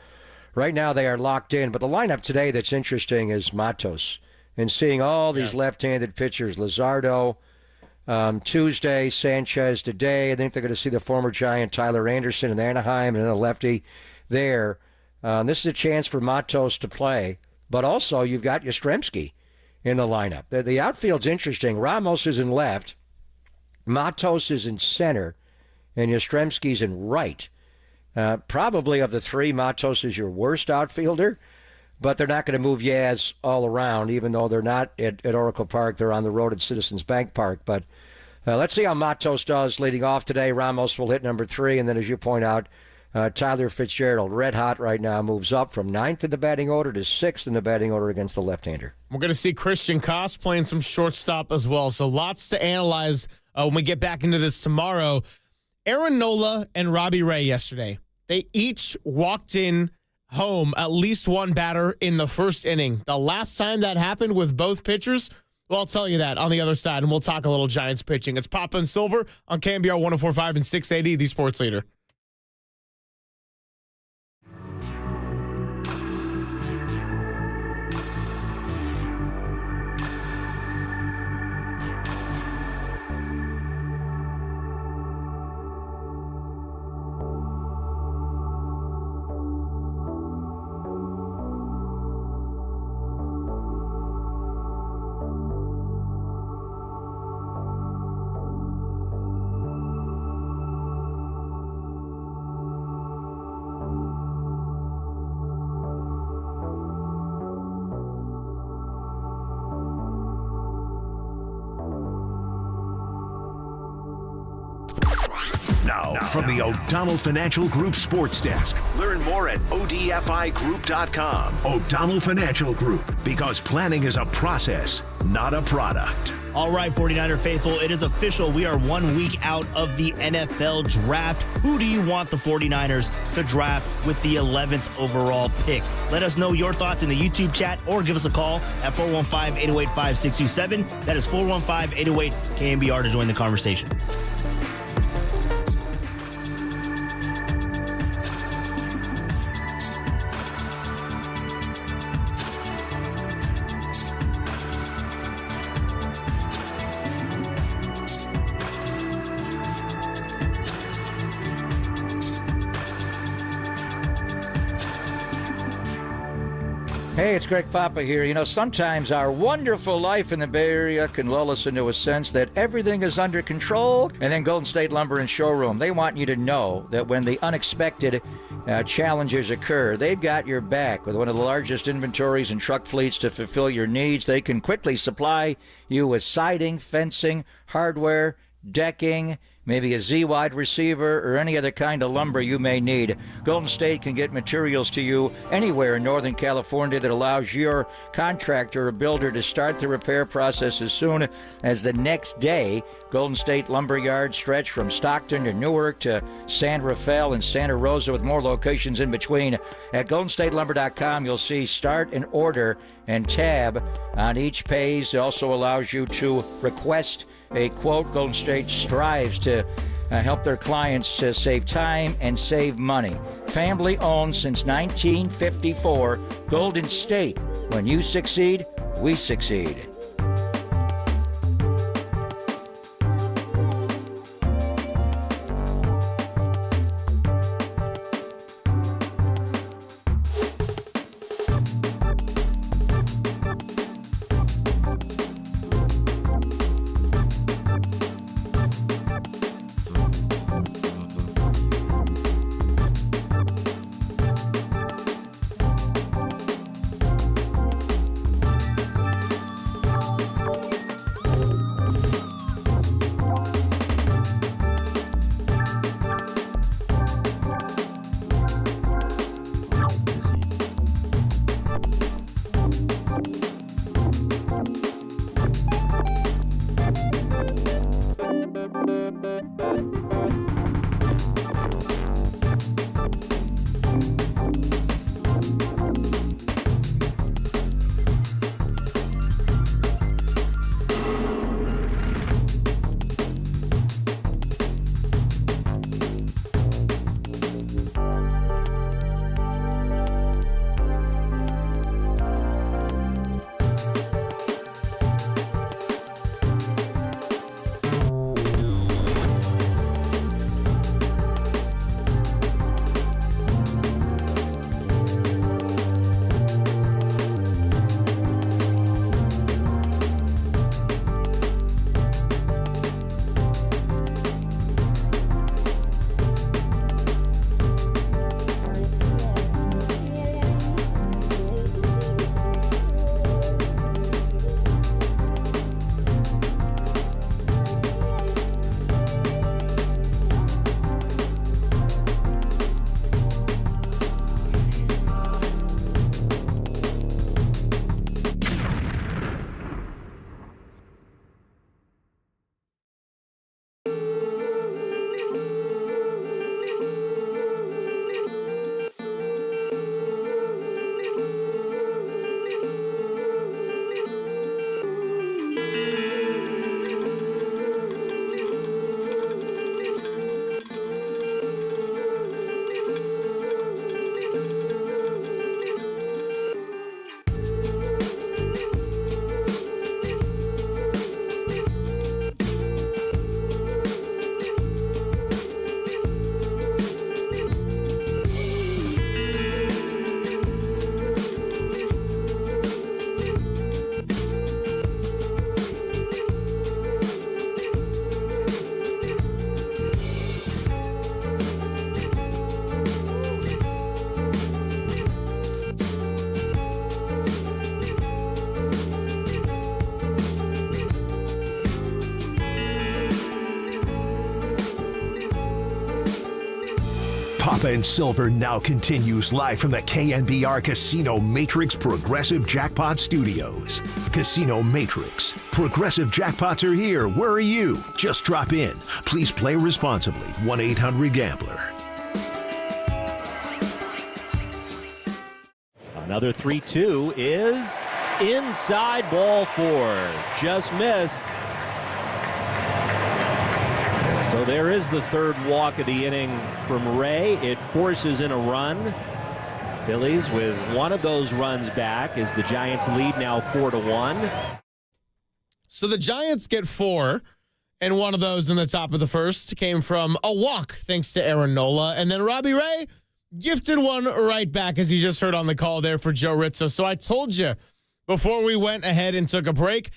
right now they are locked in. But the lineup today that's interesting is Matos. And seeing all these left-handed pitchers, Luzardo, Tuesday, Sanchez today. I think they're going to see the former Giant Tyler Anderson in Anaheim and then a lefty there. This is a chance for Matos to play, but also you've got Yastrzemski in the lineup. The outfield's interesting. Ramos is in left, Matos is in center, and Yastrzemski's in right. Probably of the 3, Matos is your worst outfielder, but they're not going to move Yaz all around, even though they're not at Oracle Park. They're on the road at Citizens Bank Park. But let's see how Matos does leading off today. Ramos will hit number 3, and then, as you point out, Tyler Fitzgerald, red hot right now, moves up from 9th in the batting order to 6th in the batting order against the left-hander. We're going to see Christian Koss playing some shortstop as well, so lots to analyze when we get back into this tomorrow. Aaron Nola and Robbie Ray yesterday, they each walked in home at least one batter in the first inning. The last time that happened with both pitchers, well, I'll tell you that on the other side, and we'll talk a little Giants pitching. It's Papa and Silver on KNBR 104.5 and 680, the Sports Leader. Now, from the O'Donnell Financial Group Sports Desk. Learn more at odfigroup.com. O'Donnell Financial Group, because planning is a process, not a product. All right, 49er faithful, it is official. We are 1 week out of the NFL draft. Who do you want the 49ers to draft with the 11th overall pick? Let us know your thoughts in the YouTube chat or give us a call at 415-808-5627. That is 415-808-KNBR to join the conversation. Hey, it's Greg Papa here. You know, sometimes our wonderful life in the Bay Area can lull us into a sense that everything is under control. And then Golden State Lumber and Showroom, they want you to know that when the unexpected challenges occur, they've got your back. With one of the largest inventories and truck fleets to fulfill your needs, they can quickly supply you with siding, fencing, hardware, decking, maybe a Z-wide receiver, or any other kind of lumber you may need. Golden State can get materials to you anywhere in Northern California that allows your contractor or builder to start the repair process as soon as the next day. Golden State Lumberyard stretch from Stockton to Newark to San Rafael and Santa Rosa, with more locations in between. At GoldenStateLumber.com, you'll see start and order and tab on each page. It also allows you to request a quote. Golden State strives to help their clients save time and save money. Family owned since 1954. Golden State. When you succeed, we succeed. Papa and Silver now continues live from the KNBR Casino Matrix Progressive Jackpot Studios. Casino Matrix. Progressive jackpots are here. Where are you? Just drop in. Please play responsibly. 1-800-GAMBLER. Another 3-2 is inside, ball 4. Just missed. So there is the third walk of the inning from Ray. It forces in a run. Phillies with one of those runs back as the Giants lead now 4-1. So the Giants get 4, and one of those in the top of the first came from a walk, thanks to Aaron Nola. And then Robbie Ray gifted one right back, as you just heard on the call there for Joe Rizzo. So I told you before we went ahead and took a break,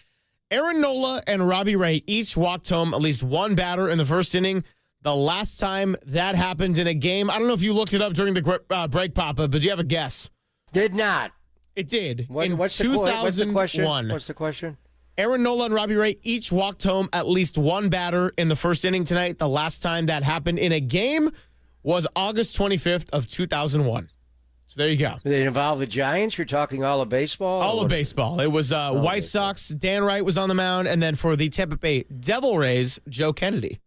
Aaron Nola and Robbie Ray each walked home at least one batter in the first inning. The last time that happened in a game, I don't know if you looked it up during the break, Papa, but do you have a guess? Did not. It did. What's 2001. What's the question? Aaron Nola and Robbie Ray each walked home at least one batter in the first inning tonight. The last time that happened in a game was August 25th of 2001. So there you go. Did it involve the Giants? You're talking all of baseball? All of baseball. It was White Sox. Dan Wright was on the mound. And then for the Tampa Bay Devil Rays, Joe Kennedy.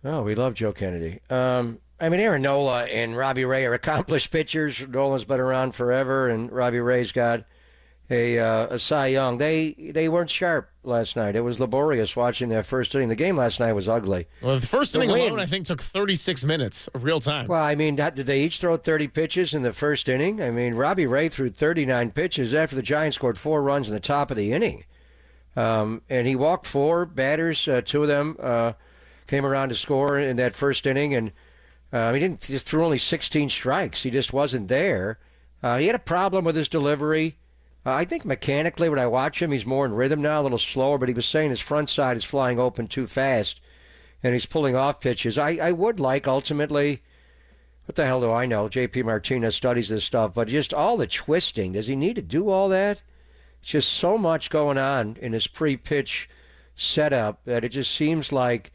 Oh, we love Joe Kennedy. Aaron Nola and Robbie Ray are accomplished pitchers. Nola's been around forever, and Robbie Ray's got a Cy Young. They weren't sharp last night. It was laborious watching that first inning. The game last night was ugly. Well, the first inning alone, I think, took 36 minutes of real time. Well, did they each throw 30 pitches in the first inning? Robbie Ray threw 39 pitches after the Giants scored 4 runs in the top of the inning. And he walked 4 batters. 2 of them came around to score in that first inning. And he didn't just threw only 16 strikes. He just wasn't there. He had a problem with his delivery. I think mechanically when I watch him, he's more in rhythm now, a little slower, but he was saying his front side is flying open too fast, and he's pulling off pitches. I would like, ultimately, what the hell do I know? J.P. Martinez studies this stuff, but just all the twisting. Does he need to do all that? It's just so much going on in his pre-pitch setup that it just seems like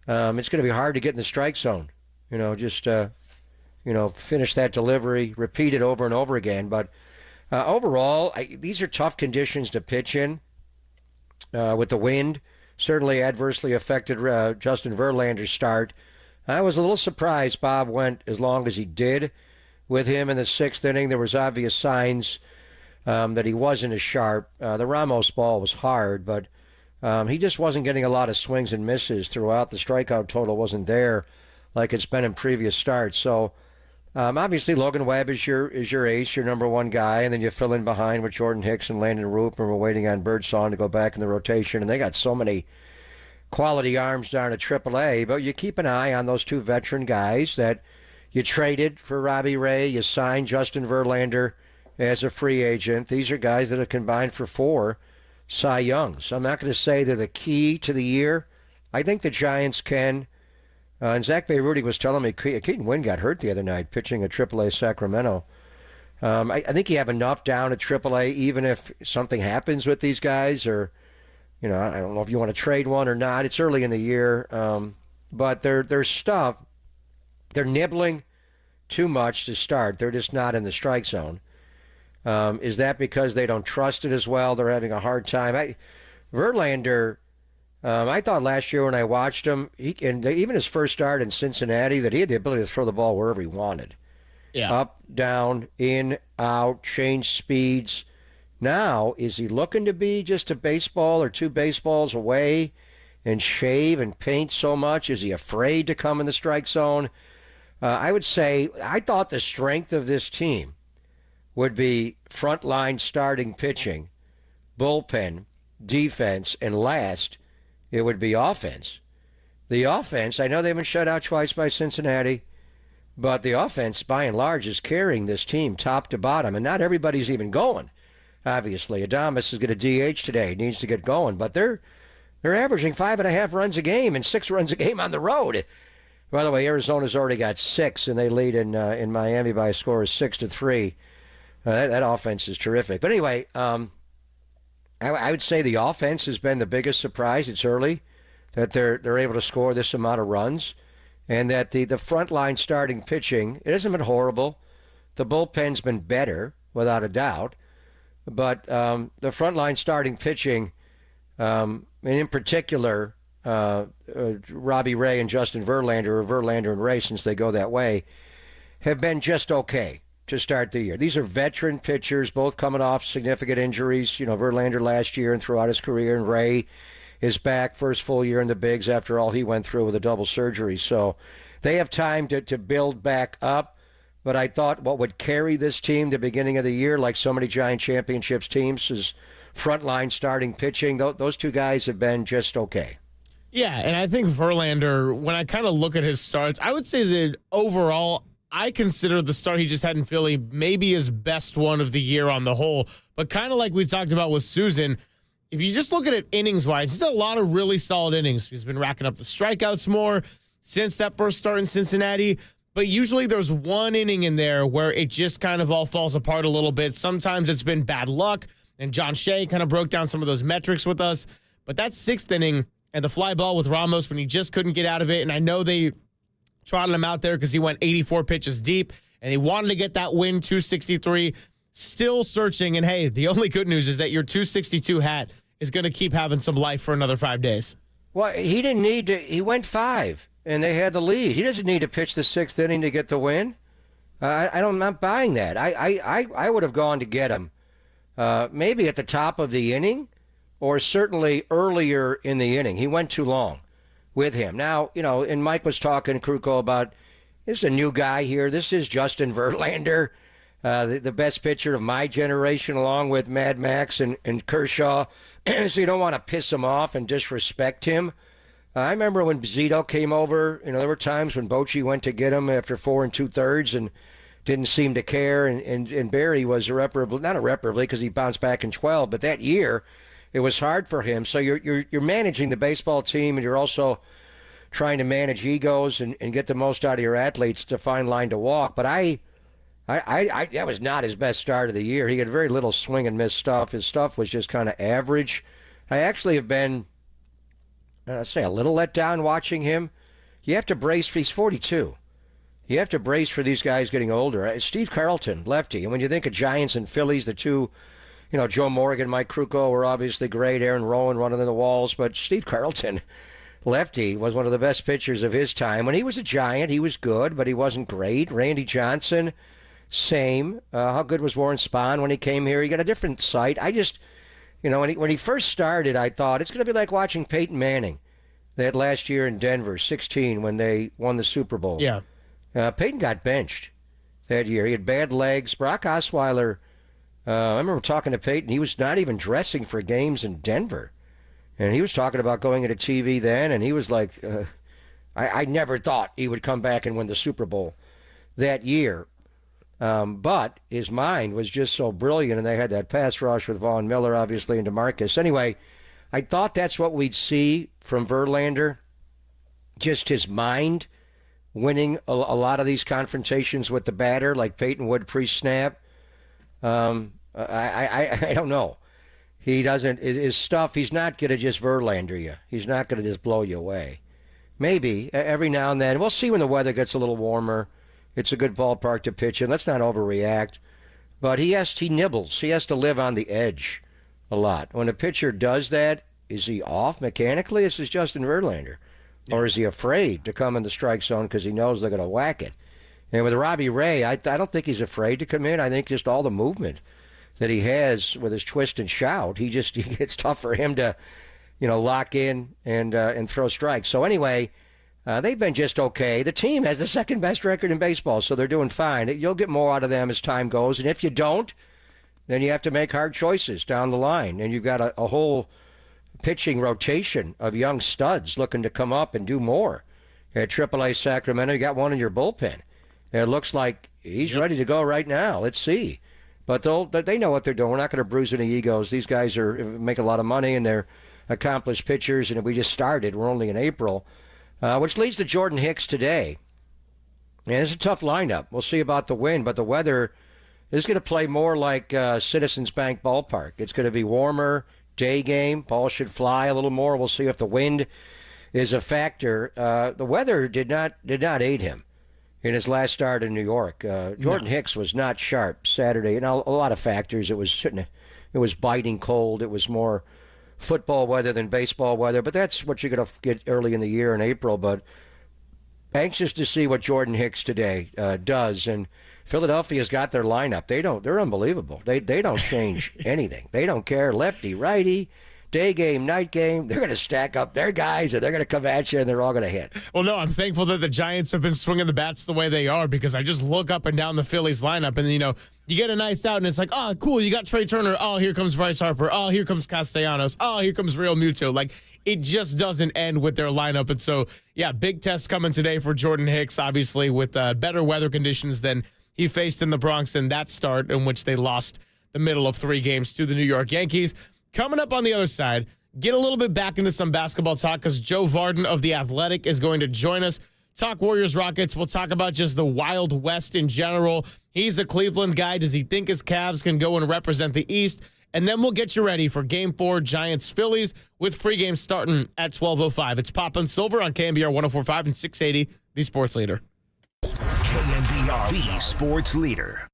it's going to be hard to get in the strike zone. Finish that delivery, repeat it over and over again, but overall, these are tough conditions to pitch in with the wind. Certainly adversely affected Justin Verlander's start. I was a little surprised Bob went as long as he did with him in the 6th inning. There was obvious signs that he wasn't as sharp. The Ramos ball was hard, but he just wasn't getting a lot of swings and misses throughout. The strikeout total wasn't there like it's been in previous starts. So obviously, Logan Webb is your ace, your number 1 guy, and then you fill in behind with Jordan Hicks and Landon Roop, and we're waiting on Birdsong to go back in the rotation. And they got so many quality arms down at AAA, but you keep an eye on those 2 veteran guys that you traded for Robbie Ray. You signed Justin Verlander as a free agent. These are guys that have combined for 4 Cy Youngs. I'm not going to say they're the key to the year. I think the Giants can. And Zach Beirudi was telling me Keaton Wynn got hurt the other night pitching at AAA Sacramento. I think you have enough down at AAA, even if something happens with these guys, or I don't know if you want to trade one or not. It's early in the year, but their stuff, they're nibbling too much to start. They're just not in the strike zone. Is that because they don't trust it as well? They're having a hard time. Verlander. I thought last year when I watched him, even his first start in Cincinnati, that he had the ability to throw the ball wherever he wanted. Yeah. Up, down, in, out, change speeds. Now, is he looking to be just a baseball or 2 baseballs away and shave and paint so much? Is he afraid to come in the strike zone? I would say I thought the strength of this team would be frontline starting pitching, bullpen, defense, and last, it would be offense. The offense, I know they've been shut out twice by Cincinnati, but the offense, by and large, is carrying this team top to bottom, and not everybody's even going, obviously. Adames is going to DH today, needs to get going, but they're averaging 5.5 runs a game and 6 runs a game on the road. By the way, Arizona's already got 6, and they lead in Miami by a score of 6-3. That offense is terrific. But anyway, I would say the offense has been the biggest surprise. It's early that they're able to score this amount of runs. and that the frontline starting pitching, it hasn't been horrible. The bullpen's been better, without a doubt. But the frontline starting pitching, and in particular, Robbie Ray and Justin Verlander, or Verlander and Ray, since they go that way, have been just okay to start the year. These are veteran pitchers, both coming off significant injuries. You know, Verlander last year and throughout his career, and Ray is back first full year in the bigs after all he went through with a double surgery. So they have time to build back up. But I thought what would carry this team the beginning of the year, like so many Giant Championships teams, is frontline starting pitching. Those two guys have been just okay. Yeah, and I think Verlander, when I kind of look at his starts, I would say that overall, I consider the start he just had in Philly maybe his best one of the year on the whole. But kind of like we talked about with Susan, if you just look at it innings-wise, he's had a lot of really solid innings. He's been racking up the strikeouts more since that first start in Cincinnati. But usually there's one inning in there where it just kind of all falls apart a little bit. Sometimes it's been bad luck, and John Shea kind of broke down some of those metrics with us. But that sixth inning and the fly ball with Ramos when he just couldn't get out of it, and I know they trotted him out there because he went 84 pitches deep, and they wanted to get that win, 263. Still searching, and hey, the only good news is that your 262 hat is going to keep having some life for another 5 days. Well, he didn't need to. He went 5, and they had the lead. He doesn't need to pitch the 6th inning to get the win. I'm not buying that. I would have gone to get him maybe at the top of the inning or certainly earlier in the inning. He went too long with him. Now, you know, and Mike was talking, Kruko, about this is a new guy here. This is Justin Verlander, the best pitcher of my generation, along with Mad Max and Kershaw. So you don't want to piss him off and disrespect him. I remember when Zito came over, you know, there were times when Bochy went to get him after 4 2/3 and didn't seem to care. And Barry was irreparably, not irreparably because he bounced back in 12, but that year it was hard for him. So you're managing the baseball team, and you're also trying to manage egos and get the most out of your athletes. It's a fine line to walk. But I that was not his best start of the year. He had very little swing and miss stuff. His stuff was just kind of average. I actually have been, I'd say, a little let down watching him. You have to brace for, he's 42. You have to brace for these guys getting older. Steve Carlton, lefty. And when you think of Giants and Phillies, the two, you know, Joe Morgan, Mike Kruko were obviously great. Aaron Rowan running in the walls. But Steve Carlton, lefty, was one of the best pitchers of his time. When he was a Giant, he was good, but he wasn't great. Randy Johnson, same. How good was Warren Spahn when he came here? He got a different sight. I just, you know, when he first started, I thought it's going to be like watching Peyton Manning that last year in Denver, 16, when they won the Super Bowl. Yeah. Peyton got benched that year. He had bad legs. Brock Osweiler, I remember talking to Peyton. He was not even dressing for games in Denver. And he was talking about going into TV then, and he was like, I never thought he would come back and win the Super Bowl that year. But his mind was just so brilliant, and they had that pass rush with Vaughn Miller, obviously, and DeMarcus. Anyway, I thought that's what we'd see from Verlander, just his mind winning a lot of these confrontations with the batter, like Peyton would pre-snap. I don't know. He doesn't, his stuff, he's not going to just Verlander you. He's not going to just blow you away. Maybe, every now and then. We'll see when the weather gets a little warmer. It's a good ballpark to pitch in. Let's not overreact. But he nibbles. He has to live on the edge a lot. When a pitcher does that, is he off mechanically? This is Justin Verlander. Or is he afraid to come in the strike zone because he knows they're going to whack it? And with Robbie Ray, I don't think he's afraid to come in. I think just all the movement that he has with his twist and shout, it's tough for him to, you know, lock in and throw strikes. So anyway, they've been just okay. The team has the second best record in baseball, so they're doing fine. You'll get more out of them as time goes, and if you don't, then you have to make hard choices down the line. And you've got a whole pitching rotation of young studs looking to come up and do more. At AAA Sacramento, you got one in your bullpen. It looks like he's ready to go right now. Let's see. But they know what they're doing. We're not going to bruise any egos. These guys make a lot of money, and they're accomplished pitchers, and we just started. We're only in April. Which leads to Jordan Hicks today. And it's a tough lineup. We'll see about the win, but the weather is going to play more like Citizens Bank Ballpark. It's going to be warmer, day game. Ball should fly a little more. We'll see if the wind is a factor. The weather did not aid him in his last start in New York. Jordan Hicks was not sharp Saturday. A lot of factors. It was biting cold. It was more football weather than baseball weather. But that's what you're going to get early in the year in April. But anxious to see what Jordan Hicks today does. And Philadelphia's got their lineup. They're unbelievable. They don't change anything. They don't care lefty, righty, day game, night game. They're going to stack up their guys, and they're going to come at you, and they're all going to hit. Well, no, I'm thankful that the Giants have been swinging the bats the way they are, because I just look up and down the Phillies lineup, and, you get a nice out, and it's like, oh, cool, you got Trey Turner. Oh, here comes Bryce Harper. Oh, here comes Castellanos. Oh, here comes Real Muto. Like, it just doesn't end with their lineup. And so, yeah, big test coming today for Jordan Hicks, obviously, with better weather conditions than he faced in the Bronx in that start in which they lost the middle of 3 games to the New York Yankees. Coming up on the other side, get a little bit back into some basketball talk, because Joe Vardon of The Athletic is going to join us. Talk Warriors Rockets. We'll talk about just the Wild West in general. He's a Cleveland guy. Does he think his Cavs can go and represent the East? And then we'll get you ready for Game 4 Giants-Phillies with pregame starting at 12:05. It's Pop and Silver on KNBR 104.5 and 680, the sports leader. KNBR, the sports leader.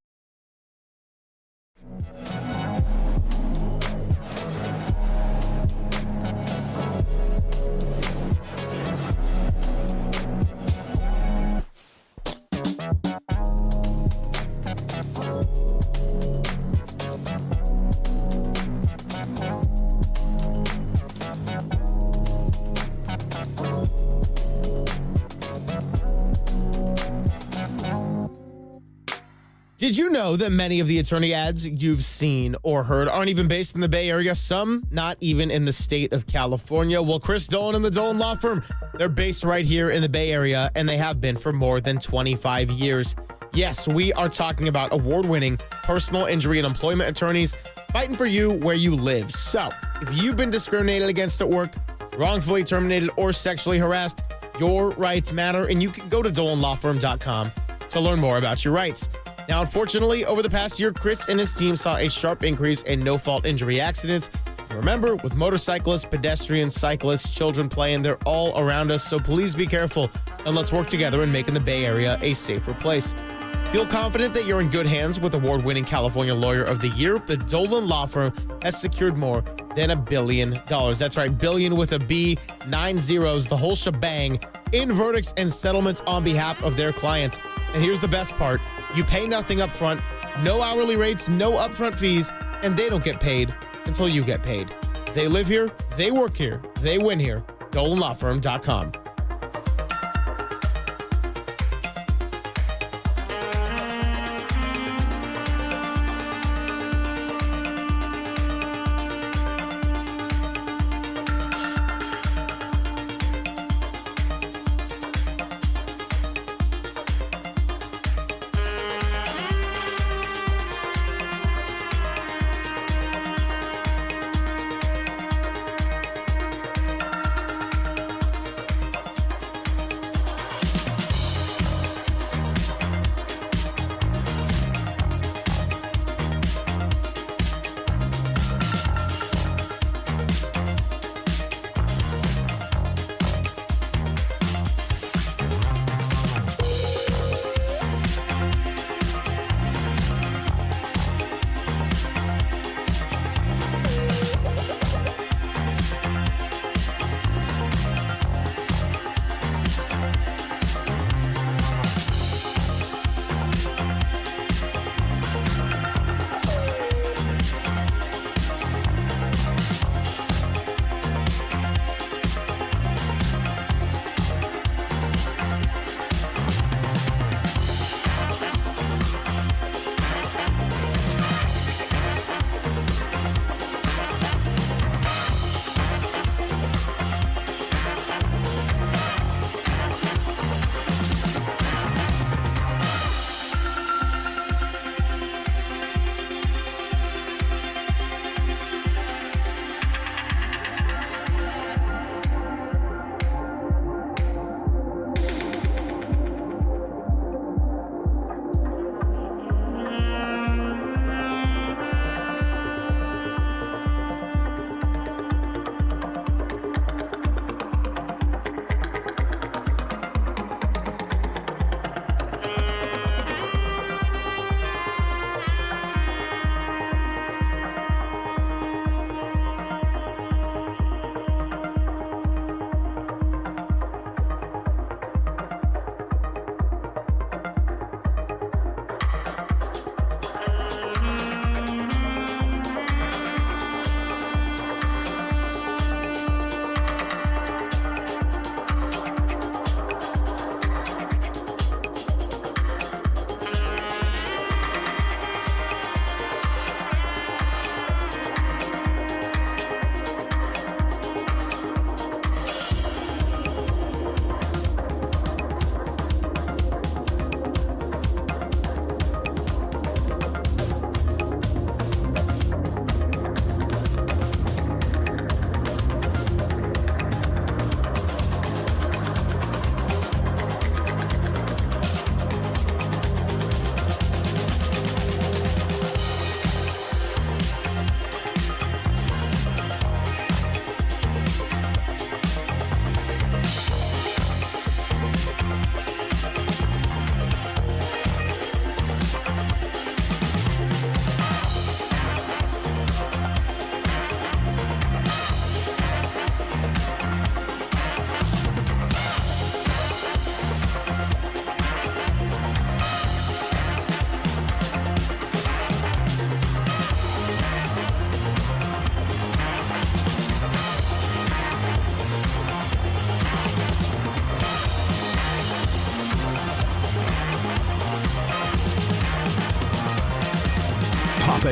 Did you know that many of the attorney ads you've seen or heard aren't even based in the Bay Area? Some not even in the state of California. Well, Chris Dolan and the Dolan Law Firm, they're based right here in the Bay Area, and they have been for more than 25 years. Yes, we are talking about award-winning personal injury and employment attorneys fighting for you where you live. So, if you've been discriminated against at work, wrongfully terminated, or sexually harassed, your rights matter, and you can go to DolanLawFirm.com to learn more about your rights. Now, unfortunately, over the past year, Chris and his team saw a sharp increase in no-fault injury accidents. And remember, with motorcyclists, pedestrians, cyclists, children playing, they're all around us, so please be careful, and let's work together in making the Bay Area a safer place. Feel confident that you're in good hands with award-winning California Lawyer of the Year. The Dolan Law Firm has secured more than $1 billion. That's right, billion with a B, 9 zeros, the whole shebang, in verdicts and settlements on behalf of their clients. And here's the best part. You pay nothing up front, no hourly rates, no upfront fees, and they don't get paid until you get paid. They live here, they work here, they win here. DolanLawFirm.com.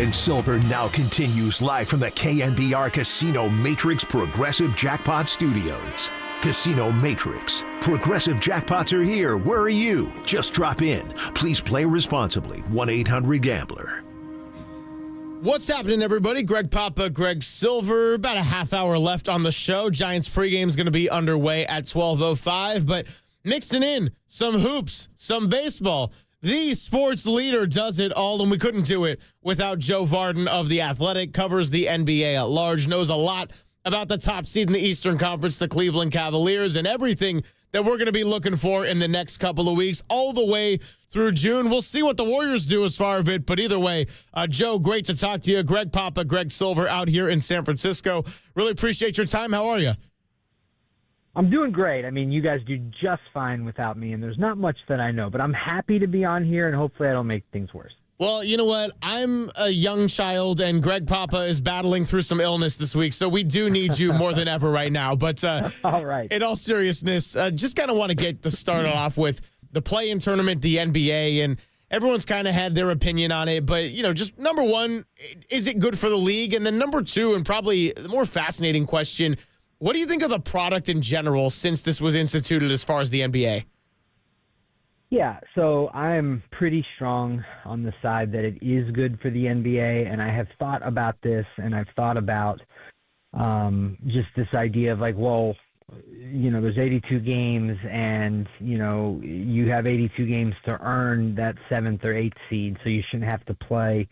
and Silver now continues live from the KNBR Casino Matrix Progressive Jackpot Studios. Casino Matrix. Progressive jackpots are here. Where are you? Just drop in. Please play responsibly. 1-800-GAMBLER. What's happening, everybody? Greg Papa, Greg Silver. About a half hour left on the show. Giants pregame is going to be underway at 12:05, but mixing in some hoops, some baseball. The sports leader does it all, and we couldn't do it without Joe Vardon of The Athletic. Covers the NBA at large, knows a lot about the top seed in the Eastern Conference, the Cleveland Cavaliers, and everything that we're going to be looking for in the next couple of weeks, all the way through June. We'll see what the Warriors do as far as it, but either way, Joe, great to talk to you. Greg Papa, Greg Silver out here in San Francisco. Really appreciate your time. How are you? I'm doing great. I mean, you guys do just fine without me, and there's not much that I know, but I'm happy to be on here, and hopefully I don't make things worse. Well, you know what? I'm a young child, and Greg Papa is battling through some illness this week, so we do need you more than ever right now. But all right. In all seriousness, just kind of want to get the start off with the play-in tournament, the NBA, and everyone's kind of had their opinion on it. But, you know, just number one, is it good for the league? And then number two, and probably the more fascinating question, what do you think of the product in general since this was instituted as far as the NBA? Yeah, so I'm pretty strong on the side that it is good for the NBA, and I have thought about this, and I've thought about just this idea of like, well, you know, there's 82 games, and, you know, you have 82 games to earn that 7th or 8th seed, so you shouldn't have to play.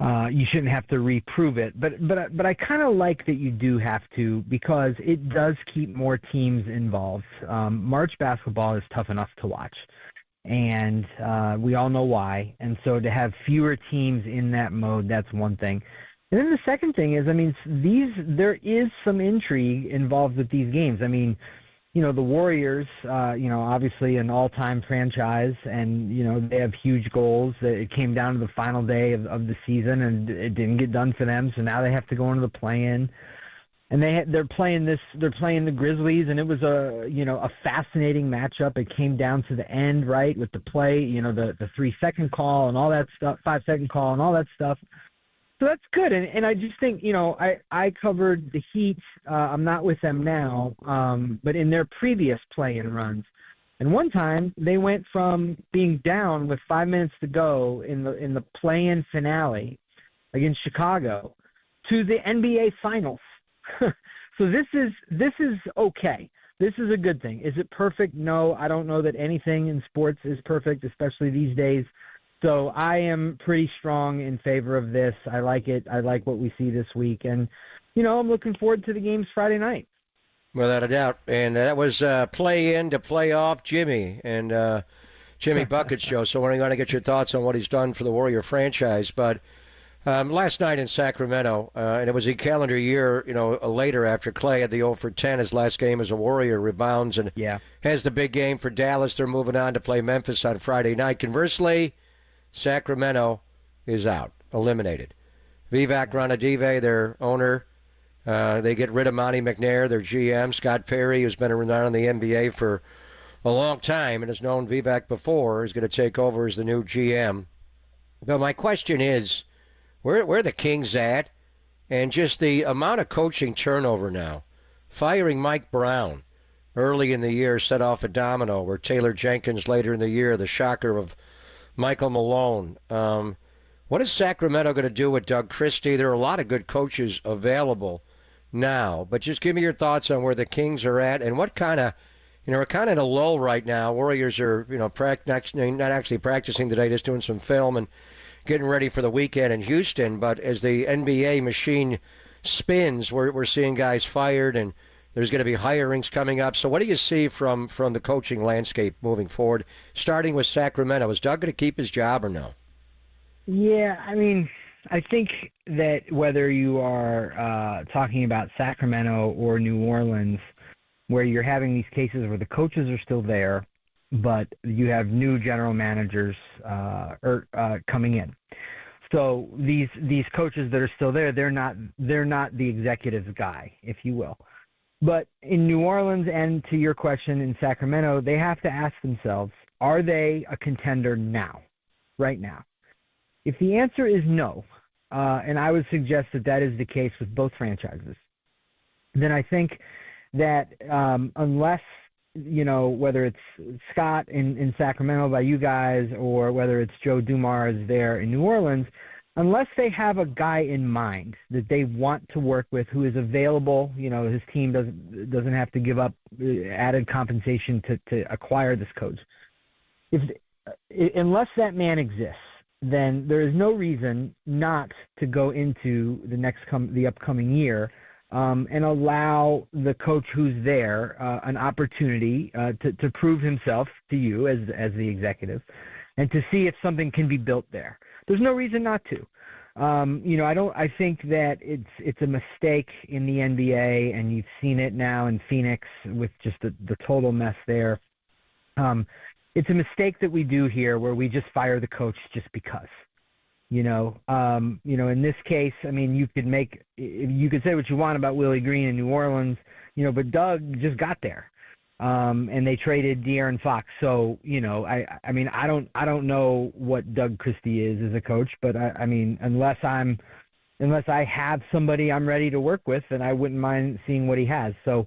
You shouldn't have to reprove it, but I kind of like that you do have to, because it does keep more teams involved. March basketball is tough enough to watch, and we all know why. And so to have fewer teams in that mode, that's one thing. And then the second thing is, I mean, there is some intrigue involved with these games. I mean, you know, the Warriors, you know, obviously an all-time franchise, and, you know, they have huge goals. It came down to the final day of the season, and it didn't get done for them, so now they have to go into the play-in. And they're playing the Grizzlies, and it was a fascinating matchup. It came down to the end, right, with the play, you know, the 3-second call and all that stuff, 5-second call and all that stuff. So that's good, and I just think, you know, I covered the Heat. I'm not with them now, but in their previous play-in runs, and one time they went from being down with 5 minutes to go in the play-in finale against Chicago to the NBA Finals. So this is okay. This is a good thing. Is it perfect? No, I don't know that anything in sports is perfect, especially these days. So I am pretty strong in favor of this. I like it. I like what we see this week. And, you know, I'm looking forward to the games Friday night. Without a doubt. And that was play-in to play-off Jimmy and Jimmy Bucket's show. So we're going to get your thoughts on what he's done for the Warrior franchise. But last night in Sacramento, and it was a calendar year, you know, later after Klay had the 0 for 10, his last game as a Warrior, rebounds, and has the big game for Dallas. They're moving on to play Memphis on Friday night. Conversely, Sacramento is out, eliminated. Vivek Ranadive, their owner, they get rid of Monty McNair, their GM. Scott Perry, who's been around in the NBA for a long time and has known Vivek before, is going to take over as the new GM. But my question is, where are the Kings at? And just the amount of coaching turnover now. Firing Mike Brown early in the year set off a domino, where Taylor Jenkins later in the year, the shocker of Michael Malone. What is Sacramento going to do with Doug Christie? There are a lot of good coaches available now, but just give me your thoughts on where the Kings are at and what kind of, you know, we're kind of in a lull right now. Warriors are, you know, not actually practicing today, just doing some film and getting ready for the weekend in Houston. But as the NBA machine spins, we're seeing guys fired, and there's going to be hirings coming up. So what do you see from the coaching landscape moving forward, starting with Sacramento? Is Doug going to keep his job or no? Yeah, I mean, I think that whether you are talking about Sacramento or New Orleans, where you're having these cases where the coaches are still there, but you have new general managers coming in. So these coaches that are still there, they're not the executive guy, if you will. But in New Orleans, and to your question, in Sacramento, they have to ask themselves, are they a contender now, right now? If the answer is no, and I would suggest that that is the case with both franchises, then I think that unless, whether it's Scott in Sacramento by you guys or whether it's Joe Dumars there in New Orleans, unless they have a guy in mind that they want to work with who is available, his team doesn't have to give up added compensation to acquire this coach. Unless that man exists, then there is no reason not to go into the upcoming year and allow the coach who's there an opportunity to prove himself to you as the executive and to see if something can be built there. There's no reason not to. I think that it's a mistake in the NBA, and you've seen it now in Phoenix with just the total mess there. It's a mistake that we do here where we just fire the coach just because. In this case, I mean, you could say what you want about Willie Green in New Orleans, but Doug just got there. And they traded De'Aaron Fox. So, I don't know what Doug Christie is as a coach, but unless I have somebody I'm ready to work with, then I wouldn't mind seeing what he has. So,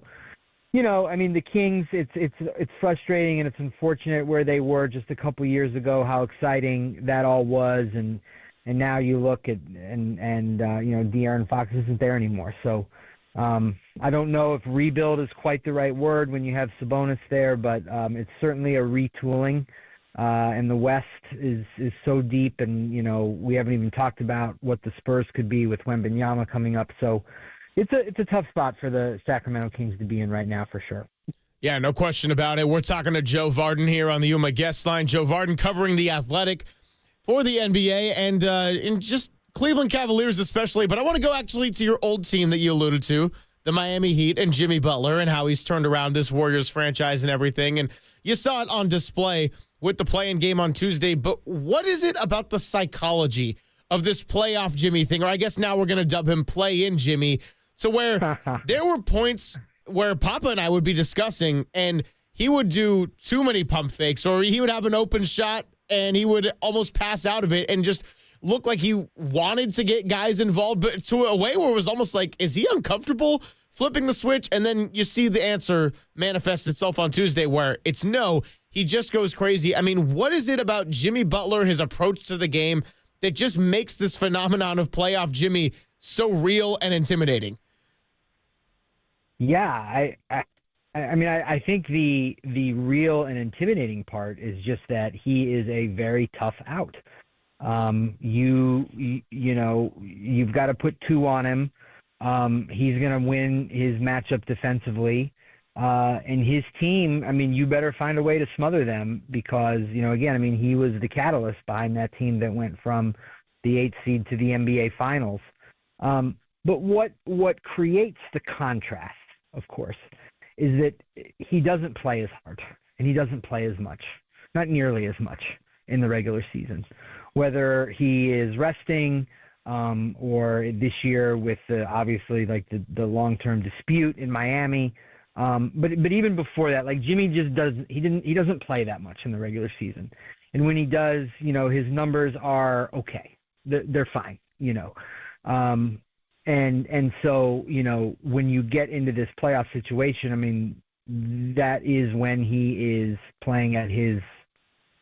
the Kings, it's frustrating and it's unfortunate where they were just a couple years ago, how exciting that all was. And now you look at, De'Aaron Fox isn't there anymore. So, I don't know if rebuild is quite the right word when you have Sabonis there, but it's certainly a retooling. And the West is so deep, and we haven't even talked about what the Spurs could be with Wembanyama coming up. So it's a tough spot for the Sacramento Kings to be in right now for sure. Yeah, no question about it. We're talking to Joe Vardon here on the Yuma guest line. Joe Vardon covering the Athletic for the NBA and in just Cleveland Cavaliers especially, but I want to go actually to your old team that you alluded to, the Miami Heat and Jimmy Butler, and how he's turned around this Warriors franchise and everything. And you saw it on display with the play-in game on Tuesday, but what is it about the psychology of this playoff Jimmy thing? Or I guess now we're going to dub him play-in Jimmy. So where there were points where Papa and I would be discussing, and he would do too many pump fakes, or he would have an open shot, and he would almost pass out of it and just looked like he wanted to get guys involved, but to a way where it was almost like, is he uncomfortable flipping the switch? And then you see the answer manifest itself on Tuesday where it's no, he just goes crazy. I mean, what is it about Jimmy Butler, his approach to the game, that just makes this phenomenon of playoff Jimmy so real and intimidating? Yeah, I think the real and intimidating part is just that he is a very tough out. You've got to put two on him. He's going to win his matchup defensively. And his team, you better find a way to smother them because, he was the catalyst behind that team that went from the 8th seed to the NBA Finals. But what creates the contrast, of course, is that he doesn't play as hard and he doesn't play as much, not nearly as much in the regular season. Whether he is resting or this year with obviously like the long-term dispute in Miami, but even before that, like Jimmy just he doesn't play that much in the regular season, and when he does, his numbers are okay, they're fine, and so when you get into this playoff situation, that is when he is playing at his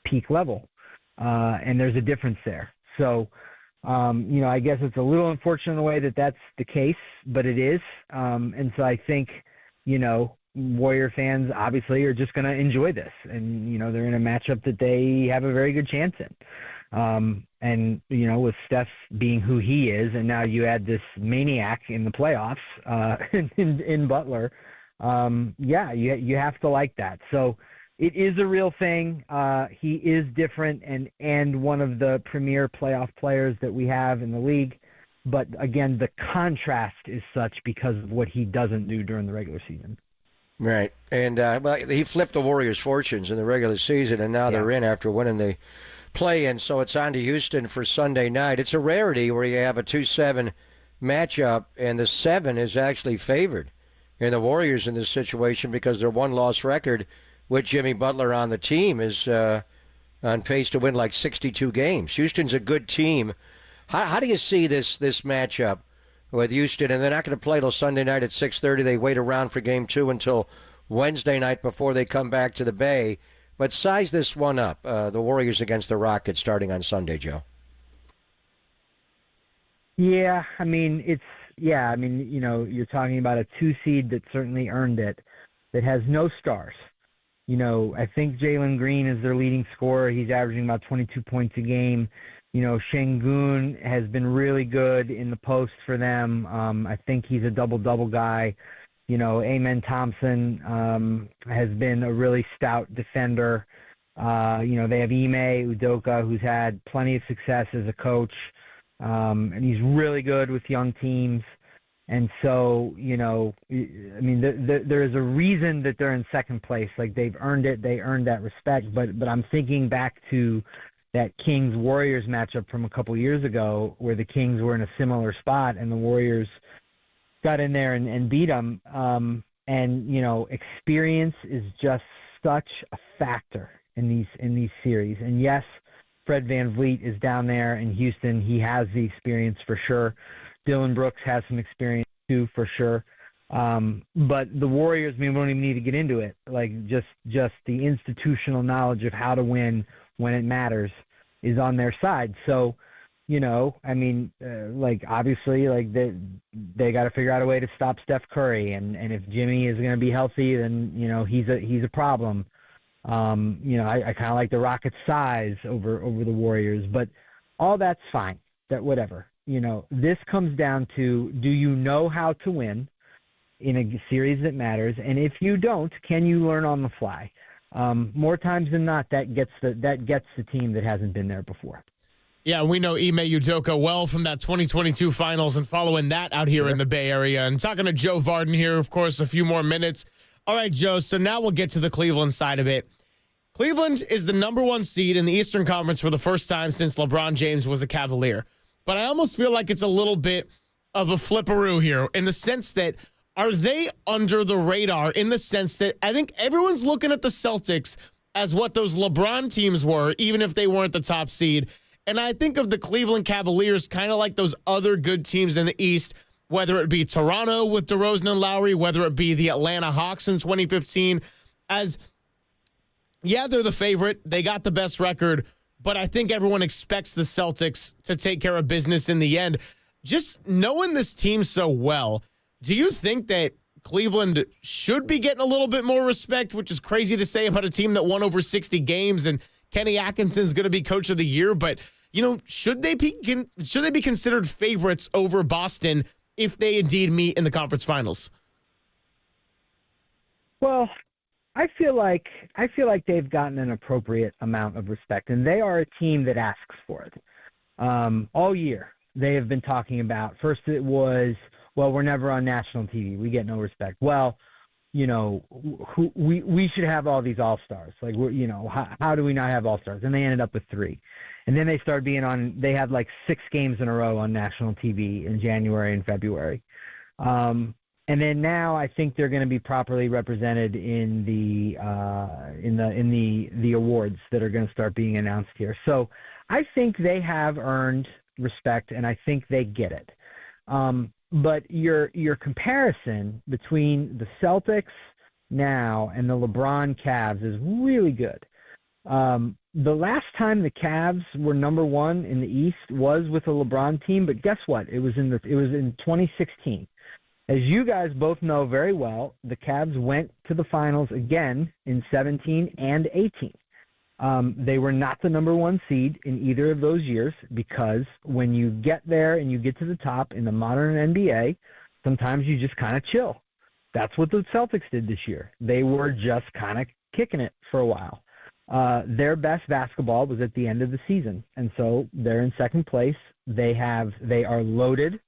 peak level. And there's a difference there. So, I guess it's a little unfortunate in the way that that's the case, but it is. And so I think, Warrior fans obviously are just going to enjoy this. And, they're in a matchup that they have a very good chance in. And, with Steph being who he is, and now you add this maniac in the playoffs in Butler, you have to like that. So, it is a real thing. He is different and one of the premier playoff players that we have in the league. But again, the contrast is such because of what he doesn't do during the regular season. Right. And he flipped the Warriors' fortunes in the regular season, and now they're in after winning the play-in. So it's on to Houston for Sunday night. It's a rarity where you have a 2-7 matchup, and the 7 is actually favored in the Warriors in this situation because their one-loss record with Jimmy Butler on the team is on pace to win like 62 games. Houston's a good team. How do you see this matchup with Houston? And they're not going to play till Sunday night at 6:30. They wait around for Game 2 until Wednesday night before they come back to the Bay. But size this one up, the Warriors against the Rockets starting on Sunday, Joe. Yeah, I mean, you're talking about a 2 seed that certainly earned it, that has no stars. I think Jalen Green is their leading scorer. He's averaging about 22 points a game. Şengün has been really good in the post for them. I think he's a double-double guy. Amen Thompson has been a really stout defender. They have Ime Udoka, who's had plenty of success as a coach, and he's really good with young teams. And so, there is a reason that they're in second place. Like, they've earned it. They earned that respect. But I'm thinking back to that Kings-Warriors matchup from a couple years ago where the Kings were in a similar spot and the Warriors got in there and beat them. Experience is just such a factor in these series. And yes, Fred VanVleet is down there in Houston. He has the experience for sure. Dylan Brooks has some experience too, for sure. But the Warriors, we don't even need to get into it. Like, just the institutional knowledge of how to win when it matters is on their side. So, obviously, they got to figure out a way to stop Steph Curry. And if Jimmy is going to be healthy, then, he's a problem. I kind of like the Rockets' size over the Warriors, but all that's fine. That whatever. This comes down to, do you know how to win in a series that matters? And if you don't, can you learn on the fly? More times than not, that gets the team that hasn't been there before. Yeah, we know Ime Udoka well from that 2022 finals and following that out here in the Bay Area. And talking to Joe Vardon here, of course, a few more minutes. All right, Joe, so now we'll get to the Cleveland side of it. Cleveland is the number 1 seed in the Eastern Conference for the first time since LeBron James was a Cavalier. But I almost feel like it's a little bit of a flipperoo here in the sense that, are they under the radar in the sense that I think everyone's looking at the Celtics as what those LeBron teams were, even if they weren't the top seed. And I think of the Cleveland Cavaliers kind of like those other good teams in the East, whether it be Toronto with DeRozan and Lowry, whether it be the Atlanta Hawks in 2015, as, yeah, they're the favorite. They got the best record, but I think everyone expects the Celtics to take care of business in the end. Just knowing this team so well, do you think that Cleveland should be getting a little bit more respect, which is crazy to say about a team that won over 60 games and Kenny Atkinson's going to be coach of the year, but should they be considered favorites over Boston if they indeed meet in the conference finals? Well, I feel like they've gotten an appropriate amount of respect, and they are a team that asks for it. All year they have been talking about. First, it was, well, we're never on national TV. We get no respect. Well, we should have all these all-stars. Like, how do we not have all-stars? And they ended up with 3. And then they started they had like 6 games in a row on national TV in January and February. And then now I think they're going to be properly represented in the awards that are going to start being announced here. So I think they have earned respect, and I think they get it. But your comparison between the Celtics now and the LeBron Cavs is really good. The last time the Cavs were number 1 in the East was with a LeBron team, but guess what? It was in 2016. As you guys both know very well, the Cavs went to the finals again in 17 and 18. They were not the number 1 seed in either of those years because when you get there and you get to the top in the modern NBA, sometimes you just kind of chill. That's what the Celtics did this year. They were just kind of kicking it for a while. Their best basketball was at the end of the season, and so they're in second place. They are loaded.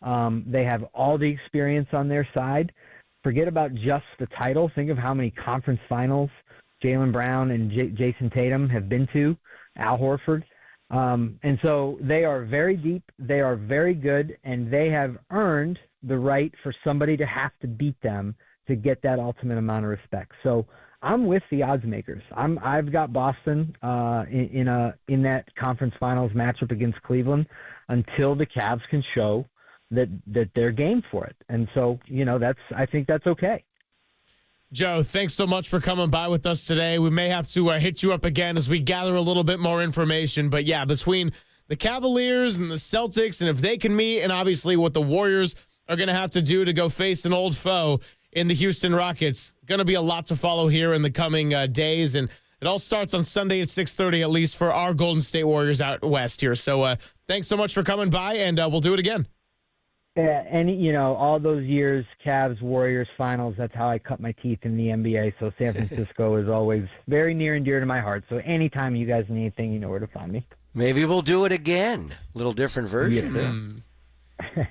They have all the experience on their side. Forget about just the title. Think of how many conference finals Jaylen Brown and Jason Tatum have been to, Al Horford. And so they are very deep, they are very good, and they have earned the right for somebody to have to beat them to get that ultimate amount of respect. So I'm with the odds makers. I've got Boston in that conference finals matchup against Cleveland. until the Cavs can show that they're game for it. And so, I think that's okay. Joe, thanks so much for coming by with us today. We may have to hit you up again as we gather a little bit more information. But yeah, between the Cavaliers and the Celtics, and if they can meet, and obviously what the Warriors are going to have to do to go face an old foe in the Houston Rockets, going to be a lot to follow here in the coming days. And it all starts on Sunday at 6:30, at least for our Golden State Warriors out west here. So thanks so much for coming by, and we'll do it again. Yeah, and, all those years, Cavs, Warriors, finals, that's how I cut my teeth in the NBA. So San Francisco is always very near and dear to my heart. So anytime you guys need anything, you know where to find me. Maybe we'll do it again. A little different version. Yeah.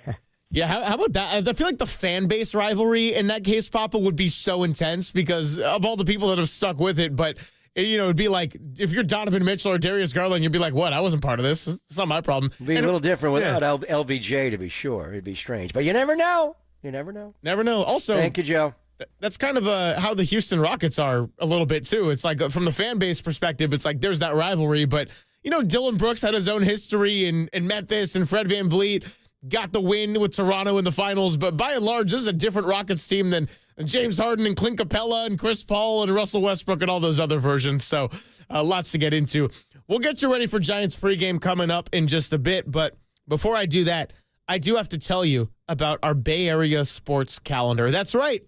Yeah, how about that? I feel like the fan base rivalry in that case, Papa, would be so intense because of all the people that have stuck with it. But, it'd be like if you're Donovan Mitchell or Darius Garland, you'd be like, what? I wasn't part of this. It's not my problem. It'd be a little different without LBJ, to be sure. It'd be strange. But you never know. You never know. Never know. Also, thank you, Joe. That's kind of how the Houston Rockets are a little bit, too. It's like from the fan base perspective, it's like there's that rivalry. But, Dylan Brooks had his own history in Memphis, and Fred VanVleet got the win with Toronto in the finals. But by and large, this is a different Rockets team than James Harden and Clint Capella and Chris Paul and Russell Westbrook and all those other versions. So lots to get into. We'll get you ready for Giants pregame coming up in just a bit. But before I do that, I do have to tell you about our Bay Area sports calendar. That's right.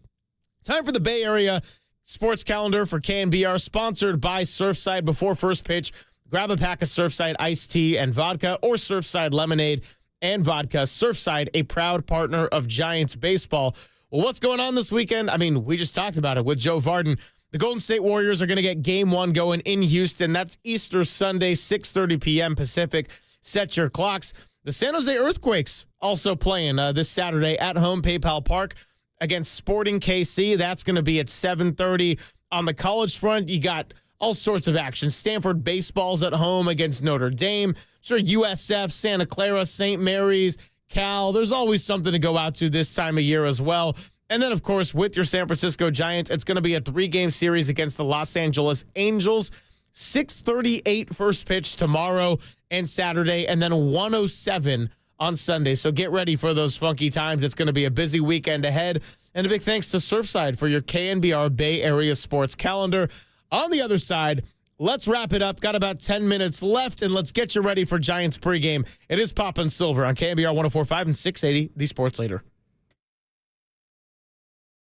Time for the Bay Area sports calendar for KNBR, sponsored by Surfside. Before first pitch, grab a pack of Surfside iced tea and vodka or Surfside lemonade and vodka. Surfside, a proud partner of Giants baseball. Well, what's going on this weekend? I mean, we just talked about it with Joe Vardon. The Golden State Warriors are going to get Game 1 going in Houston. That's Easter Sunday, 6:30 p.m. Pacific. Set your clocks. The San Jose Earthquakes also playing this Saturday at home, PayPal Park, against Sporting KC. That's going to be at 7:30. On the college front, you got all sorts of action. Stanford baseball's at home against Notre Dame. Sure, USF, Santa Clara, St. Mary's, Cal. There's always something to go out to this time of year as well. And then, of course, with your San Francisco Giants, it's going to be a 3-game series against the Los Angeles Angels. 6:38 first pitch tomorrow and Saturday, and then 1:07 on Sunday. So get ready for those funky times. It's going to be a busy weekend ahead. And a big thanks to Surfside for your KNBR Bay Area sports calendar. On the other side, let's wrap it up. Got about 10 minutes left, and let's get you ready for Giants pregame. It is Pop and Silver on KNBR 104.5 and 680, the Sports Leader.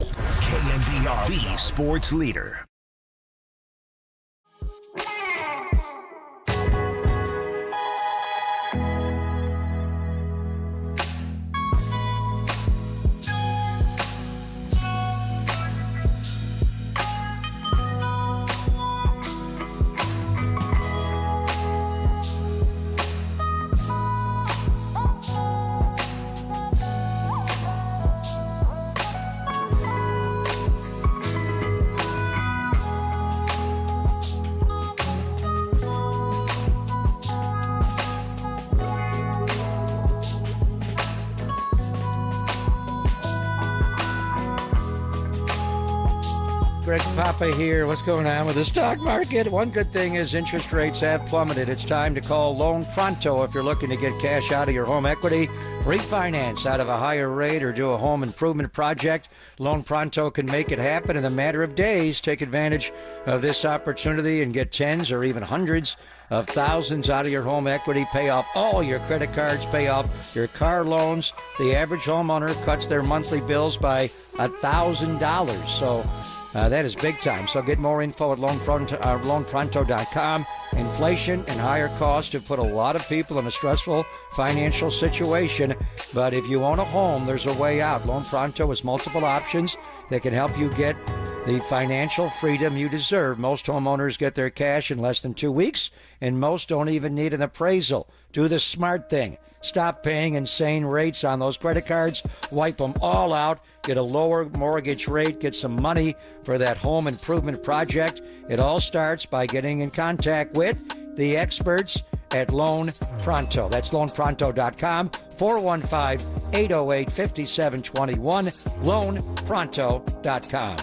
KNBR, the Sports Leader. Greg Papa here. What's going on with the stock market? One good thing is interest rates have plummeted. It's time to call Loan Pronto if you're looking to get cash out of your home equity, refinance out of a higher rate, or do a home improvement project. Loan Pronto can make it happen in a matter of days. Take advantage of this opportunity and get tens or even hundreds of thousands out of your home equity. Pay off all your credit cards, pay off your car loans. The average homeowner cuts their monthly bills by $1,000. So that is big time. So get more info at loanpronto.com. Inflation and higher costs have put a lot of people in a stressful financial situation. But if you own a home, there's a way out. Loan Pronto has multiple options that can help you get the financial freedom you deserve. Most homeowners get their cash in less than 2 weeks, and most don't even need an appraisal. Do the smart thing. Stop paying insane rates on those credit cards. Wipe them all out. Get a lower mortgage rate. Get some money for that home improvement project. It all starts by getting in contact with the experts at Loan Pronto. That's loanpronto.com, 415-808-5721, loanpronto.com.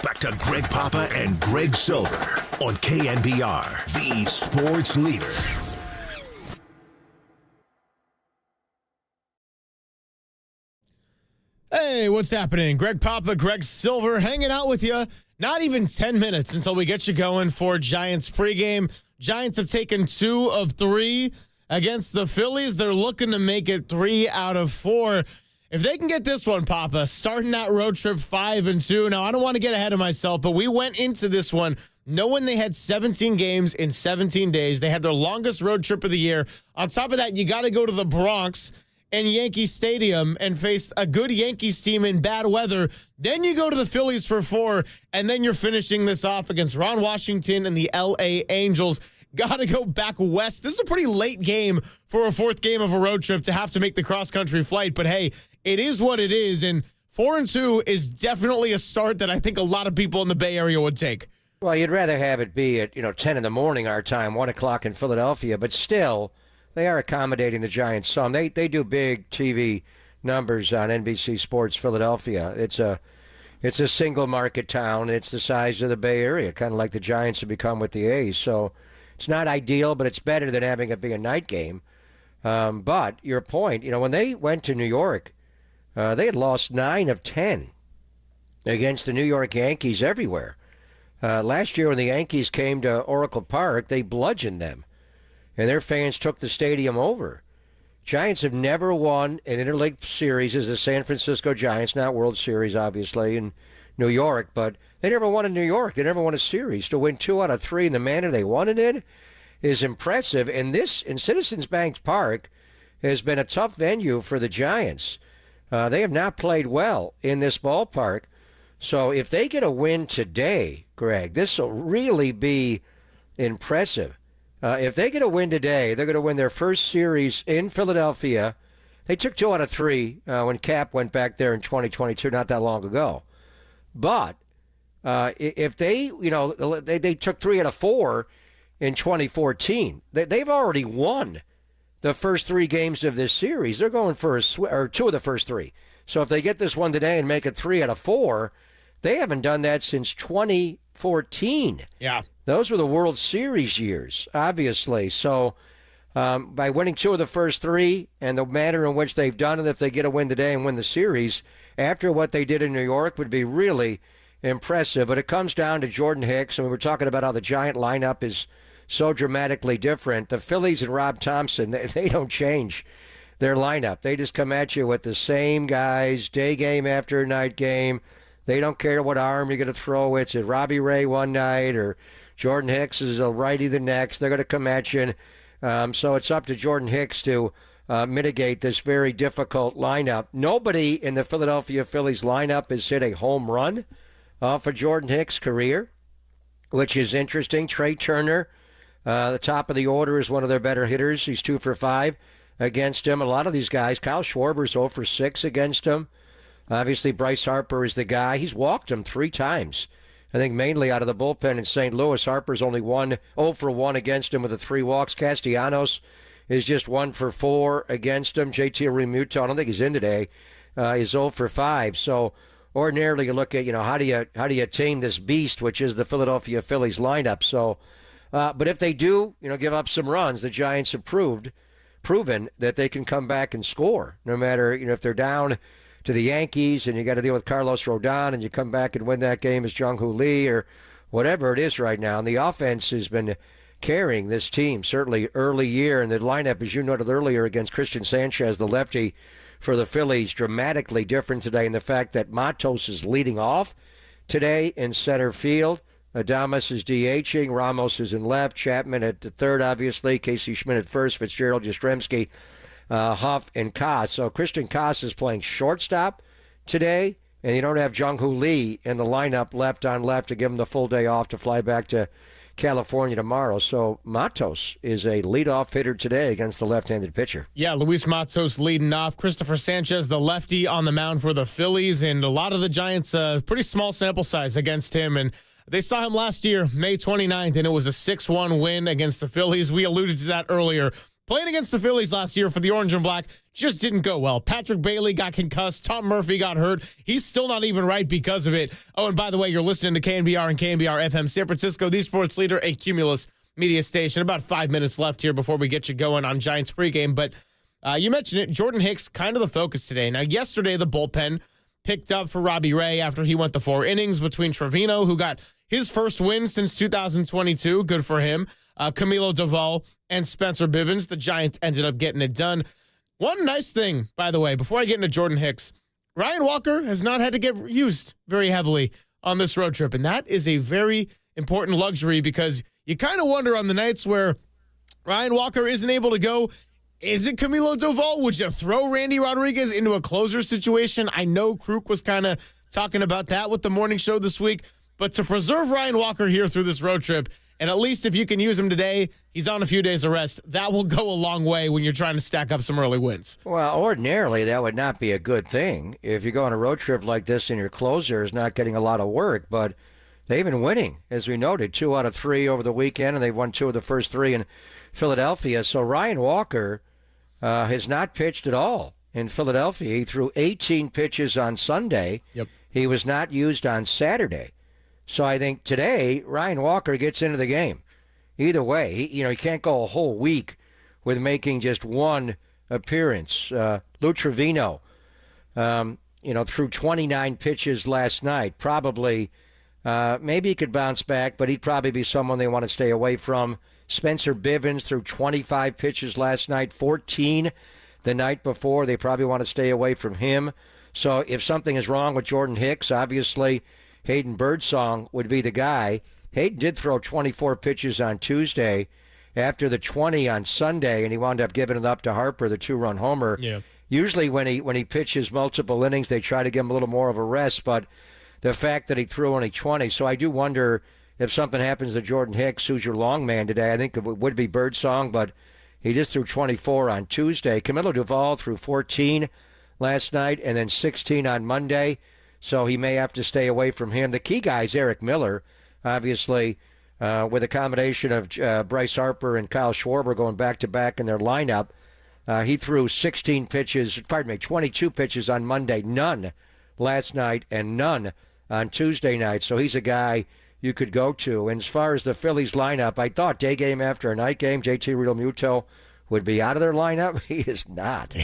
back to Greg Papa and Greg Silver on KNBR, the sports leader. Hey, what's happening? Greg Papa, Greg Silver, hanging out with you. Not even 10 minutes until we get you going for Giants pregame. Giants have taken 2 of 3 against the Phillies. They're looking to make it 3 out of 4. If they can get this one, Papa, starting that road trip 5-2. Now, I don't want to get ahead of myself, but we went into this one knowing they had 17 games in 17 days. They had their longest road trip of the year. On top of that, you got to go to the Bronx and Yankee Stadium and face a good Yankees team in bad weather. Then you go to the Phillies for 4, and then you're finishing this off against Ron Washington and the L.A. Angels. Got to go back west. This is a pretty late game for a 4th game of a road trip to have to make the cross-country flight. But, hey, it is what it is, and 4-2 is definitely a start that I think a lot of people in the Bay Area would take. Well, you'd rather have it be at 10 in the morning our time, 1 o'clock in Philadelphia, but still, they are accommodating the Giants some. They do big TV numbers on NBC Sports Philadelphia. It's a single market town. It's the size of the Bay Area, kind of like the Giants have become with the A's. So it's not ideal, but it's better than having it be a night game. But your point, when they went to New York, they had lost 9 of 10 against the New York Yankees everywhere. Last year when the Yankees came to Oracle Park, they bludgeoned them, and their fans took the stadium over. Giants have never won an interleague series as the San Francisco Giants, not World Series, obviously, in New York, but they never won in New York. They never won a series. To win 2 out of 3 in the manner they won it in is impressive, and this, in Citizens Bank Park, has been a tough venue for the Giants. They have not played well in this ballpark. So if they get a win today, Greg, this will really be impressive. If they get a win today, they're going to win their first series in Philadelphia. They took 2 out of 3 when Cap went back there in 2022, not that long ago. But if they took 3 out of 4 in 2014, they've already won the first 3 games of this series. They're going for or 2 of the first 3. So if they get this one today and make it 3 out of 4, they haven't done that since 2014. Yeah. Those were the World Series years, obviously. So by winning 2 of the first 3 and the manner in which they've done it, if they get a win today and win the series, after what they did in New York would be really impressive. But it comes down to Jordan Hicks. I mean, we're talking about how the Giant lineup is so dramatically different. The Phillies and Rob Thompson, they don't change their lineup. They just come at you with the same guys, day game after night game. They don't care what arm you're going to throw. It's at Robbie Ray one night or Jordan Hicks is a righty the next. They're going to come at you. So it's up to Jordan Hicks to mitigate this very difficult lineup. Nobody in the Philadelphia Phillies lineup has hit a home run for Jordan Hicks' career, which is interesting. Trey Turner, the top of the order, is one of their better hitters. He's 2 for 5 against him. A lot of these guys, Kyle Schwarber's 0 for 6 against him. Obviously, Bryce Harper is the guy. He's walked him 3 times. I think mainly out of the bullpen in St. Louis. Harper's only 0 for 1 against him with the 3 walks. Castellanos is just 1 for 4 against him. JT Realmuto, I don't think he's in today, is 0 for 5. So ordinarily you look at, how do you tame this beast, which is the Philadelphia Phillies lineup. So, but if they do, give up some runs, the Giants have proven that they can come back and score, no matter, if they're down to the Yankees and you got to deal with Carlos Rodon and you come back and win that game as Jung-ho Lee or whatever it is right now. And the offense has been carrying this team, certainly early year. And the lineup, as you noted earlier, against Christian Sanchez, the lefty for the Phillies, dramatically different today in the fact that Matos is leading off today in center field. Adames is DHing. Ramos is in left. Chapman at the third, obviously. Casey Schmidt at first. Fitzgerald, Yastrzemski, Huff, and Koss. So Christian Koss is playing shortstop today, and you don't have Jung-ho Lee in the lineup left on left to give him the full day off to fly back to California tomorrow. So Matos is a leadoff hitter today against the left-handed pitcher. Yeah, Luis Matos leading off. Christopher Sanchez, the lefty, on the mound for the Phillies, and a lot of the Giants, pretty small sample size against him, and they saw him last year, May 29th, and it was a 6-1 win against the Phillies. We alluded to that earlier. playing against the Phillies last year for the Orange and Black just didn't go well. Patrick Bailey got concussed. Tom Murphy got hurt. He's still not even right because of it. Oh, and by the way, you're listening to KNBR and KNBR FM San Francisco, the sports leader, a Cumulus media station. About 5 minutes left here before we get you going on Giants pregame. But you mentioned it, Jordan Hicks, kind of the focus today. Now, yesterday, the bullpen picked up for Robbie Ray after he went the 4 innings between Trivino, who got his first win since 2022. Good for him. Camilo Doval and Spencer Bivens. The Giants ended up getting it done. One nice thing, by the way, before I get into Jordan Hicks, Ryan Walker has not had to get used very heavily on this road trip, and that is a very important luxury because you kind of wonder on the nights where Ryan Walker isn't able to go, is it Camilo Doval? Would you throw Randy Rodriguez into a closer situation? I know Kruk was kind of talking about that with the morning show this week, but to preserve Ryan Walker here through this road trip, and at least if you can use him today, he's on a few days of rest. That will go a long way when you're trying to stack up some early wins. Well, ordinarily, that would not be a good thing if you go on a road trip like this and your closer is not getting a lot of work. But they've been winning, as we noted, 2 out of 3 over the weekend, and they've won 2 of the first 3 in Philadelphia. So Ryan Walker has not pitched at all in Philadelphia. He threw 18 pitches on Sunday. Yep. He was not used on Saturday. So I think today, Ryan Walker gets into the game. Either way, he can't go a whole week with making just 1 appearance. Lou Trivino, threw 29 pitches last night. Probably, maybe he could bounce back, but he'd probably be someone they want to stay away from. Spencer Bivens threw 25 pitches last night, 14 the night before. They probably want to stay away from him. So if something is wrong with Jordan Hicks, obviously Hayden Birdsong would be the guy. Hayden did throw 24 pitches on Tuesday after the 20 on Sunday, and he wound up giving it up to Harper, the 2-run homer. Yeah. Usually when he pitches multiple innings, they try to give him a little more of a rest, but the fact that he threw only 20, so I do wonder if something happens to Jordan Hicks, who's your long man today. I think it would be Birdsong, but he just threw 24 on Tuesday. Camilo Doval threw 14 last night and then 16 on Monday, so he may have to stay away from him. The key guy is Eric Miller, obviously, with a combination of Bryce Harper and Kyle Schwarber going back-to-back in their lineup. He threw 22 pitches on Monday, none last night and none on Tuesday night, so he's a guy you could go to. And as far as the Phillies lineup, I thought day game after a night game, JT Realmuto would be out of their lineup. He is not.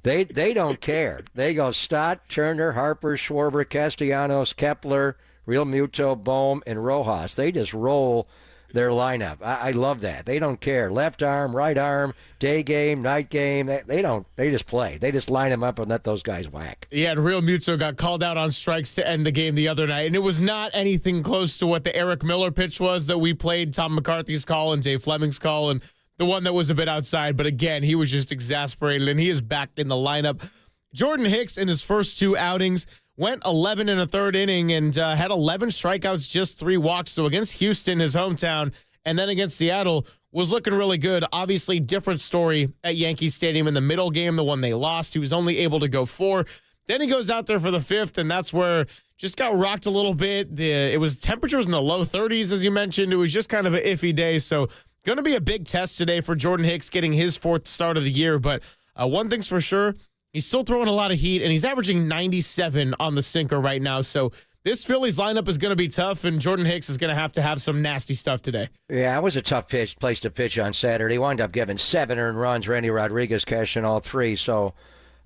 They don't care. They go Stott, Turner, Harper, Schwarber, Castellanos, Kepler, Realmuto, Bohm, and Rojas. They just roll their lineup. I love that. They don't care. Left arm, right arm, day game, night game. They don't. They just play. They just line them up and let those guys whack. Yeah, and Realmuto got called out on strikes to end the game the other night, and it was not anything close to what the Eric Miller pitch was that we played, Tom McCarthy's call and Dave Fleming's call, and the one that was a bit outside. But again, he was just exasperated, and he is back in the lineup. Jordan Hicks in his first 2 outings went 11 and a third inning and had 11 strikeouts, just 3 walks. So against Houston, his hometown, and then against Seattle, was looking really good. Obviously, different story at Yankee Stadium in the middle game, the one they lost. He was only able to go 4. Then he goes out there for the 5th, and that's where just got rocked a little bit. It was temperatures in the low 30s, as you mentioned. It was just kind of an iffy day. So going to be a big test today for Jordan Hicks getting his 4th start of the year. But one thing's for sure, he's still throwing a lot of heat, and he's averaging 97 on the sinker right now. So this Phillies lineup is going to be tough, and Jordan Hicks is going to have some nasty stuff today. Yeah, it was a tough place to pitch on Saturday. He wound up giving 7 earned runs. Randy Rodriguez cashing all 3, so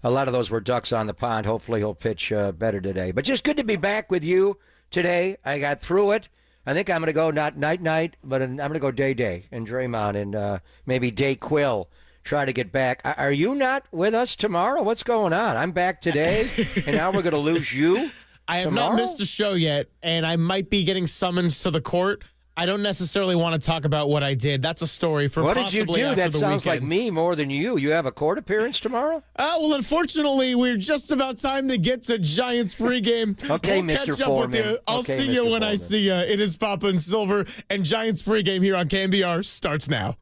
a lot of those were ducks on the pond. Hopefully he'll pitch better today. But just good to be back with you today. I got through it. I think I'm going to go not night, but I'm going to go day, and Draymond, and maybe Day Quill. Try to get back. Are you not with us tomorrow? What's going on? I'm back today, and now we're going to lose you. I have tomorrow? not missed a show yet, and I might be getting summons to the court. I don't necessarily want to talk about what I did. That's a story for what possibly did you do? after That the sounds weekend. like me more than you. You have a court appearance tomorrow? Well, unfortunately, we're just about time to get to Giants pregame. Okay, we'll Mr. catch up Foreman. with you. I'll see you Mr. when I see you. It is Papa and Silver, and Giants pregame here on KNBR starts now.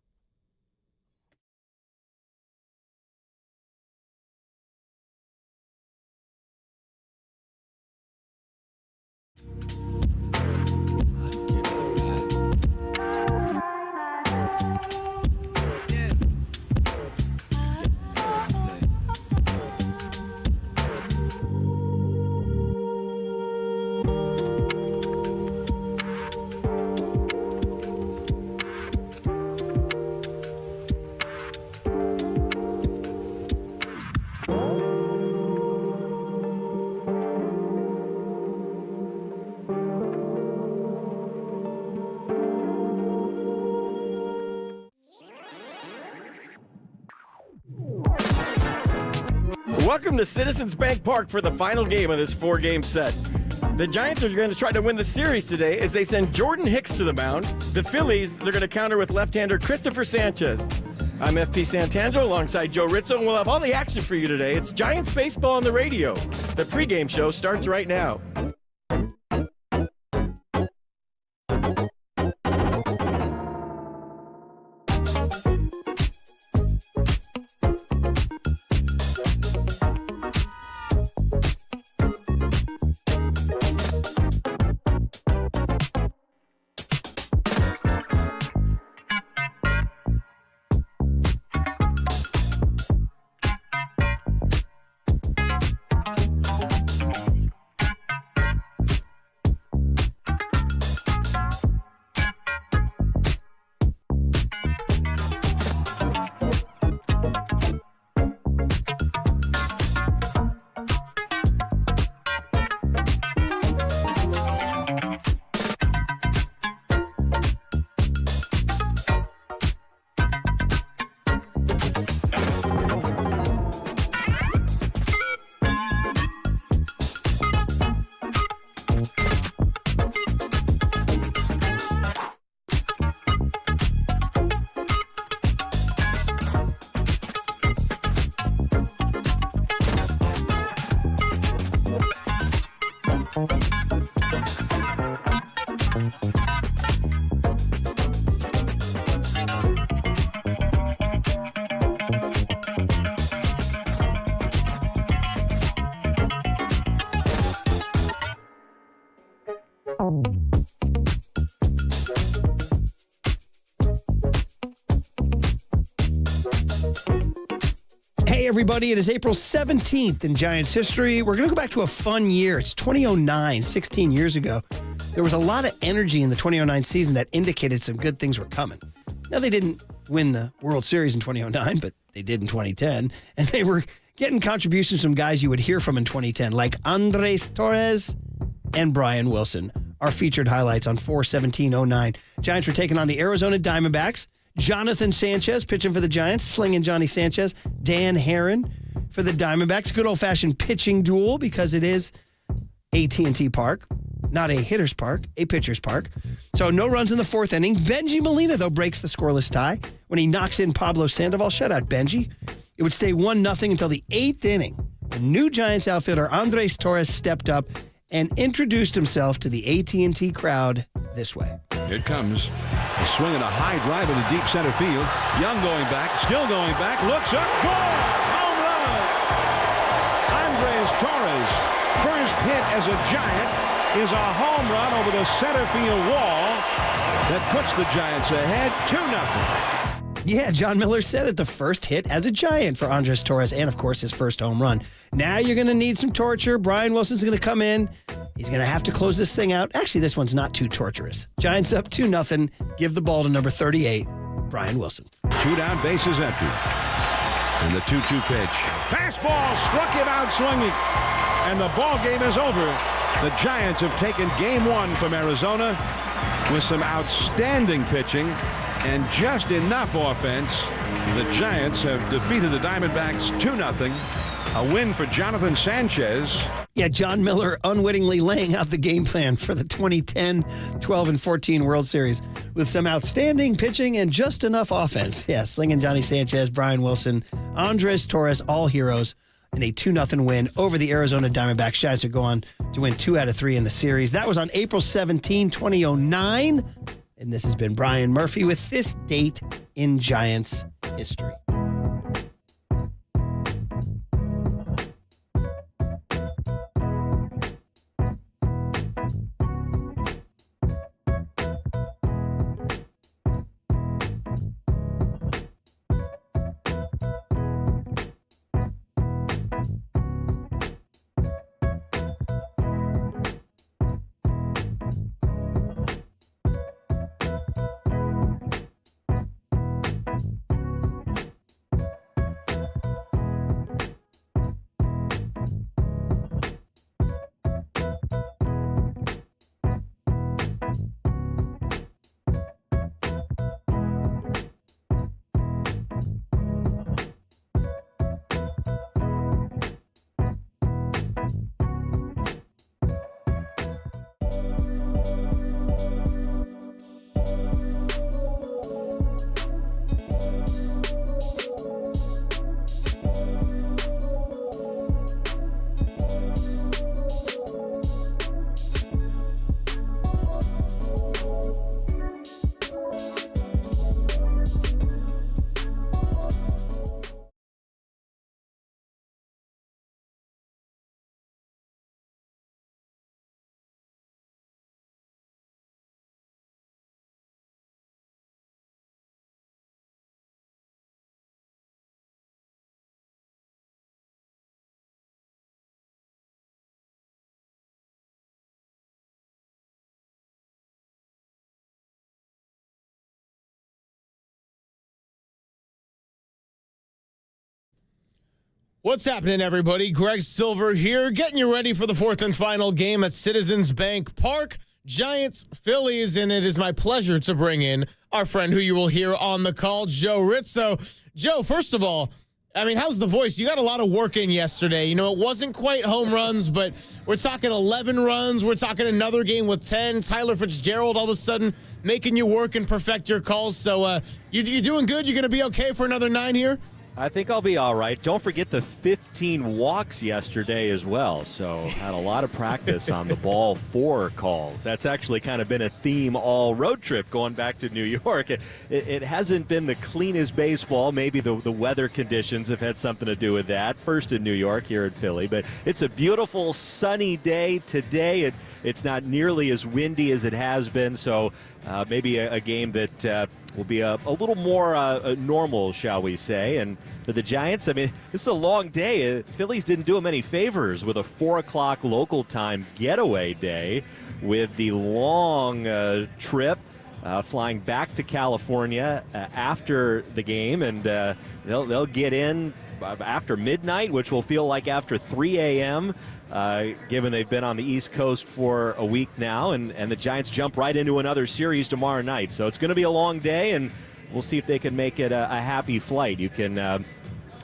Welcome to Citizens Bank Park for the final game of this 4-game set. The Giants are going to try to win the series today as they send Jordan Hicks to the mound. The Phillies, they're going to counter with left-hander Christopher Sanchez. I'm FP Santangelo alongside Joe Rizzo, and we'll have all the action for you today. It's Giants baseball on the radio. The pregame show starts right now. Hey, everybody, it is April 17th in Giants history. We're going to go back to a fun year. It's 2009, 16 years ago. There was a lot of energy in the 2009 season that indicated some good things were coming. Now, they didn't win the World Series in 2009, but they did in 2010. And they were getting contributions from guys you would hear from in 2010, like Andres Torres and Brian Wilson. Our featured highlights on 4/17/09. Giants were taking on the Arizona Diamondbacks. Jonathan Sanchez pitching for the Giants, slinging Johnny Sanchez. Dan Herron for the Diamondbacks. Good old-fashioned pitching duel because it is AT&T Park. Not a hitter's park, a pitcher's park. So no runs in the fourth inning. Benji Molina, though, breaks the scoreless tie when he knocks in Pablo Sandoval. Shutout, Benji. It would stay 1-0 until the eighth inning. The new Giants outfielder Andres Torres stepped up and introduced himself to the AT&T crowd this way. Here it comes. A swing and a high drive into deep center field. Young going back, still going back, looks up, goal! Home run! Andres Torres, first hit as a Giant, is a home run over the center field wall that puts the Giants ahead 2-0. Yeah, John Miller said it, the first hit as a Giant for Andres Torres and, of course, his first home run. Now you're going to need some torture. Brian Wilson's going to come in. He's going to have to close this thing out. Actually, this one's not too torturous. Giants up 2-0. Give the ball to number 38, Brian Wilson. 2 down, bases empty. And the 2-2 pitch. Fastball struck him out swinging. And the ball game is over. The Giants have taken game 1 from Arizona with some outstanding pitching and just enough offense. The Giants have defeated the Diamondbacks 2-0. A win for Jonathan Sanchez. Yeah, John Miller unwittingly laying out the game plan for the 2010, 12, and 14 World Series with some outstanding pitching and just enough offense. Yeah, slinging Johnny Sanchez, Brian Wilson, Andres Torres, all heroes in a 2-0 win over the Arizona Diamondbacks. Giants would go on to win 2 out of 3 in the series. That was on April 17, 2009. And this has been Brian Murphy with this date in Giants history. What's happening, everybody? Greg Silver here, getting you ready for the fourth and final game at Citizens Bank Park. Giants, Phillies, and it is my pleasure to bring in our friend who you will hear on the call, Joe Rizzo. Joe, first of all, I mean, how's the voice? You got a lot of work in yesterday. You know, it wasn't quite home runs, but we're talking 11 runs. We're talking another game with 10. Tyler Fitzgerald all of a sudden making you work and perfect your calls. So you doing good? You going to be okay for another 9 here? I think I'll be all right. Don't forget the 15 walks yesterday as well. So had a lot of practice on the ball 4 calls. That's actually kind of been a theme all road trip going back to New York. It hasn't been the cleanest baseball. Maybe the weather conditions have had something to do with that. First in New York, here in Philly. But it's a beautiful sunny day today. It's not nearly as windy as it has been. So maybe a game that will be a little more normal, shall we say. And for the Giants, I mean, this is a long day. Phillies didn't do them any favors with a 4 o'clock local time getaway day with the long trip flying back to California after the game. And they'll get in after midnight, which will feel like after 3 a.m., given they've been on the East Coast for a week now, and the Giants jump right into another series tomorrow night. So it's going to be a long day, and we'll see if they can make it a happy flight. You can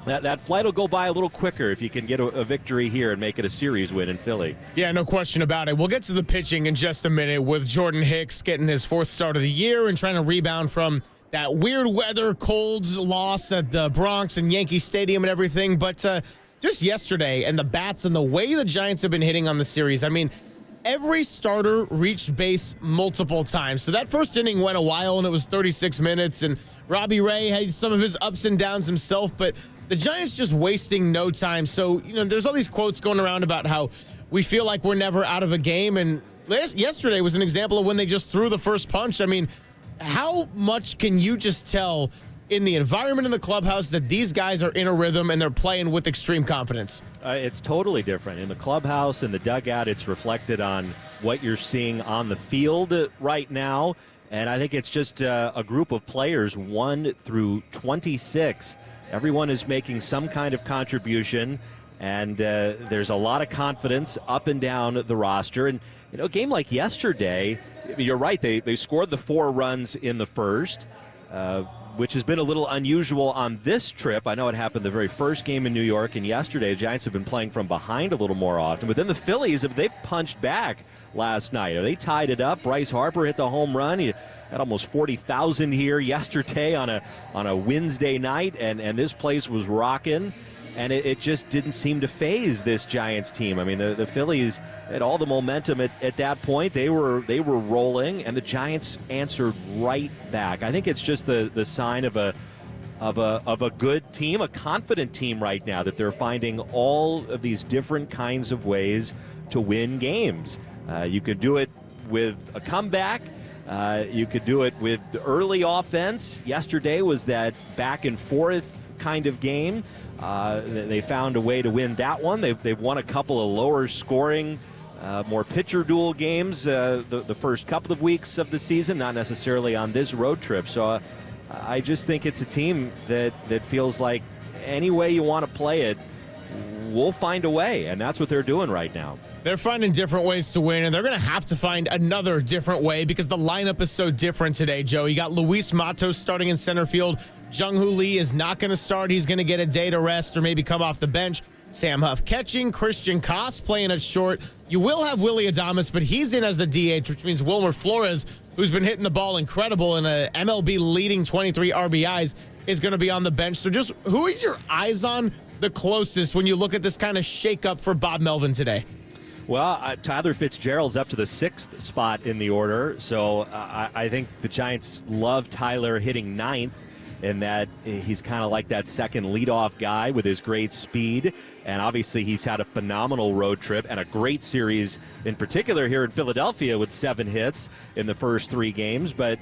that flight will go by a little quicker if you can get a victory here and make it a series win in Philly. Yeah, no question about it. We'll get to the pitching in just a minute with Jordan Hicks getting his 4th start of the year and trying to rebound from that weird weather, cold loss at the Bronx and Yankee Stadium and everything. But just yesterday and the bats and the way the Giants have been hitting on the series, I mean, every starter reached base multiple times. So that first inning went a while, and it was 36 minutes, and Robbie Ray had some of his ups and downs himself, but the Giants just wasting no time. So, you know, there's all these quotes going around about how we feel like we're never out of a game, and yesterday was an example of when they just threw the first punch. I mean, how much can you just tell in the environment in the clubhouse that these guys are in a rhythm and they're playing with extreme confidence? It's totally different. In the clubhouse, in the dugout, it's reflected on what you're seeing on the field right now. And I think it's just a group of players, 1 through 26. Everyone is making some kind of contribution, and there's a lot of confidence up and down the roster. And, you know, a game like yesterday, you're right, they scored the 4 runs in the first, which has been a little unusual on this trip. I know it happened the very first game in New York, and yesterday the Giants have been playing from behind a little more often. But then the Phillies, they punched back last night. They tied it up. Bryce Harper hit the home run. He had almost 40,000 here yesterday on a Wednesday night, and this place was rocking. And it just didn't seem to phase this Giants team. I mean, the Phillies had all the momentum at that point. They were rolling, and the Giants answered right back. I think it's just the sign of a good team, a confident team right now, that they're finding all of these different kinds of ways to win games. You could do it with a comeback. You could do it with the early offense. Yesterday was that back and forth kind of game. They found a way to win that one. They've won a couple of lower scoring, more pitcher duel games the first couple of weeks of the season, not necessarily on this road trip. So I just think it's a team that feels like any way you want to play it, we'll find a way, and that's what they're doing right now. They're finding different ways to win, and they're going to have to find another different way because the lineup is so different today, Joe. You got Luis Matos starting in center field. Jung-ho Lee is not going to start. He's going to get a day to rest or maybe come off the bench. Sam Huff catching, Christian Koss playing at short. You will have Willie Adames, but he's in as the DH, which means Wilmer Flores, who's been hitting the ball incredible and a MLB leading 23 RBIs, is going to be on the bench. So just who is your eyes on the closest when you look at this kind of shakeup for Bob Melvin today? Well, Tyler Fitzgerald's up to the 6th spot in the order, so I think the Giants love Tyler hitting 9th, in that he's kind of like that second leadoff guy with his great speed. And obviously he's had a phenomenal road trip and a great series, in particular here in Philadelphia, with 7 hits in the first 3 games. But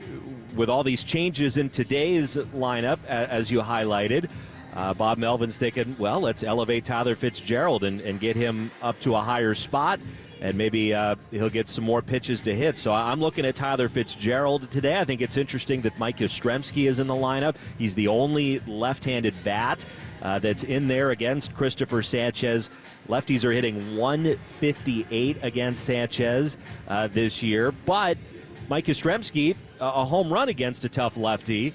with all these changes in today's lineup, as you highlighted, Bob Melvin's thinking, well, let's elevate Tyler Fitzgerald and get him up to a higher spot. and maybe he'll get some more pitches to hit. So I'm looking at Tyler Fitzgerald today. I think it's interesting that Mike Yastrzemski is in the lineup. He's the only left-handed bat that's in there against Christopher Sanchez. Lefties are hitting 158 against Sanchez this year, but Mike Yastrzemski, a home run against a tough lefty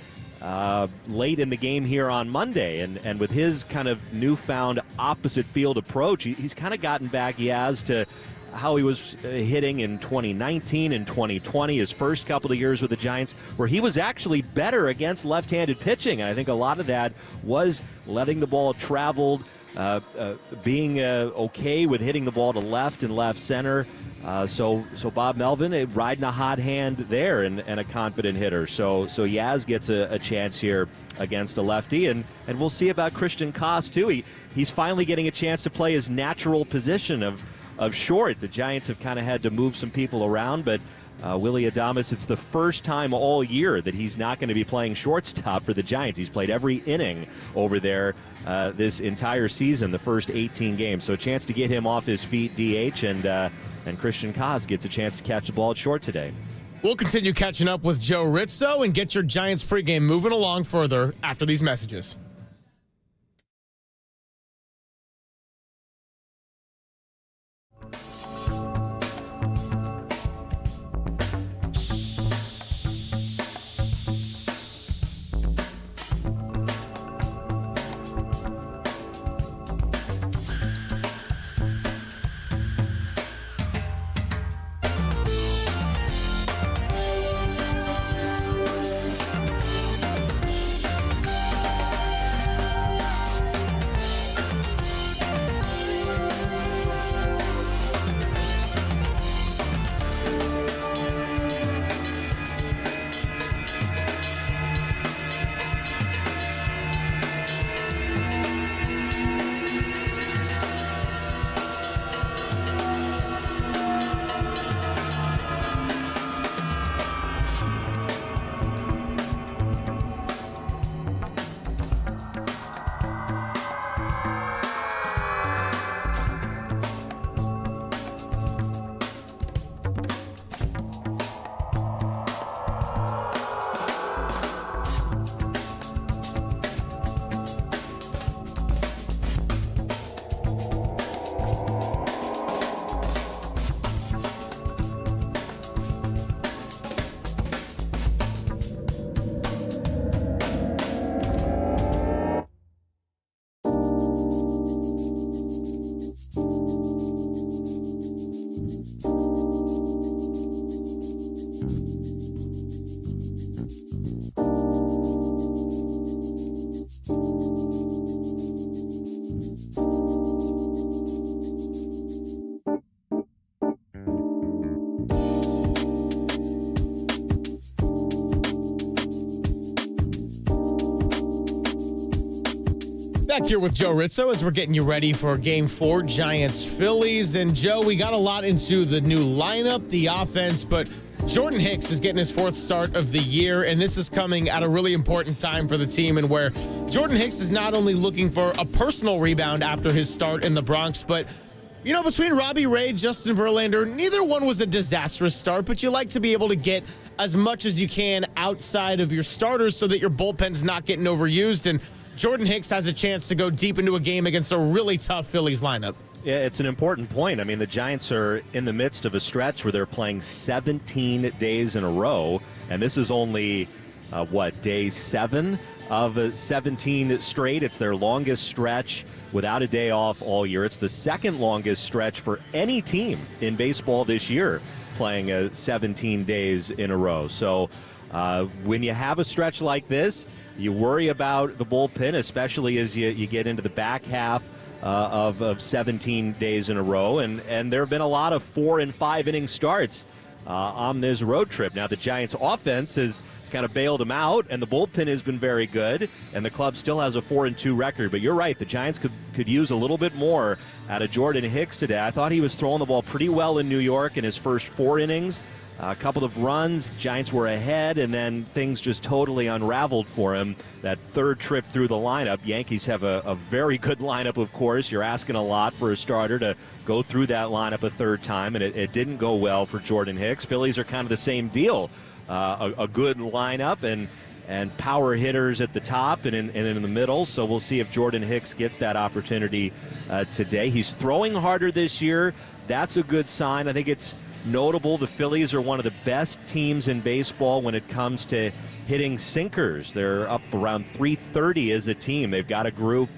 late in the game here on Monday. And with his kind of newfound opposite field approach, he's kind of gotten back, Yaz, to how he was hitting in 2019 and 2020, his first couple of years with the Giants, where he was actually better against left-handed pitching. And I think a lot of that was letting the ball travel, being okay with hitting the ball to left and left center. So Bob Melvin riding a hot hand there and a confident hitter. So Yaz gets a chance here against a lefty, and we'll see about Christian Koss too. He's finally getting a chance to play his natural position of short. The Giants have kind of had to move some people around, but Willy Adames, it's the first time all year that he's not going to be playing shortstop for the Giants. He's played every inning over there this entire season, the first 18 games. So a chance to get him off his feet, DH, and Christian Koss gets a chance to catch the ball at short today. We'll continue catching up with Joe Rizzo and get your Giants pregame moving along further after these messages. Back here with Joe Rizzo as we're getting you ready for Game 4, Giants-Phillies. And, Joe, we got a lot into the new lineup, the offense, but Jordan Hicks is getting his 4th start of the year, and this is coming at a really important time for the team, and where Jordan Hicks is not only looking for a personal rebound after his start in the Bronx, but, you know, between Robbie Ray, Justin Verlander, neither one was a disastrous start, but you like to be able to get as much as you can outside of your starters so that your bullpen's not getting overused, and Jordan Hicks has a chance to go deep into a game against a really tough Phillies lineup. Yeah, it's an important point. I mean, the Giants are in the midst of a stretch where they're playing 17 days in a row, and this is only, day 7 of 17 straight. It's their longest stretch without a day off all year. It's the second longest stretch for any team in baseball this year, playing 17 days in a row. So when you have a stretch like this, you worry about the bullpen, especially as you get into the back half of 17 days in a row. And there have been a lot of 4 and 5 inning starts on this road trip. Now, the Giants' offense has kind of bailed them out, and the bullpen has been very good, and the club still has a 4-2 record. But you're right, the Giants could use a little bit more out of Jordan Hicks today. I thought he was throwing the ball pretty well in New York in his first 4 innings. A couple of runs, Giants were ahead, and then things just totally unraveled for him. That third trip through the lineup, Yankees have a very good lineup, of course. You're asking a lot for a starter to go through that lineup a third time, and it didn't go well for Jordan Hicks. Phillies are kind of the same deal. A good lineup and power hitters at the top and in the middle, so we'll see if Jordan Hicks gets that opportunity today. He's throwing harder this year. That's a good sign. I think it's notable. The Phillies are one of the best teams in baseball when it comes to hitting sinkers. They're up around 330 as a team. They've got a group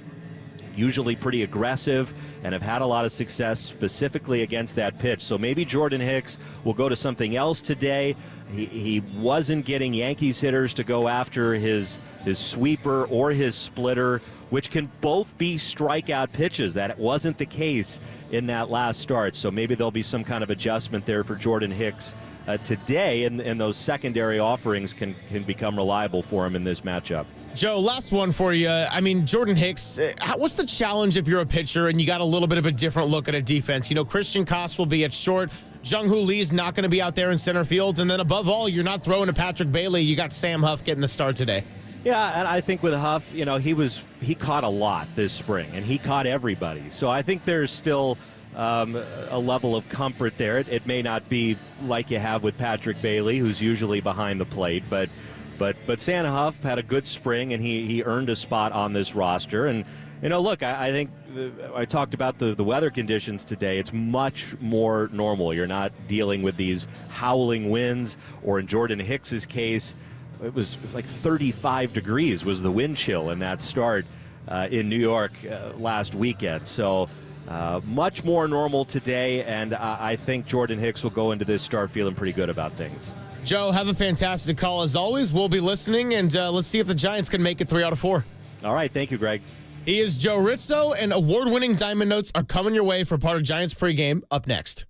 usually pretty aggressive and have had a lot of success specifically against that pitch. So maybe Jordan Hicks will go to something else today. He wasn't getting Yankees hitters to go after his sweeper or his splitter, which can both be strikeout pitches. That wasn't the case in that last start. So maybe there'll be some kind of adjustment there for Jordan Hicks today, and those secondary offerings can become reliable for him in this matchup. Joe, last one for you. I mean, Jordan Hicks, what's the challenge if you're a pitcher and you got a little bit of a different look at a defense? You know, Christian Koss will be at short. Jung-ho Lee's not going to be out there in center field. And then above all, you're not throwing to Patrick Bailey. You got Sam Huff getting the start today. Yeah, and I think with Huff, you know, he caught a lot this spring, and he caught everybody. So I think there's still a level of comfort there. It may not be like you have with Patrick Bailey, who's usually behind the plate, but Sam Huff had a good spring, and he earned a spot on this roster. And, you know, look, I think I talked about the weather conditions today. It's much more normal. You're not dealing with these howling winds, or in Jordan Hicks's case, it was like 35 degrees was the wind chill in that start in New York last weekend. So much more normal today, and I think Jordan Hicks will go into this start feeling pretty good about things. Joe, have a fantastic call as always. We'll be listening, and let's see if the Giants can make it 3 out of 4. All right, thank you, Greg. He is Joe Rizzo, and award-winning Diamond Notes are coming your way for part of Giants pregame up next.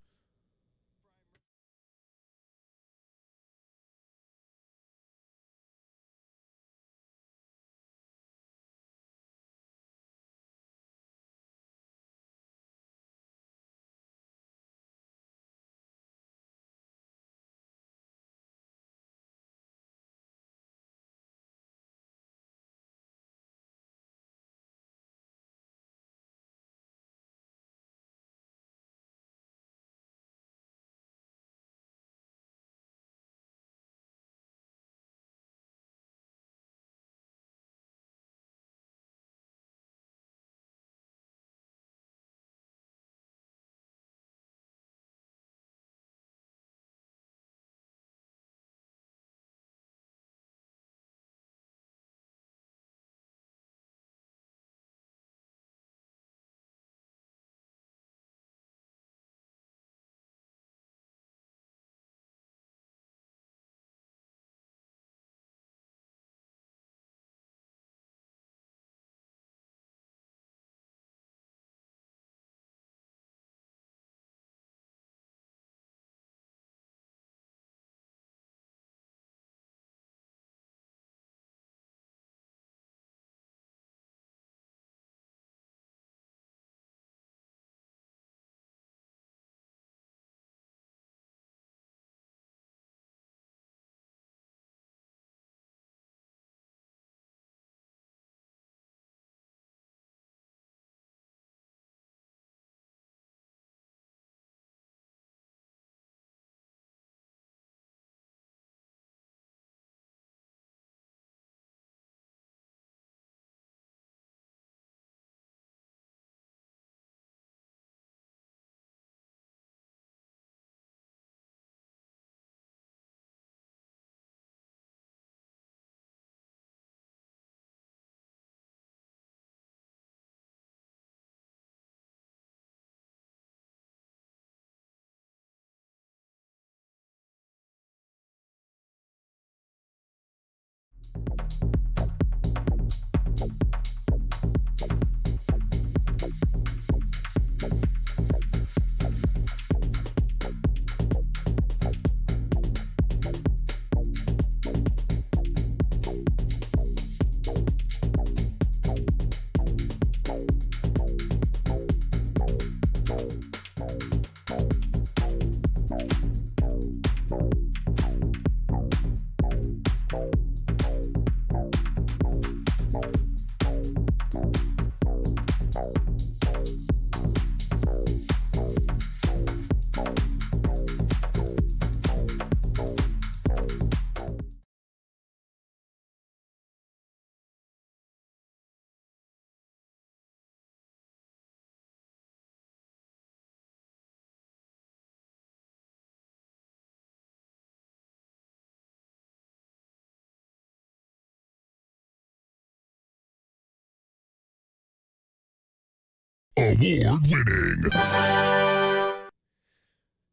award-winning.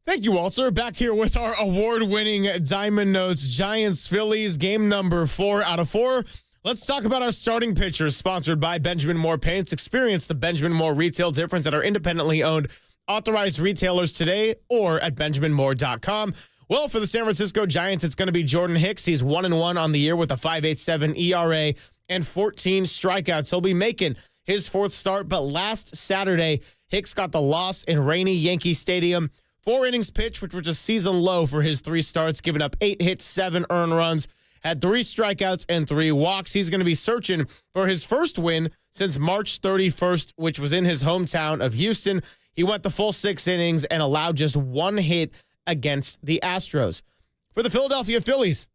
Thank you, Walter. Back here with our award-winning Diamond Notes Giants Phillies game number 4 out of 4. Let's talk about our starting pitchers, sponsored by Benjamin Moore Paints. Experience the Benjamin Moore retail difference at our independently owned authorized retailers today or at benjaminmoore.com. Well, for the San Francisco Giants, it's going to be Jordan Hicks. He's 1-1 on the year with a 5.87 ERA and 14 strikeouts. He'll be making his 4th start, but last Saturday, Hicks got the loss in rainy Yankee Stadium. 4 innings pitched, which was a season low for his 3 starts, giving up 8 hits, 7 earned runs, had 3 strikeouts and 3 walks. He's going to be searching for his first win since March 31st, which was in his hometown of Houston. He went the full 6 innings and allowed just 1 hit against the Astros. For the Philadelphia Phillies,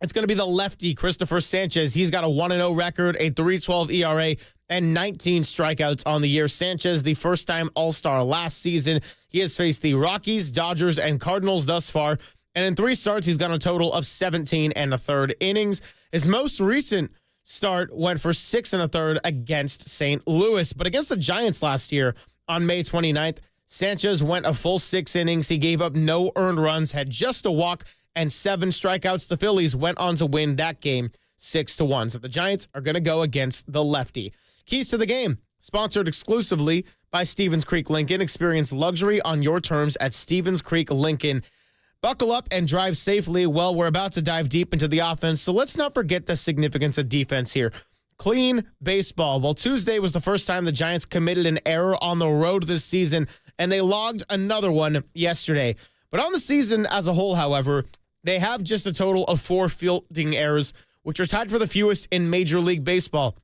it's going to be the lefty, Christopher Sanchez. He's got a 1-0 record, a 3.12 ERA, and 19 strikeouts on the year. Sanchez, the first-time All-Star last season. He has faced the Rockies, Dodgers, and Cardinals thus far. And in 3 starts, he's got a total of 17 1/3 innings. His most recent start went for 6 1/3 against St. Louis. But against the Giants last year on May 29th, Sanchez went a full 6 innings. He gave up no earned runs, had just a walk, and 7 strikeouts. The Phillies went on to win that game 6-1. So the Giants are going to go against the lefty. Keys to the game, sponsored exclusively by Stevens Creek Lincoln. Experience luxury on your terms at Stevens Creek Lincoln. Buckle up and drive safely. Well, we're about to dive deep into the offense, so let's not forget the significance of defense here. Clean baseball. Well, Tuesday was the first time the Giants committed an error on the road this season, and they logged another one yesterday. But on the season as a whole, however, they have just a total of 4 fielding errors, which are tied for the fewest in Major League Baseball.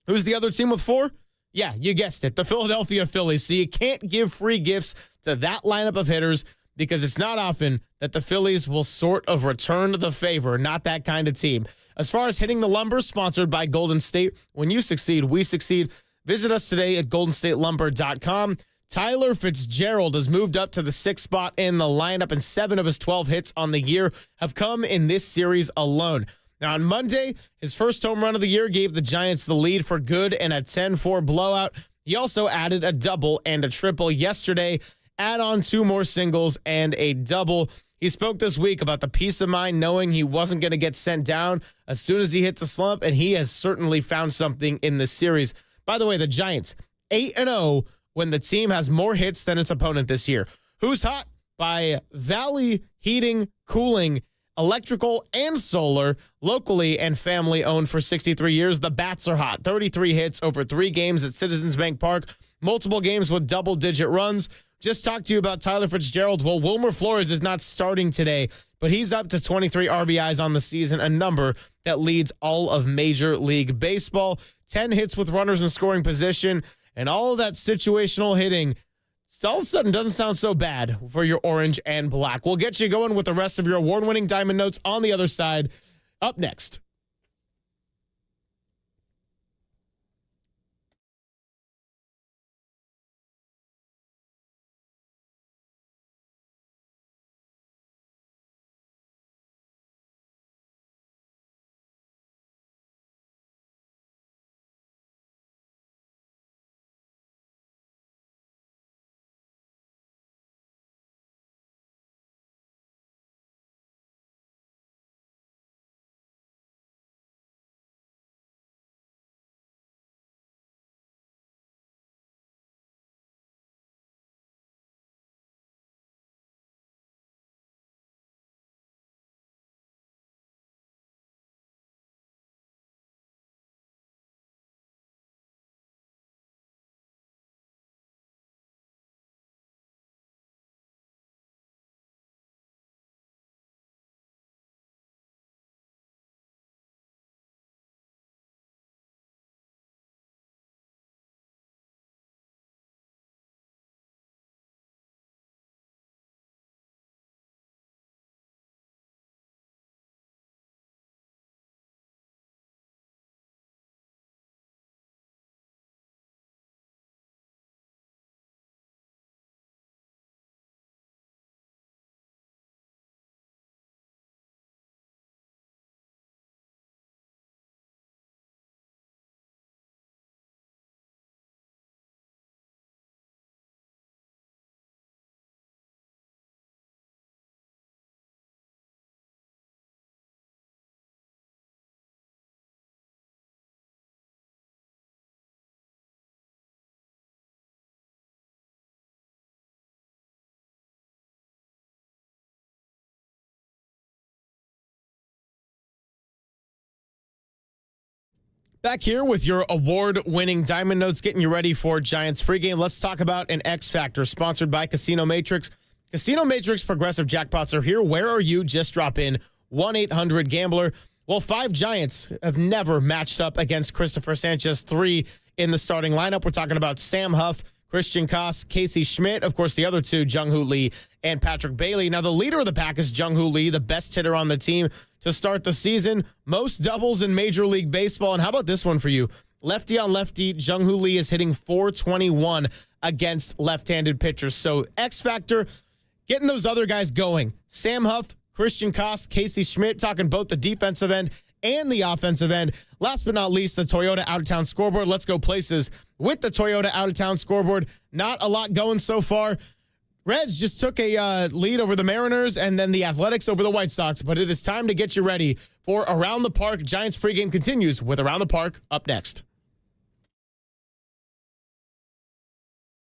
Who's the other team with 4? Yeah, you guessed it, the Philadelphia Phillies. So you can't give free gifts to that lineup of hitters because it's not often that the Phillies will sort of return the favor. Not that kind of team. As far as hitting the lumber, sponsored by Golden State. When you succeed, we succeed. Visit us today at goldenstatelumber.com. Tyler Fitzgerald has moved up to the 6th spot in the lineup, and 7 of his 12 hits on the year have come in this series alone. Now, on Monday, his first home run of the year gave the Giants the lead for good in a 10-4 blowout. He also added a double and a triple yesterday, add on 2 more singles and a double. He spoke this week about the peace of mind knowing he wasn't going to get sent down as soon as he hits a slump, and he has certainly found something in this series. By the way, the Giants, 8-0 when the team has more hits than its opponent this year. Who's hot? By Valley Heating, Cooling, Electrical, and Solar, locally and family-owned for 63 years. The Bats are hot. 33 hits over 3 games at Citizens Bank Park. Multiple games with double-digit runs. Just talked to you about Tyler Fitzgerald. Well, Wilmer Flores is not starting today, but he's up to 23 RBIs on the season, a number that leads all of Major League Baseball. 10 hits with runners in scoring position, and all of that situational hitting all of a sudden doesn't sound so bad for your orange and black. We'll get you going with the rest of your award-winning Diamond Notes on the other side. Up next. Back here with your award-winning Diamond Notes, getting you ready for Giants pregame. Let's talk about an X Factor sponsored by Casino Matrix. Casino Matrix progressive jackpots are here. Where are you? Just drop in 1-800-GAMBLER. Well, 5 Giants have never matched up against Christopher Sanchez. 3 in the starting lineup. We're talking about Sam Huff, Christian Koss, Casey Schmidt. Of course, the other 2, Jung-ho Lee and Patrick Bailey. Now, the leader of the pack is Jung-ho Lee, the best hitter on the team to start the season. Most doubles in Major League Baseball. And how about this one for you? Lefty on lefty, Jung-ho Lee is hitting .421 against left-handed pitchers. So, X Factor, getting those other guys going. Sam Huff, Christian Koss, Casey Schmidt, talking both the defensive end and the offensive end. Last but not least, the Toyota out-of-town scoreboard. Let's go places with the Toyota out-of-town scoreboard. Not a lot going so far. Reds just took a lead over the Mariners and then the Athletics over the White Sox, but it is time to get you ready for Around the Park. Giants pregame continues with Around the Park up next.